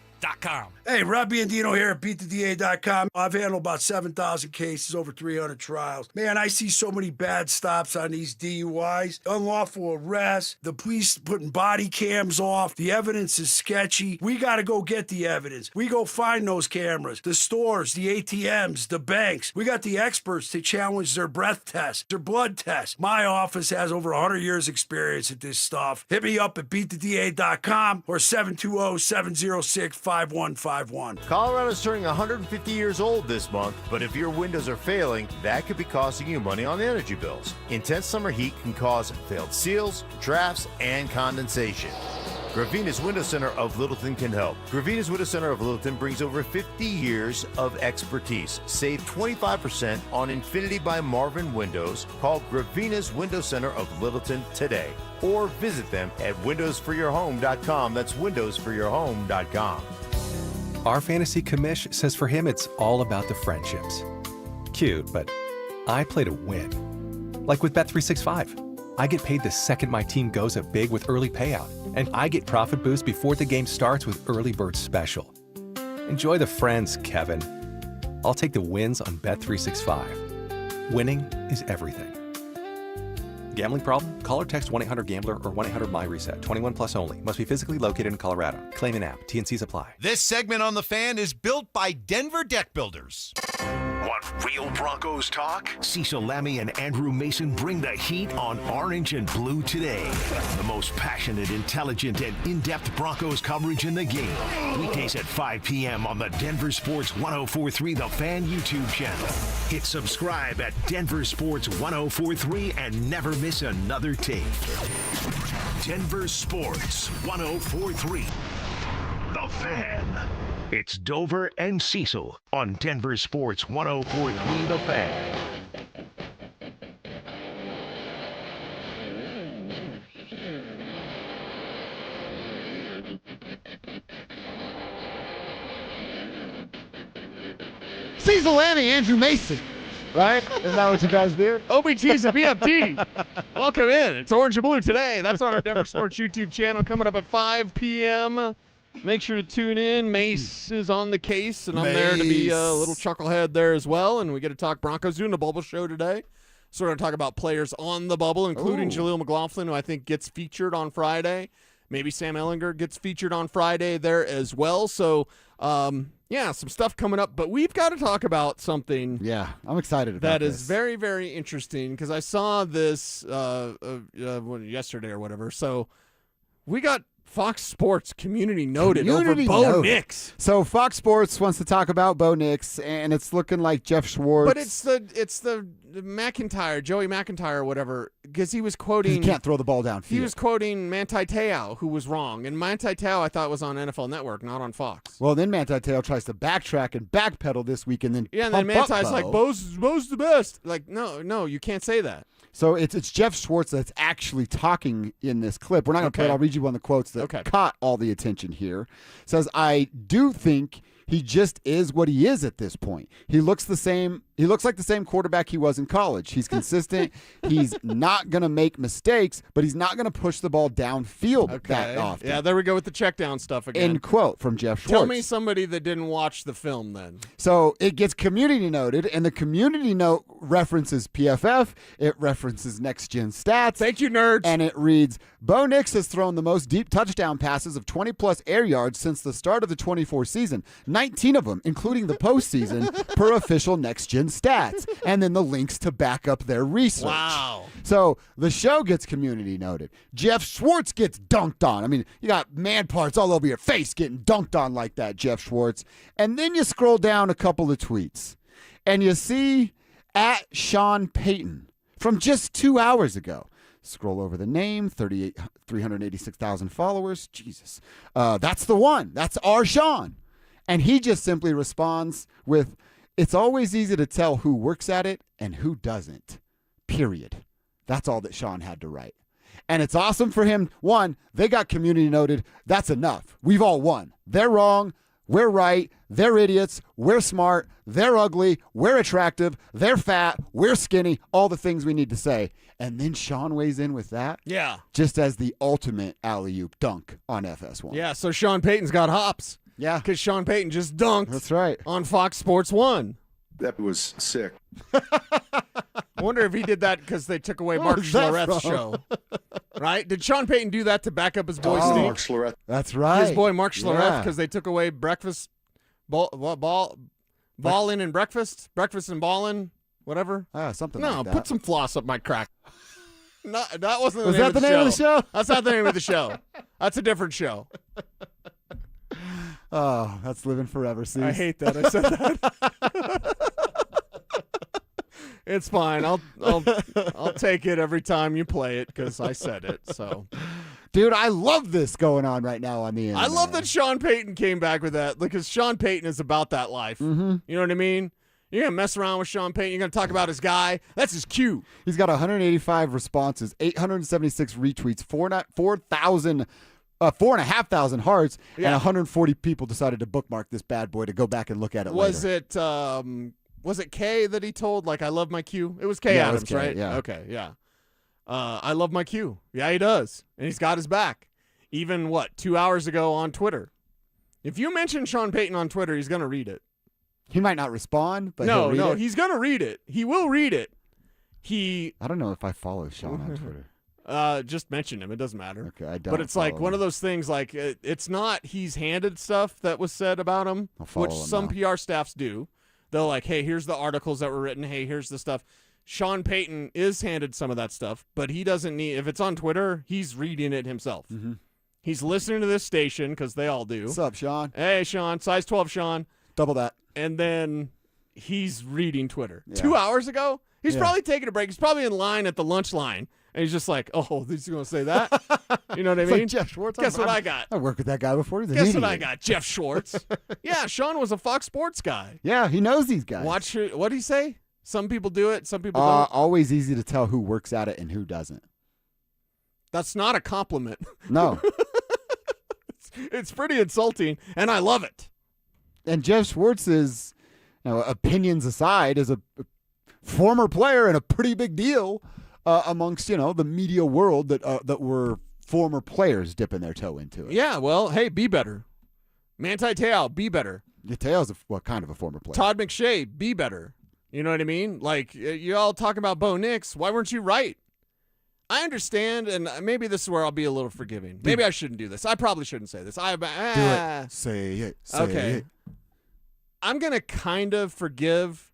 Hey, Rob Biandino here at BeatTheDA.com. I've handled about 7,000 cases, over 300 trials. Man, I see so many bad stops on these DUIs, unlawful arrests, the police putting body cams off. The evidence is sketchy. We got to go get the evidence. We go find those cameras, the stores, the ATMs, the banks. We got the experts to challenge their breath tests, their blood tests. My office has over 100 years experience at this stuff. Hit me up at BeatTheDA.com or 720-706-5151. Colorado's turning 150 years old this month, but if your windows are failing, that could be costing you money on energy bills. Intense summer heat can cause failed seals, drafts, and condensation. Gravina's Window Center of Littleton can help. Gravina's Window Center of Littleton brings over 50 years of expertise. Save 25% on Infinity by Marvin Windows. Call Gravina's Window Center of Littleton today, or visit them at windowsforyourhome.com. That's windowsforyourhome.com. Our fantasy commish says for him it's all about the friendships. Cute, but I play to win. Like with Bet365. I get paid the second my team goes up big with early payout, and I get profit boost before the game starts with Early Bird Special. Enjoy the friends, Kevin. I'll take the wins on Bet365. Winning is everything. Gambling problem? Call or text 1-800-GAMBLER or 1-800-MY-RESET. 21 plus only. Must be physically located in Colorado. Claim an app. T&Cs apply. This segment on The Fan is built by Denver Deck Builders. Want real Broncos talk? Cecil Lammey and Andrew Mason bring the heat on Orange and Blue today. The most passionate, intelligent, and in-depth Broncos coverage in the game. Weekdays at 5 p.m. on the Denver Sports 104.3 The Fan YouTube channel. Hit subscribe at Denver Sports 104.3 and never miss another tape. Denver Sports 104.3 The Fan. It's Dover and Cecil on Denver Sports 104.3 The Fan. Cecil Lammey, Andrew Mason. Right? Isn't that what you guys do? OBT's a BFT. Welcome in. It's Orange and Blue today. That's on our Denver Sports YouTube channel coming up at 5 p.m. Make sure to tune in. Mace is on the case, and I'm there to be a little chucklehead there as well. And we get to talk Broncos, doing the bubble show today. So we're going to talk about players on the bubble, including Jaleel McLaughlin, who I think gets featured on Friday. Maybe Sam Ehlinger gets featured on Friday there as well. So, yeah, some stuff coming up. But we've got to talk about something. Yeah, I'm excited about that is very, very interesting because I saw this yesterday or whatever. So we got Fox Sports community noted Community over Bo noted. Nix. So Fox Sports wants to talk about Bo Nix, and it's looking like Jeff Schwartz. But it's the McIntyre, Joey McIntyre or whatever, because he was quoting. He can't throw the ball downfield. He was quoting Manti Te'o, who was wrong. And Manti Te'o, I thought, was on NFL Network, not on Fox. Well, then Manti Te'o tries to backtrack and backpedal this week, and then And then pump up Manti's Bo. like, Bo's the best. Like, no, you can't say that. So it's Jeff Schwartz that's actually talking in this clip. We're not going to play it. I'll read you one of the quotes that caught all the attention here. It says, I do think he just is what he is at this point. He looks the same. He looks like the same quarterback he was in college. He's consistent. He's not going to make mistakes, but he's not going to push the ball downfield that often. Yeah, there we go with the check down stuff again. End quote from Jeff Schwartz. Tell me somebody that didn't watch the film then. So it gets community noted, and the community note references PFF. It references Next Gen Stats. Thank you, nerds. And it reads, Bo Nix has thrown the most deep touchdown passes of 20-plus air yards since the start of the 24 season. 19 of them, including the postseason, per official Next Gen Stats. And then the links to back up their research. Wow. So the show gets community noted. Jeff Schwartz gets dunked on. I mean, you got man parts all over your face getting dunked on like that, Jeff Schwartz. And then you scroll down a couple of tweets, and you see at Sean Payton from just 2 hours ago. Scroll over the name, 386,000 followers. Jesus. That's the one. That's our Sean. And he just simply responds with, it's always easy to tell who works at it and who doesn't. Period. That's all that Sean had to write. And it's awesome for him. One, they got community noted. That's enough. We've all won. They're wrong. We're right. They're idiots. We're smart. They're ugly. We're attractive. They're fat. We're skinny. All the things we need to say. And then Sean weighs in with that. Yeah. Just as the ultimate alley-oop dunk on FS1. Yeah, so Sean Payton's got hops. Yeah. Because Sean Payton just dunked. That's right. On Fox Sports 1. That was sick. I wonder if he did that because they took away Mark Schlereth's show. Right? Did Sean Payton do that to back up his boy Steve? Mark Schlereth. That's right. His boy Mark Schlereth because they took away breakfast, ball-in and breakfast and ball-in, whatever. Something no, like that. put some floss up my crack. No, that wasn't the Was name that of the name of the show? That's not the name of the show. That's a different show. Oh, that's living forever, Steve. I hate that. I said that. It's fine. I'll take it every time you play it because I said it. So, dude, I love this going on right now on the internet. I love that Sean Payton came back with that because Sean Payton is about that life. Mm-hmm. You know what I mean? You're gonna mess around with Sean Payton. You're gonna talk about his guy. That's his cue. He's got 185 responses, 876 retweets, 4,500 hearts, and 140 people decided to bookmark this bad boy to go back and look at it later. Was it Kay that he told, like, I love my Q? It was Kay Yeah, it Adams, was Kay, right? yeah. Okay, yeah. I love my Q. Yeah, he does. And he's got his back. Even, 2 hours ago on Twitter. If you mention Sean Payton on Twitter, he's going to read it. He might not respond, but No, he'll read it. he's going to read it. He will read it. I don't know if I follow Sean on Twitter. Just mention him. It doesn't matter. Okay, I don't. But it's like one of those things, like, it's not he's handed stuff that was said about him, which some PR staffs do. They're like, hey, here's the articles that were written. Hey, here's the stuff. Sean Payton is handed some of that stuff, but he doesn't need, if it's on Twitter, he's reading it himself. Mm-hmm. He's listening to this station because they all do. What's up, Sean? Hey, Sean, size 12, Sean. Double that. And then he's reading Twitter. Yeah. 2 hours ago, he's Yeah. probably taking a break. He's probably in line at the lunch line. And he's just like, oh, he's going to say that? You know what I It's mean? like Jeff Schwartz. Guess what I got? I worked with that guy before. He's an Guess idiot. what I got? Jeff Schwartz. Yeah, Sean was a Fox Sports guy. Yeah, he knows these guys. What did he say? Some people do it, some people don't. Always easy to tell who works at it and who doesn't. That's not a compliment. No. It's pretty insulting, and I love it. And Jeff Schwartz is, opinions aside, is a former player and a pretty big deal amongst, the media world that were former players dipping their toe into it. Yeah, well, hey, be better. Manti Te'o, be better. Te'o's kind of a former player. Todd McShay, be better. You know what I mean? Like, you all talking about Bo Nix. Why weren't you right? I understand, and maybe this is where I'll be a little forgiving. Maybe I shouldn't do this. I probably shouldn't say this. Do it. Say it. Say okay. it. I'm going to kind of forgive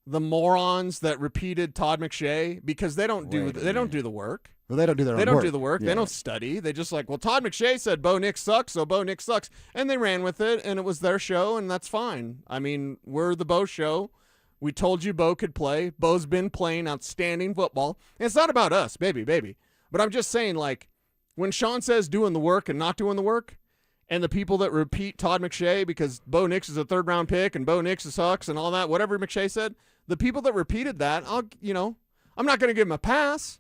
the morons that repeated Todd McShay because they don't do the work. Well, they don't do their They own don't work. do the work. Yeah. They don't study. They just like, well, Todd McShay said Bo Nix sucks, so Bo Nix sucks. And they ran with it, and it was their show, and that's fine. I mean, we're the Bo show. We told you Bo could play. Bo's been playing outstanding football. And it's not about us, baby. But I'm just saying, like, when Sean says doing the work and not doing the work, and the people that repeat Todd McShay because Bo Nix is a third-round pick and Bo Nix sucks and all that, whatever McShay said, the people that repeated that, I'm not going to give him a pass.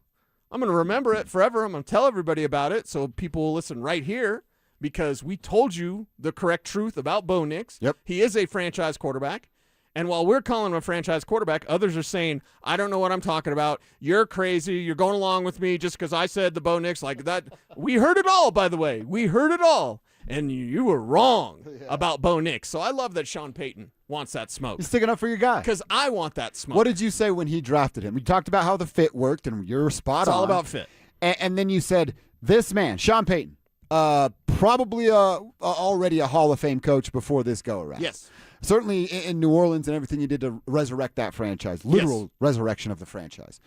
I'm going to remember it forever. I'm going to tell everybody about it so people will listen right here because we told you the correct truth about Bo Nix. Yep. He is a franchise quarterback. And while we're calling him a franchise quarterback, others are saying, I don't know what I'm talking about. You're crazy. You're going along with me just because I said the Bo Nix like that. We heard it all, by the way. We heard it all. And you were wrong about Bo Nix. So I love that Sean Payton wants that smoke. He's sticking up for your guy. Because I want that smoke. What did you say when he drafted him? We talked about how the fit worked, and you're spot on. It's all about fit. And then you said, this man, Sean Payton, probably already a Hall of Fame coach before this go-around. Yes. Certainly in New Orleans and everything he did to resurrect that franchise, literal resurrection of the franchise.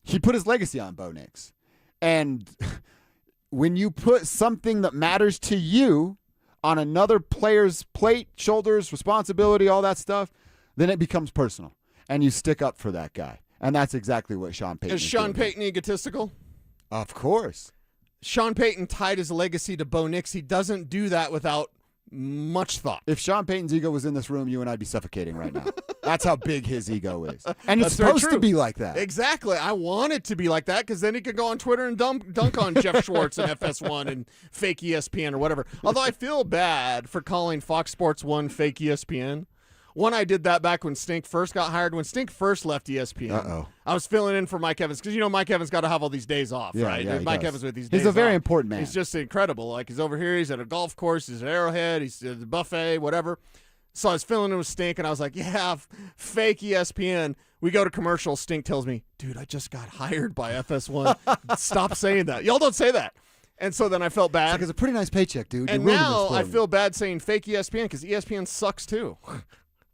He put his legacy on Bo Nix. And when you put something that matters to you on another player's plate, shoulders, responsibility, all that stuff, then it becomes personal. And you stick up for that guy. And that's exactly what Sean Payton is Sean doing. Payton egotistical? Of course. Sean Payton tied his legacy to Bo Nix. He doesn't do that without much thought. If Sean Payton's ego was in this room, you and I'd be suffocating right now. That's how big his ego is. And it's That's very supposed to true. be like that. Exactly. I want it to be like that because then he could go on Twitter and dunk on Jeff Schwartz and FS1 and fake ESPN or whatever. Although I feel bad for calling Fox Sports 1 fake ESPN. One, I did that back when Stink first got hired. When Stink first left ESPN, I was filling in for Mike Evans because, Mike Evans got to have all these days off, right? Yeah, Mike does. Evans with these days He's a very off. important man. He's just incredible. Like, he's over here. He's at a golf course. He's at Arrowhead. He's at the buffet, whatever. So I was filling in with Stink, and I was like, yeah, fake ESPN. We go to commercial. Stink tells me, dude, I just got hired by FS1. Stop saying that. Y'all don't say that. And so then I felt bad. It's a pretty nice paycheck, dude. And You're ruining now this for I me. feel bad saying fake ESPN because ESPN sucks too.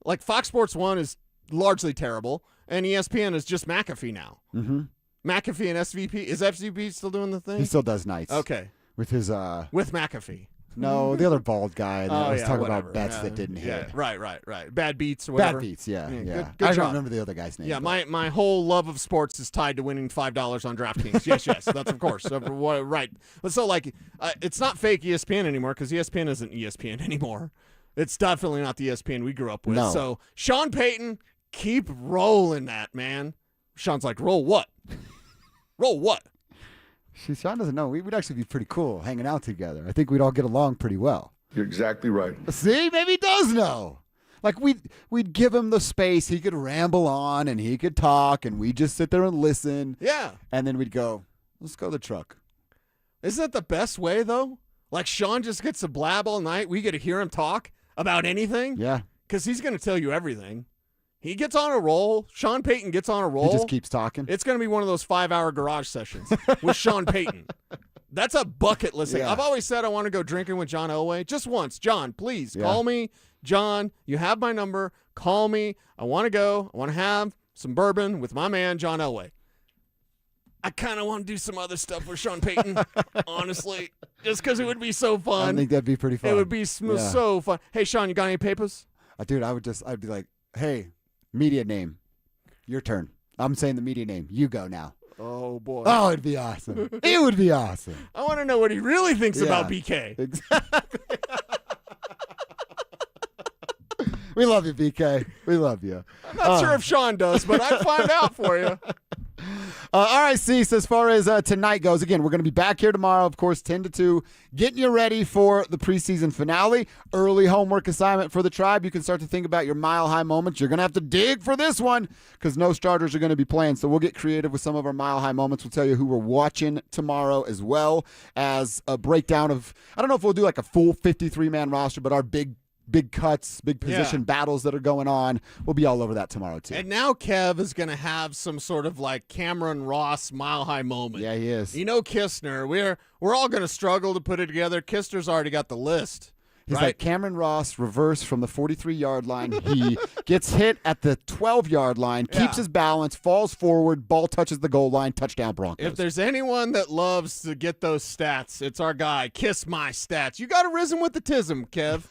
Like Fox Sports 1 is largely terrible, and ESPN is just McAfee now. Mm-hmm. McAfee and SVP. Is SVP still doing the thing? He still does nights. Okay. With his With McAfee. No, the other bald guy that was talking whatever. about bets that didn't Yeah, hit. right. Bad beats or whatever. Bad beats, yeah. Good I don't job. remember the other guy's name. Yeah, but- my whole love of sports is tied to winning $5 on DraftKings. Yes, that's of course. Right. But so, like, it's not fake ESPN anymore because ESPN isn't ESPN anymore. It's definitely not the ESPN we grew up with. No. So, Sean Payton, keep rolling that, man. Sean's like, roll what? Roll what? See, Sean doesn't know. We'd actually be pretty cool hanging out together. I think we'd all get along pretty well. You're exactly right. See, maybe he does know. Like we'd give him the space. He could ramble on and he could talk, and we'd just sit there and listen. Yeah. And then we'd go, let's go to the truck. Isn't that the best way, though? Like, Sean just gets to blab all night. We get to hear him talk about anything. Yeah. Because he's going to tell you everything. He gets on a roll. Sean Payton gets on a roll. He just keeps talking. It's going to be one of those 5-hour garage sessions with Sean Payton. That's a bucket list thing. Yeah. I've always said I want to go drinking with John Elway. Just once. John, please Yeah. call me. John, you have my number. Call me. I want to go. I want to have some bourbon with my man, John Elway. I kind of want to do some other stuff with Sean Payton, honestly, just because it would be so fun. I think that'd be pretty fun. It would be Yeah. so fun. Hey, Sean, you got any papers? Dude, I'd be like, hey, media name, your turn. I'm saying the media name. You go now. Oh, boy. Oh, it'd be awesome. It would be awesome. I want to know what he really thinks about BK. Exactly. We love you, BK. We love you. I'm not sure if Sean does, but I'd find out for you. All right, Cease, as far as tonight goes, again, we're going to be back here tomorrow, of course, 10 to 2, getting you ready for the preseason finale. Early homework assignment for the Tribe. You can start to think about your mile-high moments. You're going to have to dig for this one because no starters are going to be playing, so we'll get creative with some of our mile-high moments. We'll tell you who we're watching tomorrow as well as a breakdown of, I don't know if we'll do like a full 53-man roster, but our big cuts, big position battles that are going on. We'll be all over that tomorrow, too. And now Kev is going to have some sort of like Cameron Ross mile-high moment. Yeah, he is. You know Kistner. We're all going to struggle to put it together. Kistner's already got the list. He's Right. like Cameron Ross, reverse from the 43-yard line. He gets hit at the 12-yard line, keeps his balance, falls forward, ball touches the goal line, touchdown Broncos. If there's anyone that loves to get those stats, it's our guy. Kiss my stats. You got to riz him with the tism, Kev.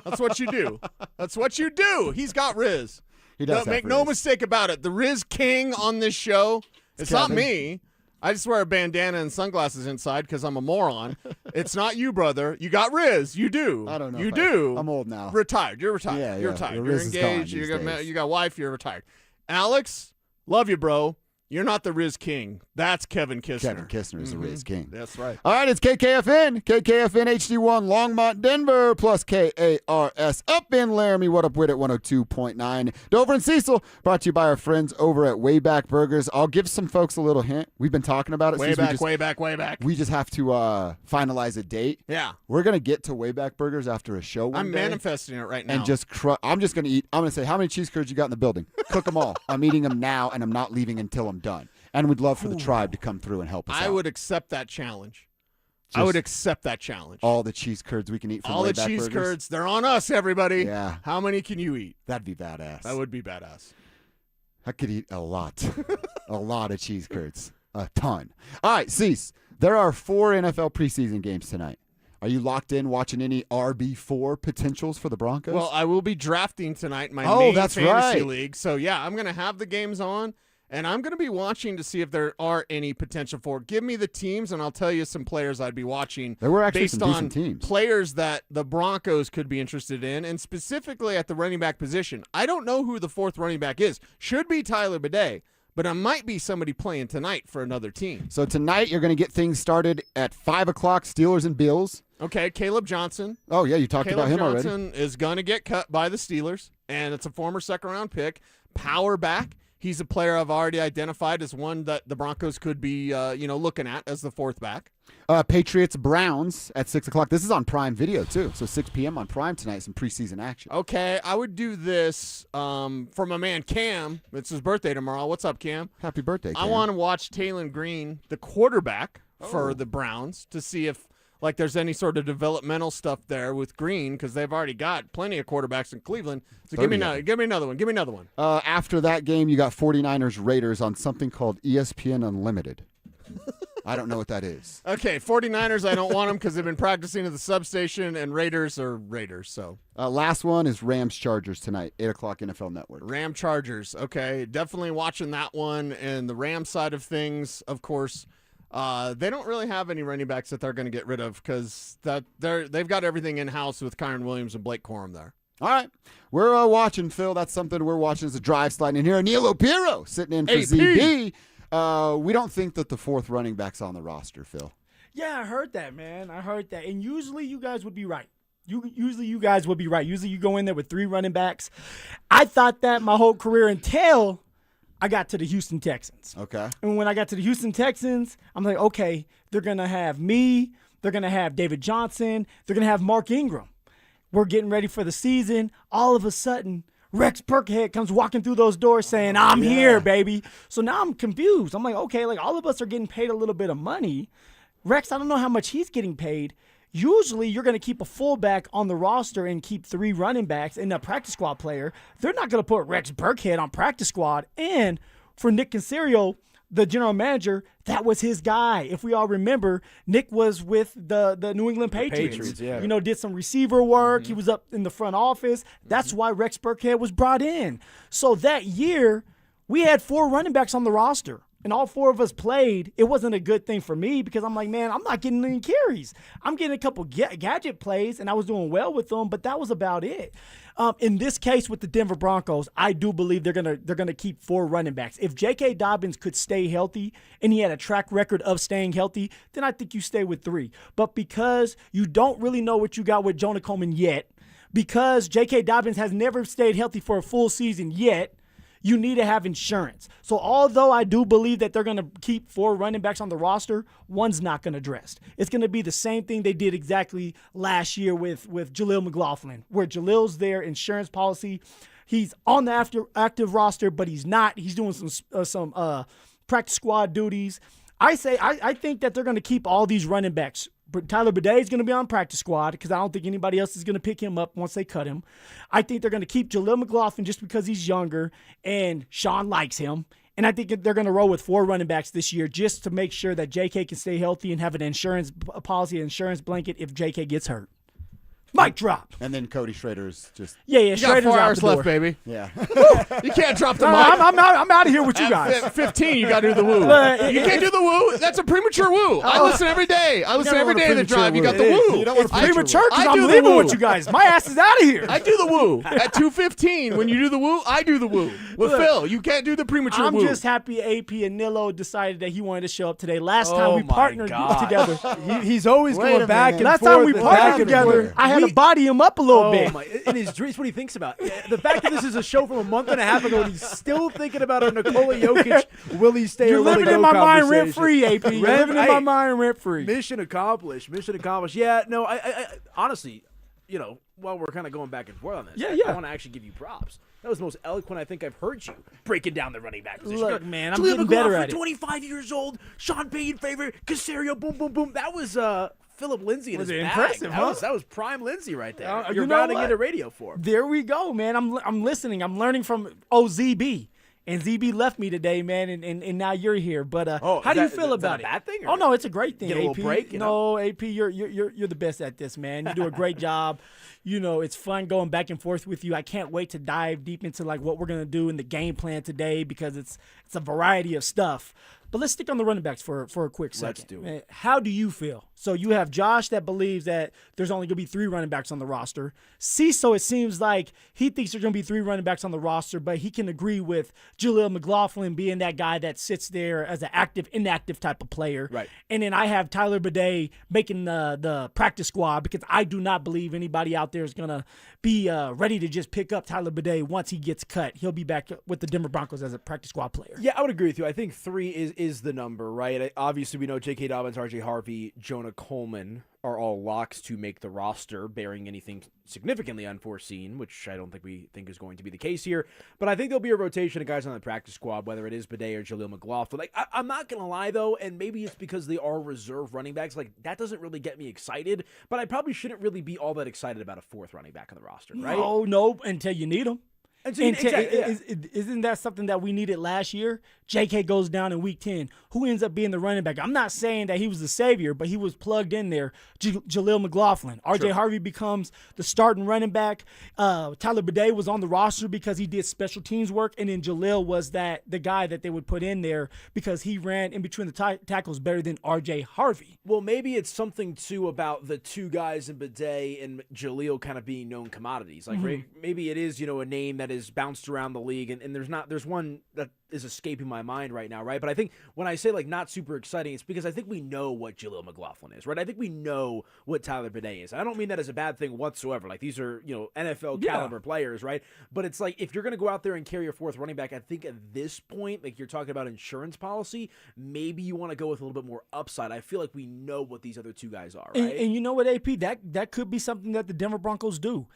That's what you do. That's what you do. He's got riz. He does Make have no riz. mistake about it. The Riz King on this show, it's not Kevin. me. I just wear a bandana and sunglasses inside because I'm a moron. It's not you, brother. You got Riz. You do. I don't know. You if do. I'm old now. Retired. You're retired. Yeah, You're yeah. retired. The You're Riz is gone engaged. these days. You got a wife. You're retired. Alex, love you, bro. You're not the Riz King. That's Kevin Kistner. Kevin Kistner is the Riz King. That's right. All right, it's KKFN HD1, Longmont, Denver, plus KARS up in Laramie. What up with it, 102.9. Dover and Cecil, brought to you by our friends over at Wayback Burgers. I'll give some folks a little hint. We've been talking about it. Way back. We just have to finalize a date. Yeah. We're going to get to Wayback Burgers after a show one I'm day. manifesting it right now. And just I'm just going to eat. I'm going to say, how many cheese curds you got in the building? Cook them all. I'm eating them now, and I'm not leaving until I'm done. And we'd love for the tribe to come through and help us out. I would accept that challenge. I would accept that challenge. All the cheese curds we can eat from All the Wayback cheese Burgers. curds, they're on us, everybody. Yeah. How many can you eat? That'd be badass. That would be badass. I could eat a lot. A lot of cheese curds. A ton. All right, Cease. There are 4 NFL preseason games tonight. Are you locked in watching any RB4 potentials for the Broncos? Well, I will be drafting tonight in my Oh, main that's fantasy right. league. So, yeah, I'm going to have the games on, and I'm going to be watching to see if there are any potential for it. Give me the teams, and I'll tell you some players I'd be watching. There were actually based some on decent teams. players that the Broncos could be interested in, and specifically at the running back position. I don't know who the 4th running back is. Should be Tyler Bidet, but it might be somebody playing tonight for another team. So tonight you're going to get things started at 5 o'clock, Steelers and Bills. Okay, Caleb Johnson. Oh, yeah, you talked about him Caleb already. Johnson is going to get cut by the Steelers, and it's a former second-round pick. Power back. He's a player I've already identified as one that the Broncos could be, looking at as the 4th back. Patriots-Browns at 6 o'clock. This is on Prime Video, too. So 6 p.m. on Prime tonight, some preseason action. Okay, I would do this for my man Cam. It's his birthday tomorrow. What's up, Cam? Happy birthday, Cam. I want to watch Taylon Green, the quarterback for the Browns, to see if there's any sort of developmental stuff there with Green, because they've already got plenty of quarterbacks in Cleveland. So give me another one. After that game, you got 49ers Raiders on something called ESPN Unlimited. I don't know what that is. Okay, 49ers, I don't want them because they've been practicing at the substation, and Raiders are Raiders. So last one is Rams-Chargers tonight, 8 o'clock NFL Network. Ram-Chargers, okay. Definitely watching that one. And the Rams side of things, of course, they don't really have any running backs that they're going to get rid of because they've got everything in-house with Kyron Williams and Blake Corum there. All right. We're watching, Phil. That's something we're watching as a drive sliding in here. Neil Opiro sitting in for AP. ZB. We don't think that the 4th running back's on the roster, Phil. Yeah, I heard that, man. I heard that. And usually you guys would be right. Usually you guys would be right. Usually you go in there with 3 running backs. I thought that my whole career until I got to the Houston Texans. Okay. And when I got to the Houston Texans, I'm like, okay, they're going to have me. They're going to have David Johnson. They're going to have Mark Ingram. We're getting ready for the season. All of a sudden, Rex Burkhead comes walking through those doors saying, I'm here, baby. So now I'm confused. I'm like, okay, all of us are getting paid a little bit of money. Rex, I don't know how much he's getting paid. Usually you're going to keep a fullback on the roster and keep 3 running backs and a practice squad player. They're not going to put Rex Burkhead on practice squad. And for Nick Caserio, the general manager, that was his guy. If we all remember, Nick was with the New England Patriots. Yeah. Did some receiver work. Mm-hmm. He was up in the front office. That's why Rex Burkhead was brought in. So that year, we had 4 running backs on the roster. And all 4 of us played. It wasn't a good thing for me because I'm like, man, I'm not getting any carries. I'm getting a couple gadget plays, and I was doing well with them, but that was about it. In this case with the Denver Broncos, I do believe they're gonna keep 4 running backs. If J.K. Dobbins could stay healthy and he had a track record of staying healthy, then I think you stay with 3. But because you don't really know what you got with Jonah Coleman yet, because J.K. Dobbins has never stayed healthy for a full season yet, you need to have insurance. So although I do believe that they're going to keep 4 running backs on the roster, one's not going to dress. It's going to be the same thing they did exactly last year with Jaleel McLaughlin, where Jaleel's their insurance policy. He's on the active roster, but he's not. He's doing some practice squad duties. I think that they're going to keep all these running backs. Tyler Bidet is going to be on practice squad because I don't think anybody else is going to pick him up once they cut him. I think they're going to keep Jaleel McLaughlin just because he's younger and Sean likes him. And I think they're going to roll with 4 running backs this year just to make sure that JK can stay healthy and have an insurance policy, insurance blanket if JK gets hurt. Mic drop. And then Cody Schrader's just You got Schrader's 4 out hours the door. left, baby. Yeah. You can't drop the No, mic. I'm out of here with you At guys. 15, you got to do the woo. You can't do the woo. That's a premature woo. I listen every day. I listen every day of the drive. You got the woo. It's premature because I I'm do the leaving woo. with you guys. My ass is out of here. I do the woo. At 2:15, when you do the woo, I do the woo. With Phil, you can't do the premature I'm woo. just happy AP and Nilo decided that he wanted to show up today. Last time we partnered together. He's always going back and Last forth. time we and partnered back and together, forth. I had to body him up a little bit. My, in his dreams, what he thinks about. The fact that this is a show from a month and a half ago and he's still thinking about a Nikola Jokic, will he stay You're or will he living in go my mind conversation. rent-free, AP. You're living in my mind rent-free. Mission accomplished. Mission accomplished. Yeah, no, I honestly, while we're kind of going back and forth on this, I want to actually give you props. That was the most eloquent I think I've heard you breaking down the running back position. Look, man, I'm Jaleel getting better McLaughlin, at it. 25 years old, Sean Payton favorite, Casario, boom, boom, boom. That was Philip Lindsay in Was his it bag. impressive, huh? That was prime Lindsay right there. You You're know rounding what? into radio for. There we go, man. I'm listening. I'm learning from OZB. And ZB left me today, man, and now you're here. But how do you feel about it? Is that a bad thing? Oh no, it's a great thing. Get a AP. little break, No, AP, you're the best at this, man. You do a great job. It's fun going back and forth with you. I can't wait to dive deep into like what we're gonna do in the game plan today because it's a variety of stuff. But let's stick on the running backs for a quick second. Let's do it. How do you feel? So you have Josh that believes that there's only going to be 3 running backs on the roster. Cecil, it seems like he thinks there's going to be 3 running backs on the roster, but he can agree with Jaleel McLaughlin being that guy that sits there as an active, inactive type of player. Right. And then I have Tyler Bidet making the practice squad because I do not believe anybody out there is going to be ready to just pick up Tyler Bidet once he gets cut. He'll be back with the Denver Broncos as a practice squad player. Yeah, I would agree with you. I think 3 is the number, right? Obviously, we know J.K. Dobbins, R.J. Harvey, Jonah Coleman are all locks to make the roster, bearing anything significantly unforeseen, which I don't think we think is going to be the case here. But I think there'll be a rotation of guys on the practice squad, whether it is Bidet or Jaleel McLaughlin. Like, I'm not going to lie, though, and maybe it's because they are reserve running backs. Like, that doesn't really get me excited, but I probably shouldn't really be all that excited about a 4th running back on the roster, right? No, until you need him. Exactly, yeah. Isn't that something that we needed last year? JK goes down in week 10. Who ends up being the running back? I'm not saying that he was the savior, but he was plugged in there. Jaleel McLaughlin. R.J. Harvey becomes the starting running back. Tyler Bidet was on the roster because he did special teams work, and then Jaleel was the guy that they would put in there because he ran in between the tackles better than R.J. Harvey. Well, maybe it's something, too, about the 2 guys in Bidet and Jaleel kind of being known commodities. Like, maybe it is, a name that is bounced around the league, and there's one that is escaping my mind right now, right? But I think when I say, like, not super exciting, it's because I think we know what Jaleel McLaughlin is, right? I think we know what Tyler Bidet is. I don't mean that as a bad thing whatsoever. Like, these are, NFL caliber players, right? But it's like, if you're going to go out there and carry your 4th running back, I think at this point, like you're talking about insurance policy, maybe you want to go with a little bit more upside. I feel like we know what these other 2 guys are, right? And you know what, AP? That could be something that the Denver Broncos do.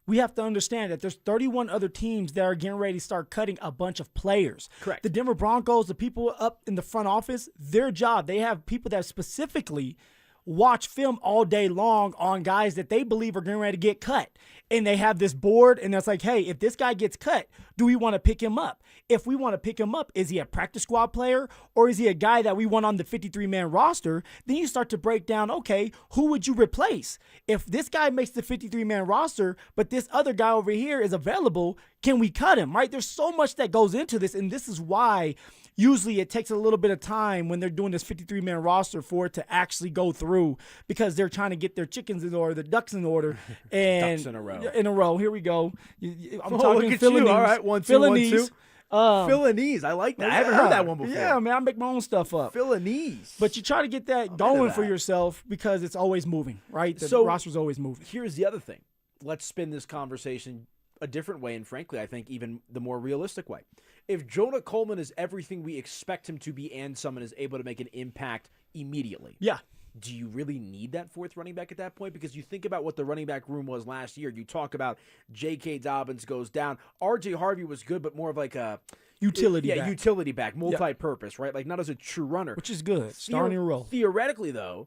We have to understand that there's 31 other teams that are getting ready to start cutting a bunch of players. Correct. The Denver Broncos, the people up in the front office, their job, they have people that specifically watch film all day long on guys that they believe are getting ready to get cut. And they have this board, and it's like, hey, if this guy gets cut, do we want to pick him up? If we want to pick him up, is he a practice squad player, or is he a guy that we want on the 53-man roster? Then you start to break down, okay, who would you replace? If this guy makes the 53-man roster, but this other guy over here is available, can we cut him, right? There's so much that goes into this, and this is why usually it takes a little bit of time when they're doing this 53-man roster for it to actually go through because they're trying to get their chickens in order, the ducks in order. And Ducks in a row. In a row. Here we go. I'm Oh, talking look at Philanese. you. All right, 1, 2, Philanese. 1, 2. Philanese. I like that. I haven't heard that one before. Yeah, man, I make my own stuff up. Philanese. But you try to get that going for yourself because it's always moving, right? The roster's always moving. Here's the other thing. Let's spin this conversation a different way, and frankly, I think even the more realistic way. If Jonah Coleman is everything we expect him to be and someone is able to make an impact immediately, do you really need that 4th running back at that point? Because you think about what the running back room was last year. You talk about J.K. Dobbins goes down. R.J. Harvey was good, but more of like a utility back. Utility back, multi-purpose, right? Like not as a true runner. Which is good. Starting a role. Theoretically, though,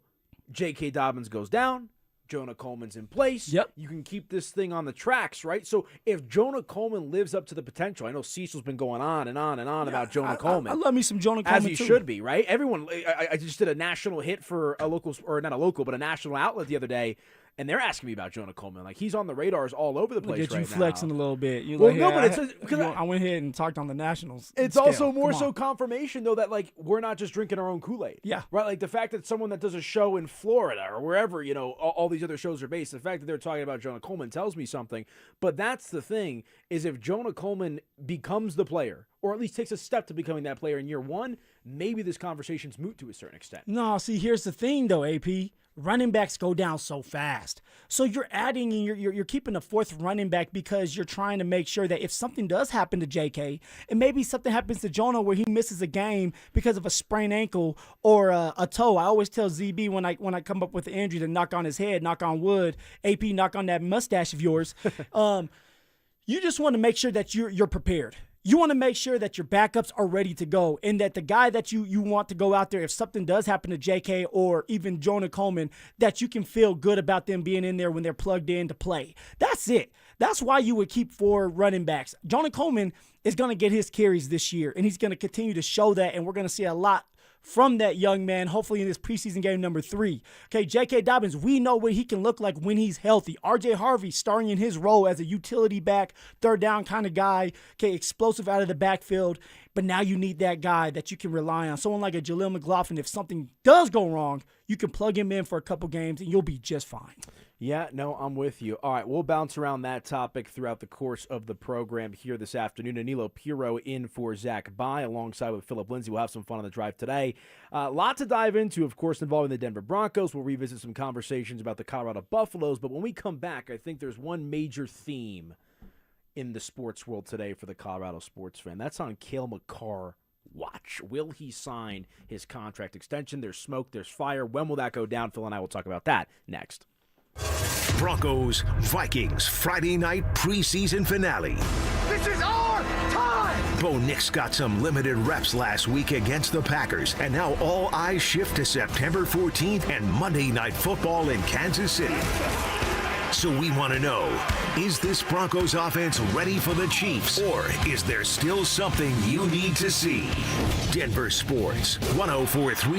J.K. Dobbins goes down, Jonah Coleman's in place. Yep. You can keep this thing on the tracks, right? So if Jonah Coleman lives up to the potential, I know Cecil's been going on and on and on about Jonah Coleman. I love me some Jonah Coleman, as he too. should be, right? Everyone. I just did a national hit for a local, or not a local, but a national outlet the other day, and they're asking me about Jonah Coleman. Like, he's on the radars all over the place Look at right you flexing now. a little bit. You're Well, like, no, yeah, but I went ahead and talked on the Nationals. It's scale. also more Come so on. confirmation, though, that, like, we're not just drinking our own Kool-Aid. Yeah. Right? Like, the fact that someone that does a show in Florida or wherever, you know, all these other shows are based, the fact that they're talking about Jonah Coleman tells me something. But that's the thing, is if Jonah Coleman becomes the player, or at least takes a step to becoming that player in year one, maybe this conversation's moot to a certain extent. No, see, here's the thing, though, AP. Running backs go down so fast. So you're adding and you're keeping a fourth running back because you're trying to make sure that if something does happen to JK, and maybe something happens to Jonah where he misses a game because of a sprained ankle or a toe. I always tell ZB when I come up with an injury to knock on his head, knock on wood, AP, knock on that mustache of yours. You just want to make sure that you're prepared. You want to make sure that your backups are ready to go and that the guy that you want to go out there, if something does happen to JK or even Jonah Coleman, that you can feel good about them being in there when they're plugged in to play. That's it. That's why you would keep 4 running backs. Jonah Coleman is going to get his carries this year, and he's going to continue to show that, and we're going to see a lot from that young man, hopefully in this preseason game number 3. Okay, J.K. Dobbins, we know what he can look like when he's healthy. R.J. Harvey starring in his role as a utility back, third down kind of guy, okay, explosive out of the backfield. But now you need that guy that you can rely on. Someone like a Jaleel McLaughlin, if something does go wrong, you can plug him in for a couple games and you'll be just fine. Yeah, no, I'm with you. All right, we'll bounce around that topic throughout the course of the program here this afternoon. Danilo Piro in for Zach By, alongside with Philip Lindsay. We'll have some fun on the drive today. A lot to dive into, of course, involving the Denver Broncos. We'll revisit some conversations about the Colorado Buffaloes. But when we come back, I think there's one major theme in the sports world today for the Colorado sports fan. That's on Cale Makar watch. Will he sign his contract extension? There's smoke, there's fire. When will that go down? Phil and I will talk about that next. Broncos, Vikings, Friday night preseason finale. This is our time! Bo Nix got some limited reps last week against the Packers, and now all eyes shift to September 14th and Monday Night Football in Kansas City. So we want to know, is this Broncos offense ready for the Chiefs, or is there still something you need to see? Denver Sports, 104.3